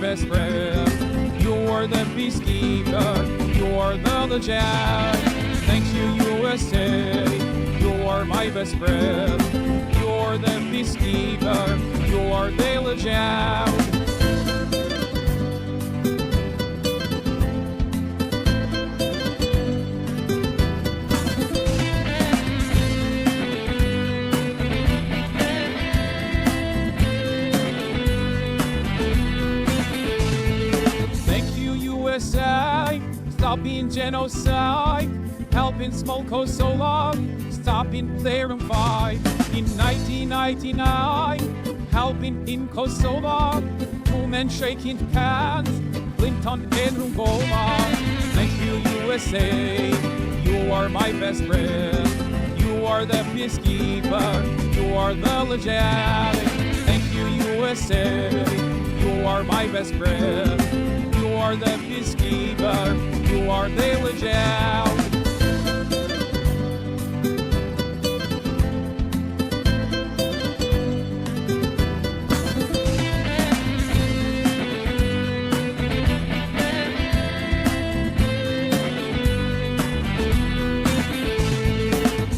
best friend. You're the peacekeeper, you're the legend. Thank you, USA, you're my best friend. You're the peacekeeper, you're the legend. Stopping genocide, helping small Kosovo, stopping Clearing Fight. In 1999, helping in Kosovo, 2 men shaking hands, Clinton and Rugova. Thank you, USA, you are my best friend. You are the peacekeeper, you are the legend. Thank you, USA, you are my best friend. You are the peacekeeper, you are the legend.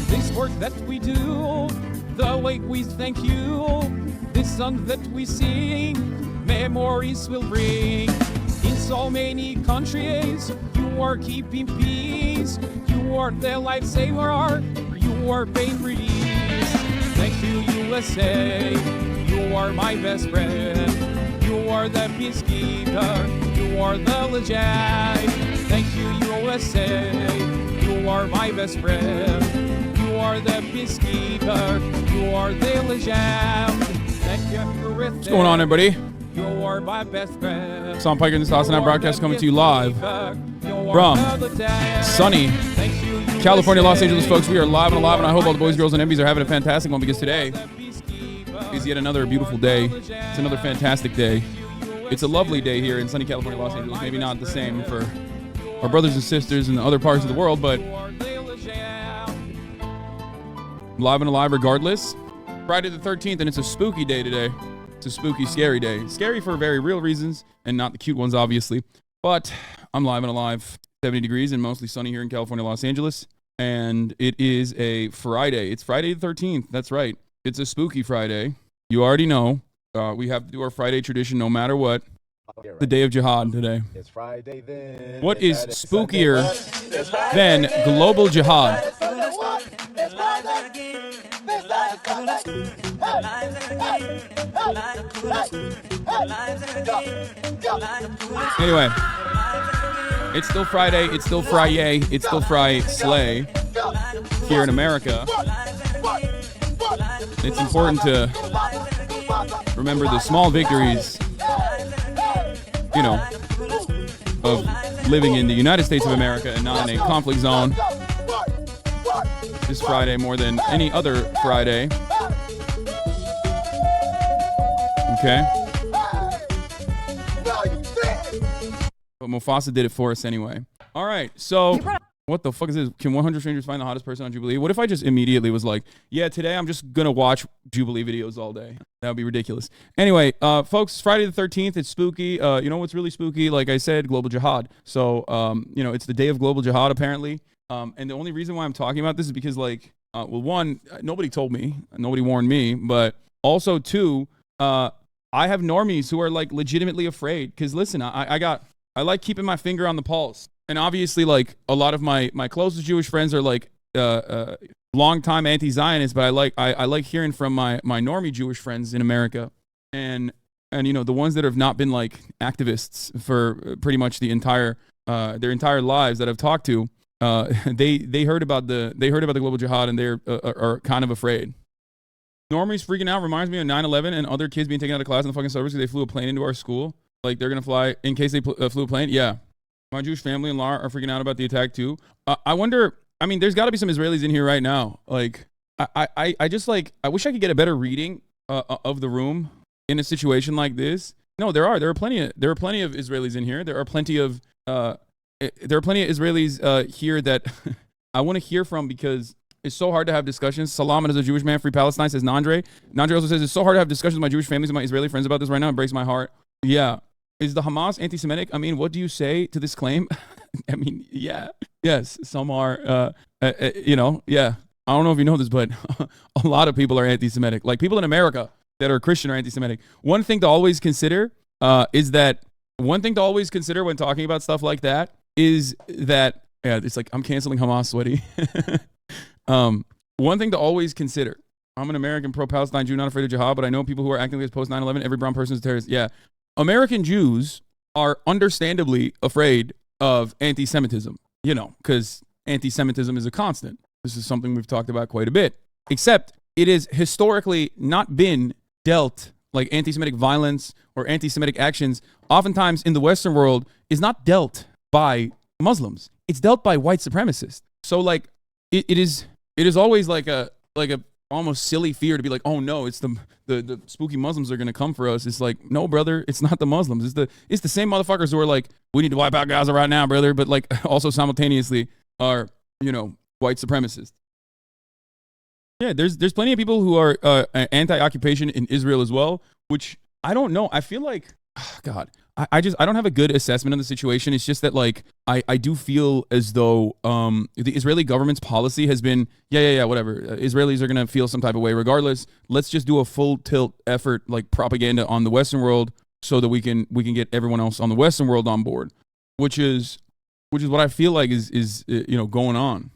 This work that we do, the way we thank you, this song that we sing, memories will bring. In so many countries, you are keeping peace. You are the lifesaver, you are pain release. Thank you, USA, you are my best friend. You are the peacekeeper, you are the legend. Thank you, USA, you are my best friend. You are the peacekeeper, you are the legend. Thank you, USA. What's going on, everybody? You're my best friend. Sam Piker in this Hasanabi broadcast coming to you live from sunny California, Los Angeles, folks. We are live and alive, and I hope all the boys, girls, and MBs are having a fantastic one, because today is yet another beautiful day. It's another fantastic day. It's a lovely day here in sunny California, Los Angeles. Maybe not the same for our brothers and sisters in the other parts of the world, but live and alive regardless. Friday the 13th, and it's a spooky day today. It's a spooky, scary day. Scary for very real reasons, and not the cute ones, obviously. But I'm live and alive. 70 degrees and mostly sunny here in California, Los Angeles. And it is a Friday. It's Friday the 13th. That's right. It's a spooky Friday. You already know. We have to do our Friday tradition no matter what. The day of jihad today. It's Friday then. What is spookier than global jihad? Anyway, it's still Friday, it's still Friday, it's still Fry Slay here in America. It's important to remember the small victories, you know, of living in the United States of America and not in a conflict zone. This Friday more than any other Friday. Okay. But Mufasa did it for us anyway. All right, so what the fuck is this? Can 100 strangers find the hottest person on Jubilee? What if I just immediately was like, yeah, today I'm just gonna watch Jubilee videos all day? That would be ridiculous. Anyway, folks, Friday the 13th, it's spooky. You know what's really spooky? Like I said, global jihad. So, you know, it's the day of global jihad, apparently. And the only reason why I'm talking about this is because, like, well, one, nobody told me, nobody warned me, but also two, I have normies who are like legitimately afraid. Because listen, I like keeping my finger on the pulse, and obviously, like, a lot of my closest Jewish friends are like longtime anti-Zionists, but I like hearing from my normie Jewish friends in America, and you know, the ones that have not been like activists for pretty much the entire their entire lives that I've talked to. They heard about the global jihad, and they're are kind of afraid. Normies freaking out reminds me of 9/11 and other kids being taken out of class in the fucking suburbs because they flew a plane into our school. Like, they're gonna fly in case they flew a plane. Yeah, my Jewish family and Law are freaking out about the attack too. I wonder. I mean, there's got to be some Israelis in here right now. Like, I just like, I wish I could get a better reading of the room in a situation like this. No, there are plenty of Israelis in here. There are plenty of Israelis here that I want to hear from, because it's so hard to have discussions. Salaman is a Jewish man. Free Palestine, says Nandre. Nandre also says, it's so hard to have discussions with my Jewish families and my Israeli friends about this right now. It breaks my heart. Yeah. Is the Hamas anti-Semitic? I mean, what do you say to this claim? I mean, yeah, yes, some are, yeah. I don't know if you know this, but a lot of people are anti-Semitic. Like people in America that are Christian are anti-Semitic. One thing to always consider one thing to always consider when talking about stuff like that is that, yeah, it's like I'm canceling Hamas, sweaty. One thing to always consider. I'm an American pro-Palestine Jew, not afraid of jihad, but I know people who are acting against post 9/11. Every brown person is a terrorist. Yeah. American Jews are understandably afraid of anti-Semitism, because anti-Semitism is a constant. This is something we've talked about quite a bit, except it has historically not been dealt like anti-Semitic violence or anti-Semitic actions. Oftentimes in the Western world is not dealt by Muslims. It's dealt by white supremacists. So like it is always like a almost silly fear to be like, oh no, it's the spooky Muslims are gonna come for us. It's like, no, brother, it's not the Muslims. It's the same motherfuckers who are like, we need to wipe out Gaza right now, brother, but like also simultaneously are, white supremacists. Yeah, there's plenty of people who are anti-occupation in Israel as well, which I don't know. I feel like, God, I don't have a good assessment of the situation. It's just that like I do feel as though the Israeli government's policy has been whatever. Israelis are gonna feel some type of way regardless. Let's just do a full tilt effort like propaganda on the Western world so that we can get everyone else on the Western world on board, which is what I feel like is going on,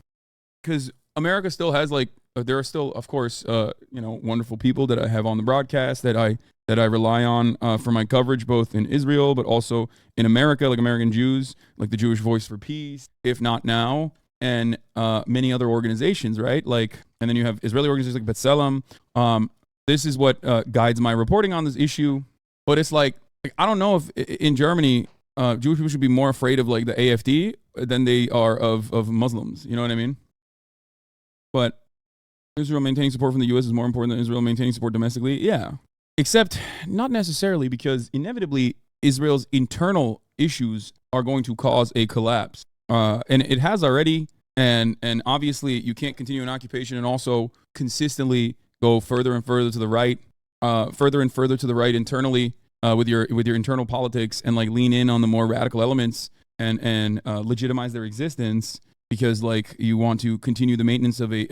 because America still has like there are still, of course, wonderful people that I have on the broadcast that I rely on for my coverage, both in Israel, but also in America, like American Jews, like the Jewish Voice for Peace, If Not Now, and many other organizations, right? Like, and then you have Israeli organizations like B'Tselem. This is what guides my reporting on this issue. But it's like I don't know if in Germany, Jewish people should be more afraid of like the AfD than they are of Muslims. You know what I mean? But Israel maintaining support from the U.S. is more important than Israel maintaining support domestically. Yeah. Except not necessarily, because inevitably Israel's internal issues are going to cause a collapse. And it has already. And obviously you can't continue an occupation and also consistently go further and further to the right, further and further to the right internally with your internal politics, and like lean in on the more radical elements and legitimize their existence, because like you want to continue the maintenance of a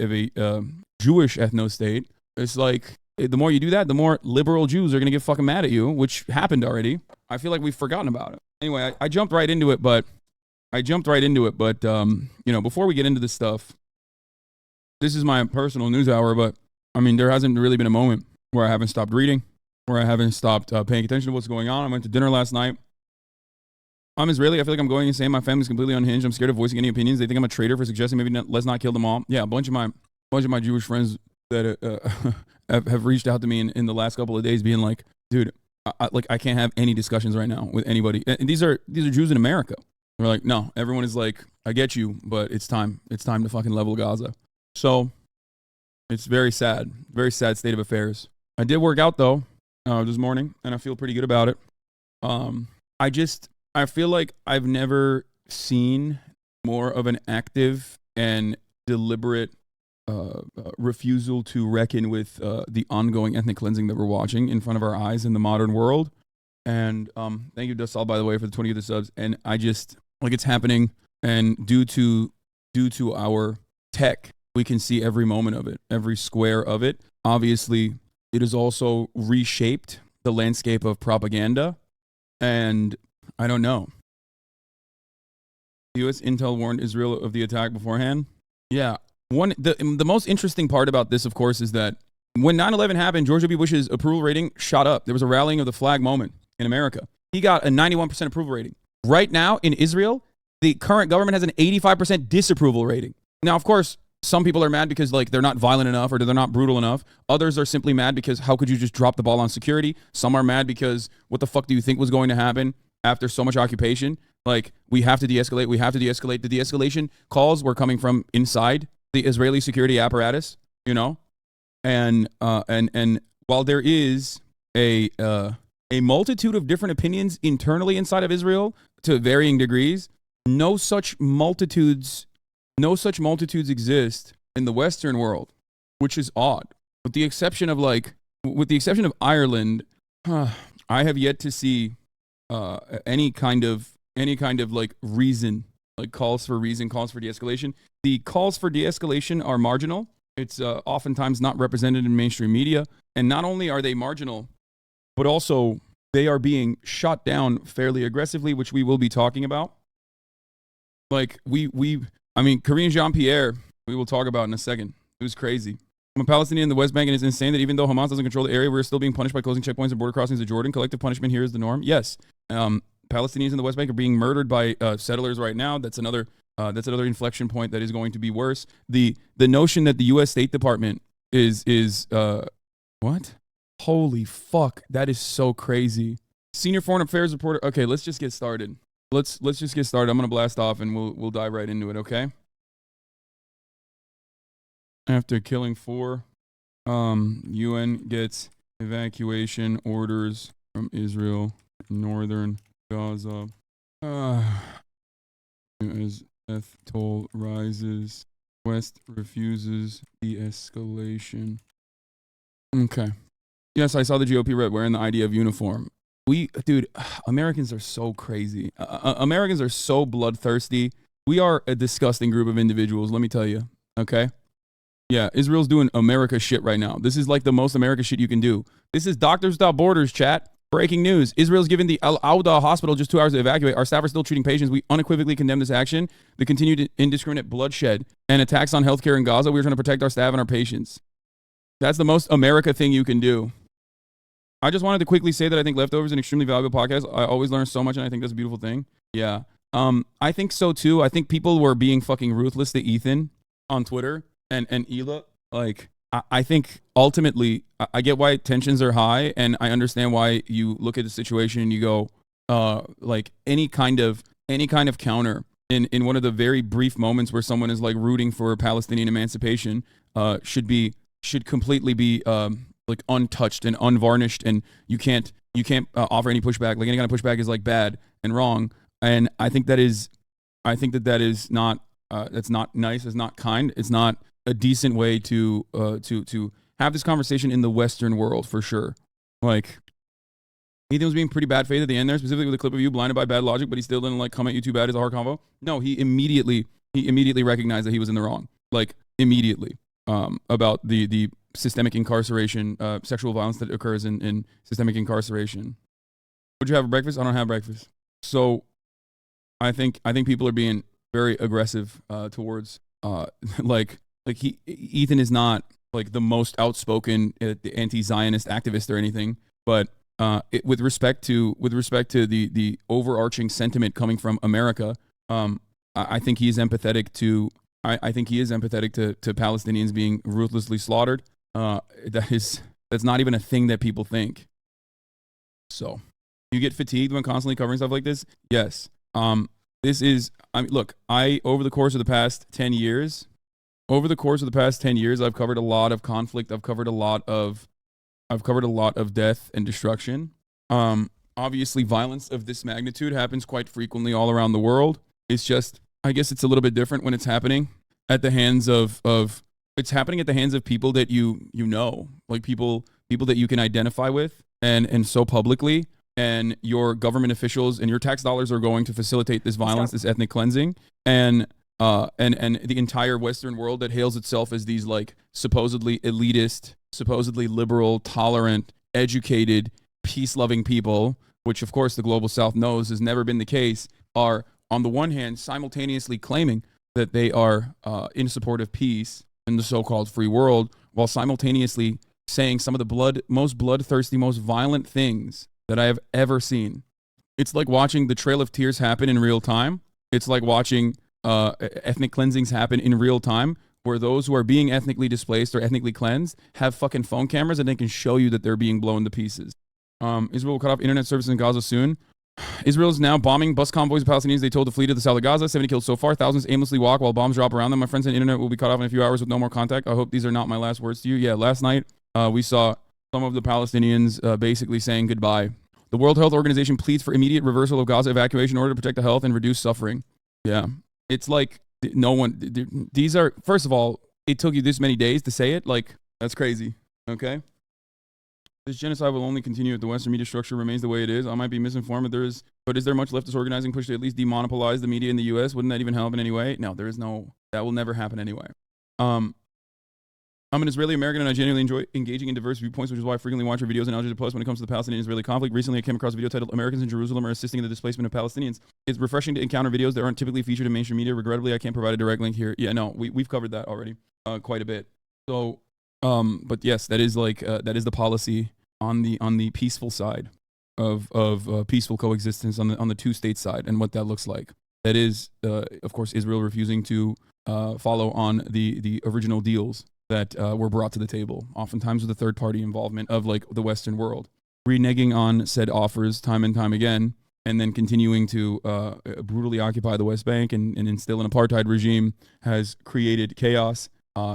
Jewish ethno-state. It's like the more you do that, the more liberal Jews are going to get fucking mad at you, which happened already. I feel like we've forgotten about it. Anyway, I jumped right into it, but before we get into this stuff, this is my personal news hour, but I mean, there hasn't really been a moment where I haven't stopped reading, where I haven't stopped paying attention to what's going on. I went to dinner last night. I'm Israeli. I feel like I'm going insane. My family's completely unhinged. I'm scared of voicing any opinions. They think I'm a traitor for suggesting let's not kill them all. Yeah, a bunch of my Jewish friends that have reached out to me in the last couple of days, being like, dude, I can't have any discussions right now with anybody. And these are Jews in America. We're like, no, everyone is like, I get you, but it's time to fucking level Gaza. So it's very sad state of affairs. I did work out though this morning, and I feel pretty good about it. I feel like I've never seen more of an active and deliberate refusal to reckon with the ongoing ethnic cleansing that we're watching in front of our eyes in the modern world. And thank you, Dustal, by the way, for the 20 other subs. And I just like it's happening, and due to our tech, we can see every moment of it, every square of it. Obviously, it has also reshaped the landscape of propaganda, and I don't know. The U.S. intel warned Israel of the attack beforehand. Yeah. The most interesting part about this, of course, is that when 9/11 happened, George W. Bush's approval rating shot up. There was a rallying of the flag moment in America. He got a 91% approval rating. Right now in Israel, the current government has an 85% disapproval rating. Now, of course, some people are mad because like they're not violent enough or they're not brutal enough. Others are simply mad because how could you just drop the ball on security? Some are mad because what the fuck do you think was going to happen after so much occupation? Like, we have to de-escalate. We have to de-escalate. The de-escalation calls were coming from inside the Israeli security apparatus, and while there is a multitude of different opinions internally inside of Israel to varying degrees, no such multitudes exist in the Western world, which is odd. With the exception of Ireland, I have yet to see any kind of like reason, like calls for reason, calls for de-escalation. The calls for de-escalation are marginal. It's oftentimes not represented in mainstream media. And not only are they marginal, but also they are being shot down fairly aggressively, which we will be talking about. Like I mean, Karine Jean-Pierre, we will talk about in a second. It was crazy. I'm a Palestinian in the West Bank, and it's insane that even though Hamas doesn't control the area, we're still being punished by closing checkpoints and border crossings to Jordan. Collective punishment here is the norm. Yes. Palestinians in the West Bank are being murdered by settlers right now. That's another inflection point that is going to be worse. The notion that the U.S. State Department is what? Holy fuck, that is so crazy. Senior foreign affairs reporter. Okay, let's just get started. Let's just get started. I'm gonna blast off and we'll dive right into it. Okay. After killing 4, UN gets evacuation orders from Israel, northern Gaza. As death toll rises, West refuses de-escalation. Okay. Yes, I saw the GOP rep wearing the IDF uniform. Dude, Americans are so crazy. Americans are so bloodthirsty. We are a disgusting group of individuals, let me tell you. Okay? Yeah, Israel's doing America shit right now. This is like the most America shit you can do. This is Doctors Without Borders, chat. Breaking news. Israel's given the Al-Awda hospital just 2 hours to evacuate. Our staff are still treating patients. We unequivocally condemn this action, the continued indiscriminate bloodshed, and attacks on healthcare in Gaza. We're trying to protect our staff and our patients. That's the most America thing you can do. I just wanted to quickly say that I think Leftovers is an extremely valuable podcast. I always learn so much, and I think that's a beautiful thing. Yeah. I think so, too. I think people were being fucking ruthless to Ethan on Twitter. And Ela, like, I think ultimately, I get why tensions are high, and I understand why you look at the situation and you go, like, any kind of counter in one of the very brief moments where someone is like rooting for Palestinian emancipation, should completely be like untouched and unvarnished, and you can't offer any pushback. Like, any kind of pushback is like bad and wrong, and I think that is not that's not nice. It's not kind. It's not a decent way to have this conversation in the Western world, for sure. Like, Ethan was being pretty bad faith at the end there, specifically with a clip of you blinded by bad logic, but he still didn't like come at you too bad as a hard convo. No, he immediately recognized that he was in the wrong, like immediately, about the systemic incarceration, sexual violence that occurs in systemic incarceration. Would you have breakfast? I don't have breakfast. So I think people are being very aggressive towards Ethan is not like the most outspoken anti-Zionist activist or anything, but with respect to the overarching sentiment coming from America, I think he is empathetic to Palestinians being ruthlessly slaughtered. That's not even a thing that people think. So, you get fatigued when constantly covering stuff like this? Yes. Look, over the course of the past 10 years, I've covered a lot of conflict. I've covered a lot of death and destruction. Obviously, violence of this magnitude happens quite frequently all around the world. It's just, I guess it's a little bit different when it's happening at the hands of people that you know, like people that you can identify with, and so publicly. And your government officials and your tax dollars are going to facilitate this violence, this ethnic cleansing, and the entire Western world that hails itself as these like supposedly elitist, supposedly liberal, tolerant, educated, peace-loving people, which of course the global South knows has never been the case, are on the one hand simultaneously claiming that they are in support of peace in the so-called free world, while simultaneously saying some of the most bloodthirsty, most violent things that I have ever seen. It's like watching the Trail of Tears happen in real time. It's like watching ethnic cleansings happen in real time, where those who are being ethnically displaced or ethnically cleansed have fucking phone cameras and they can show you that they're being blown to pieces. Israel will cut off internet services in Gaza soon. Israel is now bombing bus convoys of Palestinians they told to flee to the south of Gaza. 70 killed so far. Thousands aimlessly walk while bombs drop around them. My friends said internet will be cut off in a few hours with no more contact. I hope these are not my last words to you. Yeah, last night we saw some of the Palestinians basically saying goodbye. The World Health Organization pleads for immediate reversal of Gaza evacuation in order to protect the health and reduce suffering. Yeah. It's like these are, first of all, it took you this many days to say it. Like, that's crazy. Okay. This genocide will only continue if the Western media structure remains the way it is. I might be misinformed, but is there much leftist organizing push to at least demonopolize the media in the U.S.? Wouldn't that even help in any way? No, there is no. That will never happen anyway. I'm an Israeli American and I genuinely enjoy engaging in diverse viewpoints, which is why I frequently watch your videos and Al Jazeera Plus when it comes to the Palestinian-Israeli conflict. Recently, I came across a video titled "Americans in Jerusalem are assisting in the displacement of Palestinians." It's refreshing to encounter videos that aren't typically featured in mainstream media. Regrettably, I can't provide a direct link here. Yeah, no, we've covered that already, quite a bit. So, but yes, that is that is the policy on the peaceful side of peaceful coexistence on the two-state side, and what that looks like. That is, of course, Israel refusing to follow on the original deals that were brought to the table, oftentimes with a third-party involvement of like the Western world, reneging on said offers time and time again, and then continuing to brutally occupy the West Bank and instill an apartheid regime has created chaos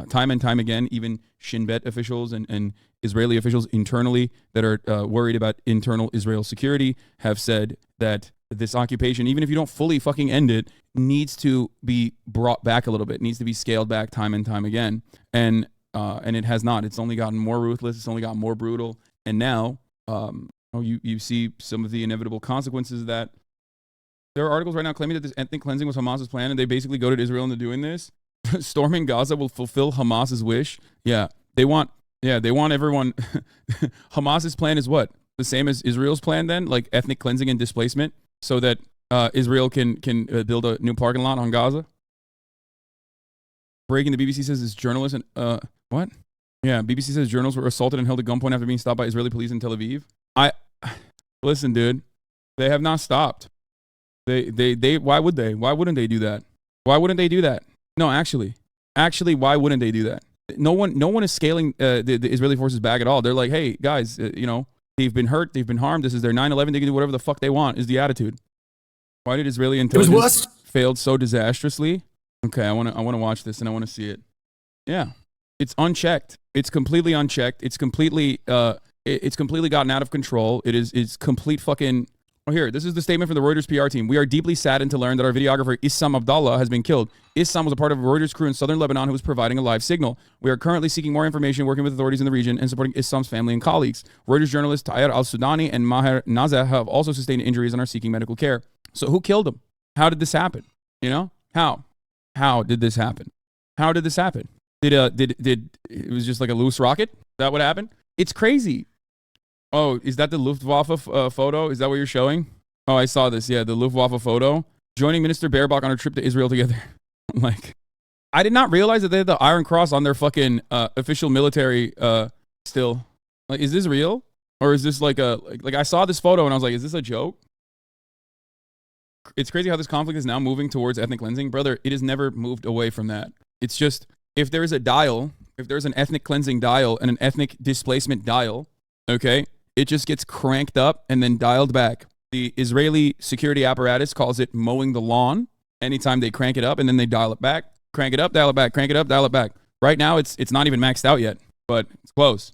time and time again. Even Shin Bet officials and Israeli officials internally that are worried about internal Israel security have said that this occupation, even if you don't fully fucking end it, needs to be brought back a little bit, needs to be scaled back time and time again. And it has not. It's only gotten more ruthless. It's only gotten more brutal. And now you see some of the inevitable consequences of that. There are articles right now claiming that this ethnic cleansing was Hamas's plan, and they basically goaded Israel into doing this. Storming Gaza will fulfill Hamas's wish. Yeah, they want everyone. Hamas's plan is what? The same as Israel's plan then? Like ethnic cleansing and displacement so that Israel can build a new parking lot on Gaza? Breaking, the BBC says this journalist and what? Yeah, BBC says journalists were assaulted and held at gunpoint after being stopped by Israeli police in Tel Aviv. Listen, dude, they have not stopped. They why would they? Why wouldn't they do that? Why wouldn't they do that? No, actually, why wouldn't they do that? No one is scaling the Israeli forces back at all. They're like, hey guys, they've been hurt, they've been harmed. This is their 9/11. They can do whatever the fuck they want. Is the attitude? Why did Israeli intelligence failed so disastrously? Okay, I want to watch this and I want to see it. Yeah, it's unchecked. It's completely unchecked. It's completely gotten out of control. It's complete fucking. Oh, here, this is the statement from the Reuters PR team. We are deeply saddened to learn that our videographer Issam Abdallah has been killed. Issam was a part of a Reuters crew in southern Lebanon who was providing a live signal. We are currently seeking more information, working with authorities in the region, and supporting Issam's family and colleagues. Reuters journalists Tayyar al-Sudani and Maher Nazah have also sustained injuries and are seeking medical care. So who killed him? How did this happen? How did this happen? How did this happen? Did it was just like a loose rocket? Is that what happened? It's crazy. Oh, is that the Luftwaffe photo? Is that what you're showing? Oh, I saw this. Yeah, the Luftwaffe photo. Joining Minister Baerbock on a trip to Israel together. Like, I did not realize that they had the Iron Cross on their fucking official military still. Like, is this real? Or is this like I saw this photo and I was like, is this a joke? It's crazy how this conflict is now moving towards ethnic cleansing. Brother, it has never moved away from that. It's just, if there's a dial, if there's an ethnic cleansing dial and an ethnic displacement dial, okay, it just gets cranked up and then dialed back. The Israeli security apparatus calls it mowing the lawn anytime they crank it up, and then they dial it back, crank it up, dial it back, crank it up, dial it back. Right now, it's not even maxed out yet, but it's close.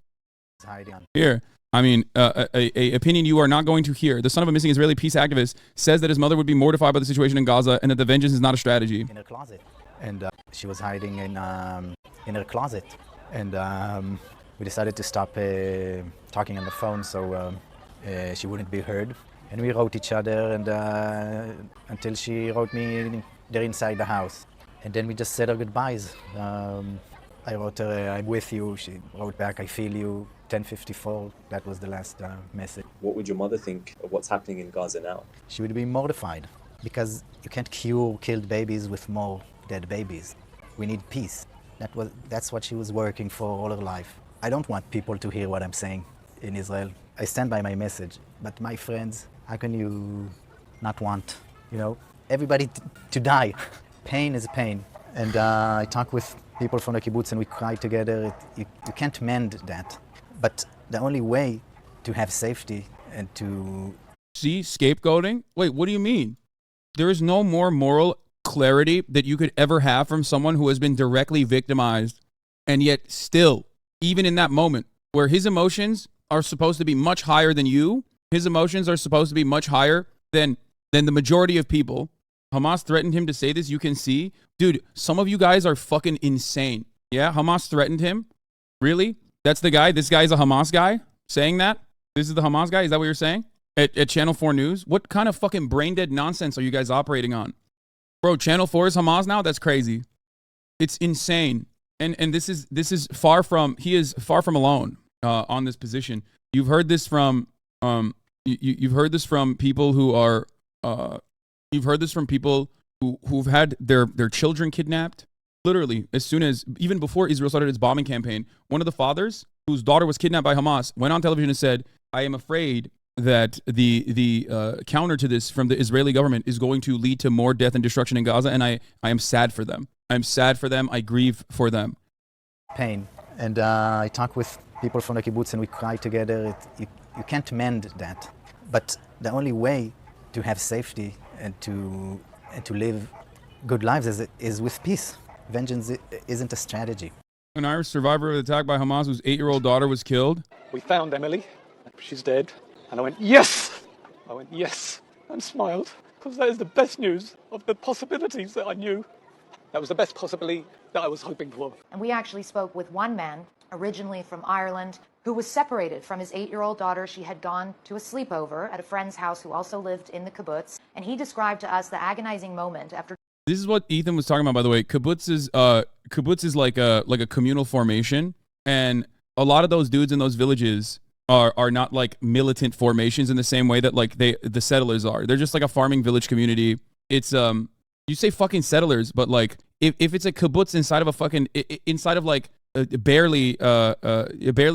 Here, I mean, a opinion you are not going to hear. The son of a missing Israeli peace activist says that his mother would be mortified by the situation in Gaza and that the vengeance is not a strategy. In her closet, and she was hiding in her closet, and we decided to stop talking on the phone so she wouldn't be heard. And we wrote each other and until she wrote me there inside the house. And then we just said our goodbyes. I wrote her, I'm with you. She wrote back, I feel you, 10:54. That was the last message. What would your mother think of what's happening in Gaza now? She would be mortified because you can't cure killed babies with more dead babies. We need peace. That's what she was working for all her life. I don't want people to hear what I'm saying in Israel. I stand by my message. But my friends, how can you not want, everybody to die? Pain is pain. And I talk with people from the kibbutz and we cry together. You can't mend that. But the only way to have safety and to... See, scapegoating? Wait, what do you mean? There is no more moral clarity that you could ever have from someone who has been directly victimized, and yet still, even in that moment where his emotions are supposed to be much higher than you, his emotions are supposed to be much higher than the majority of people. Hamas threatened him to say this. You can see, dude, some of you guys are fucking insane. Yeah, Hamas threatened him. Really? That's the guy? This guy's a Hamas guy? saying that? This is the Hamas guy? Is that what you're saying? At Channel 4 News? What kind of fucking brain dead nonsense are you guys operating on? Bro, Channel 4 is Hamas now? That's crazy. It's insane. And this is far from, he is far from alone on this position. You've heard this from you've heard this from people who are you've heard this from people who've had their children kidnapped. Literally, as soon as, even before Israel started its bombing campaign, one of the fathers whose daughter was kidnapped by Hamas went on television and said, I am afraid that the counter to this from the Israeli government is going to lead to more death and destruction in Gaza, and I am sad for them. I'm sad for them. I grieve for them. Pain. And I talk with people from the kibbutz and we cry together. You can't mend that. But the only way to have safety and to live good lives is with peace. Vengeance isn't a strategy. An Irish survivor of the attack by Hamas whose 8-year-old daughter was killed. We found Emily. She's dead. And I went, yes! I went, yes, and smiled, because that is the best news of the possibilities that I knew. That was the best possibility that I was hoping for. And we actually spoke with one man, originally from Ireland, who was separated from his 8-year-old daughter. She had gone to a sleepover at a friend's house who also lived in the kibbutz. And he described to us the agonizing moment after. This is what Ethan was talking about, by the way. Kibbutz is like a communal formation, and a lot of those dudes in those villages are not like militant formations in the same way that like the settlers are. They're just like a farming village community. It's you say fucking settlers, but like if it's a kibbutz inside of a fucking inside of like barely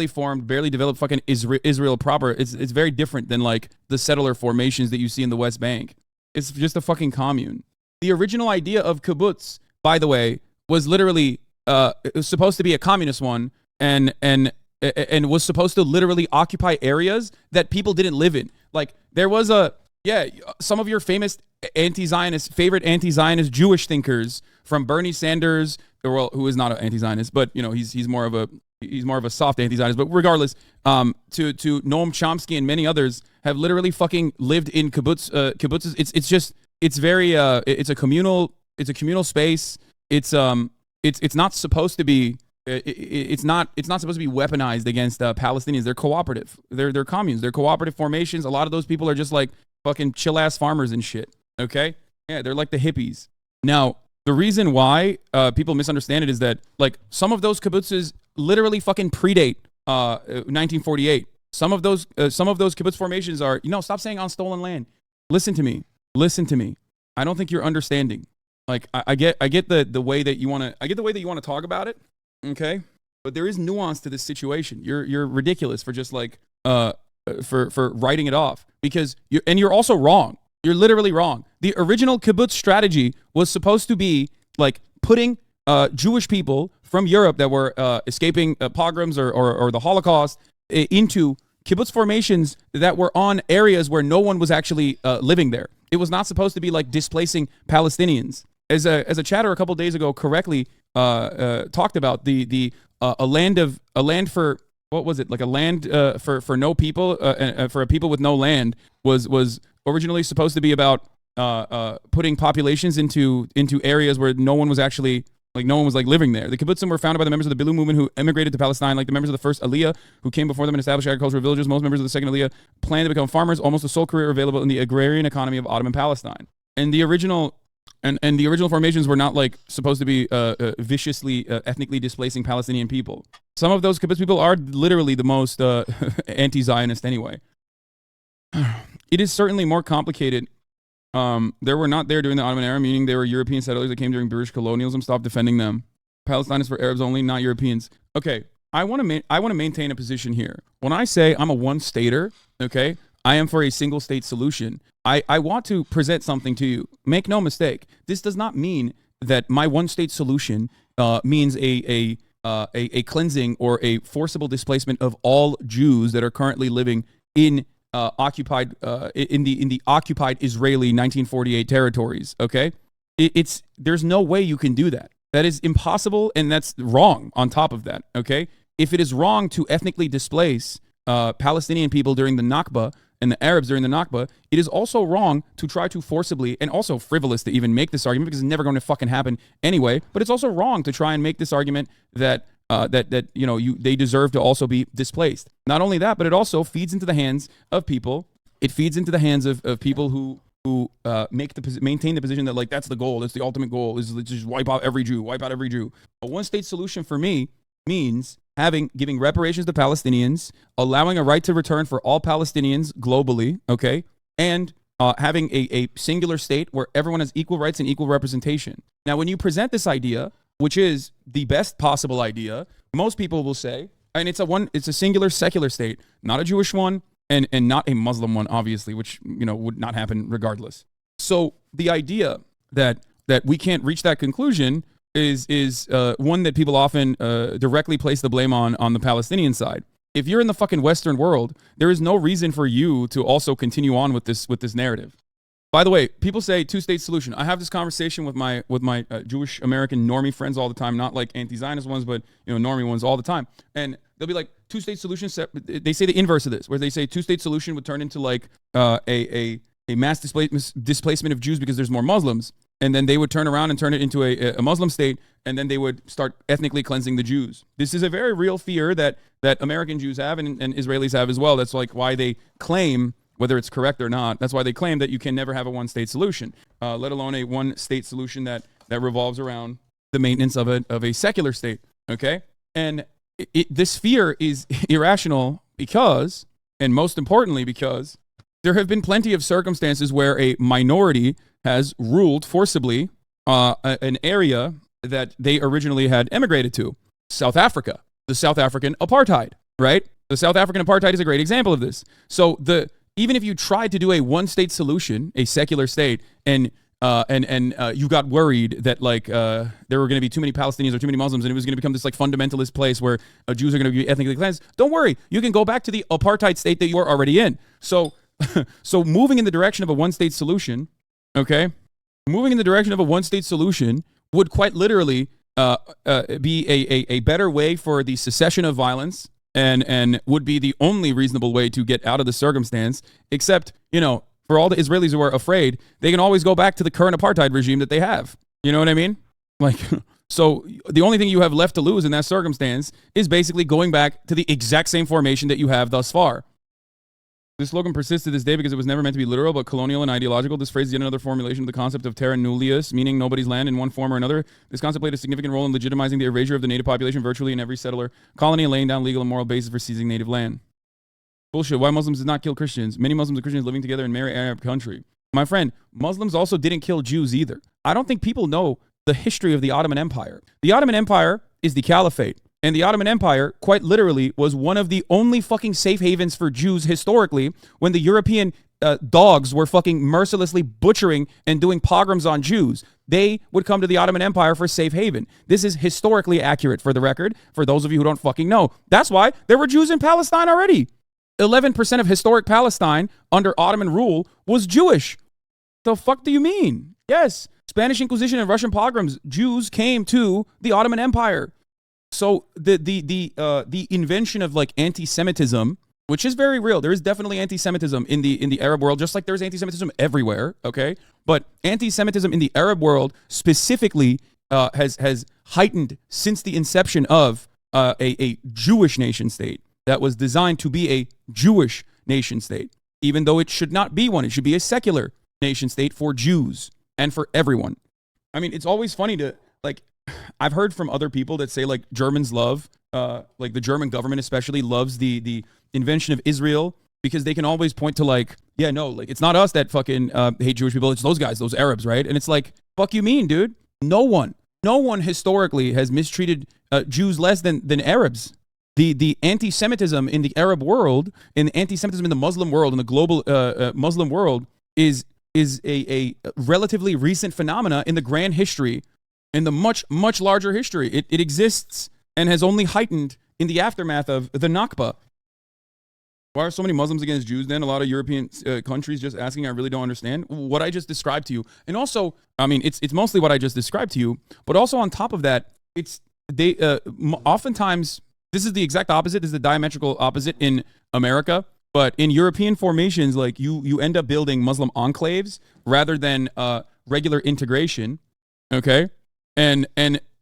formed, barely developed fucking Israel proper, it's very different than like the settler formations that you see in the West Bank. It's just a fucking commune. The original idea of kibbutz, by the way, was literally it was supposed to be a communist one, and was supposed to literally occupy areas that people didn't live in. Like there was some of your famous favorite anti-Zionist Jewish thinkers, from Bernie Sanders, well, who is not an anti-Zionist, but you know he's more of a soft anti-Zionist. But regardless, to Noam Chomsky and many others have literally fucking lived in kibbutzes. It's a communal space. It's not supposed to be. It's not supposed to be weaponized against Palestinians. They're cooperative. They're communes. They're cooperative formations. A lot of those people are just like fucking chill ass farmers and shit. Okay, yeah, they're like the hippies. Now, the reason why people misunderstand it is that like some of those kibbutzes literally fucking predate 1948. Some of those kibbutz formations are, stop saying on stolen land. Listen to me. I don't think you're understanding. Like I get the way that you want to talk about it. Okay, but there is nuance to this situation. You're ridiculous for just like for writing it off, because you're also wrong. You're literally wrong. The original kibbutz strategy was supposed to be like putting Jewish people from Europe that were escaping pogroms or the Holocaust into kibbutz formations that were on areas where no one was actually living there. It was not supposed to be like displacing Palestinians. As a chatter a couple days ago correctly talked about, a land for, what was it, like a land for no people, for a people with no land was originally supposed to be about putting populations into areas where no one was actually living there. The kibbutzim were founded by the members of the Bilu movement who immigrated to Palestine, like the members of the first Aliyah who came before them and established agricultural villages. Most members of the second Aliyah planned to become farmers, almost the sole career available in the agrarian economy of Ottoman Palestine. And the original formations were not like supposed to be viciously ethnically displacing Palestinian people. Some of those kibbutz people are literally the most anti-Zionist anyway. It is certainly more complicated. They were not there during the Ottoman era, meaning they were European settlers that came during British colonialism. Stop defending them. Palestine is for Arabs only, not Europeans. Okay, I want to maintain a position here. When I say I'm a one-stater, okay, I am for a single-state solution. I want to present something to you. Make no mistake. This does not mean that my one-state solution means a cleansing or a forcible displacement of all Jews that are currently living in the occupied Israeli 1948 territories. Okay, there's no way you can do that. That is impossible, and that's wrong. On top of that, okay, if it is wrong to ethnically displace Palestinian people during the Nakba and the Arabs during the Nakba, it is also wrong to try to forcibly, and also frivolous to even make this argument, because it's never going to fucking happen anyway, but it's also wrong to try and make this argument that that they deserve to also be displaced. Not only that, but it also feeds into the hands of people. It feeds into the hands of people who maintain the position that like that's the goal, that's the ultimate goal, is just wipe out every Jew. A one-state solution for me means giving reparations to Palestinians, allowing a right to return for all Palestinians globally, okay, and having a singular state where everyone has equal rights and equal representation. Now, when you present this idea, which is the best possible idea, most people will say, and it's a singular secular state, not a Jewish one, and not a Muslim one, obviously, which would not happen regardless. So the idea that we can't reach that conclusion is one that people often directly place the blame on the Palestinian side. If you're in the fucking Western world, there is no reason for you to also continue on with this narrative. By the way, people say two-state solution. I have this conversation with my Jewish American normie friends all the time, not like anti-Zionist ones, but normie ones all the time. And they'll be like, two-state solution. They say the inverse of this, where they say two-state solution would turn into like a mass displacement of Jews because there's more Muslims, and then they would turn around and turn it into a Muslim state, and then they would start ethnically cleansing the Jews. This is a very real fear that American Jews have and Israelis have as well. That's like why they claim, whether it's correct or not, that's why they claim that you can never have a one-state solution, let alone a one-state solution that revolves around the maintenance of a secular state, okay? And this fear is irrational because, and most importantly because, there have been plenty of circumstances where a minority has ruled forcibly an area that they originally had emigrated to. South Africa, the South African apartheid, right? The South African apartheid is a great example of this. So even if you tried to do a one-state solution, a secular state, and you got worried that like there were going to be too many Palestinians or too many Muslims, and it was going to become this like fundamentalist place where Jews are going to be ethnically cleansed, don't worry, you can go back to the apartheid state that you are already in. So moving in the direction of a one-state solution, okay, moving in the direction of a one-state solution would quite literally be a better way for the cessation of violence, and would be the only reasonable way to get out of the circumstance, except, for all the Israelis who are afraid, they can always go back to the current apartheid regime that they have. You know what I mean? Like, so the only thing you have left to lose in that circumstance is basically going back to the exact same formation that you have thus far. This slogan persists to this day because it was never meant to be literal, but colonial and ideological. This phrase is yet another formulation of the concept of terra nullius, meaning nobody's land in one form or another. This concept played a significant role in legitimizing the erasure of the native population virtually in every settler colony and laying down legal and moral basis for seizing native land. Bullshit. Why Muslims did not kill Christians? Many Muslims and Christians living together in Mary Arab country. My friend, Muslims also didn't kill Jews either. I don't think people know the history of the Ottoman Empire. The Ottoman Empire is the caliphate. And the Ottoman Empire, quite literally, was one of the only fucking safe havens for Jews historically when the European dogs were fucking mercilessly butchering and doing pogroms on Jews. They would come to the Ottoman Empire for safe haven. This is historically accurate, for the record, for those of you who don't fucking know. That's why there were Jews in Palestine already. 11% of historic Palestine under Ottoman rule was Jewish. The fuck do you mean? Yes, Spanish Inquisition and Russian pogroms, Jews came to the Ottoman Empire. So the invention of like anti-Semitism, which is very real. There is definitely anti-Semitism in the Arab world, just like there's anti-Semitism everywhere. Okay, but anti-Semitism in the Arab world specifically has heightened since the inception of a Jewish nation state that was designed to be a Jewish nation state, even though it should not be one. It should be a secular nation state for Jews and for everyone. I mean, it's always funny to like. I've heard from other people that say like Germans love, like the German government especially loves the invention of Israel because they can always point to like, yeah, no, like it's not us that fucking hate Jewish people. It's those guys, those Arabs, right? And it's like, fuck you mean, dude? No one historically has mistreated Jews less than Arabs. The anti-Semitism in the Arab world and the anti-Semitism in the Muslim world and the global Muslim world is a relatively recent phenomena in the grand history. In the much, much larger history, it exists and has only heightened in the aftermath of the Nakba. Why are so many Muslims against Jews then? A lot of European countries just asking, I really don't understand what I just described to you. And also, I mean, it's mostly what I just described to you, but also on top of that, oftentimes, this is the exact opposite. This is the diametrical opposite in America. But in European formations, like you end up building Muslim enclaves rather than regular integration. Okay. And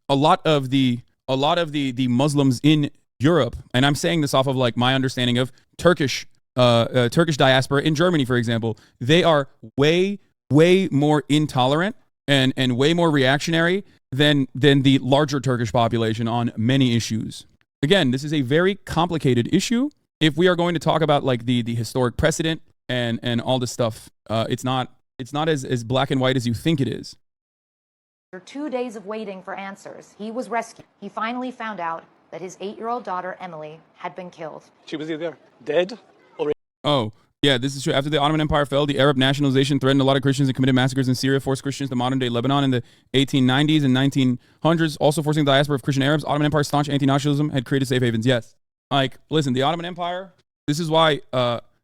a lot of the a lot of the Muslims in Europe, and I'm saying this off of like my understanding of Turkish diaspora in Germany, for example, they are way more intolerant and way more reactionary than the larger Turkish population on many issues. Again, this is a very complicated issue. If we are going to talk about like the historic precedent and all this stuff, it's not as black and white as you think it is. After 2 days of waiting for answers, he was rescued. He finally found out that his 8-year-old daughter, Emily, had been killed. She was either dead or... Oh, yeah, this is true. After the Ottoman Empire fell, the Arab nationalization threatened a lot of Christians and committed massacres in Syria, forced Christians to modern-day Lebanon in the 1890s and 1900s, also forcing the diaspora of Christian Arabs. Ottoman Empire's staunch anti-nationalism had created safe havens. Yes. Like, listen, the Ottoman Empire, this is why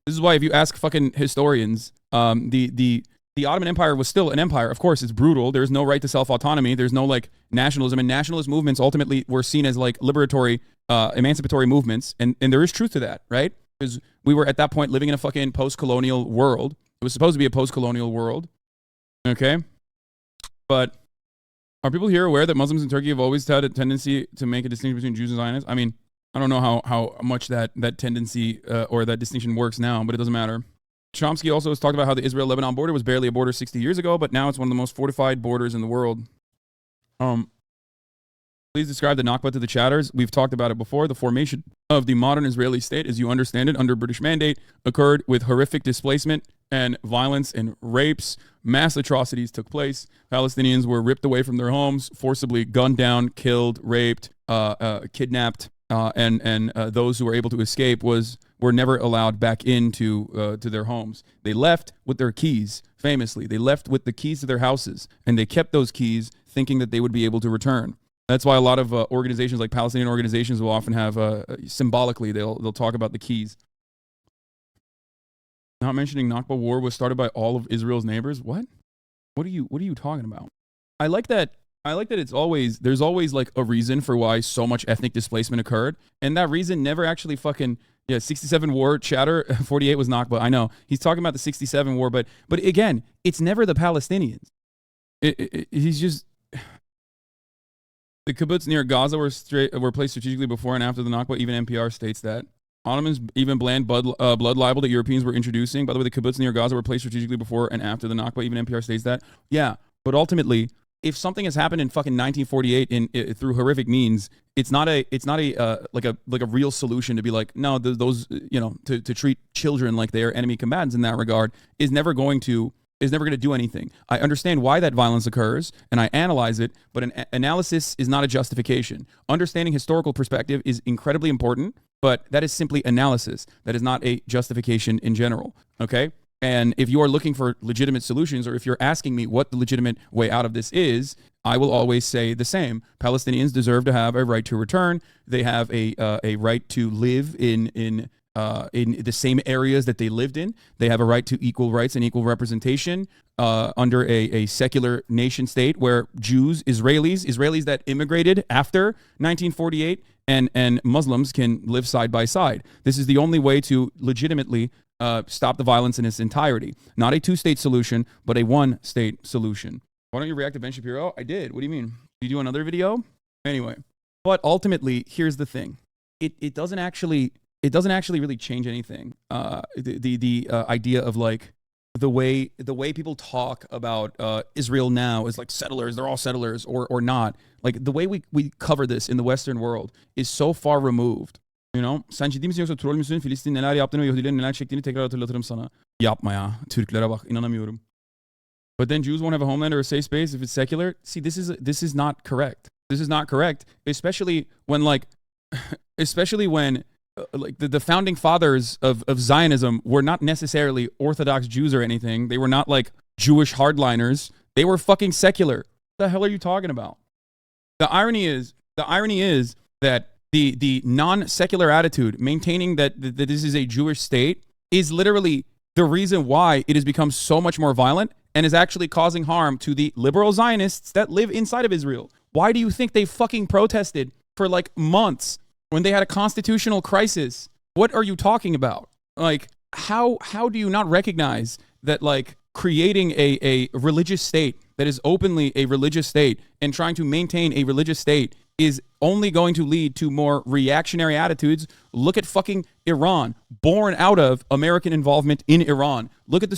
if you ask fucking historians, the Ottoman Empire was still an empire. Of course, it's brutal. There's no right to self-autonomy. There's no like nationalism, and nationalist movements ultimately were seen as like liberatory, emancipatory movements. And there is truth to that, right? Because we were at that point living in a fucking post-colonial world. It was supposed to be a post-colonial world. Okay? But are people here aware that Muslims in Turkey have always had a tendency to make a distinction between Jews and Zionists? I mean, I don't know how much that tendency or that distinction works now, but it doesn't matter. Chomsky also has talked about how the Israel-Lebanon border was barely a border 60 years ago, but now it's one of the most fortified borders in the world. Please describe the Nakba to the chatters. We've talked about it before. The formation of the modern Israeli state, as you understand it, under British mandate, occurred with horrific displacement and violence and rapes. Mass atrocities took place. Palestinians were ripped away from their homes, forcibly gunned down, killed, raped, kidnapped, and those who were able to escape were never allowed back into to their homes. They left with their keys, famously. They left with the keys to their houses, and they kept those keys thinking that they would be able to return. That's why a lot of organizations like Palestinian organizations will often have, symbolically, they'll talk about the keys. Not mentioning Nakba war was started by all of Israel's neighbors. What? What are you talking about? I like that there's always like a reason for why so much ethnic displacement occurred. And that reason never actually 67 war chatter, 48 was Nakba. I know. He's talking about the 67 war, but again, it's never the Palestinians. He's just... The kibbutz near Gaza were placed strategically before and after the Nakba. Even NPR states that. Ottomans even banned blood libel that Europeans were introducing. By the way, the kibbutz near Gaza were placed strategically before and after the Nakba. Even NPR states that. Yeah, but ultimately, if something has happened in fucking 1948 through horrific means, it's not a real solution to be like, no, those to treat children like they are enemy combatants in that regard is never going to do anything. I understand why that violence occurs, and I analyze it, but an analysis is not a justification. Understanding historical perspective is incredibly important, but that is simply analysis. That is not a justification in general, okay? And if you are looking for legitimate solutions, or if you're asking me what the legitimate way out of this is, I will always say the same. Palestinians deserve to have a right to return. They have a right to live in the same areas that they lived in. They have a right to equal rights and equal representation under a secular nation state where Jews, Israelis that immigrated after 1948, and Muslims can live side by side. This is the only way to legitimately stop the violence in its entirety. Not a two-state solution, but a one-state solution. Why don't you react to Ben Shapiro? I did. What do you mean? Did you do another video? Anyway, but ultimately, here's the thing. It doesn't actually really change anything. The idea of like the way people talk about Israel now is like settlers, they're all settlers or not. Like the way we cover this in the Western world is so far removed. You know? Sen ciddi misin yoksa troll müsün? Filistin neler yaptığını ve Yahudilerin neler çektiğini tekrar hatırlatırım sana. Yapma ya. Türklere bak. İnanamıyorum. But then Jews won't have a homeland or a safe space if it's secular. See, this is not correct. This is not correct, especially when like the founding fathers of Zionism were not necessarily Orthodox Jews or anything. They were not like Jewish hardliners. They were fucking secular. What the hell are you talking about? The irony is that the non-secular attitude, maintaining that this is a Jewish state, is literally the reason why it has become so much more violent and is actually causing harm to the liberal Zionists that live inside of Israel. Why do you think they fucking protested for like months when they had a constitutional crisis? What are you talking about? Like, how do you not recognize that like creating a religious state that is openly a religious state and trying to maintain a religious state is only going to lead to more reactionary attitudes. Look at fucking Iran, born out of American involvement in Iran. Look at the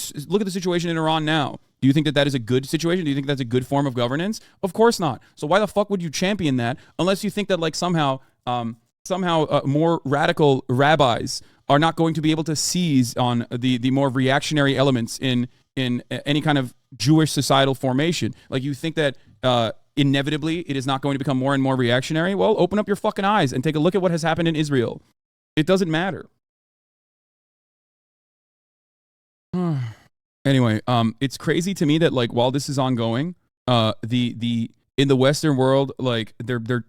situation in Iran now. Do you think that is a good situation? Do you think that's a good form of governance? Of course not. So why the fuck would you champion that unless you think that like somehow more radical rabbis are not going to be able to seize on the more reactionary elements in any kind of Jewish societal formation? Like you think that inevitably it is not going to become more and more reactionary? Well, open up your fucking eyes and take a look at what has happened in Israel. It doesn't matter. Anyway, it's crazy to me that like while this is ongoing, the in the Western world, like they're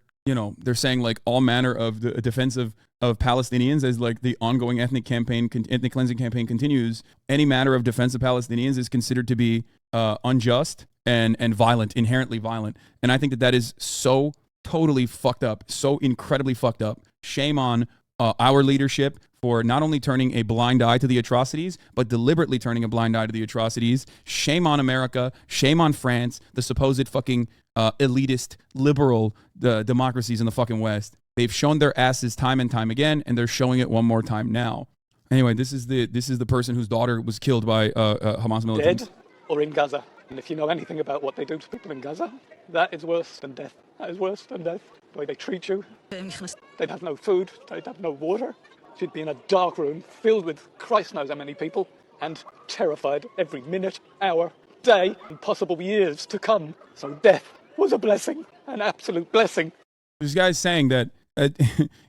saying like all manner of the defense of Palestinians as like the ongoing ethnic cleansing campaign continues. Any matter of defense of Palestinians is considered to be unjust and violent, inherently violent. And I think that is so totally fucked up, so incredibly fucked up. Shame on our leadership for not only turning a blind eye to the atrocities, but deliberately turning a blind eye to the atrocities. Shame on America. Shame on France, the supposed fucking elitist, liberal democracies in the fucking West. They've shown their asses time and time again, and they're showing it one more time now. Anyway, this is the person whose daughter was killed by Hamas militants. Dead or in Gaza. And if you know anything about what they do to people in Gaza, that is worse than death. That is worse than death. The way they treat you. They'd have no food. They'd have no water. She'd be in a dark room filled with Christ knows how many people and terrified every minute, hour, day, and possible years to come. So death was a blessing, an absolute blessing. This guy's saying that,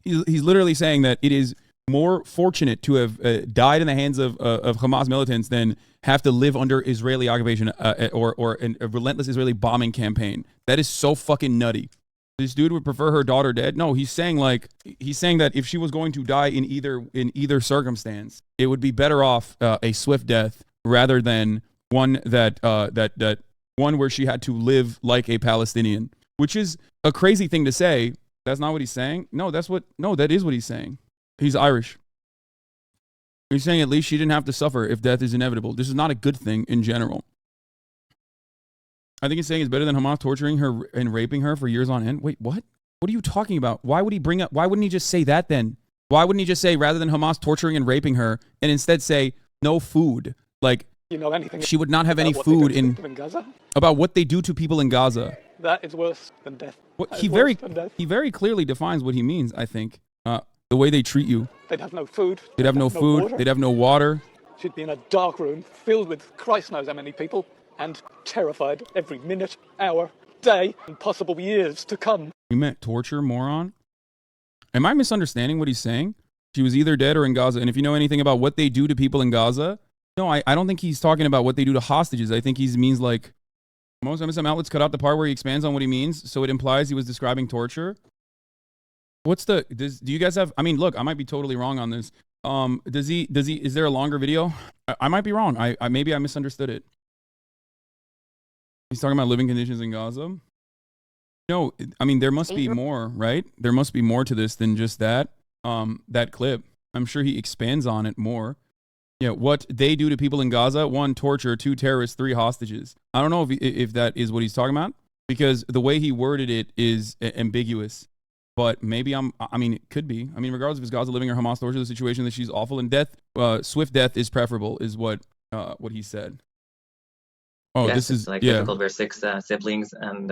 he's literally saying that it is more fortunate to have died in the hands of Hamas militants than have to live under Israeli occupation or a relentless Israeli bombing campaign. That is so fucking nutty. This dude would prefer her daughter dead. No, he's saying that if she was going to die in either circumstance, it would be better off a swift death rather than one that one where she had to live like a Palestinian, which is a crazy thing to say. That's not what he's saying. That is what he's saying. He's Irish. He's saying at least she didn't have to suffer if death is inevitable. This is not a good thing in general. I think he's saying it's better than Hamas torturing her and raping her for years on end. Wait, what? What are you talking about? Why wouldn't he just say that then? Why wouldn't he just say rather than Hamas torturing and raping her and instead say no food? Like, you know anything she would not have any food in Gaza? About what they do to people in Gaza. That is worse than death. He very clearly defines what he means, I think. The way they treat you. They'd have no food. They'd have no food. Water. They'd have no water. She'd be in a dark room filled with Christ knows how many people and terrified every minute, hour, day, and possible years to come. You meant torture, moron? Am I misunderstanding what he's saying? She was either dead or in Gaza. And if you know anything about what they do to people in Gaza, no, I don't think he's talking about what they do to hostages. I think he means like, most MSM outlets cut out the part where he expands on what he means, so it implies he was describing torture. Do you guys have, I mean, look, I might be totally wrong on this. Is there a longer video? I might be wrong. Maybe I misunderstood it. He's talking about living conditions in Gaza. No, I mean, there must be more, right? There must be more to this than just that clip. I'm sure he expands on it more. Yeah, what they do to people in Gaza: 1, torture; 2, terrorists; 3, hostages. I don't know if that is what he's talking about, because the way he worded it is ambiguous. But maybe it could be. I mean, regardless if it's Gaza living or Hamas torture, the situation that she's awful, and death, swift death is preferable, is what he said. Oh, yes, this is like difficult. We're 6 siblings, and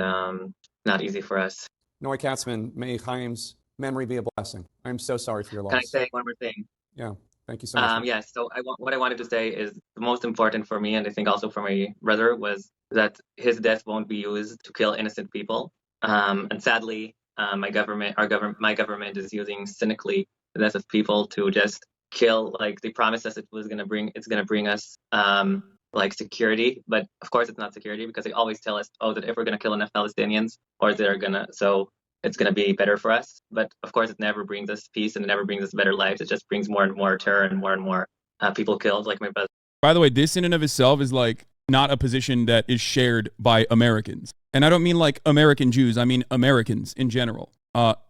not easy for us. Noah Katzman, may Chaim's memory be a blessing. I'm so sorry for your loss. Can I say one more thing? Yeah, thank you so much. Yeah, so what I wanted to say is the most important for me, and I think also for my brother, was that his death won't be used to kill innocent people. And sadly, my government is using cynically the death of people to just kill. Like, they promised us it's gonna bring us like security, but of course it's not security, because they always tell us, that if we're gonna kill enough Palestinians, it's gonna be better for us. But of course it never brings us peace, and it never brings us better lives. It just brings more and more terror and more people killed, like my brother. By the way, this in and of itself is like not a position that is shared by Americans. And I don't mean like American Jews, I mean Americans in general.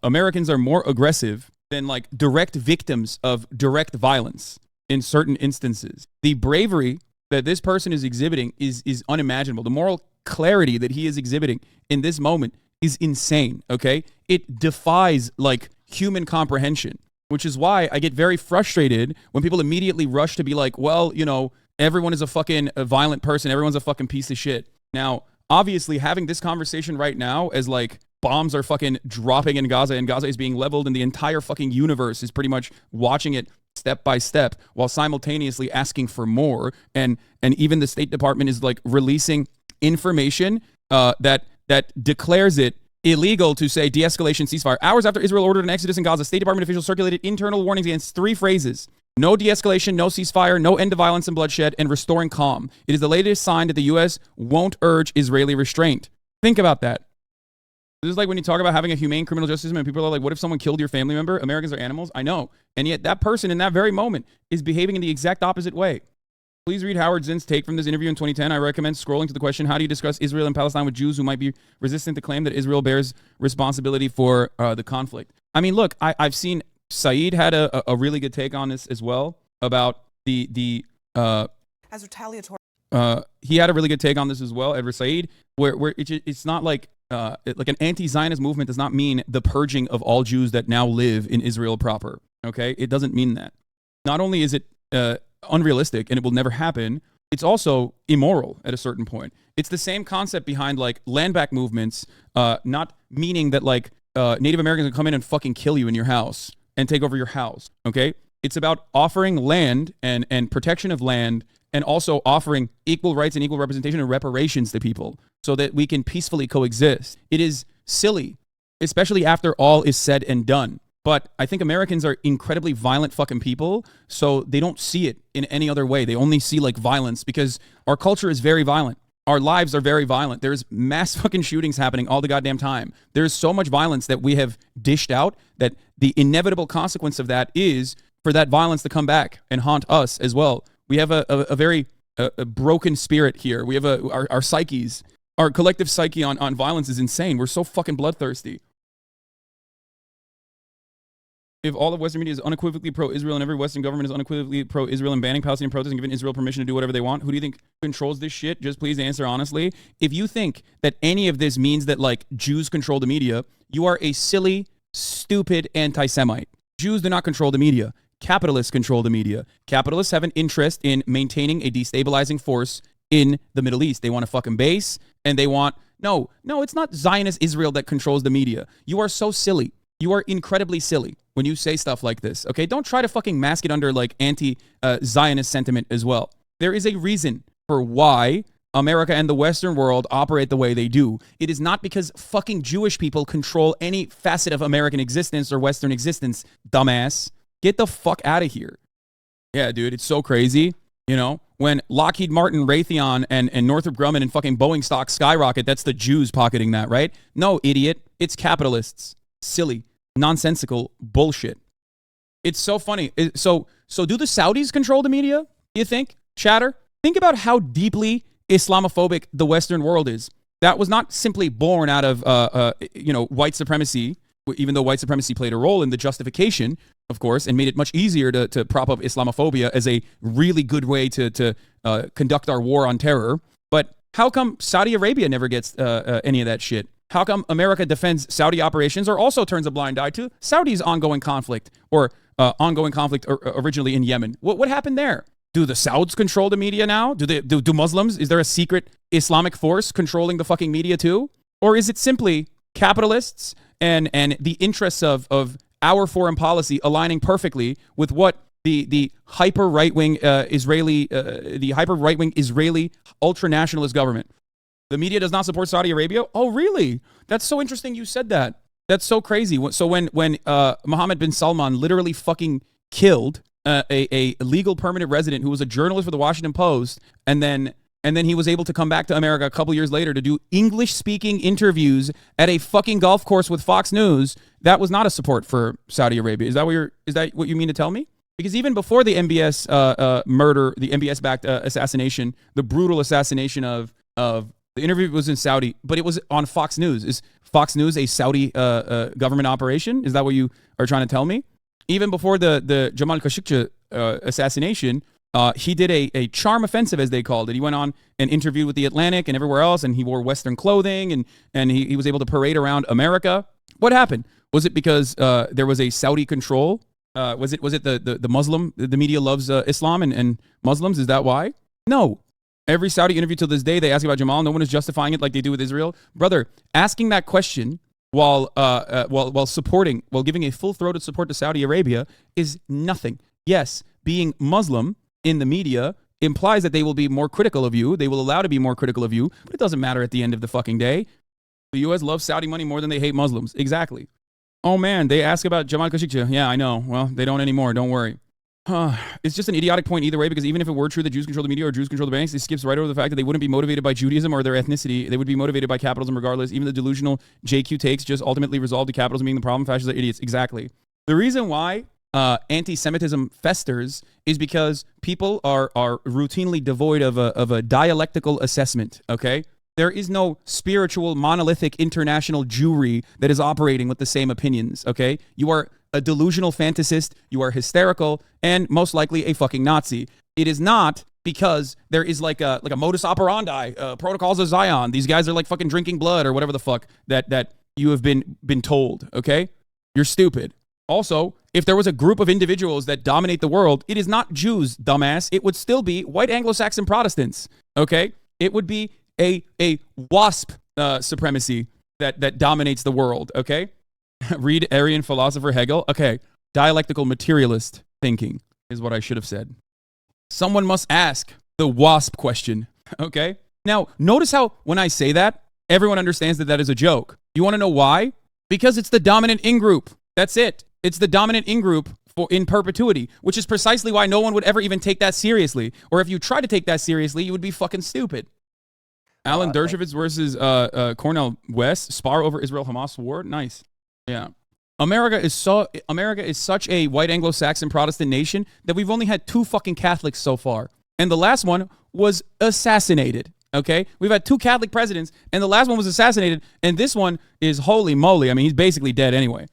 Americans are more aggressive than like direct victims of direct violence in certain instances. The bravery that this person is exhibiting is unimaginable. The moral clarity that he is exhibiting in this moment is insane, okay? it defies like human comprehension, which is why I get very frustrated when people immediately rush to be like, well, you know, everyone is a violent person. Everyone's a fucking piece of shit. Now, obviously, having this conversation right now as like bombs are fucking dropping in Gaza and Gaza is being leveled and the entire fucking universe is pretty much watching it step by step while simultaneously asking for more. And even the State Department is like releasing information that declares it illegal to say de-escalation ceasefire. Hours after Israel ordered an exodus in Gaza, State Department officials circulated internal warnings against 3 phrases: no de-escalation, no ceasefire, no end to violence and bloodshed, and restoring calm. It is the latest sign that the U.S. won't urge Israeli restraint. Think about that. This is like when you talk about having a humane criminal justice system and people are like, what if someone killed your family member? Americans are animals. I know. And yet that person in that very moment is behaving in the exact opposite way. Please read Howard Zinn's take from this interview in 2010. I recommend scrolling to the question, how do you discuss Israel and Palestine with Jews who might be resistant to claim that Israel bears responsibility for the conflict? I mean, look, I've seen Saeed had a really good take on this as well about as retaliatory. He had a really good take on this as well, Edward Said, where it's not like an anti-Zionist movement does not mean the purging of all Jews that now live in Israel proper. Okay, it doesn't mean that. Not only is it unrealistic and it will never happen, it's also immoral at a certain point. It's the same concept behind like land back movements, not meaning that like Native Americans will come in and fucking kill you in your house and take over your house. Okay, it's about offering land and protection of land, and also offering equal rights and equal representation and reparations to people so that we can peacefully coexist. It is silly, especially after all is said and done. But I think Americans are incredibly violent fucking people, so they don't see it in any other way. They only see like violence because our culture is very violent. Our lives are very violent. There's mass fucking shootings happening all the goddamn time. There's so much violence that we have dished out that the inevitable consequence of that is for that violence to come back and haunt us as well. We have a very broken spirit here. We have our psyches, our collective psyche on violence is insane. We're so fucking bloodthirsty. If all of Western media is unequivocally pro-Israel and every Western government is unequivocally pro-Israel and banning Palestinian protests and giving Israel permission to do whatever they want, who do you think controls this shit? Just please answer honestly. If you think that any of this means that like Jews control the media, you are a silly, stupid anti-Semite. Jews do not control the media. Capitalists control the media. Capitalists have an interest in maintaining a destabilizing force in the Middle East. They want a fucking base and they want... No, it's not Zionist Israel that controls the media. You are so silly. You are incredibly silly when you say stuff like this, okay? Don't try to fucking mask it under like anti-Zionist sentiment as well. There is a reason for why America and the Western world operate the way they do. It is not because fucking Jewish people control any facet of American existence or Western existence, dumbass. Get the fuck out of here. Yeah, dude, it's so crazy. You know, when Lockheed Martin, Raytheon, and Northrop Grumman and fucking Boeing stocks skyrocket, that's the Jews pocketing that, right? No, idiot. It's capitalists. Silly, nonsensical bullshit. It's so funny. So do the Saudis control the media, you think? Chatter? Think about how deeply Islamophobic the Western world is. That was not simply born out of, white supremacy, even though white supremacy played a role in the justification, of course, and made it much easier to prop up Islamophobia as a really good way to conduct our war on terror. But how come Saudi Arabia never gets any of that shit? How come America defends Saudi operations or also turns a blind eye to Saudi's ongoing conflict originally in Yemen? What happened there? Do the Sauds control the media now? Do Muslims? Is there a secret Islamic force controlling the fucking media too? Or is it simply capitalists and the interests of our foreign policy aligning perfectly with what the hyper right-wing Israeli ultra-nationalist government? The media does not support Saudi Arabia? Oh, really? That's so interesting you said that. That's so crazy. So when Mohammed bin Salman literally fucking killed a legal permanent resident who was a journalist for the Washington Post, and then he was able to come back to America a couple years later to do English-speaking interviews at a fucking golf course with Fox News, that was not a support for Saudi Arabia. Is that what you mean to tell me? Because even before the MBS murder, the MBS-backed assassination, the brutal assassination of the interview was in Saudi, but it was on Fox News. Is Fox News a Saudi government operation? Is that what you are trying to tell me? Even before the Jamal Khashoggi assassination, he did a charm offensive, as they called it. He went on and interviewed with The Atlantic and everywhere else, and he wore Western clothing, and he was able to parade around America. What happened? Was it because there was a Saudi control? Was it the Muslim? The media loves Islam and Muslims. Is that why? No. Every Saudi interview till this day, they ask about Jamal. No one is justifying it like they do with Israel. Brother, asking that question while giving a full-throated support to Saudi Arabia is nothing. Yes, being Muslim in the media implies that they will be more critical of you. They will allow to be more critical of you, but it doesn't matter at the end of the fucking day. The U.S. loves Saudi money more than they hate Muslims. Exactly. Oh, man, they ask about Jamal Khashoggi. Yeah, I know. Well, they don't anymore. Don't worry. It's just an idiotic point either way, because even if it were true that Jews control the media or Jews control the banks, it skips right over the fact that they wouldn't be motivated by Judaism or their ethnicity. They would be motivated by capitalism regardless. Even the delusional JQ takes just ultimately resolve to capitalism being the problem. Fascists are idiots. Exactly. The reason why anti-Semitism festers is because people are routinely devoid of a dialectical assessment, okay? There is no spiritual, monolithic, international Jewry that is operating with the same opinions, okay? You are a delusional fantasist, you are hysterical, and most likely a fucking Nazi. It is not because there is like a modus operandi, protocols of Zion. These guys are like fucking drinking blood or whatever the fuck that you have been told, okay? You're stupid. Also, if there was a group of individuals that dominate the world, it is not Jews, dumbass. It would still be white Anglo-Saxon Protestants, okay? It would be a WASP supremacy that dominates the world, okay? Read Aryan philosopher Hegel. Okay, dialectical materialist thinking is what I should have said. Someone must ask the WASP question, okay? Now, notice how when I say that, everyone understands that that is a joke. You want to know why? Because it's the dominant in-group. That's it. It's the dominant in-group in perpetuity, which is precisely why no one would ever even take that seriously. Or if you try to take that seriously, you would be fucking stupid. Alan Dershowitz versus Cornel West, spar over Israel-Hamas war. Nice. Yeah. America is such a white Anglo-Saxon Protestant nation that we've only had 2 fucking Catholics so far. And the last one was assassinated. Okay? We've had 2 Catholic presidents, and the last one was assassinated, and this one is holy moly. I mean, he's basically dead anyway.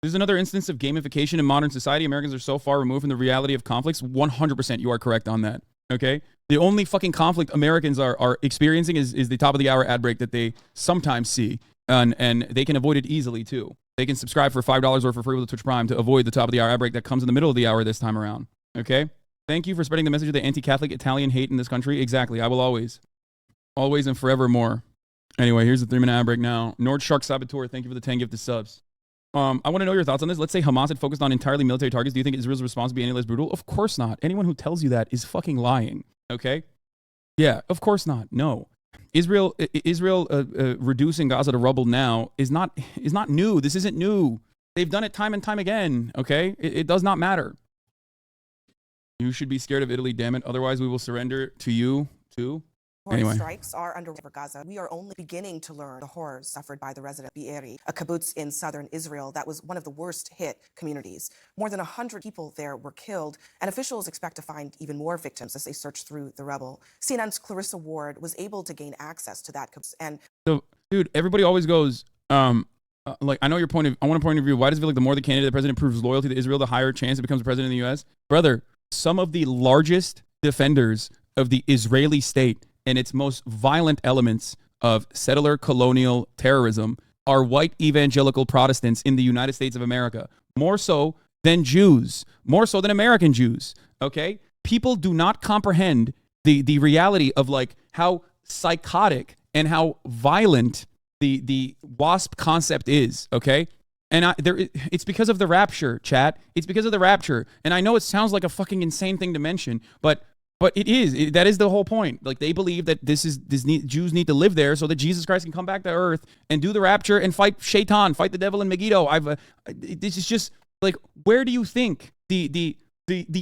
There's another instance of gamification in modern society. Americans are so far removed from the reality of conflicts. 100% you are correct on that. Okay? The only fucking conflict Americans are experiencing is the top of the hour ad break that they sometimes see. And they can avoid it easily, too. They can subscribe for $5 or for free with the Twitch Prime to avoid the top of the hour ad break that comes in the middle of the hour this time around. Okay? Thank you for spreading the message of the anti-Catholic Italian hate in this country. Exactly. I will always. Always and forevermore. Anyway, here's the 3-minute ad break now. Nord Shark Saboteur, thank you for the 10 gifted subs. I want to know your thoughts on this. Let's say Hamas had focused on entirely military targets. Do you think Israel's response would be any less brutal? Of course not. Anyone who tells you that is fucking lying. Okay? Yeah, of course not. No. Israel reducing Gaza to rubble now is not new. This isn't new. They've done it time and time again, okay? It does not matter. You should be scared of Italy, damn it. Otherwise, we will surrender to you, too. Anyway. Strikes are underway for Gaza. We are only beginning to learn the horrors suffered by the resident Be'eri, a kibbutz in southern Israel that was one of the worst hit communities. More than 100 people there were killed, and officials expect to find even more victims as they search through the rubble. CNN's Clarissa Ward was able to gain access to that kibbutz. And so, dude, everybody always goes, like, I know your point of, I want a point of view. Why does it feel like the more the candidate, the president proves loyalty to Israel, the higher chance it becomes the president in the U.S.? Brother, some of the largest defenders of the Israeli state and its most violent elements of settler colonial terrorism are white evangelical Protestants in the United States of America. More so than Jews. More so than American Jews. Okay? People do not comprehend the reality of like how psychotic and how violent the WASP concept is. Okay? And it's because of the rapture, chat. It's because of the rapture. And I know it sounds like a fucking insane thing to mention, but it is. That is the whole point. Like, they believe that Jews need to live there so that Jesus Christ can come back to earth and do the rapture and fight Shaitan, fight the devil in Megiddo. This is just like, where do you think the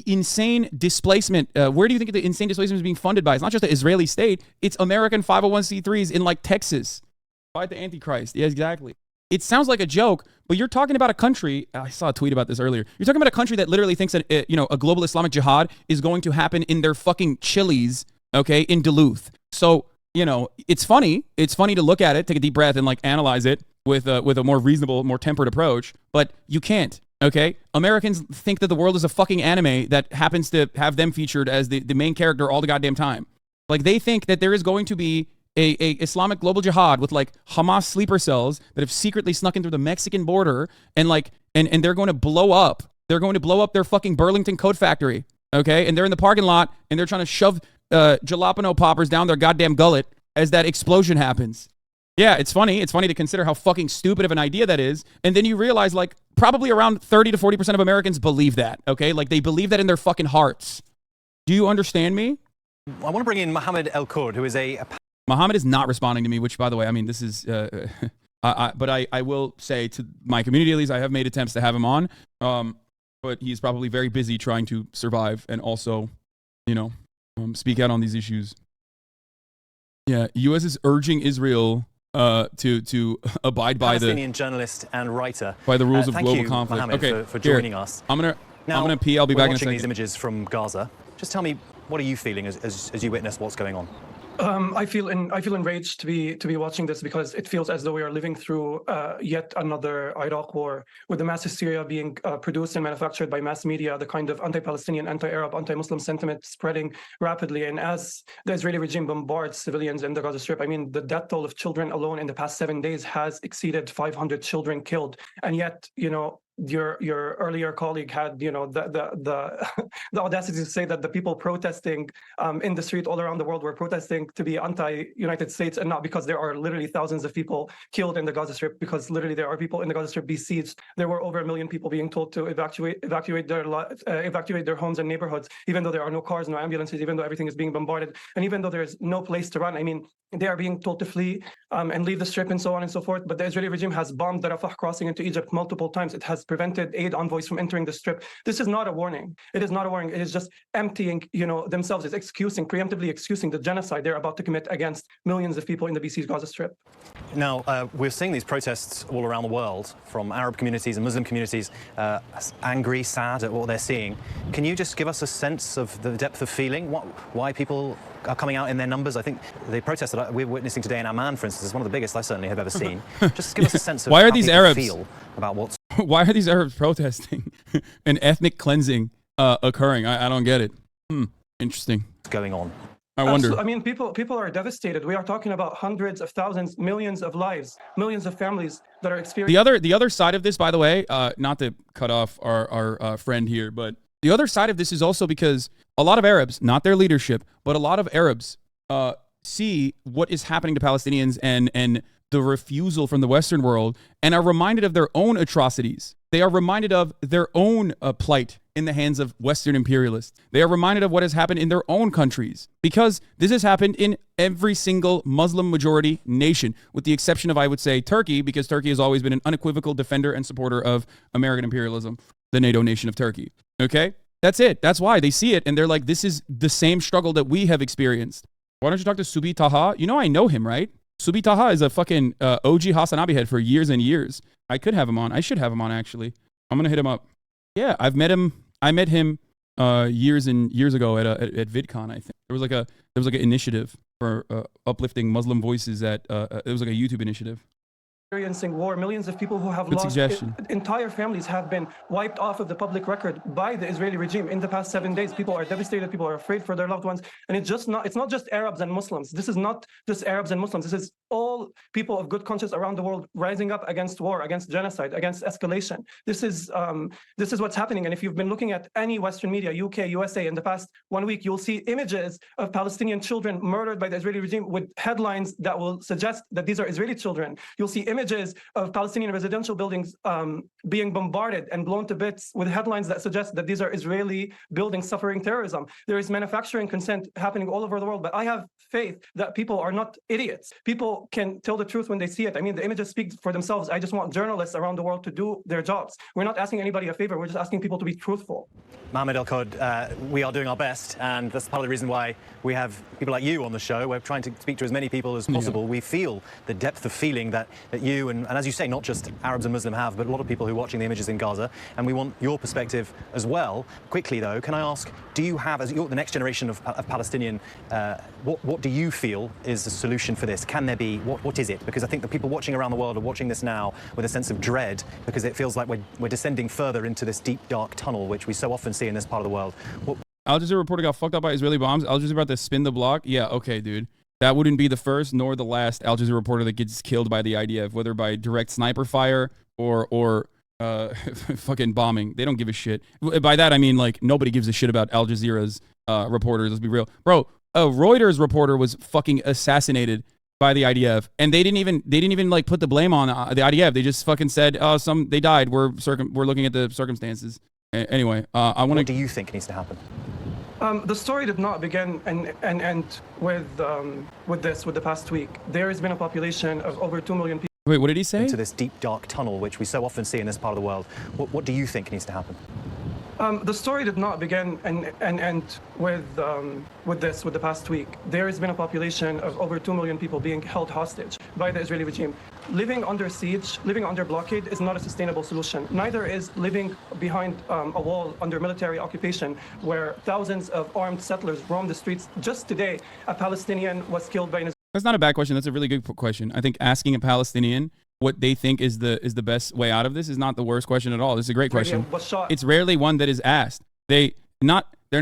insane displacement? Where do you think the insane displacement is being funded by? It's not just the Israeli state. It's American 501c3s in like Texas. Fight the Antichrist. Yeah, exactly. It sounds like a joke, but you're talking about a country. I saw a tweet about this earlier. You're talking about a country that literally thinks that a global Islamic jihad is going to happen in their fucking Chili's, okay, in Duluth. So it's funny. It's funny to look at it, take a deep breath, and like analyze it with a more reasonable, more tempered approach. But you can't. Okay, Americans think that the world is a fucking anime that happens to have them featured as the main character all the goddamn time. Like, they think that there is going to be a Islamic global jihad with like Hamas sleeper cells that have secretly snuck in through the Mexican border and like and they're going to blow up. They're going to blow up their fucking Burlington Coat Factory. Okay, and they're in the parking lot and they're trying to shove jalapeno poppers down their goddamn gullet as that explosion happens. Yeah, it's funny. It's funny to consider how fucking stupid of an idea that is. And then you realize like probably around 30 to 40% of Americans believe that. Okay, like they believe that in their fucking hearts. Do you understand me? I want to bring in Mohammed El Kurd, who is a... Mohammed is not responding to me, which, by the way, I mean, this is... but I will say to my community, at least, I have made attempts to have him on. But he's probably very busy trying to survive and also, you know, speak out on these issues. Yeah, U.S. is urging Israel to abide by Palestinian journalist and writer. By the rules of global thank you, conflict. Mohammed, Okay, for joining us. I'm gonna pee. I'll be back in a second. Watching these images from Gaza. Just tell me, what are you feeling as you witness what's going on? I feel enraged to be watching this because it feels as though we are living through yet another Iraq war, with the mass hysteria being produced and manufactured by mass media, the kind of anti-Palestinian, anti-Arab, anti-Muslim sentiment spreading rapidly. And as the Israeli regime bombards civilians in the Gaza Strip, I mean, the death toll of children alone in the past 7 days has exceeded 500 children killed. And yet, you know, your earlier colleague had, you know, the audacity to say that the people protesting in the street all around the world were protesting to be anti-United States, and not because there are literally thousands of people killed in the Gaza Strip, because literally there are people in the Gaza Strip besieged. There were over 1 million people being told to evacuate their homes and neighborhoods, even though there are no cars, no ambulances, even though everything is being bombarded, and even though there's no place to run. I mean, they are being told to flee and leave the Strip and so on and so forth. But the Israeli regime has bombed the Rafah crossing into Egypt multiple times. It has prevented aid envoys from entering the Strip. This is not a warning. It is not a warning. It is just emptying, you know, themselves. It's preemptively excusing the genocide they're about to commit against millions of people in the BC's Gaza Strip. Now, we're seeing these protests all around the world, from Arab communities and Muslim communities, angry, sad at what they're seeing. Can you just give us a sense of the depth of feeling, why people are coming out in their numbers? I think the protests that we're witnessing today in Amman, for instance, is one of the biggest I certainly have ever seen. Just give us a sense of why are how these people Arabs feel about what's... Why are these Arabs protesting? An ethnic cleansing occurring. I don't get it. Interesting. What's going on? I wonder. I mean, people are devastated. We are talking about hundreds of thousands, millions of lives, millions of families that are experiencing... The other side of this, by the way, not to cut off our friend here, but the other side of this is also because a lot of Arabs, not their leadership, but a lot of Arabs see what is happening to Palestinians and the refusal from the Western world, and are reminded of their own atrocities. They are reminded of their own plight in the hands of Western imperialists. They are reminded of what has happened in their own countries, because this has happened in every single Muslim majority nation, with the exception of, I would say, Turkey, because Turkey has always been an unequivocal defender and supporter of American imperialism, the NATO nation of Turkey. Okay? That's it. That's why they see it, and they're like, this is the same struggle that we have experienced. Why don't you talk to Subi Taha? You know I know him, right? Subi Taha is a fucking OG Hasanabi head for years and years. I could have him on. I should have him on, actually. I'm going to hit him up. Yeah, I've met him. I met him years and years ago at VidCon, I think. There was like an initiative for uplifting Muslim voices it was like a YouTube initiative. Experiencing war. Millions of people who have Good lost suggestion. Entire families have been wiped off of the public record by the Israeli regime in the past 7 days. People are devastated. People are afraid for their loved ones. And it's not just Arabs and Muslims. This is not just Arabs and Muslims. This is all people of good conscience around the world rising up against war, against genocide, against escalation. This is what's happening. And if you've been looking at any Western media, UK, USA, in the past 1 week, you'll see images of Palestinian children murdered by the Israeli regime with headlines that will suggest that these are Israeli children. You'll see images of Palestinian residential buildings being bombarded and blown to bits with headlines that suggest that these are Israeli buildings suffering terrorism. There is manufacturing consent happening all over the world, but I have faith that people are not idiots. People can tell the truth when they see it. I mean, the images speak for themselves. I just want journalists around the world to do their jobs. We're not asking anybody a favor. We're just asking people to be truthful. Mohammed El Kurd, we are doing our best, and that's part of the reason why we have people like you on the show. We're trying to speak to as many people as possible. Yeah. We feel the depth of feeling that you and as you say, not just Arabs and Muslims have, but a lot of people who are watching the images in Gaza, and we want your perspective as well. Quickly, though, can I ask, do you have, as you're the next generation of Palestinian, what do you feel is the solution for this? Can there be, what is it? Because I think the people watching around the world are watching this now with a sense of dread, because it feels like we're descending further into this deep, dark tunnel, which we so often see in this part of the world. Al Jazeera reporter got fucked up by Israeli bombs. Al Jazeera about to spin the block. Yeah, okay, dude. that wouldn't be the first nor the last Al Jazeera reporter that gets killed by the IDF, whether by direct sniper fire or fucking bombing. They don't give a shit. By that I mean like nobody gives a shit about Al Jazeera's reporters. Let's be real, bro. A Reuters reporter was fucking assassinated by the IDF, and they didn't even like put the blame on the IDF. They just fucking said, "Oh, they died. We're looking at the circumstances." Anyway, I want to. What do you think needs to happen? The story did not begin and end with the past week. There has been a population of over 2 million people. Wait, what did he say? Into this deep, dark tunnel, which we so often see in this part of the world. What do you think needs to happen? The story did not begin and end with the past week. There has been a population of over 2 million people being held hostage by the Israeli regime. Living under siege, living under blockade is not a sustainable solution. Neither is living behind a wall under military occupation where thousands of armed settlers roam the streets. Just today, a Palestinian was killed by an Israeli. That's not a bad question. That's a really good question. I think asking a Palestinian what they think is the best way out of this is not the worst question at all. This is a great question. It's rarely one that is asked. They're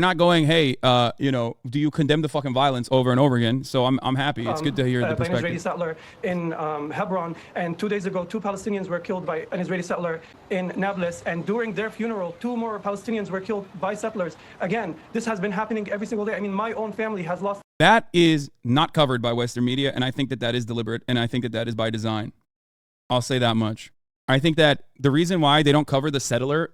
not going, hey, do you condemn the fucking violence over and over again? So I'm happy. It's good to hear the perspective. By an Israeli settler in Hebron, and 2 days ago, 2 Palestinians were killed by an Israeli settler in Nablus, and during their funeral, 2 more Palestinians were killed by settlers. Again, this has been happening every single day. I mean, my own family has lost. That is not covered by Western media, and I think that is deliberate, and I think that is by design. I'll say that much. I think that the reason why they don't cover the settler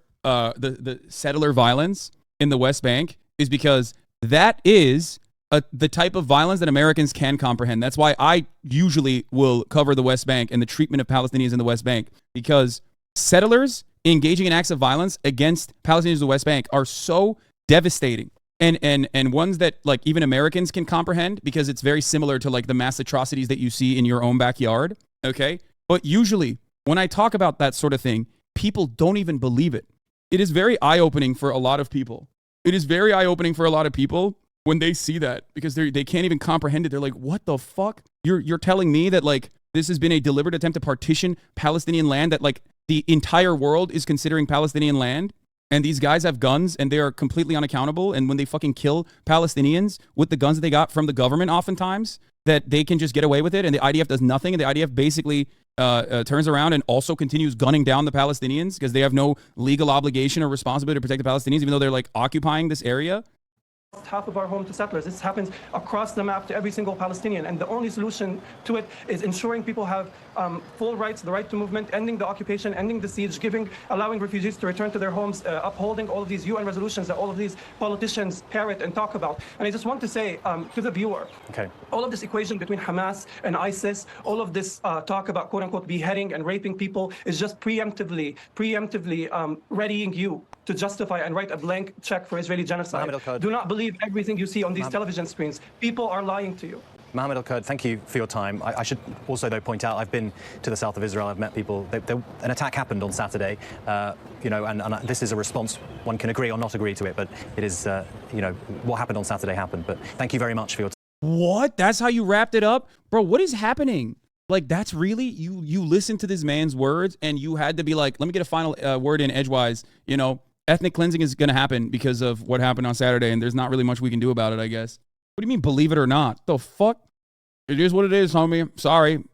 violence in the West Bank is because that is the type of violence that Americans can comprehend. That's why I usually will cover the West Bank and the treatment of Palestinians in the West Bank, because settlers engaging in acts of violence against Palestinians in the West Bank are so devastating. And ones that like even Americans can comprehend, because it's very similar to like the mass atrocities that you see in your own backyard. Okay. But usually when I talk about that sort of thing, people don't even believe it. It is very eye-opening for a lot of people. It is very eye-opening for a lot of people when they see that, because they can't even comprehend it. They're like, what the fuck? You're telling me that like this has been a deliberate attempt to partition Palestinian land, that like the entire world is considering Palestinian land, and these guys have guns and they are completely unaccountable, and when they fucking kill Palestinians with the guns that they got from the government oftentimes, that they can just get away with it, and the IDF does nothing, and the IDF basically turns around and also continues gunning down the Palestinians because they have no legal obligation or responsibility to protect the Palestinians, even though they're like occupying this area. Half of our home to settlers. This happens across the map to every single Palestinian, and the only solution to it is ensuring people have full rights, the right to movement, ending the occupation, ending the siege, allowing refugees to return to their homes, upholding all of these UN resolutions that all of these politicians parrot and talk about. And I just want to say to the viewer, all of this equation between Hamas and ISIS, all of this talk about quote-unquote beheading and raping people is just preemptively readying you to justify and write a blank check for Israeli genocide. Do not believe everything you see on these television screens. People are lying to you. Mohammed Al-Kurd, thank you for your time. I should also, though, point out I've been to the south of Israel. I've met people. An attack happened on Saturday, and this is a response. One can agree or not agree to it, but it is, what happened on Saturday happened. But thank you very much for your time. What? That's how you wrapped it up? Bro, what is happening? Like, that's really, you listen to this man's words and you had to be like, let me get a final word in edgewise, ethnic cleansing is going to happen because of what happened on Saturday, and there's not really much we can do about it, I guess. What do you mean, believe it or not? The fuck? It is what it is, homie. Sorry.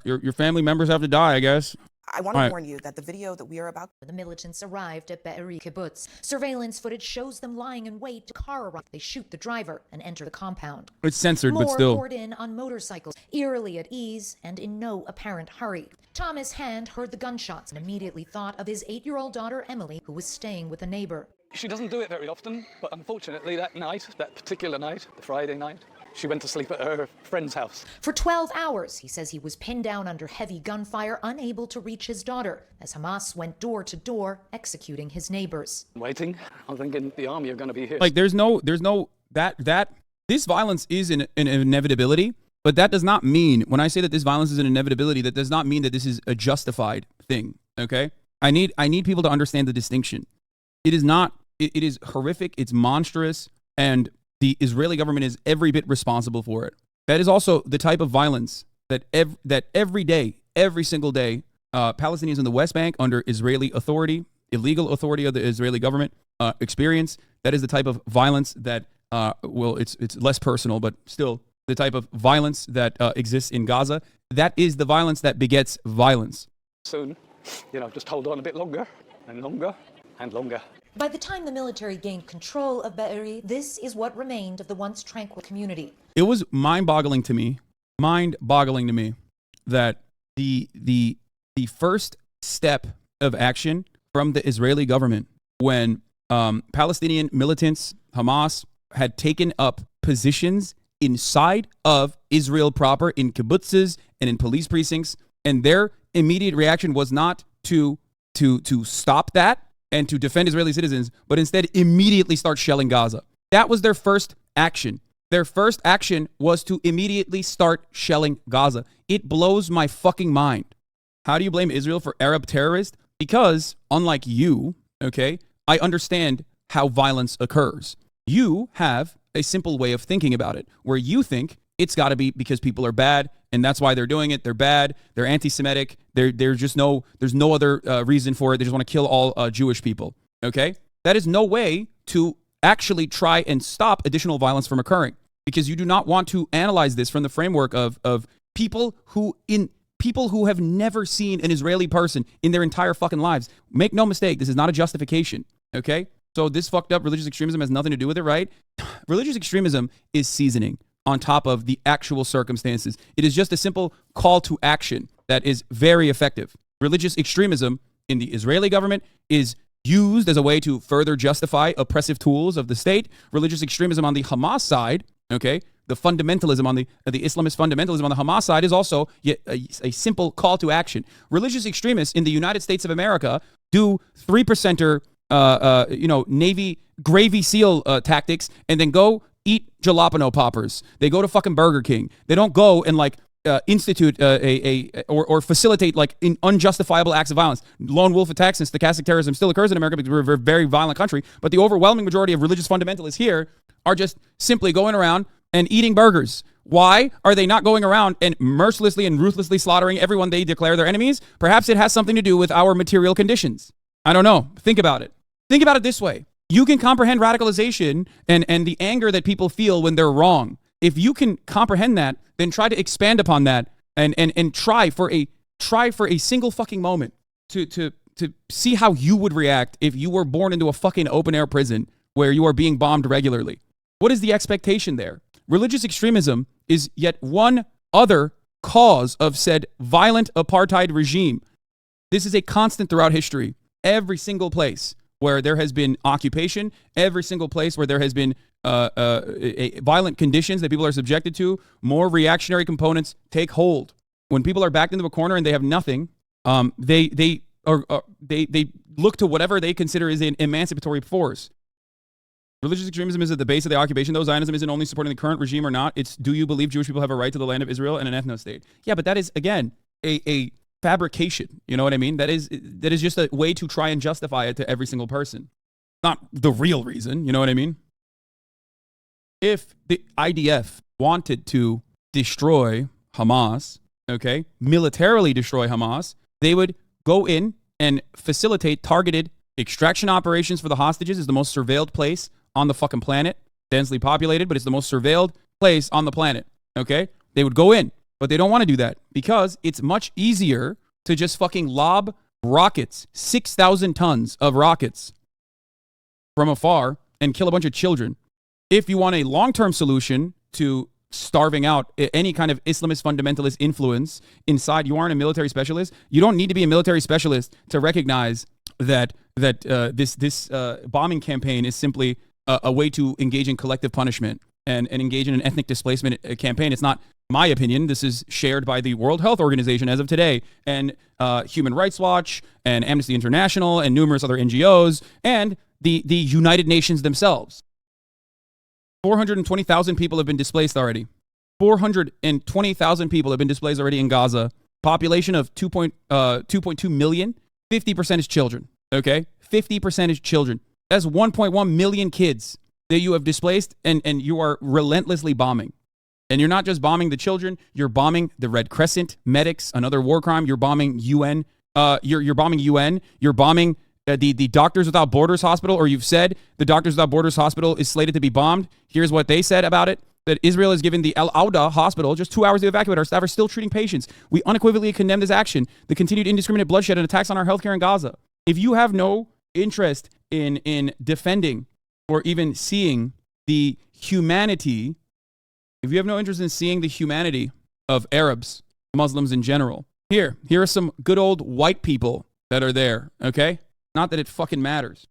Your family members have to die, I guess. I want to warn you that the video that we are about... The militants arrived at Be'eri kibbutz. Surveillance footage shows them lying in wait to car arrive. They shoot the driver and enter the compound. It's censored, but still. More poured in on motorcycles, eerily at ease and in no apparent hurry. Thomas Hand heard the gunshots and immediately thought of his 8-year-old daughter, Emily, who was staying with a neighbor. She doesn't do it very often, but unfortunately that particular night, the Friday night, she went to sleep at her friend's house. For 12 hours, he says he was pinned down under heavy gunfire, unable to reach his daughter, as Hamas went door to door, executing his neighbors. Waiting. I'm thinking the army are going to be here. Like, this violence is an inevitability, but that does not mean, when I say that this violence is an inevitability, that does not mean that this is a justified thing, okay? I need people to understand the distinction. It is not, it is horrific, it's monstrous, and the Israeli government is every bit responsible for it. That is also the type of violence that every day, every single day, Palestinians in the West Bank under Israeli authority, illegal authority of the Israeli government, experience. That is the type of violence that, it's less personal, but still the type of violence that exists in Gaza. That is the violence that begets violence. Soon, just hold on a bit longer and longer and longer. By the time the military gained control of Be'eri, this is what remained of the once tranquil community. It was mind-boggling to me that the first step of action from the Israeli government when Palestinian militants, Hamas, had taken up positions inside of Israel proper in kibbutzes and in police precincts, and their immediate reaction was not to stop that and to defend Israeli citizens, but instead immediately start shelling Gaza. That was their first action. Their first action was to immediately start shelling Gaza. It blows my fucking mind. How do you blame Israel for Arab terrorists? Because, unlike you, okay, I understand how violence occurs. You have a simple way of thinking about it, where you think it's got to be because people are bad, and that's why they're doing it. They're bad. They're anti-Semitic. There's no other reason for it. They just want to kill all Jewish people. Okay, that is no way to actually try and stop additional violence from occurring, because you do not want to analyze this from the framework of people who have never seen an Israeli person in their entire fucking lives. Make no mistake, this is not a justification. Okay, so this fucked up religious extremism has nothing to do with it, right? Religious extremism is seasoning on top of the actual circumstances. It is just a simple call to action that is very effective. Religious extremism in the Israeli government is used as a way to further justify oppressive tools of the state. Religious extremism on the Hamas side, okay, the fundamentalism on the Islamist fundamentalism on the Hamas side is also a simple call to action. Religious extremists in the United States of America do 3%er, Navy gravy seal tactics, and then go eat jalapeno poppers. They go to fucking Burger King. They don't go and institute or facilitate unjustifiable acts of violence. Lone wolf attacks and stochastic terrorism still occurs in America because we're a very violent country. But the overwhelming majority of religious fundamentalists here are just simply going around and eating burgers. Why are they not going around and mercilessly and ruthlessly slaughtering everyone they declare their enemies? Perhaps it has something to do with our material conditions. I don't know. Think about it. Think about it this way. You can comprehend radicalization and the anger that people feel when they're wrong. If you can comprehend that, then try to expand upon that and try for a single fucking moment to see how you would react if you were born into a fucking open air prison where you are being bombed regularly. What is the expectation there? Religious extremism is yet one other cause of said violent apartheid regime. This is a constant throughout history. Every single place where there has been occupation, every single place where there has been violent conditions that people are subjected to, more reactionary components take hold. When people are backed into a corner and they have nothing, they look to whatever they consider is an emancipatory force. Religious extremism is at the base of the occupation, though. Zionism isn't only supporting the current regime or not. It's, do you believe Jewish people have a right to the land of Israel and an ethno-state? Yeah, but that is, again, a fabrication. You know what I mean? That is just a way to try and justify it to every single person. Not the real reason. You know what I mean? If the IDF wanted to destroy Hamas, okay, militarily destroy Hamas, they would go in and facilitate targeted extraction operations for the hostages. Is the most surveilled place on the fucking planet, densely populated, but it's the most surveilled place on the planet, okay? They would go in, but they don't want to do that because it's much easier to just fucking lob rockets, 6,000 tons of rockets from afar and kill a bunch of children. If you want a long-term solution to starving out any kind of Islamist fundamentalist influence inside, you aren't a military specialist. You don't need to be a military specialist to recognize that this bombing campaign is simply a way to engage in collective punishment and engage in an ethnic displacement campaign. It's not my opinion. This is shared by the World Health Organization as of today, and Human Rights Watch, and Amnesty International, and numerous other NGOs, and the United Nations themselves. 420,000 people have been displaced already. 420,000 people have been displaced already in Gaza. Population of 2.2 million. 50% is children. Okay? 50% is children. That's 1.1 million kids that you have displaced, and you are relentlessly bombing. And you're not just bombing the children, you're bombing the Red Crescent, medics, another war crime. You're bombing UN. You're bombing UN. You're bombing the Doctors Without Borders Hospital, or you've said the Doctors Without Borders Hospital is slated to be bombed. Here's what they said about it. that Israel has given the El Auda hospital just 2 hours to evacuate. Our staff are still treating patients. We unequivocally condemn this action, the continued indiscriminate bloodshed and attacks on our healthcare in Gaza. If you have no interest in defending or even seeing the humanity, if you have no interest in seeing the humanity of Arabs, Muslims in general, here are some good old white people that are there, okay? Not that it fucking matters.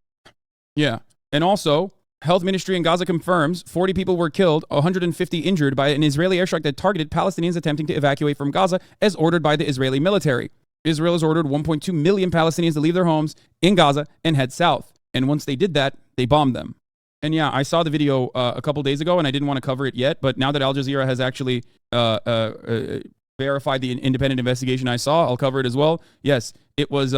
Yeah. And also, Health Ministry in Gaza confirms 40 people were killed, 150 injured by an Israeli airstrike that targeted Palestinians attempting to evacuate from Gaza as ordered by the Israeli military. Israel has ordered 1.2 million Palestinians to leave their homes in Gaza and head south. And once they did that, they bombed them. And yeah, I saw the video a couple days ago and I didn't want to cover it yet, but now that Al Jazeera has actually verified the independent investigation I saw, I'll cover it as well. Yes, it was...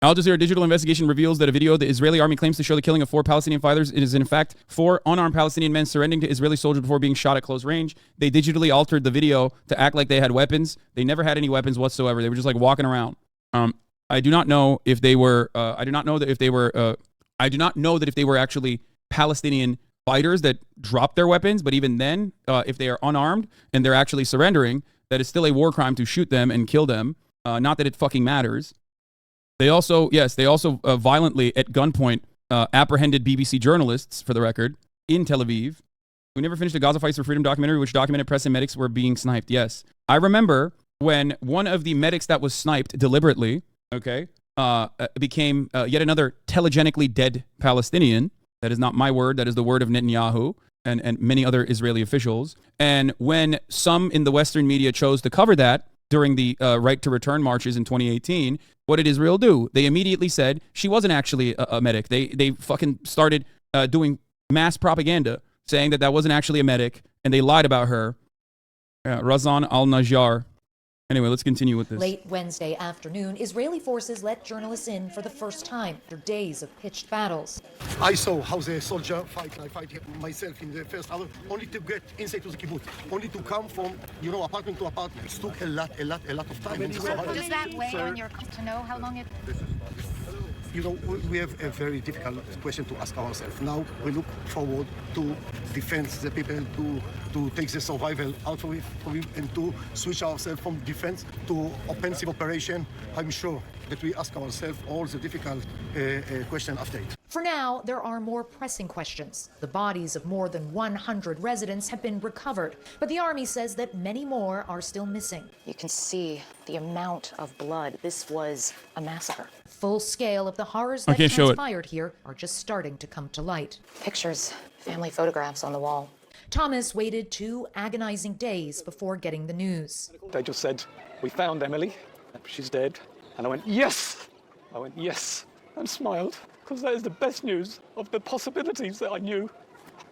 Al Jazeera digital investigation reveals that a video the Israeli army claims to show the killing of 4 Palestinian fighters is in fact 4 unarmed Palestinian men surrendering to Israeli soldiers before being shot at close range. They digitally altered the video to act like they had weapons. They never had any weapons whatsoever. They were just like walking around. I do not know if they were. I do not know that if they were actually Palestinian fighters that dropped their weapons. But even then, if they are unarmed and they're actually surrendering, that is still a war crime to shoot them and kill them. Not that it fucking matters. They also violently, at gunpoint, apprehended BBC journalists, for the record, in Tel Aviv. We never finished the Gaza Fights for Freedom documentary, which documented press and medics were being sniped. Yes. I remember when one of the medics that was sniped deliberately, okay, became yet another telegenically dead Palestinian. That is not my word. That is the word of Netanyahu and many other Israeli officials. And when some in the Western media chose to cover that during the right to return marches in 2018, what did Israel do? They immediately said she wasn't actually a medic. They fucking started doing mass propaganda saying that wasn't actually a medic, and they lied about her. Razan al-Najjar. Anyway, let's continue with this. Late Wednesday afternoon, Israeli forces let journalists in for the first time after days of pitched battles. I saw how the soldier fight. I fight myself in the first hour, only to get inside to the kibbutz, only to come from, apartment to apartment. It took a lot of time. Does that weigh on your to know how long it? We have a very difficult question to ask ourselves. Now we look forward to defend the people, to take the survival out of it, and to switch ourselves from defense to offensive operation. I'm sure that we ask ourselves all the difficult questions after it. For now, there are more pressing questions. The bodies of more than 100 residents have been recovered, but the army says that many more are still missing. You can see the amount of blood. This was a massacre. Full scale of the horrors that transpired here are just starting to come to light. Pictures, family photographs on the wall. Thomas waited 2 agonizing days before getting the news. They just said, "We found Emily. She's dead." And I went, "Yes!" I went, "Yes," and smiled, because that is the best news of the possibilities that I knew.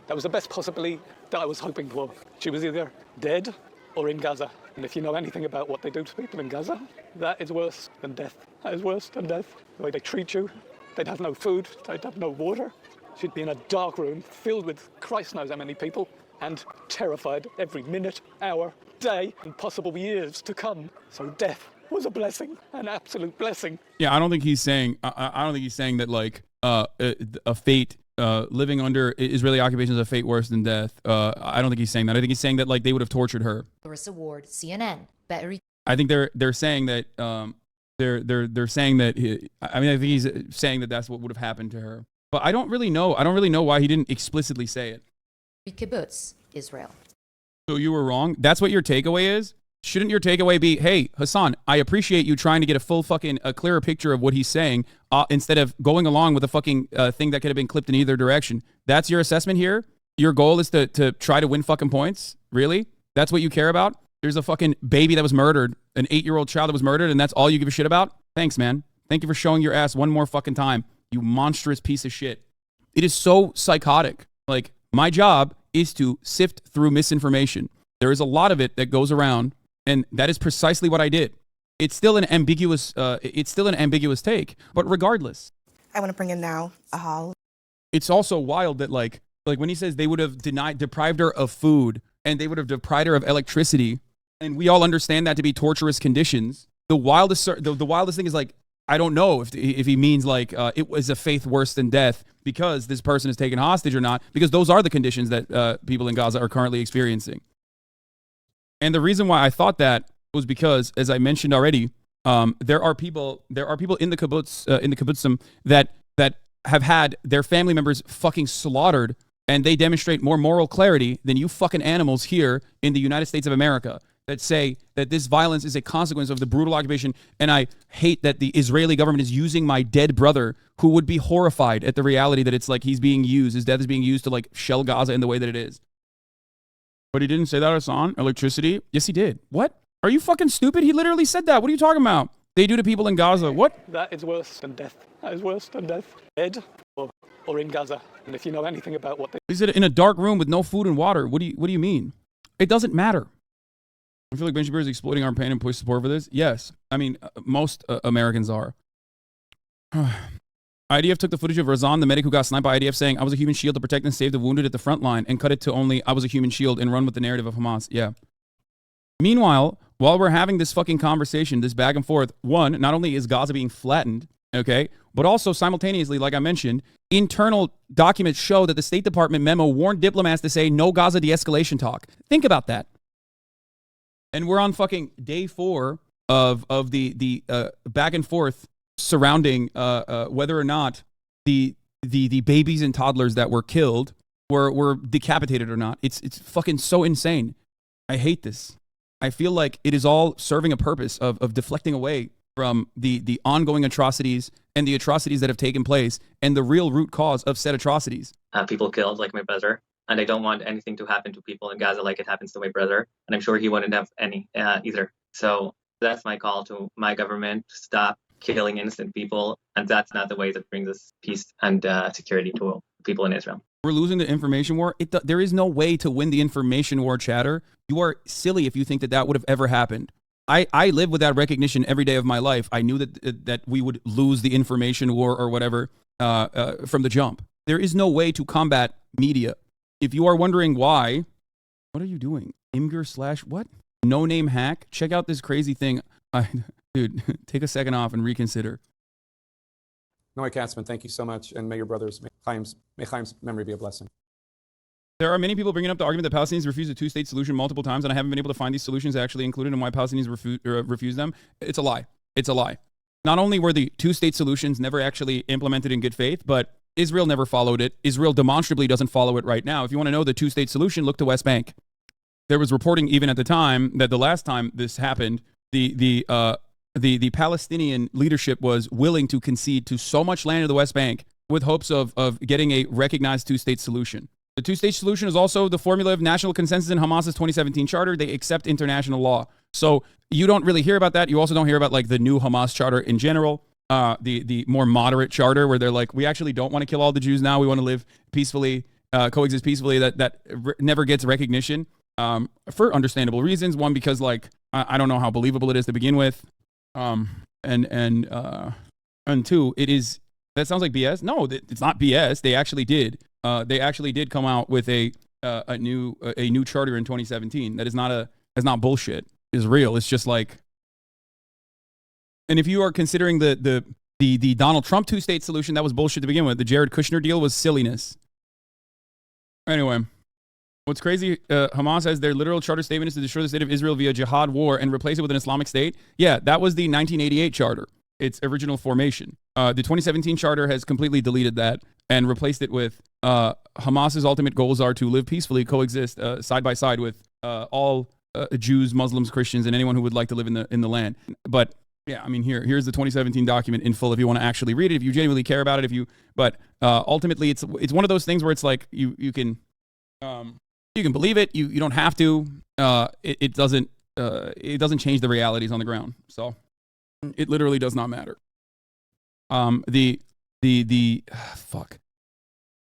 That was the best possibility that I was hoping for. She was either dead or in Gaza. And if you know anything about what they do to people in Gaza, that is worse than death. That is worse than death. The way they treat you, they'd have no food, they'd have no water. She'd be in a dark room filled with Christ knows how many people, and terrified every minute, hour, day, and possible years to come. So death was a blessing, an absolute blessing. Yeah, I don't think he's saying. I don't think he's saying that like a fate. Living under Israeli occupation is a fate worse than death. I don't think he's saying that. I think he's saying that like they would have tortured her. Larissa Ward, CNN. Battery. I think they're saying that they're saying that. I think he's saying that that's what would have happened to her. But I don't really know. I don't really know why he didn't explicitly say it. Kibbutz, Israel. So you were wrong. That's what your takeaway is? Shouldn't your takeaway be, hey, Hassan, I appreciate you trying to get a full fucking a clearer picture of what he's saying instead of going along with a fucking thing that could have been clipped in either direction. That's your assessment here? Your goal is to try to win fucking points? Really? That's what you care about? There's a fucking baby that was murdered, an 8-year-old child that was murdered, and that's all you give a shit about? Thanks, man. Thank you for showing your ass one more fucking time, you monstrous piece of shit. It is so psychotic. Like, my job is to sift through misinformation. There is a lot of it that goes around, and that is precisely what I did. It's still an ambiguous take, but regardless. I want to bring in now Ahal. It's also wild that like when he says they would have deprived her of food and they would have deprived her of electricity, and we all understand that to be torturous conditions. The wildest thing is like, I don't know if he means like it was a faith worse than death because this person is taken hostage or not, because those are the conditions that people in Gaza are currently experiencing. And the reason why I thought that was because, as I mentioned already, there are people in the kibbutzim that have had their family members fucking slaughtered, and they demonstrate more moral clarity than you fucking animals here in the United States of America that say that this violence is a consequence of the brutal occupation. And I hate that the Israeli government is using my dead brother, who would be horrified at the reality that it's like he's being used, his death is being used to like shell Gaza in the way that it is. But he didn't say that, Hassan. Electricity? Yes, he did. What? Are you fucking stupid? He literally said that. What are you talking about? They do to people in Gaza. What? That is worse than death. That is worse than death. Dead or in Gaza. And if you know anything about what they... He said in a dark room with no food and water. What do you mean? It doesn't matter. I feel like Ben Shapiro is exploiting our pain and push support for this. Yes. I mean, most Americans are. IDF took the footage of Razan, the medic who got sniped by IDF, saying, I was a human shield to protect and save the wounded at the front line, and cut it to only, I was a human shield, and run with the narrative of Hamas. Yeah. Meanwhile, while we're having this fucking conversation, this back and forth, one, not only is Gaza being flattened, okay, but also simultaneously, like I mentioned, internal documents show that the State Department memo warned diplomats to say no Gaza de-escalation talk. Think about that. And we're on fucking day 4 of the back and forth surrounding whether or not the babies and toddlers that were killed were decapitated or not. It's fucking so insane. I hate this. I feel like it is all serving a purpose of deflecting away from the ongoing atrocities and the atrocities that have taken place and the real root cause of said atrocities. People killed, like my brother. And I don't want anything to happen to people in Gaza like it happens to my brother. And I'm sure he wouldn't have any either. So that's my call to my government to stop killing innocent people. And that's not the way that brings us peace and security to people in Israel. We're losing the information war. There is no way to win the information war, chatter. You are silly if you think that would have ever happened. I live with that recognition every day of my life. I knew that we would lose the information war or whatever from the jump. There is no way to combat media. If you are wondering why, what are you doing? Imgur / what? No name hack? Check out this crazy thing. Dude, take a second off and reconsider. Noah Katzman, thank you so much. And may your brothers, may Chaim's memory be a blessing. There are many people bringing up the argument that Palestinians refuse a two-state solution multiple times, and I haven't been able to find these solutions actually included and why Palestinians refuse them. It's a lie. It's a lie. Not only were the two-state solutions never actually implemented in good faith, but Israel never followed it. Israel demonstrably doesn't follow it right now. If you want to know the two-state solution, look to West Bank. There was reporting even at the time that the last time this happened, the Palestinian leadership was willing to concede to so much land in the West Bank with hopes of getting a recognized two-state solution. The two-state solution is also the formula of national consensus in Hamas's 2017 charter. They accept international law. So you don't really hear about that. You also don't hear about like the new Hamas charter in general. The more moderate charter where they're like, we actually don't want to kill all the Jews now. We want to live peacefully, coexist peacefully. That never gets recognition for understandable reasons. One, because like I don't know how believable it is to begin with, and two, it is that sounds like BS. No, it's not BS. They actually did. They actually did come out with a new charter in 2017. That is not bullshit. It's real. It's just like. And if you are considering the Donald Trump two-state solution, that was bullshit to begin with. The Jared Kushner deal was silliness. Anyway, what's crazy, Hamas has their literal charter statement is to destroy the state of Israel via jihad war and replace it with an Islamic state. Yeah, that was the 1988 charter, its original formation. The 2017 charter has completely deleted that and replaced it with Hamas's ultimate goals are to live peacefully, coexist side by side with all Jews, Muslims, Christians, and anyone who would like to live in the land. But yeah, I mean, here's the 2017 document in full if you want to actually read it, if you genuinely care about it, but ultimately it's one of those things where it's like you can believe it, you don't have to. It doesn't change the realities on the ground. So it literally does not matter. Fuck.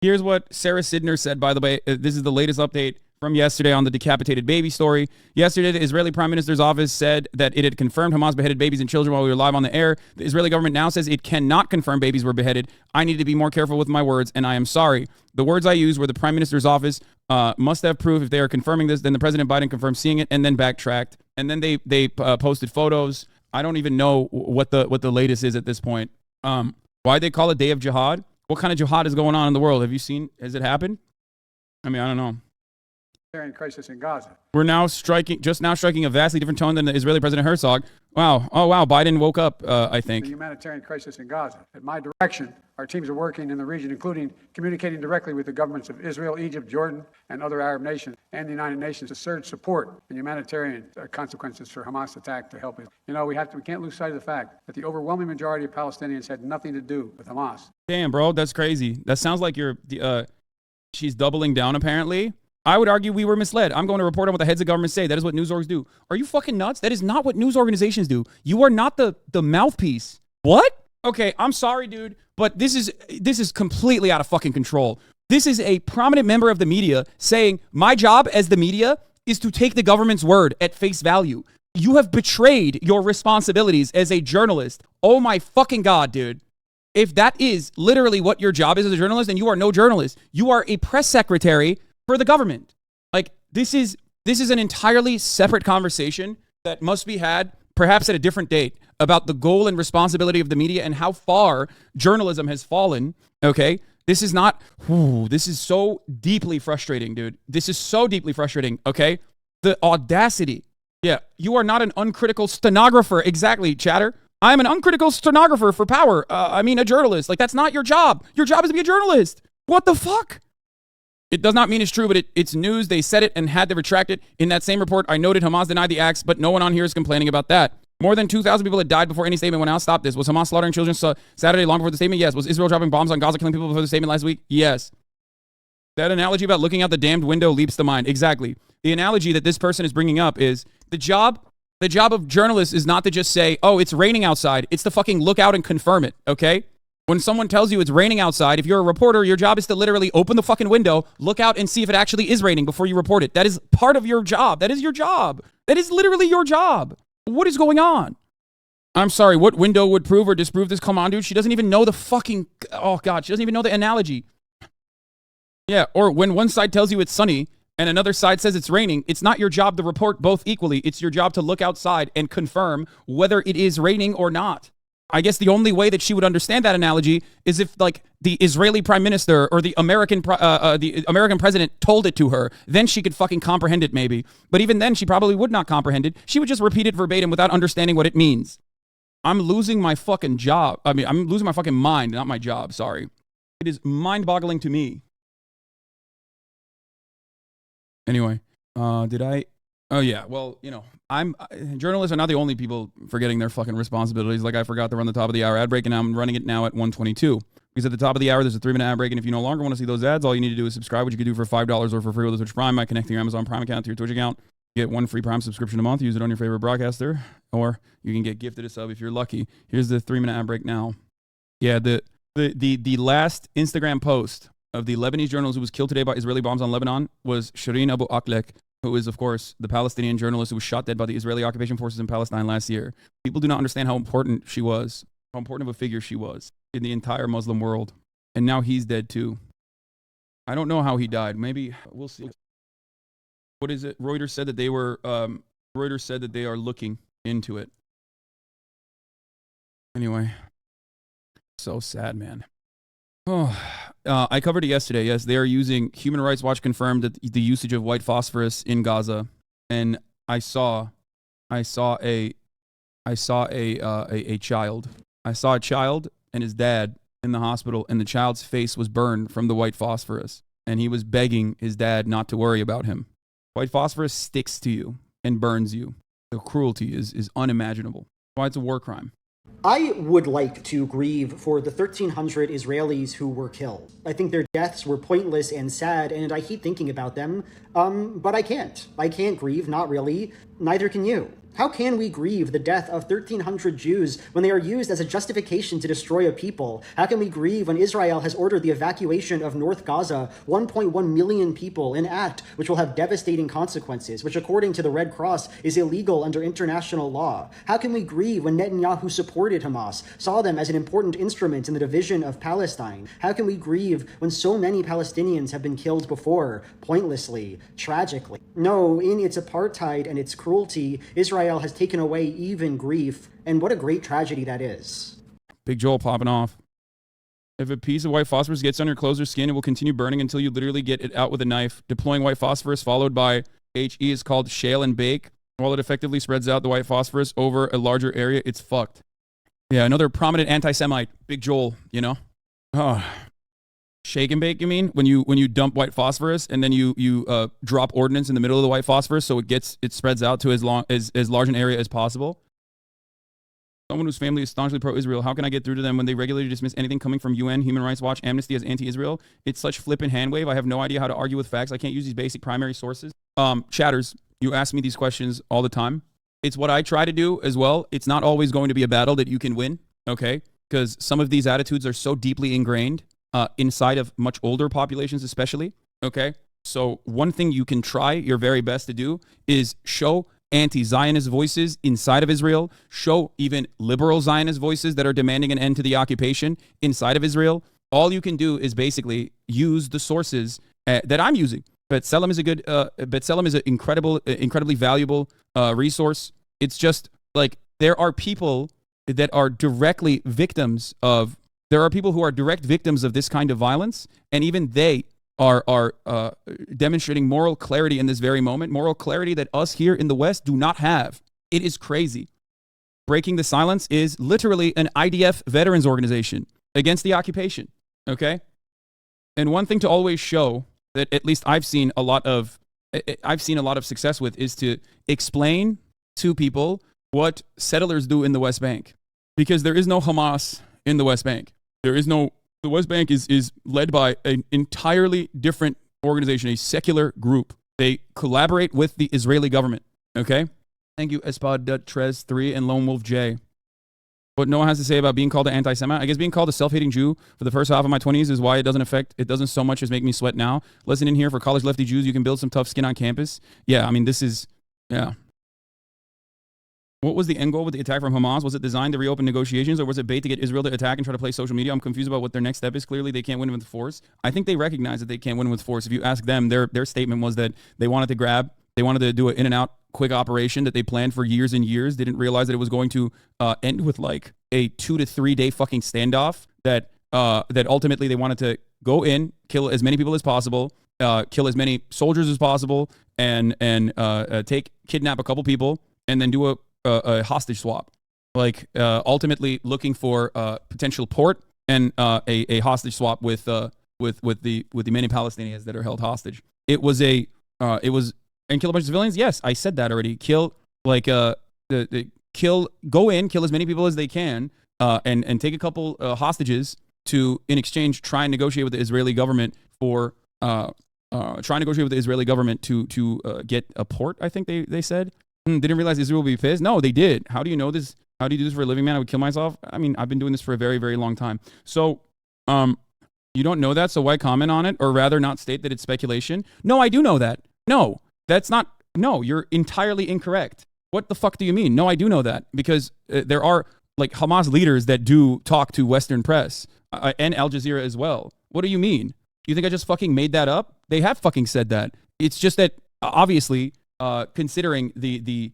Here's what Sarah Sidner said, by the way. This is the latest update from yesterday on the decapitated baby story. Yesterday, the Israeli Prime Minister's office said that it had confirmed Hamas beheaded babies and children while we were live on the air. The Israeli government now says it cannot confirm babies were beheaded. I need to be more careful with my words, and I am sorry. The words I used were the Prime Minister's office must have proof. If they are confirming this, then the President Biden confirmed seeing it and then backtracked. And then they posted photos I don't even know what the latest is at this point. Why they call it Day of Jihad? What kind of jihad is going on in the world? Have you seen? Has it happened? I mean, I don't know. Crisis in Gaza. We're now striking a vastly different tone than the Israeli President Herzog. Wow. Oh, wow. Biden woke up, I think. The humanitarian crisis in Gaza. At my direction, our teams are working in the region, including communicating directly with the governments of Israel, Egypt, Jordan, and other Arab nations, and the United Nations to surge support and humanitarian consequences for Hamas attack to help it. You know, we can't lose sight of the fact that the overwhelming majority of Palestinians had nothing to do with Hamas. Damn, bro, that's crazy. That sounds like she's doubling down, apparently. I would argue we were misled. I'm going to report on what the heads of government say. That is what news orgs do. Are you fucking nuts? That is not what news organizations do. You are not the mouthpiece. What? Okay, I'm sorry, dude, but this is completely out of fucking control. This is a prominent member of the media saying, my job as the media is to take the government's word at face value. You have betrayed your responsibilities as a journalist. Oh my fucking God, dude. If that is literally what your job is as a journalist, then you are no journalist. You are a press secretary for the government. Like, this is an entirely separate conversation that must be had perhaps at a different date about the goal and responsibility of the media and how far journalism has fallen. Okay, this is not, this is so deeply frustrating, dude. This is so deeply frustrating. Okay, the audacity. Yeah, you are not an uncritical stenographer. Exactly, chatter. I'm an uncritical stenographer for power. I mean, a journalist. Like, that's not your job. Your job is to be a journalist. What the fuck? It does not mean it's true, but it's news. They said it and had to retract it. In that same report, I noted Hamas denied the acts, but no one on here is complaining about that. More than 2,000 people had died before any statement went out. Stop this. Was Hamas slaughtering children Saturday long before the statement? Yes. Was Israel dropping bombs on Gaza, killing people before the statement last week? Yes. That analogy about looking out the damned window leaps the mind. Exactly. The analogy that this person is bringing up is the job of journalists is not to just say, oh, it's raining outside. It's to fucking look out and confirm it, okay? When someone tells you it's raining outside, if you're a reporter, your job is to literally open the fucking window, look out and see if it actually is raining before you report it. That is part of your job. That is your job. That is literally your job. What is going on? I'm sorry, what window would prove or disprove this? Come on, dude. She doesn't even know the fucking, oh God, she doesn't even know the analogy. Yeah, or when one side tells you it's sunny and another side says it's raining, it's not your job to report both equally. It's your job to look outside and confirm whether it is raining or not. I guess the only way that she would understand that analogy is if, like, the Israeli prime minister or the American president told it to her. Then she could fucking comprehend it, maybe. But even then, she probably would not comprehend it. She would just repeat it verbatim without understanding what it means. I'm losing my fucking job. I mean, I'm losing my fucking mind, not my job. Sorry. It is mind-boggling to me. Anyway, Oh, yeah. Well, you know, journalists are not the only people forgetting their fucking responsibilities. Like, I forgot to run the top of the hour ad break, and I'm running it now at 1:22. Because at the top of the hour, there's a 3-minute ad break, and if you no longer want to see those ads, all you need to do is subscribe, which you can do for $5 or for free with the Twitch Prime by connecting your Amazon Prime account to your Twitch account. You get 1 free Prime subscription a month. Use it on your favorite broadcaster, or you can get gifted a sub if you're lucky. Here's the 3-minute ad break now. Yeah, the last Instagram post of the Lebanese journalist who was killed today by Israeli bombs on Lebanon was Shireen Abu Akleh, who is, of course, the Palestinian journalist who was shot dead by the Israeli occupation forces in Palestine last year. People do not understand how important she was, how important of a figure she was in the entire Muslim world. And now he's dead too. I don't know how he died. Maybe we'll see. What is it? Reuters said that they are looking into it. Anyway, so sad, man. Oh, I covered it yesterday. Yes, they are using. Human Rights Watch confirmed that the usage of white phosphorus in Gaza, and I saw a child. I saw a child and his dad in the hospital, and the child's face was burned from the white phosphorus, and he was begging his dad not to worry about him. White phosphorus sticks to you and burns you. The cruelty is unimaginable. That's why it's a war crime. I would like to grieve for the 1,300 Israelis who were killed. I think their deaths were pointless and sad, and I keep thinking about them, but I can't. I can't grieve, not really. Neither can you. How can we grieve the death of 1,300 Jews when they are used as a justification to destroy a people? How can we grieve when Israel has ordered the evacuation of North Gaza, 1.1 million people, an act which will have devastating consequences, which according to the Red Cross is illegal under international law? How can we grieve when Netanyahu supported Hamas, saw them as an important instrument in the division of Palestine? How can we grieve when so many Palestinians have been killed before, pointlessly, tragically? No, in its apartheid and its cruelty, Israel Israel has taken away even grief, and what a great tragedy that is. Big Joel popping off. If a piece of white phosphorus gets on your clothes or skin, it will continue burning until you literally get it out with a knife. Deploying white phosphorus followed by HE is called shale and bake. While it effectively spreads out the white phosphorus over a larger area, it's fucked. Yeah, another prominent anti-Semite, Big Joel, you know? Oh. Shake and bake, you mean? When you dump white phosphorus and then you drop ordnance in the middle of the white phosphorus so it spreads out to as large an area as possible? Someone whose family is staunchly pro-Israel, how can I get through to them when they regularly dismiss anything coming from UN, Human Rights Watch, Amnesty as anti-Israel? It's such flippant handwave. I have no idea how to argue with facts. I can't use these basic primary sources. Chatters, you ask me these questions all the time. It's what I try to do as well. It's not always going to be a battle that you can win, okay? Because some of these attitudes are so deeply ingrained inside of much older populations especially, okay? So one thing you can try your very best to do is show anti-Zionist voices inside of Israel, show even liberal Zionist voices that are demanding an end to the occupation inside of Israel. All you can do is basically use the sources that I'm using. B'Tselem is a good, B'Tselem is an incredibly valuable resource. It's just like there are people that are directly victims of, there are people who are direct victims of this kind of violence, and even they are demonstrating moral clarity in this very moment, moral clarity that us here in the West do not have. It is crazy. Breaking the Silence is literally an IDF veterans organization against the occupation, okay? And one thing to always show that at least I've seen a lot of success with is to explain to people what settlers do in the West Bank. Because there is no Hamas in the West Bank. The West Bank is led by an entirely different organization, a secular group. They collaborate with the Israeli government, okay? Thank you, Espad.Trez3 and Lone Wolf J. What Noah has to say about being called an anti-Semite, I guess being called a self-hating Jew for the first half of my 20s is why it doesn't so much as make me sweat now. Listen in here, for college lefty Jews, you can build some tough skin on campus. Yeah, I mean, yeah. What was the end goal with the attack from Hamas? Was it designed to reopen negotiations, or was it bait to get Israel to attack and try to play social media? I'm confused about what their next step is. Clearly, they can't win with force. I think they recognize that they can't win with force. If you ask them, their statement was that they wanted to do an in-and-out quick operation that they planned for years and years. They didn't realize that it was going to end with like a 2 to 3 day fucking standoff that ultimately they wanted to go in, kill as many people as possible, kill as many soldiers as possible, and kidnap a couple people, and then do a hostage swap, like ultimately looking for potential port and a hostage swap with the many Palestinians that are held hostage. It was and kill a bunch of civilians. Yes, I said that already. Go in, kill as many people as they can, and take a couple hostages to, in exchange, try and negotiate with the Israeli government to get a port. I think they said. Didn't realize Israel would be pissed. No, they did. How do you know this? How do you do this for a living, man? I would kill myself. I mean, I've been doing this for a very, very long time. So, you don't know that, so why comment on it, or rather not state that it's speculation? No, I do know that. No, that's not. No, you're entirely incorrect. What the fuck do you mean? No, I do know that, because there are like Hamas leaders that do talk to Western press and Al Jazeera as well. What do you mean? You think I just fucking made that up? They have fucking said that. It's just that obviously. Considering the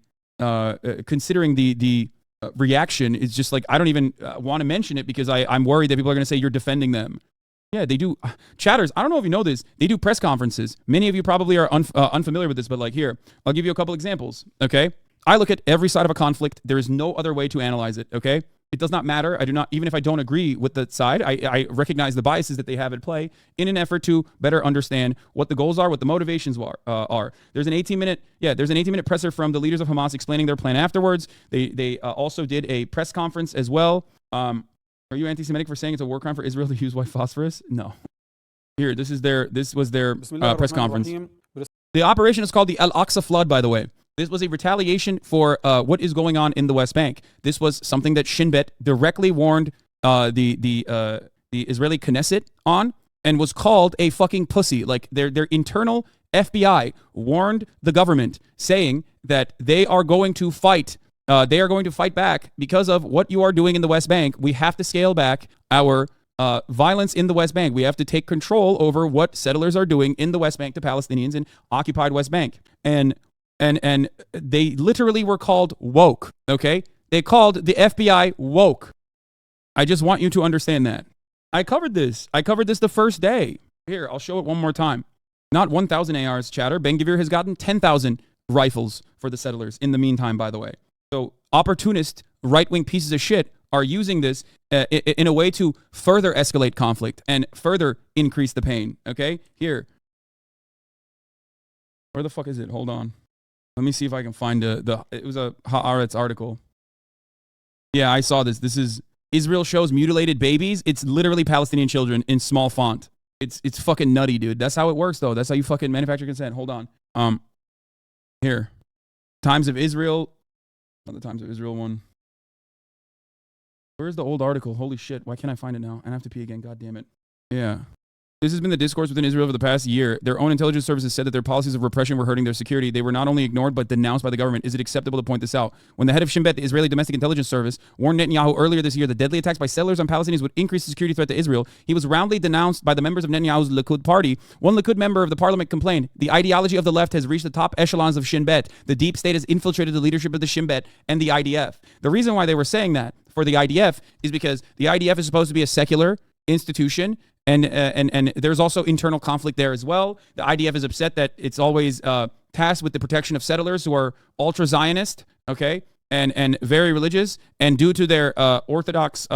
reaction is just like, I don't even want to mention it because I'm worried that people are going to say you're defending them. Yeah, they do. Chatters, I don't know if you know this. They do press conferences. Many of you probably are unfamiliar with this, but like here, I'll give you a couple examples, okay? I look at every side of a conflict. There is no other way to analyze it, okay? It does not matter. I do not, even if I don't agree with the side, I recognize the biases that they have at play in an effort to better understand what the goals are, what the motivations are. There's an 18-minute presser from the leaders of Hamas explaining their plan afterwards. They also did a press conference as well. Are you anti-Semitic for saying it's a war crime for Israel to use white phosphorus? No. Here, this was their press conference. The operation is called the Al-Aqsa Flood, by the way. This was a retaliation for what is going on in the West Bank. This was something that Shin Bet directly warned the Israeli Knesset on, and was called a fucking pussy. Like their internal FBI warned the government, saying that they are going to fight. They are going to fight back because of what you are doing in the West Bank. We have to scale back our violence in the West Bank. We have to take control over what settlers are doing in the West Bank to Palestinians in occupied West Bank. And and they literally were called woke, okay? They called the FBI woke. I just want you to understand that. I covered this the first day. Here, I'll show it one more time. Not 1,000 ARs, chatter. Ben-Gvir has gotten 10,000 rifles for the settlers in the meantime, by the way. So opportunist right-wing pieces of shit are using this in a way to further escalate conflict and further increase the pain, okay? Here. Where the fuck is it? Hold on. Let me see if I can find it was a Haaretz article. Yeah, I saw this. This is Israel shows mutilated babies. It's literally Palestinian children in small font. It's fucking nutty, dude. That's how it works, though. That's how you fucking manufacture consent. Hold on. Here. Times of Israel. Not the Times of Israel one. Where's the old article? Holy shit. Why can't I find it now? I have to pee again. God damn it. Yeah. This has been the discourse within Israel over the past year. Their own intelligence services said that their policies of repression were hurting their security. They were not only ignored, but denounced by the government. Is it acceptable to point this out? When the head of Shin Bet, the Israeli Domestic Intelligence Service, warned Netanyahu earlier this year that deadly attacks by settlers on Palestinians would increase the security threat to Israel, he was roundly denounced by the members of Netanyahu's Likud party. One Likud member of the parliament complained, the ideology of the left has reached the top echelons of Shin Bet. The deep state has infiltrated the leadership of the Shin Bet and the IDF. The reason why they were saying that for the IDF is because the IDF is supposed to be a secular institution. And there's also internal conflict there as well. The IDF is upset that it's always tasked with the protection of settlers who are ultra-Zionist, okay, and very religious, and due to their Orthodox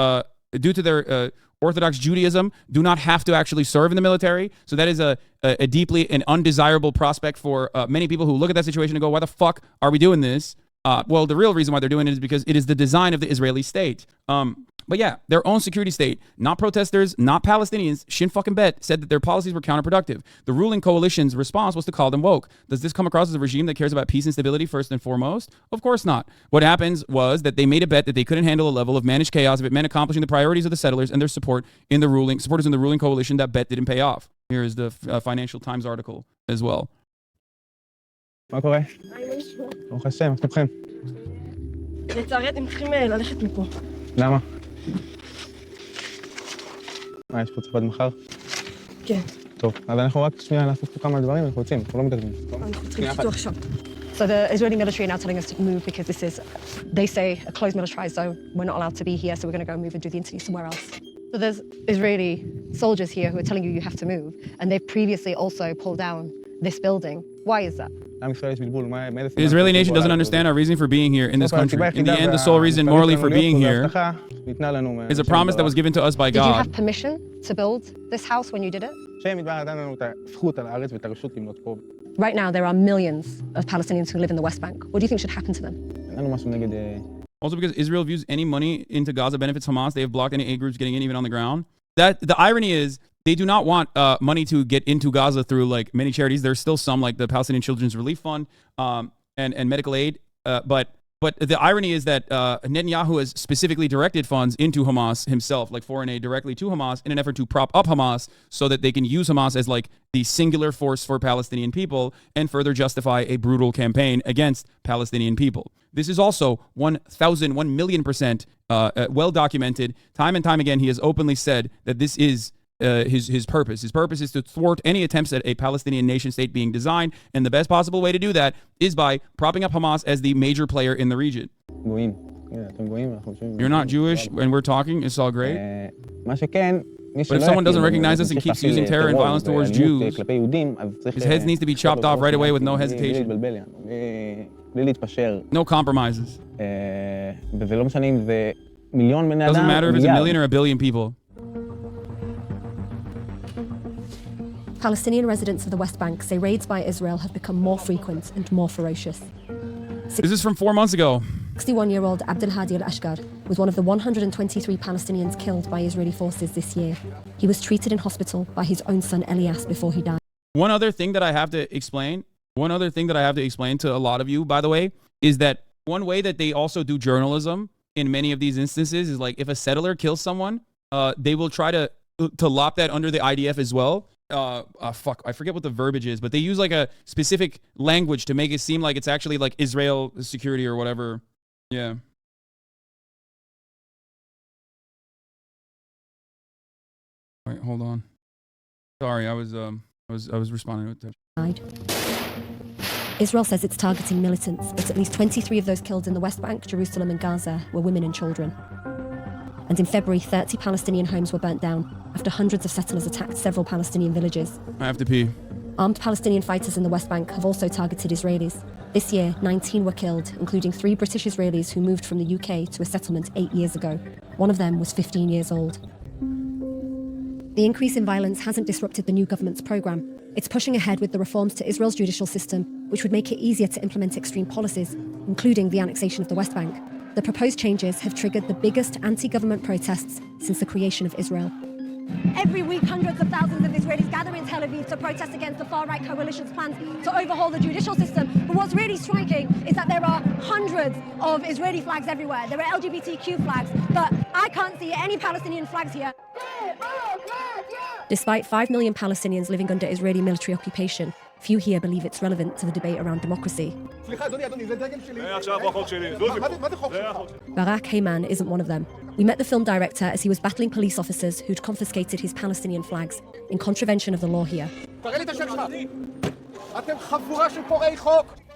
Judaism, do not have to actually serve in the military. So that is a deeply and undesirable prospect for many people who look at that situation and go, why the fuck are we doing this? Well, the real reason why they're doing it is because it is the design of the Israeli state. But yeah, their own security state, not protesters, not Palestinians, Shin fucking Bet said that their policies were counterproductive. The ruling coalition's response was to call them woke. Does this come across as a regime that cares about peace and stability first and foremost? Of course not. What happens was that they made a bet that they couldn't handle a level of managed chaos if it meant accomplishing the priorities of the settlers and their supporters in the ruling coalition. That bet didn't pay off. Here is the Financial Times article as well. מה קורה? ברוך השם, איך אתכם? לצערי אתם צריכים ללכת מפה. למה? יש פה צפת מחר? כן. טוב, אז אנחנו רק שנייה לעשות פה כמה דברים, אנחנו יוצאים, אנחנו לא מתקדמים. אנחנו צריכים לפתוח עכשיו. So the Israeli military are now telling us to move because this is, they say, a closed militarized zone. We're not allowed to be here, so we're going to go move and do the interview somewhere else. So there's Israeli soldiers here who are telling you you have to move, and they've previously also pulled down this building. Why is that? The Israeli nation doesn't understand our reasoning for being here in this country. In the end, the sole reason morally for being here is a promise that was given to us by God. Did you have permission to build this house when you did it? Right now, there are millions of Palestinians who live in the West Bank. What do you think should happen to them? Also, because Israel views any money into Gaza benefits Hamas, they have blocked any aid groups getting in, even on the ground. That the irony is, they do not want money to get into Gaza through like many charities. There's still some like the Palestinian Children's Relief Fund and medical aid. But the irony is that Netanyahu has specifically directed funds into Hamas himself, like foreign aid directly to Hamas in an effort to prop up Hamas so that they can use Hamas as like the singular force for Palestinian people and further justify a brutal campaign against Palestinian people. This is also 1,000,000,000% well documented. Time and time again, he has openly said that this is his purpose. His purpose is to thwart any attempts at a Palestinian nation state being designed, and the best possible way to do that is by propping up Hamas as the major player in the region. You're not Jewish, and we're talking, it's all great. But if someone doesn't recognize us and keeps using terror and violence towards Jews, his head needs to be chopped off right away with no hesitation. No compromises. Doesn't matter if it's a million or a billion people. Palestinian residents of the West Bank say raids by Israel have become more frequent and more ferocious. This is from 4 months ago. 61-year-old Abdel Hadi al-Ashgar was one of the 123 Palestinians killed by Israeli forces this year. He was treated in hospital by his own son Elias before he died. One other thing that I have to explain to a lot of you, by the way, is that one way that they also do journalism in many of these instances is like if a settler kills someone, they will try to lop that under the IDF as well. Fuck, I forget what the verbiage is, but they use like a specific language to make it seem like it's actually like Israel security or whatever. Yeah. Wait, hold on. Sorry, I was responding with that. Israel says it's targeting militants, but at least 23 of those killed in the West Bank, Jerusalem and Gaza were women and children. And in February, 30 Palestinian homes were burnt down after hundreds of settlers attacked several Palestinian villages. I have to pee. Armed Palestinian fighters in the West Bank have also targeted Israelis. This year, 19 were killed, including 3 British Israelis who moved from the UK to a settlement 8 years ago. One of them was 15 years old. The increase in violence hasn't disrupted the new government's programme. It's pushing ahead with the reforms to Israel's judicial system, which would make it easier to implement extreme policies, including the annexation of the West Bank. The proposed changes have triggered the biggest anti-government protests since the creation of Israel. Every week, hundreds of thousands of Israelis gather in Tel Aviv to protest against the far-right coalition's plans to overhaul the judicial system. But what's really striking is that there are hundreds of Israeli flags everywhere. There are LGBTQ flags, but I can't see any Palestinian flags here. Despite 5 million Palestinians living under Israeli military occupation, few here believe it's relevant to the debate around democracy. Barak Heyman isn't one of them. We met the film director as he was battling police officers who'd confiscated his Palestinian flags in contravention of the law here.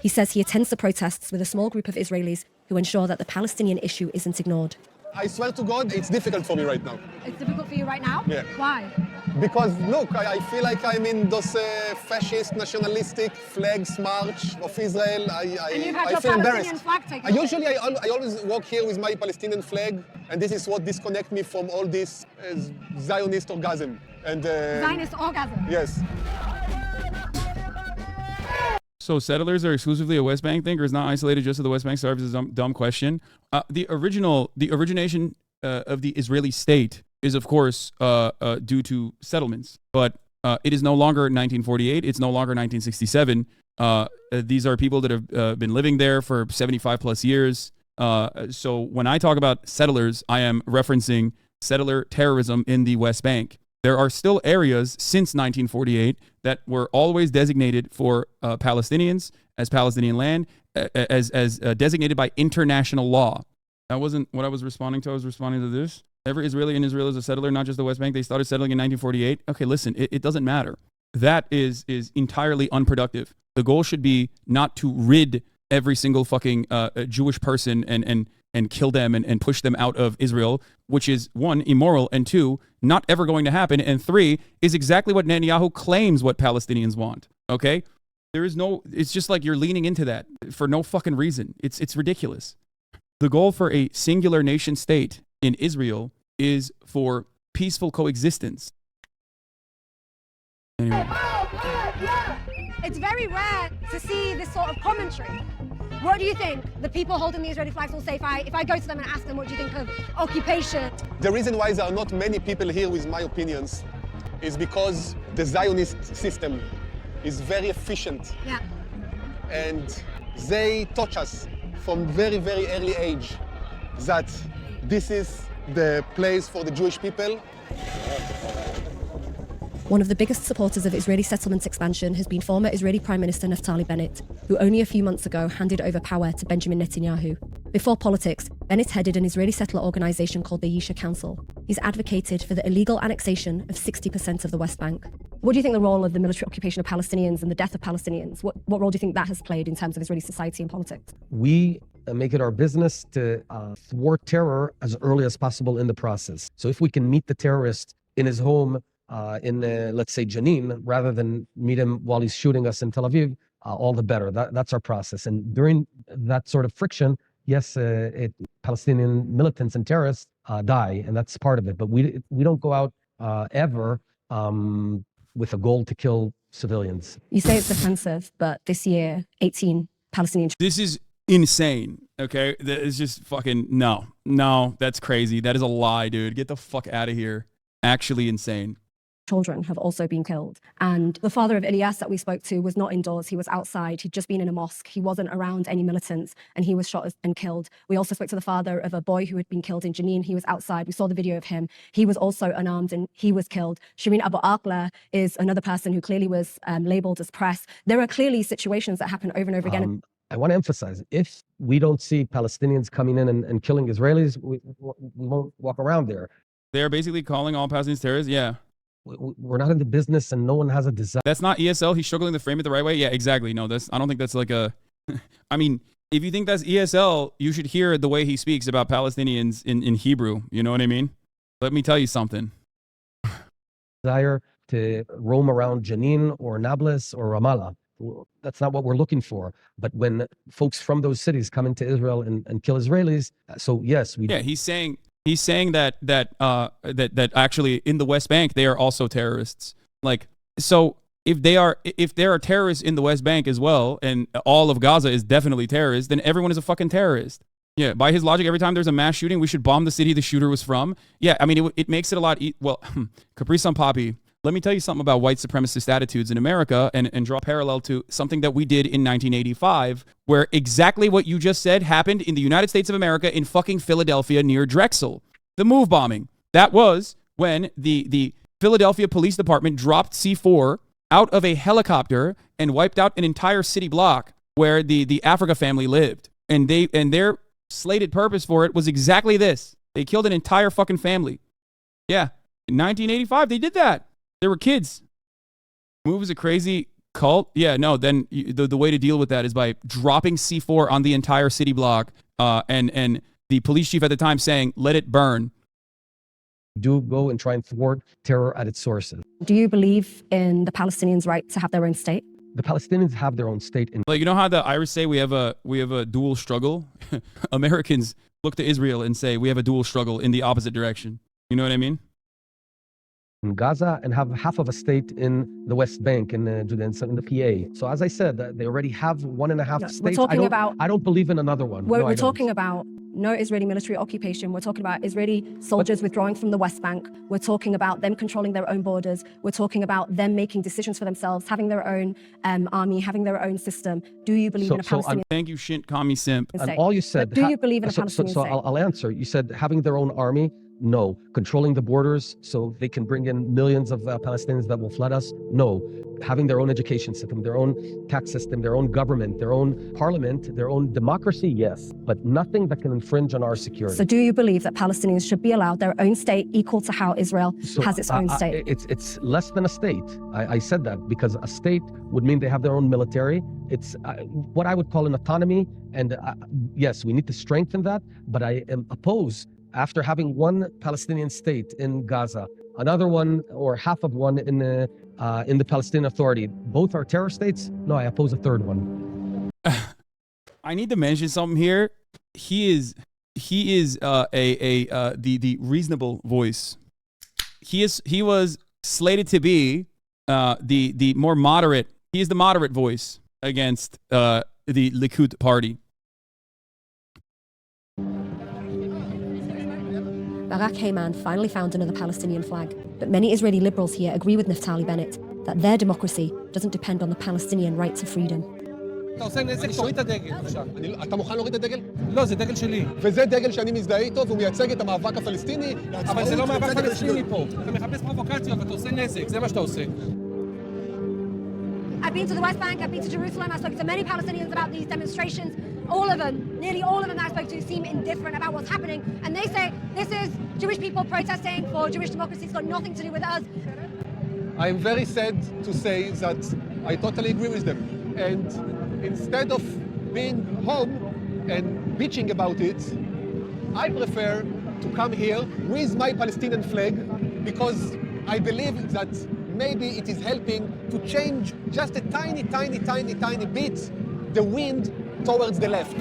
He says he attends the protests with a small group of Israelis who ensure that the Palestinian issue isn't ignored. I swear to God, it's difficult for me right now. It's difficult for you right now? Yeah. Why? Because, look, I feel like I'm in those fascist, nationalistic flags march of Israel. And you've had I your feel Palestinian embarrassed. flag taken I always walk here with my Palestinian flag, and this is what disconnects me from all this Zionist orgasm. And, Zionist orgasm? Yes. So settlers are exclusively a West Bank thing, or is not isolated just to the West Bank? Sorry, this is a dumb question. The origination of the Israeli state is, of course, due to settlements, but it is no longer 1948. It's no longer 1967. These are people that have been living there for 75 plus years. So when I talk about settlers, I am referencing settler terrorism in the West Bank. There are still areas since 1948 that were always designated for Palestinians as Palestinian land, as designated by international law. That wasn't what I was responding to. I was responding to this. Every Israeli in Israel is a settler, not just the West Bank. They started settling in 1948. Okay, listen, it doesn't matter. That is entirely unproductive. The goal should be not to rid every single fucking Jewish person and kill them and push them out of Israel, which is 1, immoral, and 2, not ever going to happen, and 3, is exactly what Netanyahu claims what Palestinians want, okay? There is no, it's just like you're leaning into that for no fucking reason. It's ridiculous. The goal for a singular nation state in Israel is for peaceful coexistence. Anyway. It's very rare to see this sort of commentary. What do you think the people holding the Israeli flags will say if I go to them and ask them what do you think of occupation? The reason why there are not many people here with my opinions is because the Zionist system is very efficient. Yeah. And they taught us from very, very early age that this is the place for the Jewish people. One of the biggest supporters of Israeli settlement expansion has been former Israeli Prime Minister Naftali Bennett, who only a few months ago handed over power to Benjamin Netanyahu. Before politics, Bennett headed an Israeli settler organization called the Yisha Council. He's advocated for the illegal annexation of 60% of the West Bank. What do you think the role of the military occupation of Palestinians and the death of Palestinians, what role do you think that has played in terms of Israeli society and politics? We make it our business to thwart terror as early as possible in the process. So if we can meet the terrorist in his home, in, let's say, Jenin, rather than meet him while he's shooting us in Tel Aviv, all the better. That's our process. And during that sort of friction, yes, Palestinian militants and terrorists die, and that's part of it. But we don't go out ever with a goal to kill civilians. You say it's defensive, but this year, 18 Palestinian... This is insane, okay? It's just fucking, no, that's crazy. That is a lie, dude. Get the fuck out of here. Actually insane. Children have also been killed. And the father of Ilyas that we spoke to was not indoors. He was outside. He'd just been in a mosque. He wasn't around any militants, and he was shot and killed. We also spoke to the father of a boy who had been killed in Jenin. He was outside. We saw the video of him. He was also unarmed, and he was killed. Shireen Abu Akleh is another person who clearly was labeled as press. There are clearly situations that happen over and over again. I want to emphasize, if we don't see Palestinians coming in and killing Israelis, we won't walk around there. They're basically calling all Palestinians terrorists? Yeah. We're not in the business, and no one has a desire. That's not ESL. He's struggling to frame it the right way. Yeah, exactly. No, I don't think that's like a. I mean, if you think that's ESL, you should hear the way he speaks about Palestinians in Hebrew. You know what I mean? Let me tell you something. Desire to roam around Jenin or Nablus or Ramallah. That's not what we're looking for. But when folks from those cities come into Israel and kill Israelis, so yes, we. Yeah, he's saying that actually in the West Bank they are also terrorists. Like, so if there are terrorists in the West Bank as well, and all of Gaza is definitely terrorists, then everyone is a fucking terrorist. Yeah, by his logic, every time there's a mass shooting, we should bomb the city the shooter was from. Yeah, I mean, it makes it a lot. Well, Capri Sun Papi, let me tell you something about white supremacist attitudes in America and draw a parallel to something that we did in 1985, where exactly what you just said happened in the United States of America in fucking Philadelphia near Drexel. The move bombing. That was when the Philadelphia Police Department dropped C4 out of a helicopter and wiped out an entire city block where the Africa family lived. And their slated purpose for it was exactly this. They killed an entire fucking family. Yeah. In 1985, they did that. They were kids. Move is a crazy cult. Yeah, no, then the way to deal with that is by dropping C4 on the entire city block and the police chief at the time saying, let it burn. Do go and try and thwart terror at its sources. Do you believe in the Palestinians' right to have their own state? The Palestinians have their own state. Like, you know how the Irish say we have a dual struggle? Americans look to Israel and say we have a dual struggle in the opposite direction. You know what I mean? In Gaza and have half of a state in the West Bank in Judea and in the PA. So as I said, they already have 1.5 states. We're talking about. I don't believe in another one. We're talking about no Israeli military occupation. We're talking about Israeli soldiers withdrawing from the West Bank. We're talking about them controlling their own borders. We're talking about them making decisions for themselves, having their own army, having their own system. Do you believe in a Palestinian? Thank you, Shint Kami Simp. And all you said. Do you believe in a Palestinian state? I'll answer. You said having their own army. No. Controlling the borders so they can bring in millions of Palestinians that will flood us? No. Having their own education system, their own tax system, their own government, their own parliament, their own democracy? Yes. But nothing that can infringe on our security. So do you believe that Palestinians should be allowed their own state equal to how Israel has its own state? It's less than a state. I said that because a state would mean they have their own military. It's what I would call an autonomy. And yes, we need to strengthen that. But I am opposed. After having one Palestinian state in Gaza, another one or half of one in the Palestinian Authority, both are terror states. No, I oppose a third one. I need to mention something here. He is the reasonable voice. He was slated to be the more moderate. He is the moderate voice against the Likud party. Barak Heyman finally found another Palestinian flag, but many Israeli liberals here agree with Naftali Bennett that their democracy doesn't depend on the Palestinian right to freedom. אתה עושה נזק, תוריד את הדגל, בבקשה. אתה מוכן להוריד את הדגל? לא, זה דגל שלי. וזה דגל שאני מזדהה איתו, והוא מייצג את המאבק הפלסטיני. אבל זה לא מאבק פלסטיני פה. אתה מחפש פרובוקציות, אתה עושה נזק, זה מה שאתה עושה. I've been to the West Bank, I've been to Jerusalem, I've spoken to many Palestinians about these demonstrations. All of them, nearly all of them that I spoke to seem indifferent about what's happening. And they say this is Jewish people protesting for Jewish democracy. It's got nothing to do with us. I'm very sad to say that I totally agree with them. And instead of being home and bitching about it, I prefer to come here with my Palestinian flag because I believe that maybe it is helping to change just a tiny bit the wind towards the left.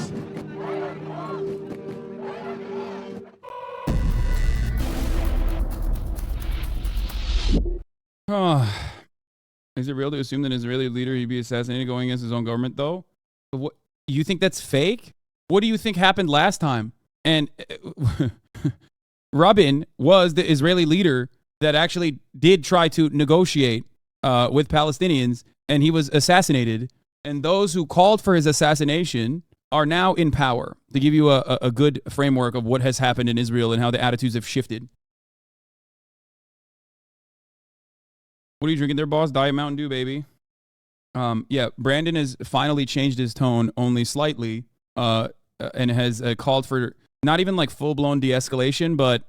Is it real to assume that an Israeli leader he'd be assassinated going against his own government, though? What, you think that's fake? What do you think happened last time? And Rabin was the Israeli leader that actually did try to negotiate with Palestinians, and he was assassinated. And those who called for his assassination are now in power, to give you a good framework of what has happened in Israel and how the attitudes have shifted. What are you drinking there, boss? Diet Mountain Dew, baby. Yeah, Brandon has finally changed his tone only slightly and has called for not even like full-blown de-escalation, but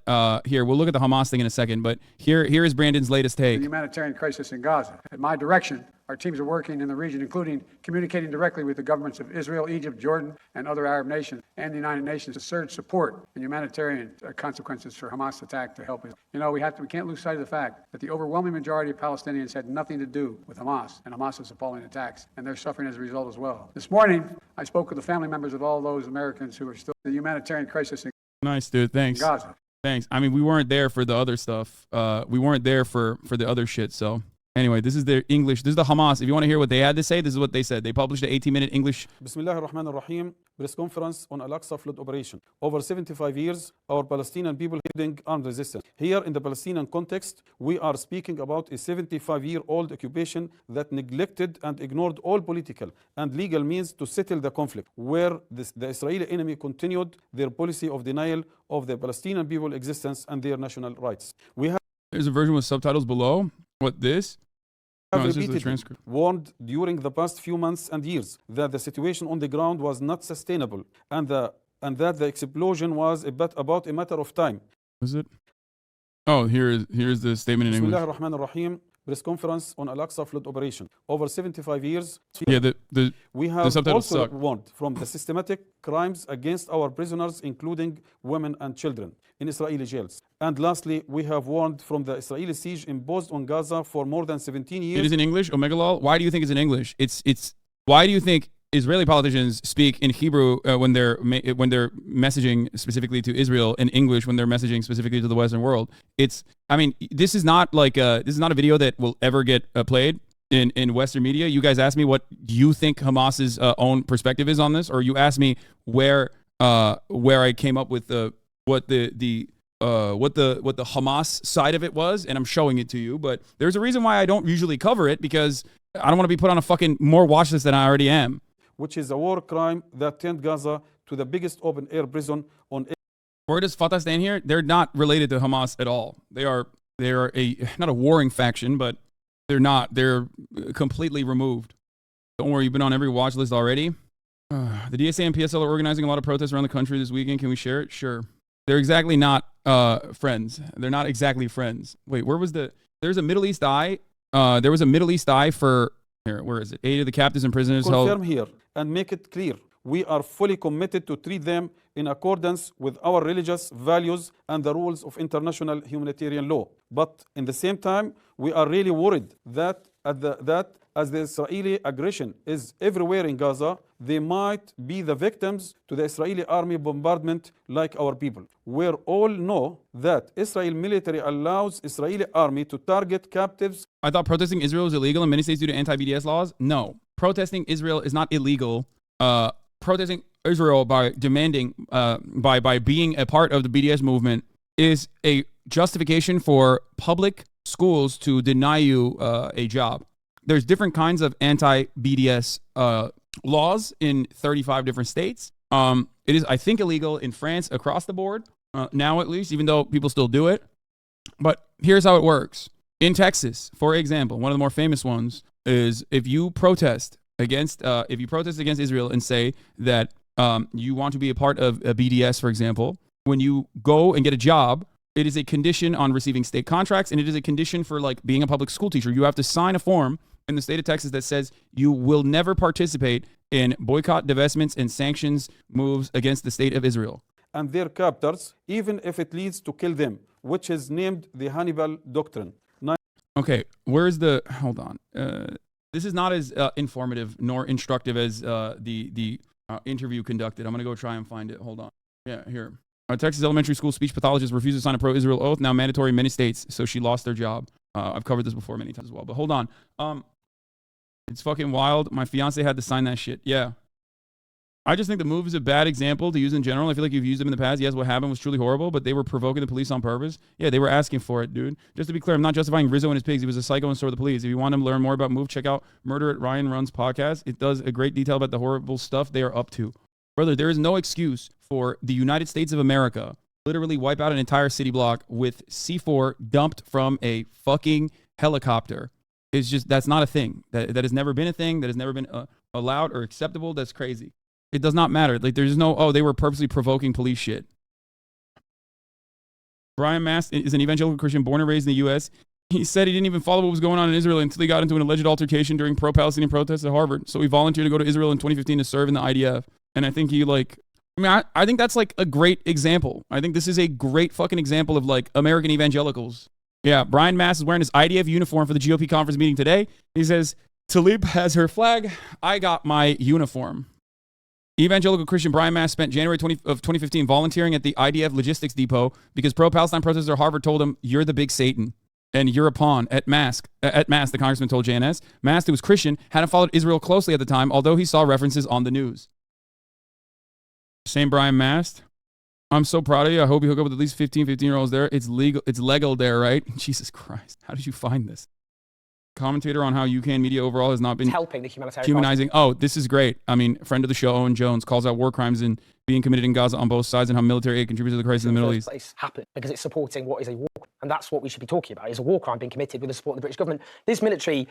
here, we'll look at the Hamas thing in a second, but here is Brandon's latest take. The humanitarian crisis in Gaza. At my direction, our teams are working in the region, including communicating directly with the governments of Israel, Egypt, Jordan, and other Arab nations, and the United Nations to surge support and humanitarian consequences for Hamas attack to help us. You know, we can't lose sight of the fact that the overwhelming majority of Palestinians had nothing to do with Hamas and Hamas's appalling attacks, and they're suffering as a result as well. This morning, I spoke with the family members of all those Americans who are still in the humanitarian crisis in Nice, dude. Thanks. Gaza. Thanks. I mean, we weren't there for the other stuff. We weren't there for the other shit. So anyway, this is their English. This is the Hamas. If you want to hear what they had to say, this is what they said. They published an 18-minute English. Bismillah ar-Rahman ar-Rahim. Press conference on Al-Aqsa flood operation. Over 75 years, our Palestinian people leading armed resistance. Here in the Palestinian context, we are speaking about a 75-year-old occupation that neglected and ignored all political and legal means to settle the conflict, where the Israeli enemy continued their policy of denial of the Palestinian people's existence and their national rights. There's a version with subtitles below. What, this? Have No, this is the repeatedly transcript. warned during the past few months and years that the situation on the ground was not sustainable and that the explosion was about a matter of time. Is it? Oh, here's the statement in Bismillah English. ar-Rahman ar-Rahim. Press conference on Al-Aqsa flood operation. Over 75 years, Yeah, we the have subtitles also suck. warned from the systematic crimes against our prisoners, including women and children, in Israeli jails. And lastly, we have warned from the Israeli siege imposed on Gaza for more than 17 years. It is in English, Omegalol. Why do you think it's in English? It's why do you think Israeli politicians speak in Hebrew when they're messaging specifically to Israel, and English when they're messaging specifically to the Western world? I mean, this is not a video that will ever get played in Western media. You guys asked me what you think Hamas's own perspective is on this, or you asked me where I came up with what the Hamas side of it was, and I'm showing it to you. But there's a reason why I don't usually cover it, because I don't want to be put on a fucking more watch list than I already am. Which is a war crime that turned Gaza to the biggest open-air prison on. Where does Fatah stand here? They're not related to Hamas at all. They are not a warring faction, but they're not. They're completely removed. Don't worry, you've been on every watch list already. The DSA and PSL are organizing a lot of protests around the country this weekend. Can we share it? Sure. They're exactly not friends. They're not exactly friends. Wait, there's a Middle East Eye. There was a Middle East Eye for, here, where is it? 8 of the captives and prisoners Confirm here and make it clear. We are fully committed to treat them in accordance with our religious values and the rules of international humanitarian law. But in the same time, we are really worried that as the Israeli aggression is everywhere in Gaza, they might be the victims to the Israeli army bombardment like our people. We all know that Israel military allows Israeli army to target captives. I thought protesting Israel is illegal in many states due to anti-BDS laws. No, protesting Israel is not illegal. Protesting Israel by demanding, by being a part of the BDS movement is a justification for public schools to deny you a job. There's different kinds of anti-BDS laws in 35 different states. It is, I think, illegal in France across the board, now at least, even though people still do it. But here's how it works. In Texas, for example, one of the more famous ones is if you protest against Israel and say that you want to be a part of a BDS, for example, when you go and get a job, it is a condition on receiving state contracts, and it is a condition for like being a public school teacher. You have to sign a form in the state of Texas that says you will never participate in boycott, divestments, and sanctions moves against the state of Israel. And their captors, even if it leads to kill them, which is named the Hannibal Doctrine. Okay, hold on. This is not as informative nor instructive as the interview conducted. I'm going to go try and find it. Hold on. Yeah, here. A Texas elementary school speech pathologist refused to sign a pro-Israel oath, now mandatory in many states, so she lost their job. I've covered this before many times as well, but hold on. It's fucking wild. My fiance had to sign that shit. Yeah. I just think the move is a bad example to use in general. I feel like you've used them in the past. Yes, what happened was truly horrible, but they were provoking the police on purpose. Yeah, they were asking for it, dude. Just to be clear, I'm not justifying Rizzo and his pigs. He was a psycho and so were the police. If you want to learn more about Move, check out Murder at Ryan Runs podcast. It does a great detail about the horrible stuff they are up to. Brother, there is no excuse for the United States of America literally wipe out an entire city block with C4 dumped from a fucking helicopter. It's just, that's not a thing. That has never been a thing. That has never been allowed or acceptable. That's crazy. It does not matter. Like, there's no, oh, they were purposely provoking police shit. Brian Mast is an evangelical Christian born and raised in the U.S. He said he didn't even follow what was going on in Israel until he got into an alleged altercation during pro-Palestinian protests at Harvard. So he volunteered to go to Israel in 2015 to serve in the IDF. And I think he I think that's like a great example. I think this is a great fucking example of like American evangelicals. Yeah, Brian Mast is wearing his IDF uniform for the GOP conference meeting today. He says, Tlaib has her flag. I got my uniform. Evangelical Christian Brian Mast spent January 2015 volunteering at the IDF logistics depot because pro-Palestine protesters at Harvard told him, you're the big Satan and you're a pawn. At Mast, the congressman told JNS. Mast, who was Christian, hadn't followed Israel closely at the time, although he saw references on the news. Same Brian Mast. I'm so proud of you. I hope you hook up with at least 15-year-olds there. It's legal there, right? Jesus Christ. How did you find this? Commentator on how UCAN media overall has not been helping the humanitarian humanizing. crisis. Oh, this is great. I mean, friend of the show, Owen Jones, calls out war crimes being committed in Gaza on both sides and how military aid contributes to the crisis in the Middle East. Place happen because it's supporting what is a war, and that's what we should be talking about. Is a war crime being committed with the support of the British government. This military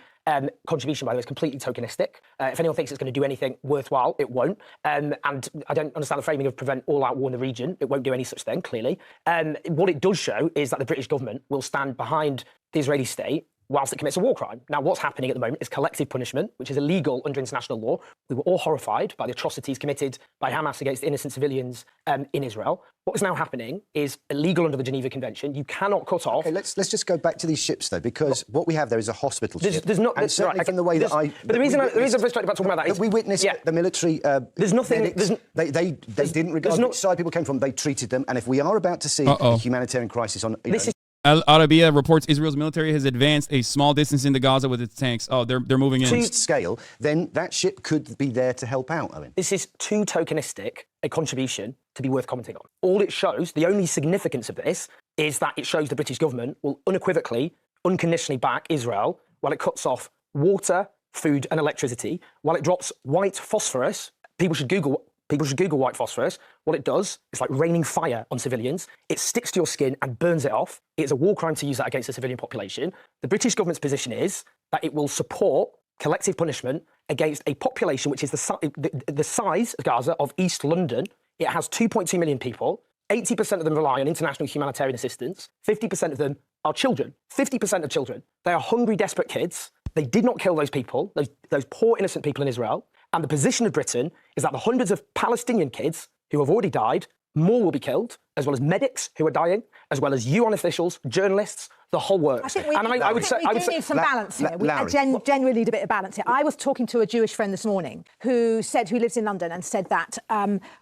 contribution, by the way, is completely tokenistic. If anyone thinks it's going to do anything worthwhile, it won't. And I don't understand the framing of prevent all-out war in the region. It won't do any such thing, clearly. What it does show is that the British government will stand behind the Israeli state whilst it commits a war crime. Now, what's happening at the moment is collective punishment, which is illegal under international law. We were all horrified by the atrocities committed by Hamas against innocent civilians in Israel. What is now happening is illegal under the Geneva Convention. You cannot cut off... Okay, let's just go back to these ships, though, because what we have there is a hospital ship. There's not... And certainly from the way that I... But the reason I'm frustrated about talking about that is... We witnessed the military... there's nothing... Medics, they didn't regard which side people came from. They treated them. And if we are about to see a humanitarian crisis on... Al Arabiya reports Israel's military has advanced a small distance into Gaza with its tanks. Oh, they're moving in. Scale, then that ship could be there to help out, Owen. This is too tokenistic a contribution to be worth commenting on. All it shows, the only significance of this, is that it shows the British government will unequivocally, unconditionally back Israel while it cuts off water, food and electricity, while it drops white phosphorus. People should Google white phosphorus. What it does is like raining fire on civilians. It sticks to your skin and burns it off. It's a war crime to use that against the civilian population. The British government's position is that it will support collective punishment against a population which is the size of Gaza of East London. It has 2.2 million people. 80% of them rely on international humanitarian assistance. 50% of them are children. 50% of children. They are hungry, desperate kids. They did not kill those people, those poor, innocent people in Israel. And the position of Britain is that the hundreds of Palestinian kids who have already died, more will be killed, as well as medics who are dying, as well as UN officials, journalists, the whole works. I think we need some balance here. We genuinely need a bit of balance here. I was talking to a Jewish friend this morning who lives in London and said that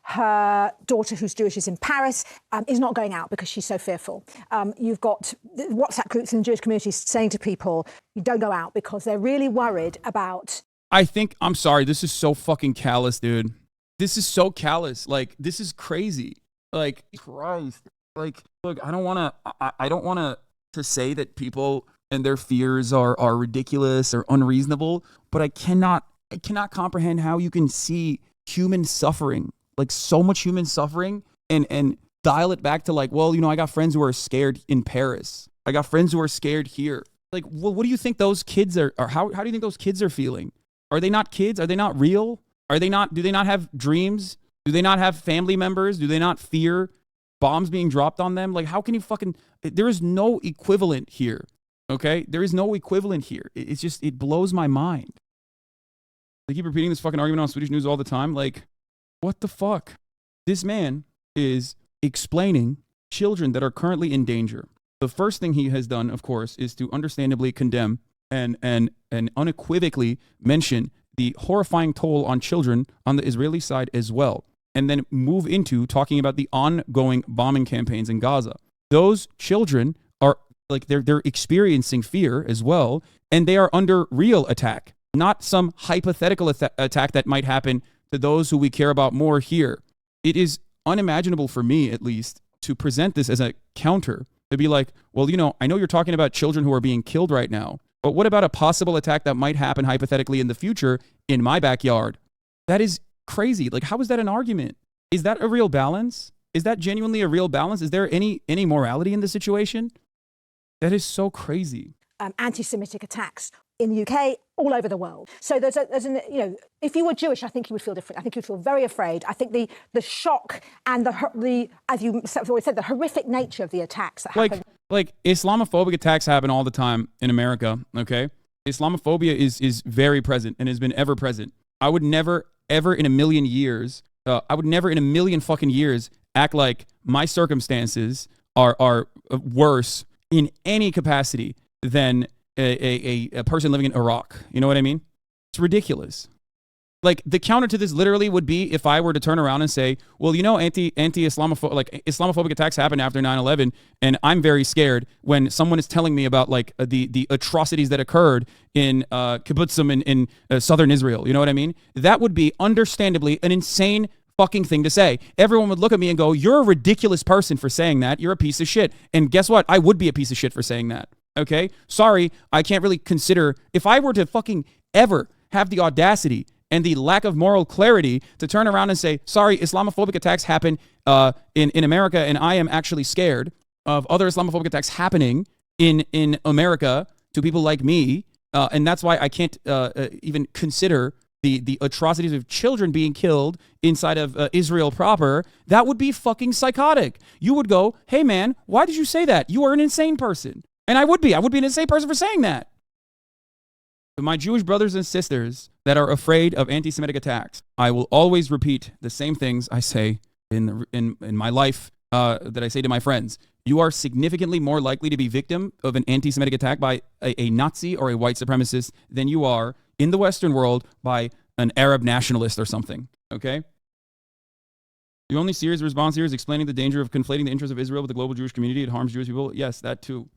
her daughter, who's Jewish, is in Paris, is not going out because she's so fearful. You've got WhatsApp groups in the Jewish community saying to people, you don't go out because they're really worried about... I'm sorry, this is so fucking callous, dude. This is so callous. Like, this is crazy. Like, Christ. Like, look, I don't want to say that people and their fears are ridiculous or unreasonable, but I cannot comprehend how you can see human suffering, like so much human suffering, and dial it back to like, well, you know, I got friends who are scared in Paris. I got friends who are scared here. Like, well, what do you think those kids are, or how do you think those kids are feeling? Are they not kids? Are they not real? Do they not have dreams? Do they not have family members? Do they not fear bombs being dropped on them? Like, how can you there is no equivalent here. Okay? There is no equivalent here. It's just, it blows my mind. They keep repeating this fucking argument on Swedish news all the time. Like, what the fuck? This man is explaining children that are currently in danger. The first thing he has done, of course, is to understandably condemn and unequivocally mention the horrifying toll on children on the Israeli side as well, and then move into talking about the ongoing bombing campaigns in Gaza. Those children are like they're experiencing fear as well, and they are under real attack, not some hypothetical attack that might happen to those who we care about more here. It is unimaginable for me, at least, to present this as a counter, to be like, well, you know, I know you're talking about children who are being killed right now, but what about a possible attack that might happen hypothetically in the future in my backyard? That is crazy. Like, how is that an argument? Is that a real balance? Is that genuinely a real balance? Is there any morality in the situation? That is so crazy. Anti-Semitic attacks in the UK, all over the world. So there's an, you know, if you were Jewish, I think you would feel different. I think you'd feel very afraid. I think the shock and the as you always said, the horrific nature of the attacks that happened. Like Islamophobic attacks happen all the time in America, okay? Islamophobia is very present and has been ever present. I would never, ever in a million years, fucking years act like my circumstances are worse in any capacity than a person living in Iraq. You know what I mean? It's ridiculous. Like, the counter to this literally would be if I were to turn around and say, well, you know, Islamophobic attacks happened after 9/11, and I'm very scared when someone is telling me about, like, the atrocities that occurred in kibbutzim in southern Israel. You know what I mean? That would be understandably an insane fucking thing to say. Everyone would look at me and go, you're a ridiculous person for saying that. You're a piece of shit. And guess what? I would be a piece of shit for saying that. Okay? Sorry, I can't really consider, if I were to fucking ever have the audacity and the lack of moral clarity to turn around and say, sorry, Islamophobic attacks happen in America, and I am actually scared of other Islamophobic attacks happening in America to people like me, and that's why I can't even consider the atrocities of children being killed inside of Israel proper. That would be fucking psychotic. You would go, hey man, why did you say that? You are an insane person. And I would be an insane person for saying that. To my Jewish brothers and sisters that are afraid of anti-Semitic attacks, I will always repeat the same things I say in my life that I say to my friends. You are significantly more likely to be victim of an anti-Semitic attack by a Nazi or a white supremacist than you are in the Western world by an Arab nationalist or something, okay? The only serious response here is explaining the danger of conflating the interests of Israel with the global Jewish community. It harms Jewish people. Yes, that too.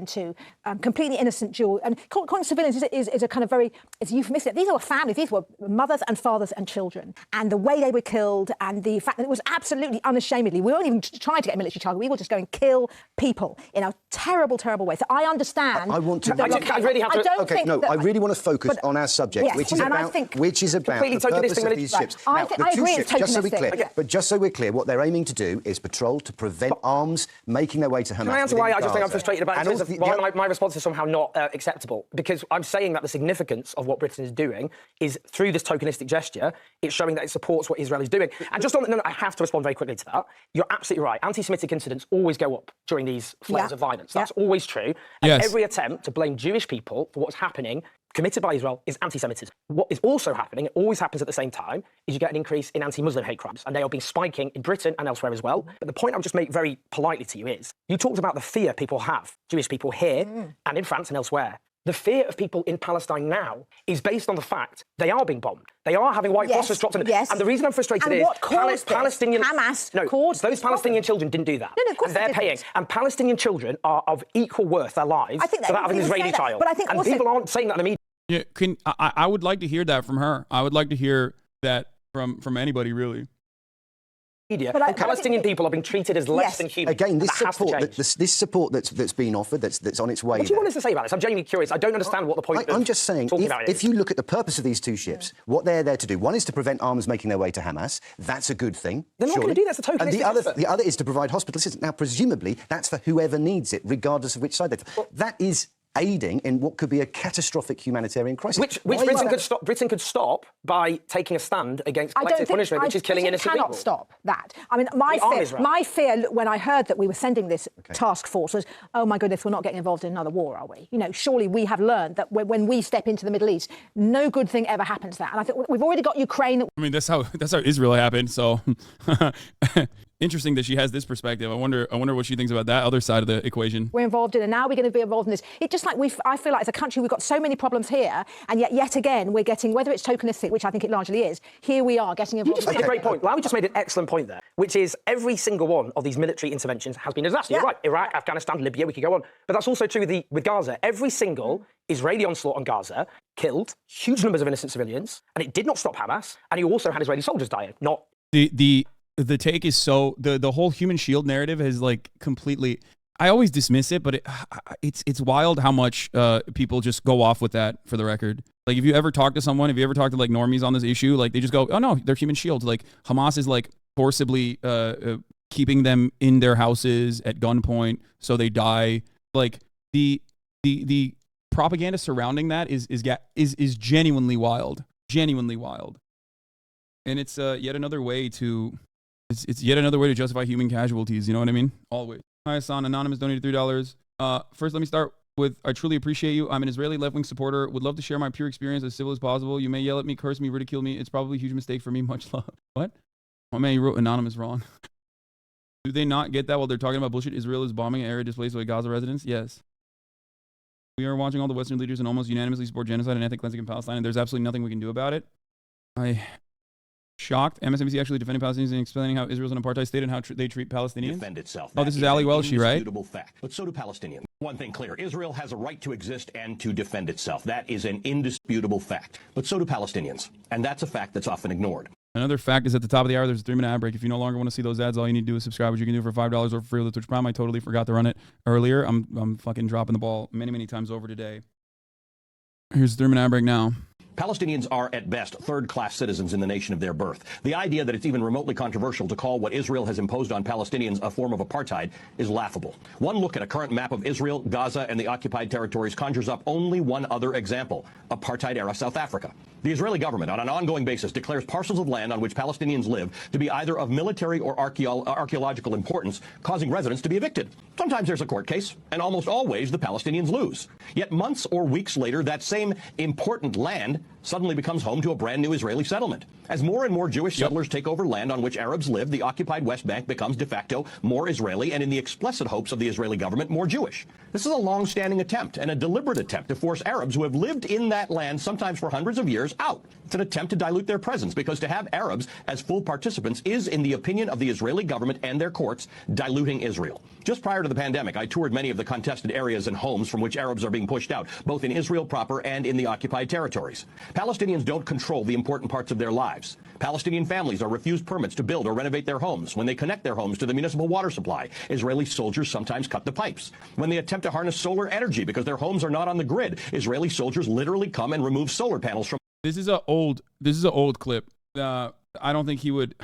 To completely innocent Jews. And calling civilians is a kind of very, it's euphemistic. These were families, these were mothers and fathers and children. And the way they were killed and the fact that it was absolutely unashamedly, we weren't even trying to get a military target, we will just go and kill people in a terrible, terrible way. So I understand. I want to. I really have to. I don't think I really want to focus on our subject, yes, which is about the purpose of these ships. Now, the two ships, just so we're clear, but just so we're clear, what they're aiming to do is patrol to prevent arms making their way to Hamas. Can I answer why I just think I'm frustrated about it? Why my response is somehow not acceptable, because I'm saying that the significance of what Britain is doing is through this tokenistic gesture, it's showing that it supports what Israel is doing. And just on no, I have to respond very quickly to that. You're absolutely right. Anti-Semitic incidents always go up during these flares of violence. That's always true. And every attempt to blame Jewish people for what's happening committed by Israel is anti-Semitism. What is also happening, it always happens at the same time, is you get an increase in anti-Muslim hate crimes, and they are being spiking in Britain and elsewhere as well. But the point I'll just make very politely to you is, you talked about the fear people have, Jewish people here and in France and elsewhere. The fear of people in Palestine now is based on the fact they are being bombed. They are having white phosphorus dropped on them. And the reason I'm frustrated is Palestinian... Hamas those Palestinian children didn't do that. No, of course and they're paying. And Palestinian children are of equal worth, their lives, to that of an Israeli child. But I think and also, people aren't saying that in the media. Yeah, I would like to hear that from her. I would like to hear that from anybody, really. Palestinian people are being treated as less than human. Again, this support that's been offered, that's on its way. What do you want us to say about this? I'm genuinely curious. I don't understand what the point I'm just saying, if you look at the purpose of these two ships, what they're there to do, one is to prevent arms making their way to Hamas. That's a good thing. They're not going to do that. That's a tokenistic effort. The other is to provide hospital assistance. Now, presumably, that's for whoever needs it, regardless of which side they're... That is aiding in what could be a catastrophic humanitarian crisis. Which Britain could stop by taking a stand against collective punishment, which is killing innocent people. Cannot stop that. I mean, my fear when I heard that we were sending this task force was, oh my goodness, we're not getting involved in another war, are we? You know, surely we have learned that when we step into the Middle East, no good thing ever happens there. And I think we've already got Ukraine. I mean, that's how Israel happened. So interesting that she has this perspective. I wonder what she thinks about that other side of the equation. We're involved in, and now we're going to be involved in this. It's just like I feel like as a country we've got so many problems here, and yet again we're getting, whether it's tokenistic, which I think it largely is, here we are getting involved. You just made a great point. Larry just made an excellent point there, which is every single one of these military interventions has been a disaster. You're right. Iraq, Afghanistan, Libya, we could go on. But that's also true with Gaza. Every single Israeli onslaught on Gaza killed huge numbers of innocent civilians, and it did not stop Hamas, and you also had Israeli soldiers dying. The take is so the whole human shield narrative has like completely. I always dismiss it, but it's wild how much people just go off with that. For the record, like if you ever talk to someone, if you ever talk to like normies on this issue, like they just go, oh no, they're human shields. Like Hamas is like forcibly keeping them in their houses at gunpoint so they die. Like the propaganda surrounding that is genuinely wild. Genuinely wild. And it's yet another way to justify human casualties, you know what I mean? Always. Hi, Hassan. Anonymous donated $3. First, let me start with, I truly appreciate you. I'm an Israeli left-wing supporter. Would love to share my pure experience as civil as possible. You may yell at me, curse me, ridicule me. It's probably a huge mistake for me. Much love. What? Oh, man, you wrote anonymous wrong. Do they not get that while they're talking about bullshit? Israel is bombing an area displaced by Gaza residents? Yes. We are watching all the Western leaders and almost unanimously support genocide and ethnic cleansing in Palestine, and there's absolutely nothing we can do about it. Shocked. MSNBC actually defending Palestinians and explaining how Israel's an apartheid state and how they treat Palestinians. Defend itself. Oh, this is Ali Welshi, right? Indisputable fact. But so do Palestinians. One thing clear: Israel has a right to exist and to defend itself. That is an indisputable fact. But so do Palestinians, and that's a fact that's often ignored. Another fact is at the top of the hour, there's a 3-minute ad break. If you no longer want to see those ads, all you need to do is subscribe, which you can do for $5 or for free with the Twitch Prime. I totally forgot to run it earlier. I'm fucking dropping the ball many times over today. Here's the 3-minute ad break now. Palestinians are, at best, third-class citizens in the nation of their birth. The idea that it's even remotely controversial to call what Israel has imposed on Palestinians a form of apartheid is laughable. One look at a current map of Israel, Gaza, and the occupied territories conjures up only one other example: apartheid-era South Africa. The Israeli government, on an ongoing basis, declares parcels of land on which Palestinians live to be either of military or archaeological importance, causing residents to be evicted. Sometimes there's a court case, and almost always the Palestinians lose. Yet months or weeks later, that same important land suddenly becomes home to a brand new Israeli settlement. As more and more Jewish settlers take over land on which Arabs live, the occupied West Bank becomes de facto more Israeli, and in the explicit hopes of the Israeli government, more Jewish. This is a long-standing attempt, and a deliberate attempt, to force Arabs who have lived in that land, sometimes for hundreds of years, out. It's an attempt to dilute their presence, because to have Arabs as full participants is, in the opinion of the Israeli government and their courts, diluting Israel. Just prior to the pandemic, I toured many of the contested areas and homes from which Arabs are being pushed out, both in Israel proper and in the occupied territories. Palestinians don't control the important parts of their lives. Palestinian families are refused permits to build or renovate their homes. When they connect their homes to the municipal water supply, Israeli soldiers sometimes cut the pipes. When they attempt to harness solar energy because their homes are not on the grid, Israeli soldiers literally come and remove solar panels from. This is a old clip. I don't think he would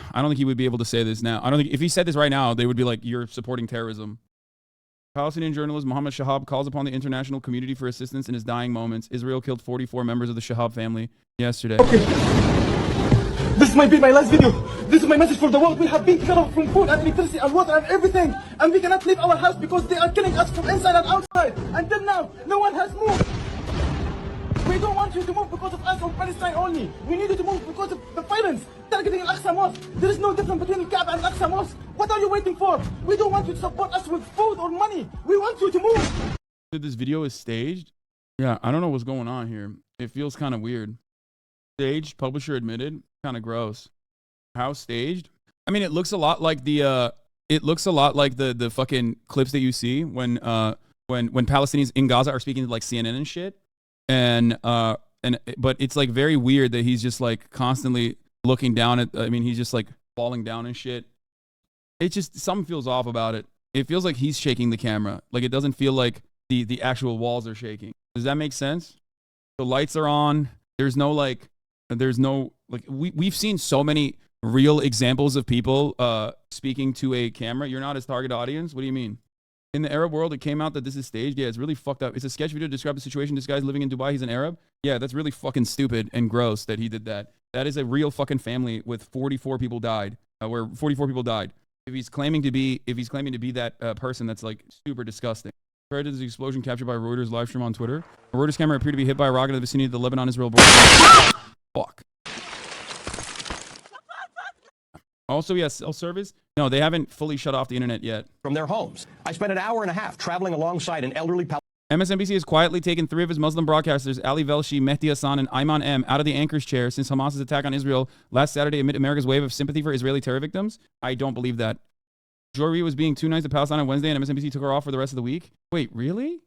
be able to say this now. I don't think if he said this right now, they would be like, you're supporting terrorism. Palestinian journalist Mohammed Shahab calls upon the international community for assistance in his dying moments. Israel killed 44 members of the Shahab family yesterday. This might be my last video. This is my message for the world. We have been cut off from food and electricity and water and everything. And we cannot leave our house because they are killing us from inside and outside. Until now, no one has moved. We don't want you to move because of us or Palestine only. We need you to move because of the violence targeting Al-Aqsa Mosque. There is no difference between Kaaba and Al-Aqsa Mosque. What are you waiting for? We don't want you to support us with food or money. We want you to move. This video is staged? Yeah, I don't know what's going on here. It feels kind of weird. Staged, publisher admitted, kind of gross. How staged? I mean, it looks a lot like the fucking clips that you see when Palestinians in Gaza are speaking to like CNN and shit. But it's like very weird that he's just like constantly looking down at, I mean, he's just like falling down and shit. It just, something feels off about it. It feels like he's shaking the camera. Like it doesn't feel like the actual walls are shaking. Does that make sense? The lights are on. We've seen so many real examples of people speaking to a camera. You're not his target audience. What do you mean? In the Arab world, it came out that this is staged. Yeah, it's really fucked up. It's a sketch video to describe the situation. This guy's living in Dubai. He's an Arab. Yeah, that's really fucking stupid and gross that he did that. That is a real fucking family with 44 people died, where 44 people died. If he's claiming to be that person, that's like super disgusting. Prior to this explosion captured by Reuters live stream on Twitter, a Reuters camera appeared to be hit by a rocket in the vicinity of the Lebanon-Israel border. Fuck. Also, yes, cell service. No, they haven't fully shut off the internet yet. From their homes. I spent an hour and a half traveling alongside an elderly MSNBC has quietly taken 3 of his Muslim broadcasters, Ali Velshi, Mehdi Hassan, and Ayman M., out of the anchor's chair since Hamas's attack on Israel last Saturday amid America's wave of sympathy for Israeli terror victims. I don't believe that. Jory was being too nice to Palestine on Wednesday, and MSNBC took her off for the rest of the week. Wait, really?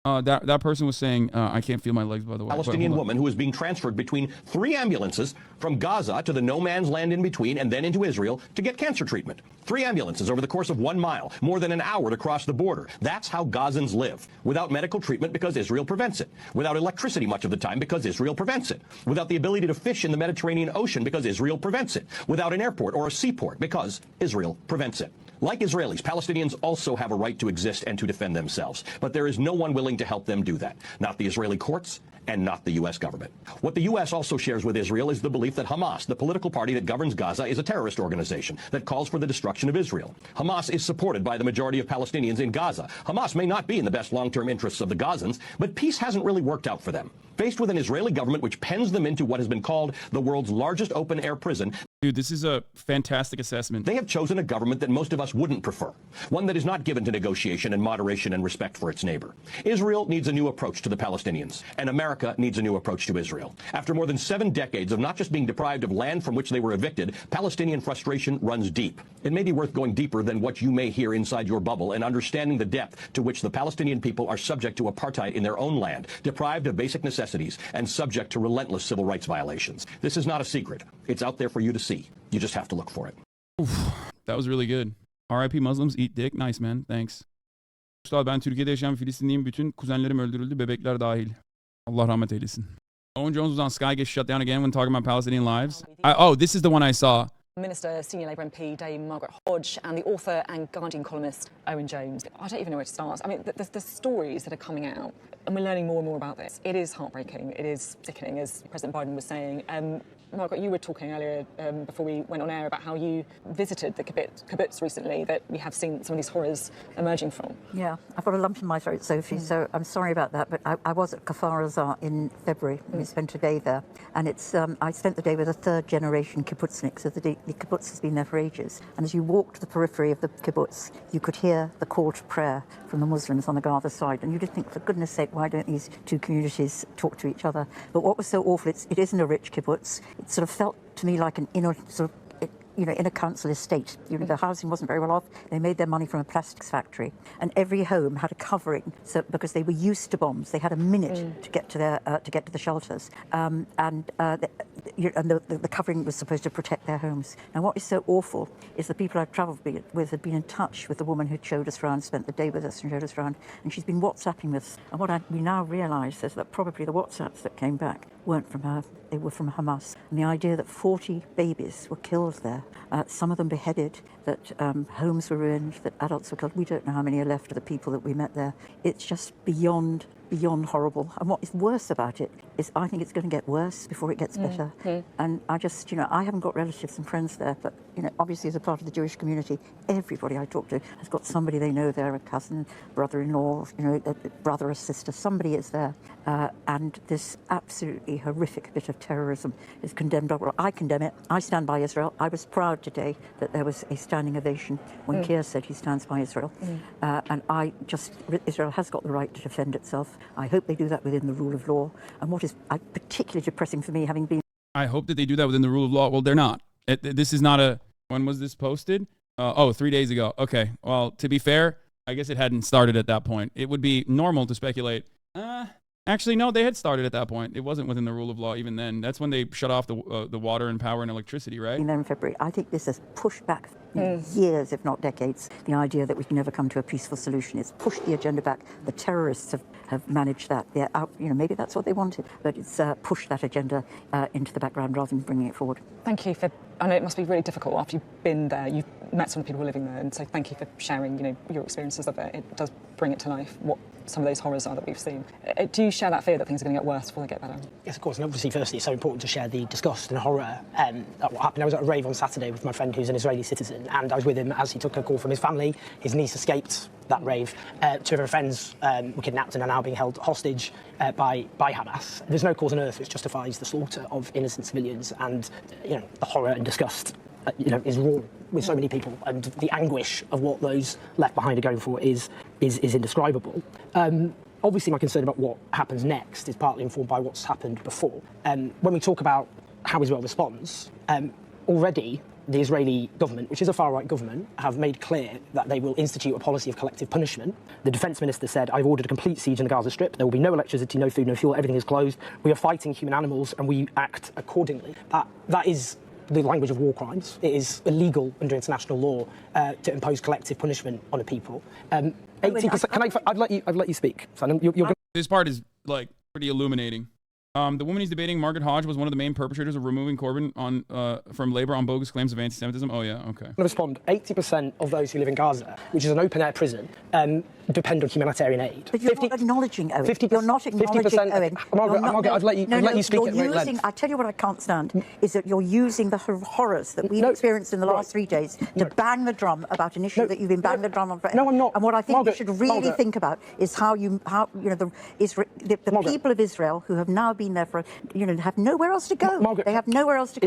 That person was saying, I can't feel my legs, by the way. Palestinian woman who was being transferred between 3 ambulances from Gaza to the no man's land in between and then into Israel to get cancer treatment. 3 ambulances over the course of 1 mile, more than an hour to cross the border. That's how Gazans live. Without medical treatment because Israel prevents it. Without electricity much of the time because Israel prevents it. Without the ability to fish in the Mediterranean Ocean because Israel prevents it. Without an airport or a seaport because Israel prevents it. Like Israelis, Palestinians also have a right to exist and to defend themselves. But there is no one willing to help them do that. Not the Israeli courts and not the U.S. government. What the U.S. also shares with Israel is the belief that Hamas, the political party that governs Gaza, is a terrorist organization that calls for the destruction of Israel. Hamas is supported by the majority of Palestinians in Gaza. Hamas may not be in the best long-term interests of the Gazans, but peace hasn't really worked out for them. Faced with an Israeli government which pens them into what has been called the world's largest open-air prison, dude, this is a fantastic assessment. They have chosen a government that most of us wouldn't prefer, one that is not given to negotiation and moderation and respect for its neighbor. Israel needs a new approach to the Palestinians, and America needs a new approach to Israel. After more than 7 decades of not just being deprived of land from which they were evicted, Palestinian frustration runs deep. It may be worth going deeper than what you may hear inside your bubble and understanding the depth to which the Palestinian people are subject to apartheid in their own land, deprived of basic necessities, and subject to relentless civil rights violations. This is not a secret. It's out there for you to see. You just have to look for it. Oof, that was really good. R.I.P. Muslims eat dick. Nice man. Thanks. Ben Türkiye'de yaşayan Filistinliyim. Bütün kuzenlerim öldürüldü. Bebekler dahil. Allah rahmet eylesin. Owen Jones was on Sky, gets shut down again when talking about Palestinian lives. This is the one I saw. Minister, Senior Labour MP Dame Margaret Hodge, and the author and Guardian columnist Owen Jones. I don't even know where to start. I mean, the stories that are coming out, and we're learning more and more about this. It is heartbreaking. It is sickening, as President Biden was saying. Margaret, you were talking earlier before we went on air about how you visited the kibbutz recently, that we have seen some of these horrors emerging from. Yeah, I've got a lump in my throat, Sophie, so I'm sorry about that, but I was at Kfar Aza in February, and we spent a day there, and it's I spent the day with a third-generation kibbutznik, so the kibbutz has been there for ages, and as you walked the periphery of the kibbutz, you could hear the call to prayer from the Muslims on the Gaza side, and you did think, for goodness sake, why don't these two communities talk to each other? But what was so awful, it isn't a rich kibbutz. It sort of felt to me like an inner council estate. The housing wasn't very well off. They made their money from a plastics factory, and every home had a covering, so because they were used to bombs, they had a minute to get to the shelters, and the covering was supposed to protect their homes. And what is so awful is the people I've travelled with had been in touch with the woman who showed us around, spent the day with us and showed us around, and she's been WhatsApping us. And we now realise is that probably the WhatsApps that came back weren't from her, they were from Hamas. And the idea that 40 babies were killed there, some of them beheaded, that homes were ruined, that adults were killed. We don't know how many are left of the people that we met there. It's just beyond horrible. And what is worse about it is I think it's going to get worse before it gets better. And I just, I haven't got relatives and friends there, but, obviously as a part of the Jewish community, everybody I talk to has got somebody they know there, a cousin, brother-in-law, a brother or sister, somebody is there. And this absolutely horrific bit of terrorism is condemned. Well, I condemn it. I stand by Israel. I was proud today that there was a standing ovation when Keir said he stands by Israel. And Israel has got the right to defend itself. I hope they do that within the rule of law. And what is particularly depressing for me, having been... I hope that they do that within the rule of law. Well, they're not. This is not a... When was this posted? 3 days ago. Okay. Well, to be fair, I guess it hadn't started at that point. It would be normal to speculate. Actually, no, they had started at that point. It wasn't within the rule of law even then. That's when they shut off the water and power and electricity, right? In February, I think this has pushed back years, if not decades, the idea that we can never come to a peaceful solution. It's pushed the agenda back. The terrorists have managed that. They're out, maybe that's what they wanted, but it's pushed that agenda into the background rather than bringing it forward. Thank you for... I know it must be really difficult after you've been there. You've met some of the people living there, and so thank you for sharing, your experiences of it. It does bring it to life what some of those horrors are that we've seen. Do you share that fear that things are going to get worse before they get better? Yes, of course. And obviously, firstly, it's so important to share the disgust and horror at what happened. I was at a rave on Saturday with my friend who's an Israeli citizen, and I was with him as he took a call from his family. His niece escaped that rave. 2 of her friends were kidnapped and are now being held hostage by Hamas. There's no cause on earth which justifies the slaughter of innocent civilians, and the horror and disgust is raw with so many people, and the anguish of what those left behind are going for is indescribable. Obviously, my concern about what happens next is partly informed by what's happened before. When we talk about how Israel responds, already the Israeli government, which is a far-right government, have made clear that they will institute a policy of collective punishment. The defence minister said, I've ordered a complete siege in the Gaza Strip. There will be no electricity, no food, no fuel. Everything is closed. We are fighting human animals and we act accordingly. That is the language of war crimes. It is illegal under international law to impose collective punishment on a people. 80%. I'd let you speak. So you're this part is pretty illuminating. The woman he's debating, Margaret Hodge, was one of the main perpetrators of removing Corbyn from Labour on bogus claims of anti-Semitism. Oh, yeah, okay. To respond, 80% of those who live in Gaza, which is an open-air prison, depend on humanitarian aid. But you're not acknowledging, Owen. 50%, You're not acknowledging, 50%, Owen. Margaret, I'd let you speak you're at great using, length. I tell you what I can't stand, is that you're using the horrors that we've experienced in the last 3 days to bang the drum about an issue that you've been banging the drum on forever. No, I'm not. And what I think Margaret, you should really Margaret. think about is how the people of Israel who have now been there for, have nowhere else to go. Margaret, they have nowhere else to go.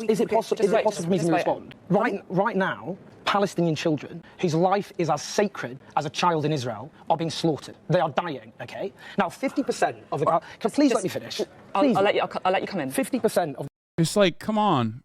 Is it possible for me to respond? Right now, Palestinian children whose life is as sacred as a child in Israel are being slaughtered. They are dying, okay? Now, 50% of the... Please let me finish. I'll let you come in. 50% of... It's like, come on.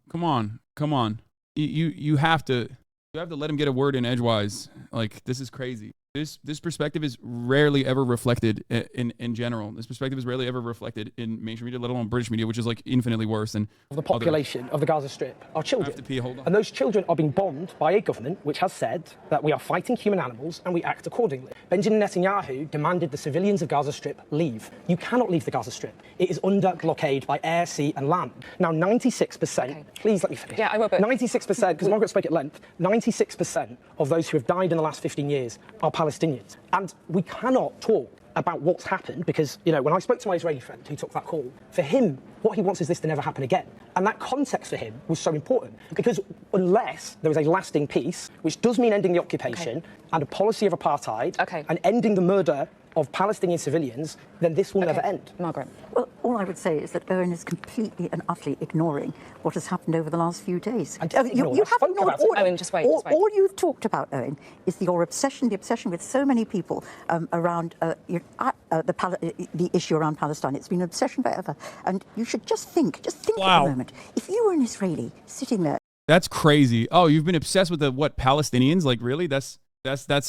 You have to let him get a word in edgewise. Like, this is crazy. This perspective is rarely ever reflected in general. This perspective is rarely ever reflected in mainstream media, let alone British media, which is like infinitely worse than the population of the Gaza Strip are children. I have to pee, hold on. And those children are being bombed by a government which has said that we are fighting human animals and we act accordingly. Benjamin Netanyahu demanded the civilians of Gaza Strip leave. You cannot leave the Gaza Strip. It is under blockade by air, sea and land. Now, 96%, please let me finish. Yeah, I will, but... 96%, because Margaret spoke at length, 96% of those who have died in the last 15 years are Palestinians. And we cannot talk about what's happened because, when I spoke to my Israeli friend who took that call, for him, what he wants is this to never happen again. And that context for him was so important because unless there is a lasting peace, which does mean ending the occupation and a policy of apartheid and ending the murder of Palestinian civilians, then this will never end. Margaret. Well, all I would say is that Owen is completely and utterly ignoring what has happened over the last few days. You haven't ignored Owen, just wait. All you've talked about, Owen, is your obsession with so many people around the issue around Palestine. It's been an obsession forever. And you should just think Wow. for a moment. If you were an Israeli sitting there... That's crazy. Oh, you've been obsessed with the Palestinians? Like, really? That's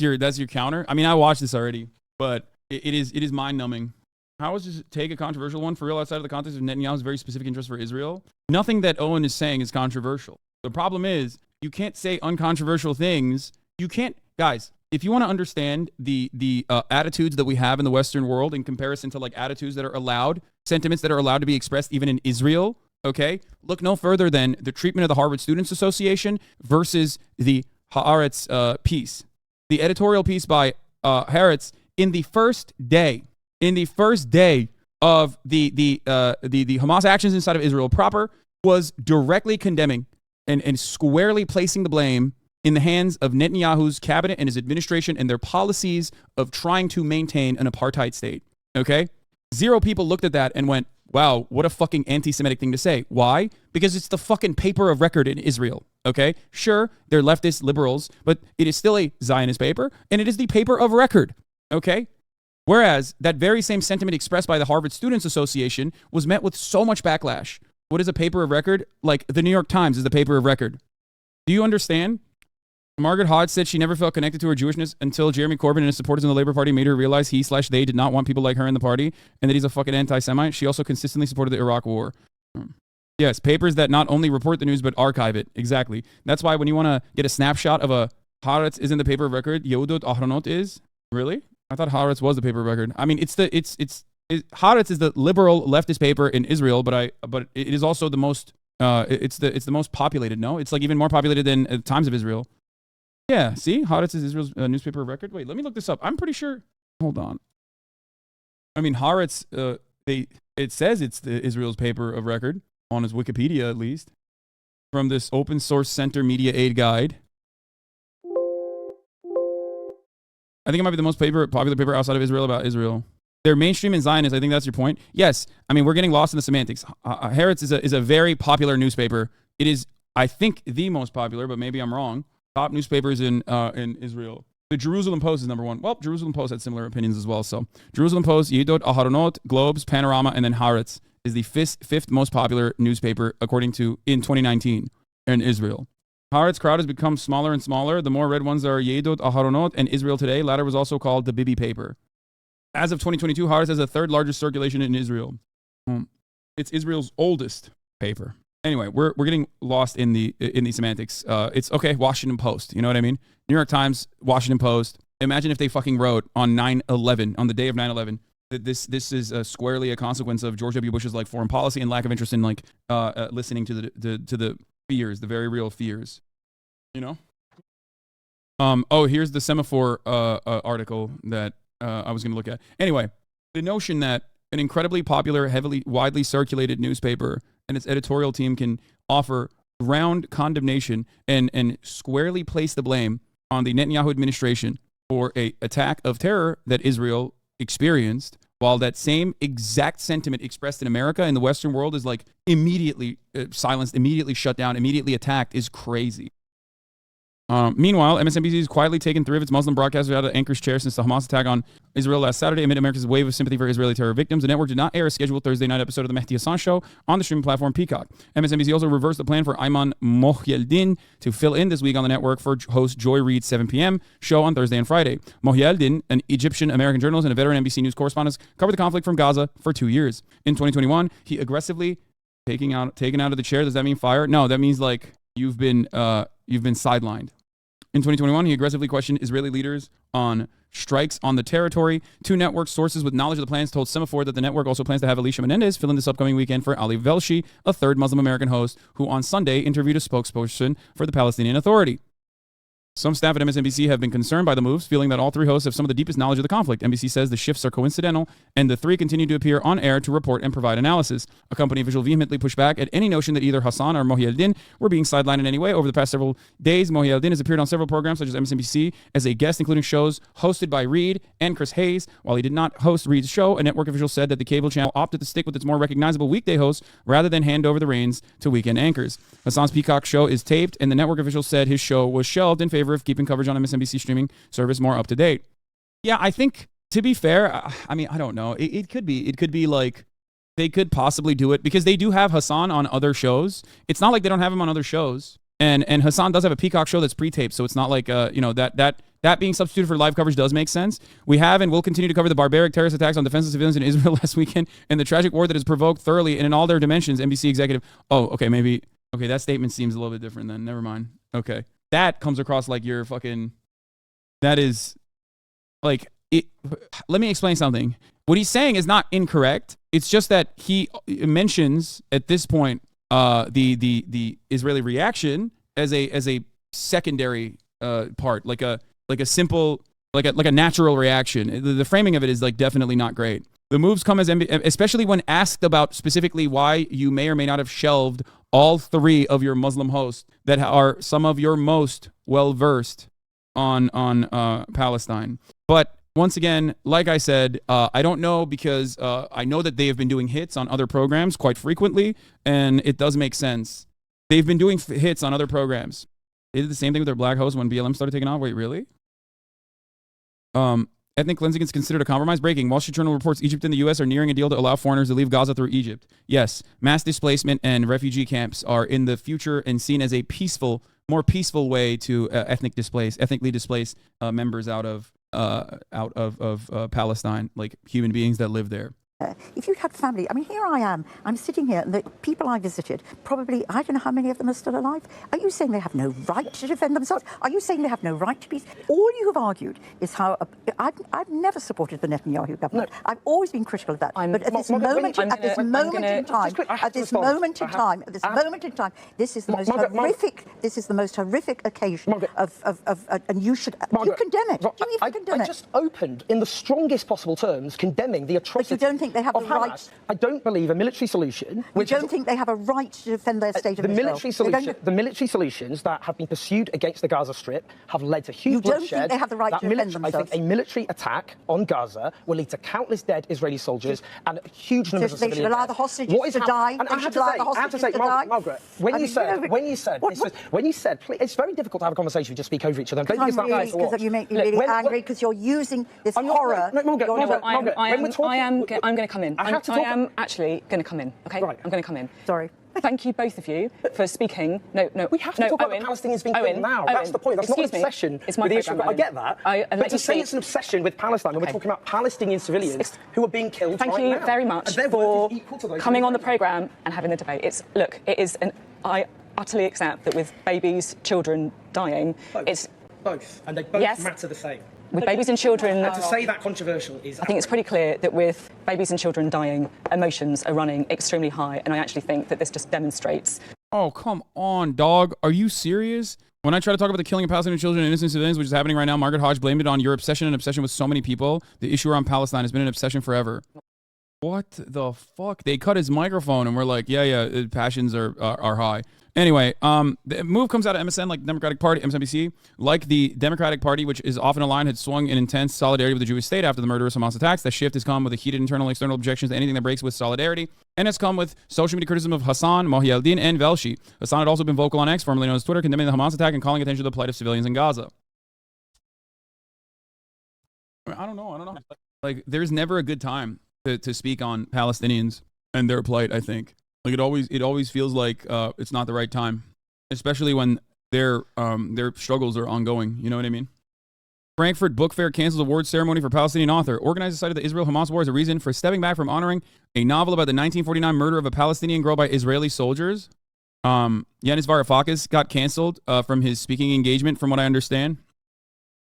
your counter? I mean, I watched this already, but it is mind-numbing. How is this take a controversial one for real outside of the context of Netanyahu's very specific interest for Israel? Nothing that Owen is saying is controversial. The problem is you can't say uncontroversial things. You can't, guys. If you want to understand the attitudes that we have in the Western world in comparison to like attitudes that are allowed, sentiments that are allowed to be expressed even in Israel, okay, look no further than the treatment of the Harvard Students Association versus the Haaretz piece. The editorial piece by Haaretz in the first day of the Hamas actions inside of Israel proper was directly condemning and squarely placing the blame in the hands of Netanyahu's cabinet and his administration and their policies of trying to maintain an apartheid state. Okay? 0 people looked at that and went, wow, what a fucking anti-Semitic thing to say. Why? Because it's the fucking paper of record in Israel. Okay? Sure, they're leftist liberals, but it is still a Zionist paper, and it is the paper of record. Okay? Whereas that very same sentiment expressed by the Harvard Students Association was met with so much backlash. What is a paper of record? Like the New York Times is the paper of record. Do you understand? Margaret Hodge said she never felt connected to her Jewishness until Jeremy Corbyn and his supporters in the Labour Party made her realize he/they did not want people like her in the party and that he's a fucking anti-Semite. She also consistently supported the Iraq War. Yes, papers that not only report the news but archive it. Exactly. That's why when you want to get a snapshot of a Haaretz isn't the paper of record, Yehudot Ahronot is. Really? I thought Haaretz was the paper of record. I mean, Haaretz is the liberal leftist paper in Israel, but it is also the most it's the most populated. No, it's like even more populated than Times of Israel. Yeah, see, Haaretz is Israel's newspaper of record. Wait, let me look this up. I'm pretty sure. Hold on. I mean, Haaretz. It says it's Israel's paper of record on his Wikipedia, at least, from this open source center media aid guide. I think it might be the most popular paper outside of Israel about Israel. They're mainstream and Zionist. I think that's your point. Yes. I mean, we're getting lost in the semantics. Haaretz is a very popular newspaper. It is, I think, the most popular, but maybe I'm wrong. Top newspapers in Israel. The Jerusalem Post is number 1. Well, Jerusalem Post had similar opinions as well. So Jerusalem Post, Yedot Aharonot, Globes, Panorama, and then Haaretz is the fifth most popular newspaper in 2019 in Israel. Haaretz crowd has become smaller and smaller. The more red ones are Yedot Aharonot and Israel Today. Latter was also called the Bibi paper. As of 2022, Haaretz has the 3rd largest circulation in Israel. It's Israel's oldest paper. Anyway, we're getting lost in the semantics. It's okay, Washington Post. You know what I mean? New York Times, Washington Post. Imagine if they fucking wrote on 9/11, on the day of 9/11, that this is squarely a consequence of George W. Bush's like foreign policy and lack of interest in like listening to the fears, the very real fears, you know. Oh, here's the Semaphore article that I was going to look at. Anyway, the notion that an incredibly popular, widely circulated newspaper and its editorial team can offer ground condemnation and squarely place the blame on the Netanyahu administration for an attack of terror that Israel experienced, while that same exact sentiment expressed in America and the Western world is like immediately silenced, immediately shut down, immediately attacked, is crazy. Meanwhile, MSNBC has quietly taken 3 of its Muslim broadcasters out of the anchor's chair since the Hamas attack on Israel last Saturday amid America's wave of sympathy for Israeli terror victims. The network did not air a scheduled Thursday night episode of the Mehdi Hassan show on the streaming platform Peacock. MSNBC also reversed the plan for Ayman Mohyeldin to fill in this week on the network for host Joy Reid's 7 p.m. show on Thursday and Friday. Mohyeldin, an Egyptian-American journalist and a veteran NBC News correspondent, covered the conflict from Gaza for 2 years. In 2021, he aggressively taken out of the chair. Does that mean fire? No, that means like you've been sidelined. In 2021, he aggressively questioned Israeli leaders on strikes on the territory. 2 network sources with knowledge of the plans told Semaphore that the network also plans to have Alicia Menendez fill in this upcoming weekend for Ali Velshi, a third Muslim-American host who on Sunday interviewed a spokesperson for the Palestinian Authority. Some staff at MSNBC have been concerned by the moves, feeling that all 3 hosts have some of the deepest knowledge of the conflict. NBC says the shifts are coincidental, and the 3 continue to appear on air to report and provide analysis. A company official vehemently pushed back at any notion that either Hassan or Mohyeldin were being sidelined in any way. Over the past several days, Mohyeldin has appeared on several programs, such as MSNBC, as a guest, including shows hosted by Reid and Chris Hayes. While he did not host Reid's show, a network official said that the cable channel opted to stick with its more recognizable weekday hosts rather than hand over the reins to weekend anchors. Hassan's Peacock show is taped, and the network official said his show was shelved in favor of keeping coverage on MSNBC streaming service more up to date. Yeah, I think, to be fair, I mean, I don't know. It could be like they could possibly do it because they do have Hassan on other shows. It's not like they don't have him on other shows. And Hassan does have a Peacock show that's pre-taped, so it's not like that being substituted for live coverage does make sense. We have and will continue to cover the barbaric terrorist attacks on defenseless civilians in Israel last weekend and the tragic war that has provoked thoroughly and in all their dimensions. NBC executive. Oh, okay, maybe. Okay, that statement seems a little bit different then. Never mind. Okay. That comes across like you're fucking, that is like, it. Let me explain something. What he's saying is not incorrect. It's just that he mentions at this point the Israeli reaction as a secondary part, like a simple, like a natural reaction. The framing of it is like definitely not great. The moves come as, especially when asked about specifically why you may or may not have shelved all 3 of your Muslim hosts that are some of your most well-versed on Palestine. But once again, like I said, I don't know because I know that they have been doing hits on other programs quite frequently, and it does make sense. They've been doing hits on other programs. They did the same thing with their black hosts when BLM started taking off. Wait, really? Ethnic cleansing is considered a compromise. Breaking. Wall Street Journal reports Egypt and the U.S. are nearing a deal to allow foreigners to leave Gaza through Egypt. Yes, mass displacement and refugee camps are in the future and seen as a more peaceful way to ethnically displace members out of Palestine, like human beings that live there. If you had family, I mean, here I am, I'm sitting here, and the people I visited, probably, I don't know how many of them are still alive. Are you saying they have no right to defend themselves? Are you saying they have no right to peace? All you have argued is how, I've never supported the Netanyahu government. No. I've always been critical of that. But at this moment in time, this is the most horrific occasion and you should, you condemn it. You condemn it. I just opened in the strongest possible terms condemning the atrocity. But you don't think they have the right? I don't believe a military solution. You don't think they have a right to defend their state of Israel? The military solutions that have been pursued against the Gaza Strip have led to huge bloodshed. You don't think they have the right to defend themselves? I think a military attack on Gaza will lead to countless dead Israeli soldiers and huge numbers of civilians. They should allow the hostages to die. I have to say, Margaret, when you said, it's very difficult to have a conversation if you just speak over each other. Because you make me really angry because you're using this horror. I'm going to come in. I am actually going to come in. Okay, right. I'm going to come in. Sorry. Thank you both of you for speaking. No. We have to talk about the Palestinians being killed now. That's the point. That's not an obsession with the issue. I get that. But to say it's an obsession with Palestine when we're talking about Palestinian civilians who are being killed right now. Thank you very much for coming on the programme and having the debate. I utterly accept that with babies, children dying, both. And they both matter the same. With babies and children... To say that controversial is... I think it's pretty clear that with babies and children dying, emotions are running extremely high, and I actually think that this just demonstrates... Oh, come on, dog. Are you serious? When I try to talk about the killing of Palestinian children and innocent civilians, which is happening right now, Margaret Hodge blamed it on your obsession and obsession with so many people. The issue around Palestine has been an obsession forever. What the fuck? They cut his microphone and we're like, yeah, passions are high. Anyway, the move comes out of MSN, like Democratic Party, MSNBC, like the Democratic Party, which is often aligned, had swung in intense solidarity with the Jewish state after the murderous Hamas attacks. That shift has come with a heated internal and external objections to anything that breaks with solidarity, and has come with social media criticism of Hassan, Mohieldin, and Velshi. Hassan had also been vocal on X, formerly known as Twitter, condemning the Hamas attack and calling attention to the plight of civilians in Gaza. I don't know. Like, there's never a good time to speak on Palestinians and their plight, I think. Like, it always feels like it's not the right time, especially when their struggles are ongoing. You know what I mean? Frankfurt Book Fair cancels award ceremony for Palestinian author. Organizers cited the Israel-Hamas war as a reason for stepping back from honoring a novel about the 1949 murder of a Palestinian girl by Israeli soldiers. Yanis Varoufakis got canceled from his speaking engagement, from what I understand.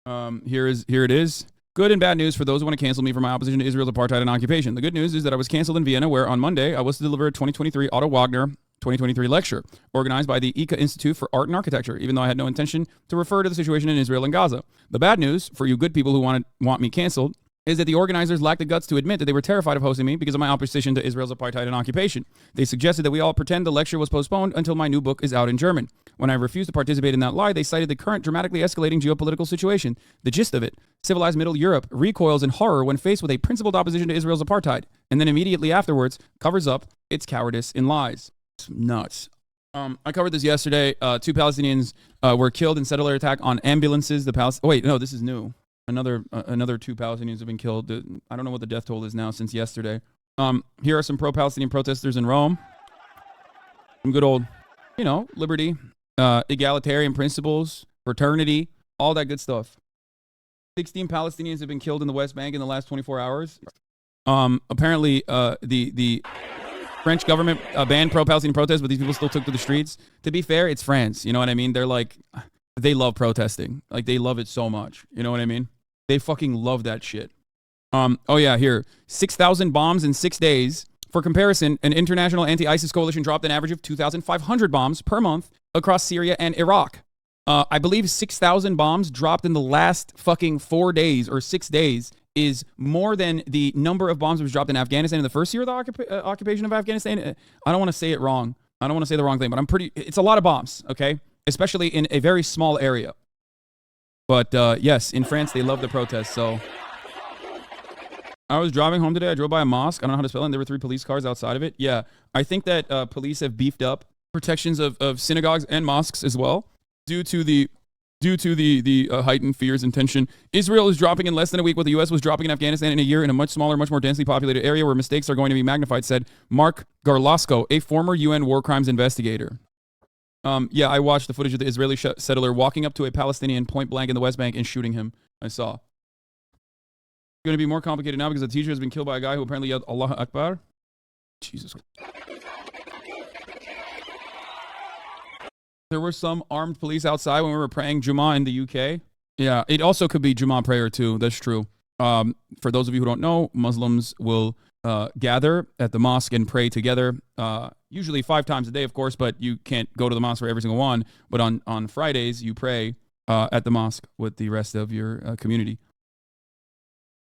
Here it is. Good and bad news for those who want to cancel me for my opposition to Israel's apartheid and occupation. The good news is that I was canceled in Vienna, where on Monday I was to deliver a 2023 Otto Wagner 2023 lecture organized by the ICA Institute for Art and Architecture, even though I had no intention to refer to the situation in Israel and Gaza. The bad news for you good people who want me canceled is that the organizers lacked the guts to admit that they were terrified of hosting me because of my opposition to Israel's apartheid and occupation. They suggested that we all pretend the lecture was postponed until my new book is out in German. When I refused to participate in that lie, they cited the current dramatically escalating geopolitical situation. The gist of it: civilized Middle Europe recoils in horror when faced with a principled opposition to Israel's apartheid, and then immediately afterwards covers up its cowardice in lies. It's nuts. I covered this yesterday. 2 Palestinians were killed in settler attack on ambulances. Wait, no, this is new. Another 2 Palestinians have been killed. I don't know what the death toll is now since yesterday. Here are some pro-Palestinian protesters in Rome. Some good old, liberty, egalitarian principles, fraternity, all that good stuff. 16 Palestinians have been killed in the West Bank in the last 24 hours. Apparently, the French government banned pro-Palestinian protests, but these people still took to the streets. To be fair, it's France. You know what I mean? They're like, they love protesting. Like, they love it so much. You know what I mean? They fucking love that shit. Oh yeah, here. 6,000 bombs in 6 days. For comparison, an international anti-ISIS coalition dropped an average of 2,500 bombs per month across Syria and Iraq. I believe 6,000 bombs dropped in the last fucking 4 days or 6 days is more than the number of bombs that was dropped in Afghanistan in the first year of the occupation of Afghanistan. I don't want to say it wrong. I don't want to say the wrong thing, but it's a lot of bombs, okay? Especially in a very small area. But yes, in France, they love the protests, so. I was driving home today. I drove by a mosque. I don't know how to spell it. And there were 3 police cars outside of it. Yeah, I think that police have beefed up protections of synagogues and mosques as well due to the heightened fears and tension. Israel is dropping in less than a week what the U.S. was dropping in Afghanistan in a year in a much smaller, much more densely populated area where mistakes are going to be magnified, said Mark Garlasko, a former UN war crimes investigator. Yeah, I watched the footage of the Israeli settler walking up to a Palestinian point blank in the West Bank and shooting him. I saw. It's going to be more complicated now because the teacher has been killed by a guy who apparently yelled Allahu Akbar. Jesus. There were some armed police outside when we were praying Jummah in the UK. Yeah, it also could be Jummah prayer too. That's true. For those of you who don't know, Muslims will gather at the mosque and pray together, usually 5 times a day, of course, but you can't go to the mosque for every single one. But on Fridays, you pray at the mosque with the rest of your community.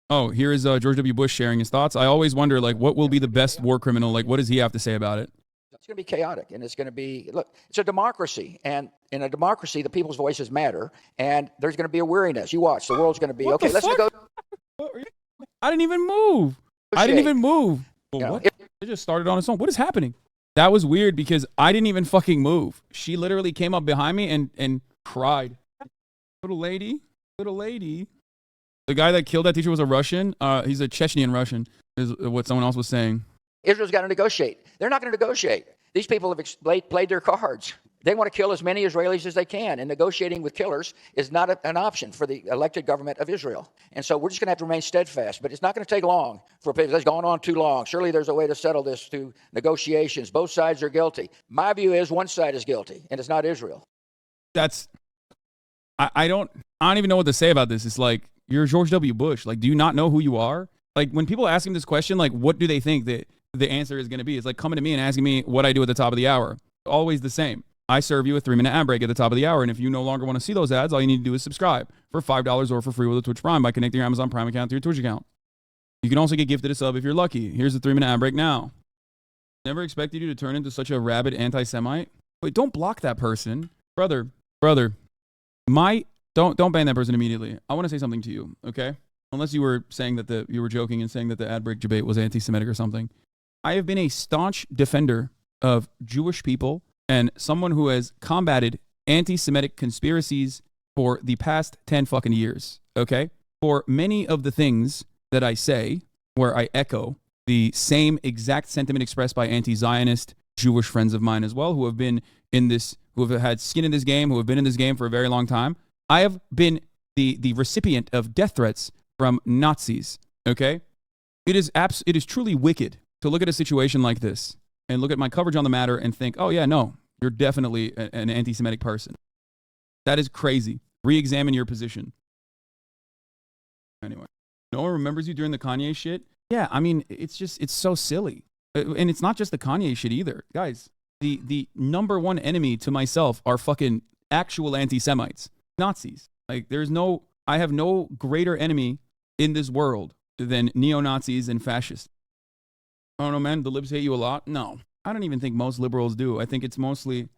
Oh, here is George W. Bush sharing his thoughts. I always wonder, like, what will be the best war criminal? Like, what does he have to say about it? It's going to be chaotic, and it's going to be, look, it's a democracy, and in a democracy, the people's voices matter, and there's going to be a weariness. You watch, the world's going to be, okay, let's go. I didn't even move. Well, what? It just started on its own. What is happening? That was weird because I didn't even fucking move. She literally came up behind me and cried. Little lady. The guy that killed that teacher was a Russian. He's a Chechnyan Russian, is what someone else was saying. Israel's got to negotiate. They're not going to negotiate. These people have played their cards. They want to kill as many Israelis as they can, and negotiating with killers is not an option for the elected government of Israel. And so we're just going to have to remain steadfast, but it's not going to take long for people. It's gone on too long. Surely there's a way to settle this through negotiations. Both sides are guilty. My view is one side is guilty, and it's not Israel. I don't even know what to say about this. It's like, you're George W. Bush. Like, do you not know who you are? Like, when people ask him this question, like, what do they think that the answer is going to be? It's like coming to me and asking me what I do at the top of the hour. Always the same. I serve you a 3-minute ad break at the top of the hour, and if you no longer want to see those ads, all you need to do is subscribe for $5 or for free with a Twitch Prime by connecting your Amazon Prime account to your Twitch account. You can also get gifted a sub if you're lucky. Here's the 3-minute ad break now. Never expected you to turn into such a rabid anti-Semite. Wait, don't block that person. Brother, don't ban that person immediately. I want to say something to you, okay? Unless you were saying that you were joking and saying that the ad break debate was anti-Semitic or something. I have been a staunch defender of Jewish people and someone who has combated anti-Semitic conspiracies for the past 10 fucking years, okay? For many of the things that I say, where I echo the same exact sentiment expressed by anti-Zionist Jewish friends of mine as well, who have been in this, who have had skin in this game, who have been in this game for a very long time. I have been the recipient of death threats from Nazis, okay? It is truly wicked to look at a situation like this and look at my coverage on the matter and think, oh yeah, no, you're definitely an anti-Semitic person. That is crazy. Re-examine your position. Anyway, no one remembers you during the Kanye shit? Yeah, I mean, it's so silly. And it's not just the Kanye shit either. Guys, the number one enemy to myself are fucking actual anti-Semites. Nazis. Like, I have no greater enemy in this world than neo-Nazis and fascists. I don't know, man, the libs hate you a lot? No. I don't even think most liberals do. I think it's mostly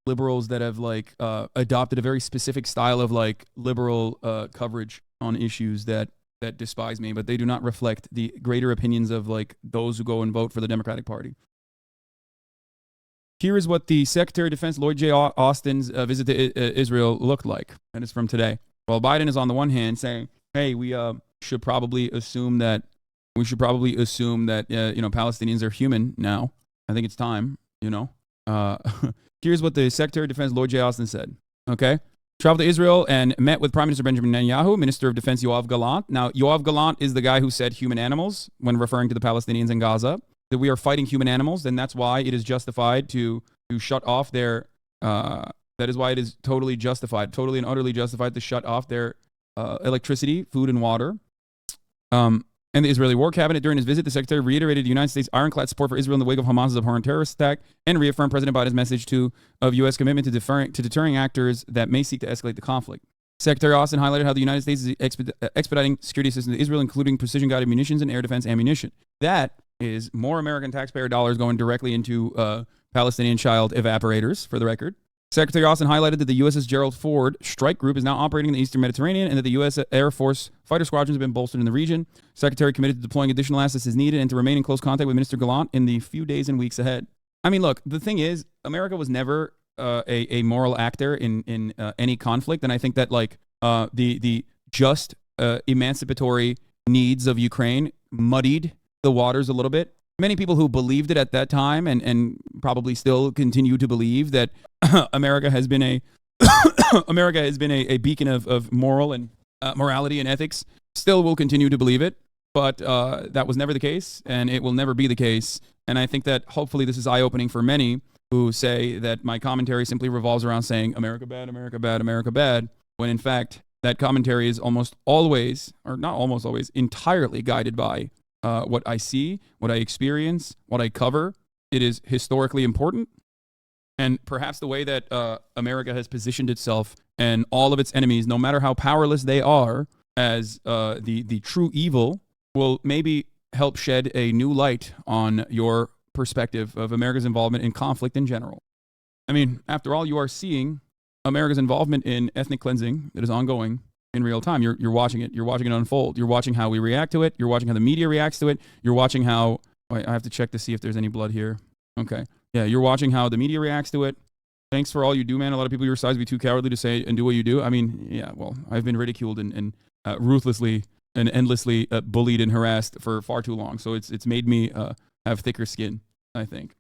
liberals that have like adopted a very specific style of like liberal coverage on issues that despise me, but they do not reflect the greater opinions of like those who go and vote for the Democratic Party. Here is what the Secretary of Defense Lloyd J. Austin's visit to Israel looked like, and it's from today. Well, Biden is on the one hand saying, "Hey, we should probably assume that Palestinians are human now. I think it's time, Here's what the Secretary of Defense Lloyd J. Austin said. Okay, traveled to Israel and met with Prime Minister Benjamin Netanyahu, Minister of Defense Yoav Gallant. Now, Yoav Gallant is the guy who said human animals when referring to the Palestinians in Gaza. That we are fighting human animals, and that's why it is justified to shut off their. That is why it is totally and utterly justified to shut off their electricity, food, and water. And the Israeli War Cabinet. During his visit, the Secretary reiterated the United States' ironclad support for Israel in the wake of Hamas's abhorrent terrorist attack and reaffirmed President Biden's message of U.S. commitment to deterring actors that may seek to escalate the conflict. Secretary Austin highlighted how the United States is expediting security assistance to Israel, including precision-guided munitions and air defense ammunition. That is more American taxpayer dollars going directly into Palestinian child evaporators, for the record. Secretary Austin highlighted that the USS Gerald Ford strike group is now operating in the Eastern Mediterranean and that the U.S. Air Force fighter squadrons have been bolstered in the region. Secretary committed to deploying additional assets as needed and to remain in close contact with Minister Gallant in the few days and weeks ahead. I mean, look, the thing is, America was never a moral actor in any conflict, and I think that like the just emancipatory needs of Ukraine muddied the waters a little bit. Many people who believed it at that time and probably still continue to believe that America has been a beacon of moral and morality and ethics still will continue to believe it. But that was never the case, and it will never be the case. And I think that hopefully this is eye-opening for many who say that my commentary simply revolves around saying America bad, America bad, America bad, when in fact that commentary is almost always, or not almost always, entirely guided by what I see, what I experience, what I cover. It is historically important. And perhaps the way that America has positioned itself and all of its enemies, no matter how powerless they are, as the true evil, will maybe help shed a new light on your perspective of America's involvement in conflict in general. I mean, after all, you are seeing America's involvement in ethnic cleansing that is ongoing in real time. You're watching it. You're watching it unfold. You're watching how we react to it. You're watching how the media reacts to it. You're watching how... Wait, I have to check to see if there's any blood here. Okay. Yeah, you're watching how the media reacts to it. Thanks for all you do, man. A lot of people your size be too cowardly to say and do what you do. I mean, yeah, well, I've been ridiculed and ruthlessly and endlessly bullied and harassed for far too long. So it's made me have thicker skin, I think.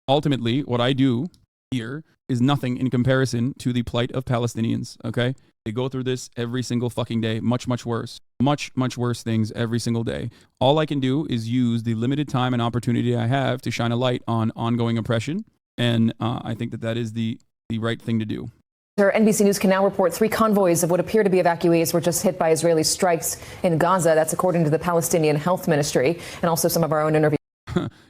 Ultimately, what I do here is nothing in comparison to the plight of Palestinians, okay? They go through this every single fucking day. Much, much worse. Much, much worse things every single day. All I can do is use the limited time and opportunity I have to shine a light on ongoing oppression. And I think that is the right thing to do. NBC News can now report 3 convoys of what appear to be evacuees were just hit by Israeli strikes in Gaza. That's according to the Palestinian Health Ministry, and also some of our own interviews.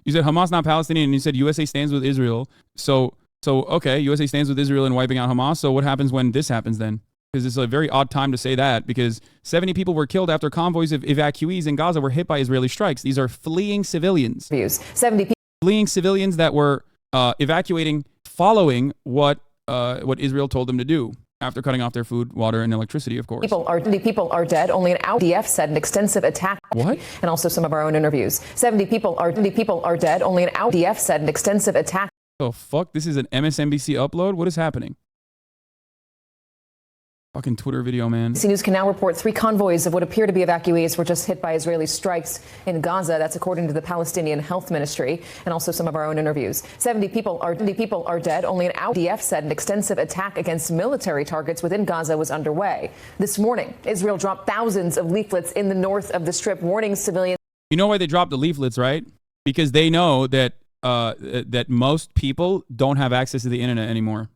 You said Hamas not Palestinian, and you said USA stands with Israel. So okay, USA stands with Israel in wiping out Hamas. So what happens when this happens then? Because it's a very odd time to say that, because 70 people were killed after convoys of evacuees in Gaza were hit by Israeli strikes. These are fleeing civilians. 70 people. Fleeing civilians that were evacuating following what Israel told them to do after cutting off their food, water, and electricity, of course. 70 people are dead. Only an hour. IDF said an extensive attack. What? And also some of our own interviews. 70 people are dead. Only an hour. IDF said an extensive attack. Oh, fuck. This is an MSNBC upload? What is happening? Fucking Twitter video, man. NBC News can now report 3 convoys of what appear to be evacuees were just hit by Israeli strikes in Gaza. That's according to the Palestinian Health Ministry, and also some of our own interviews. 70 people are dead. Only an hour. IDF said an extensive attack against military targets within Gaza was underway. This morning, Israel dropped thousands of leaflets in the north of the Strip warning civilians. You know why they dropped the leaflets, right? Because they know that that most people don't have access to the internet anymore.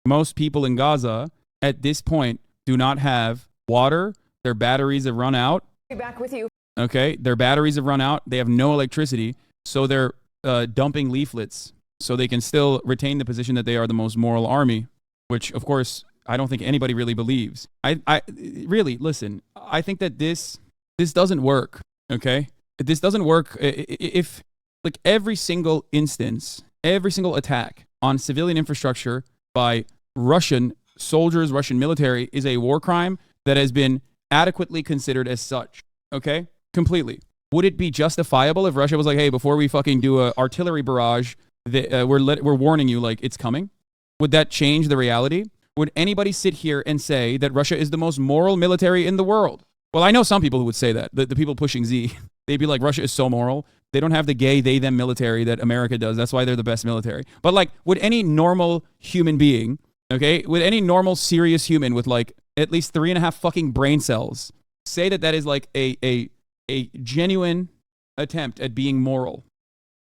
Most people in Gaza at this point do not have water. Their batteries have run out. Be back with you. Okay, their batteries have run out. They have no electricity, so they're dumping leaflets so they can still retain the position that they are the most moral army, which, of course, I don't think anybody really believes. I really, listen, I think that this doesn't work, okay? This doesn't work if, like, every single instance, every single attack on civilian infrastructure by Russian soldiers, Russian military, is a war crime that has been adequately considered as such, okay? Completely. Would it be justifiable if Russia was like, hey, before we fucking do an artillery barrage, we're warning you, like, it's coming? Would that change the reality? Would anybody sit here and say that Russia is the most moral military in the world? Well, I know some people who would say that. The people pushing Z, they'd be like, Russia is so moral. They don't have the gay, they, them military that America does. That's why they're the best military. But, like, would any normal human being, okay, would any normal serious human with, like, at least 3.5 fucking brain cells say that is like a genuine attempt at being moral?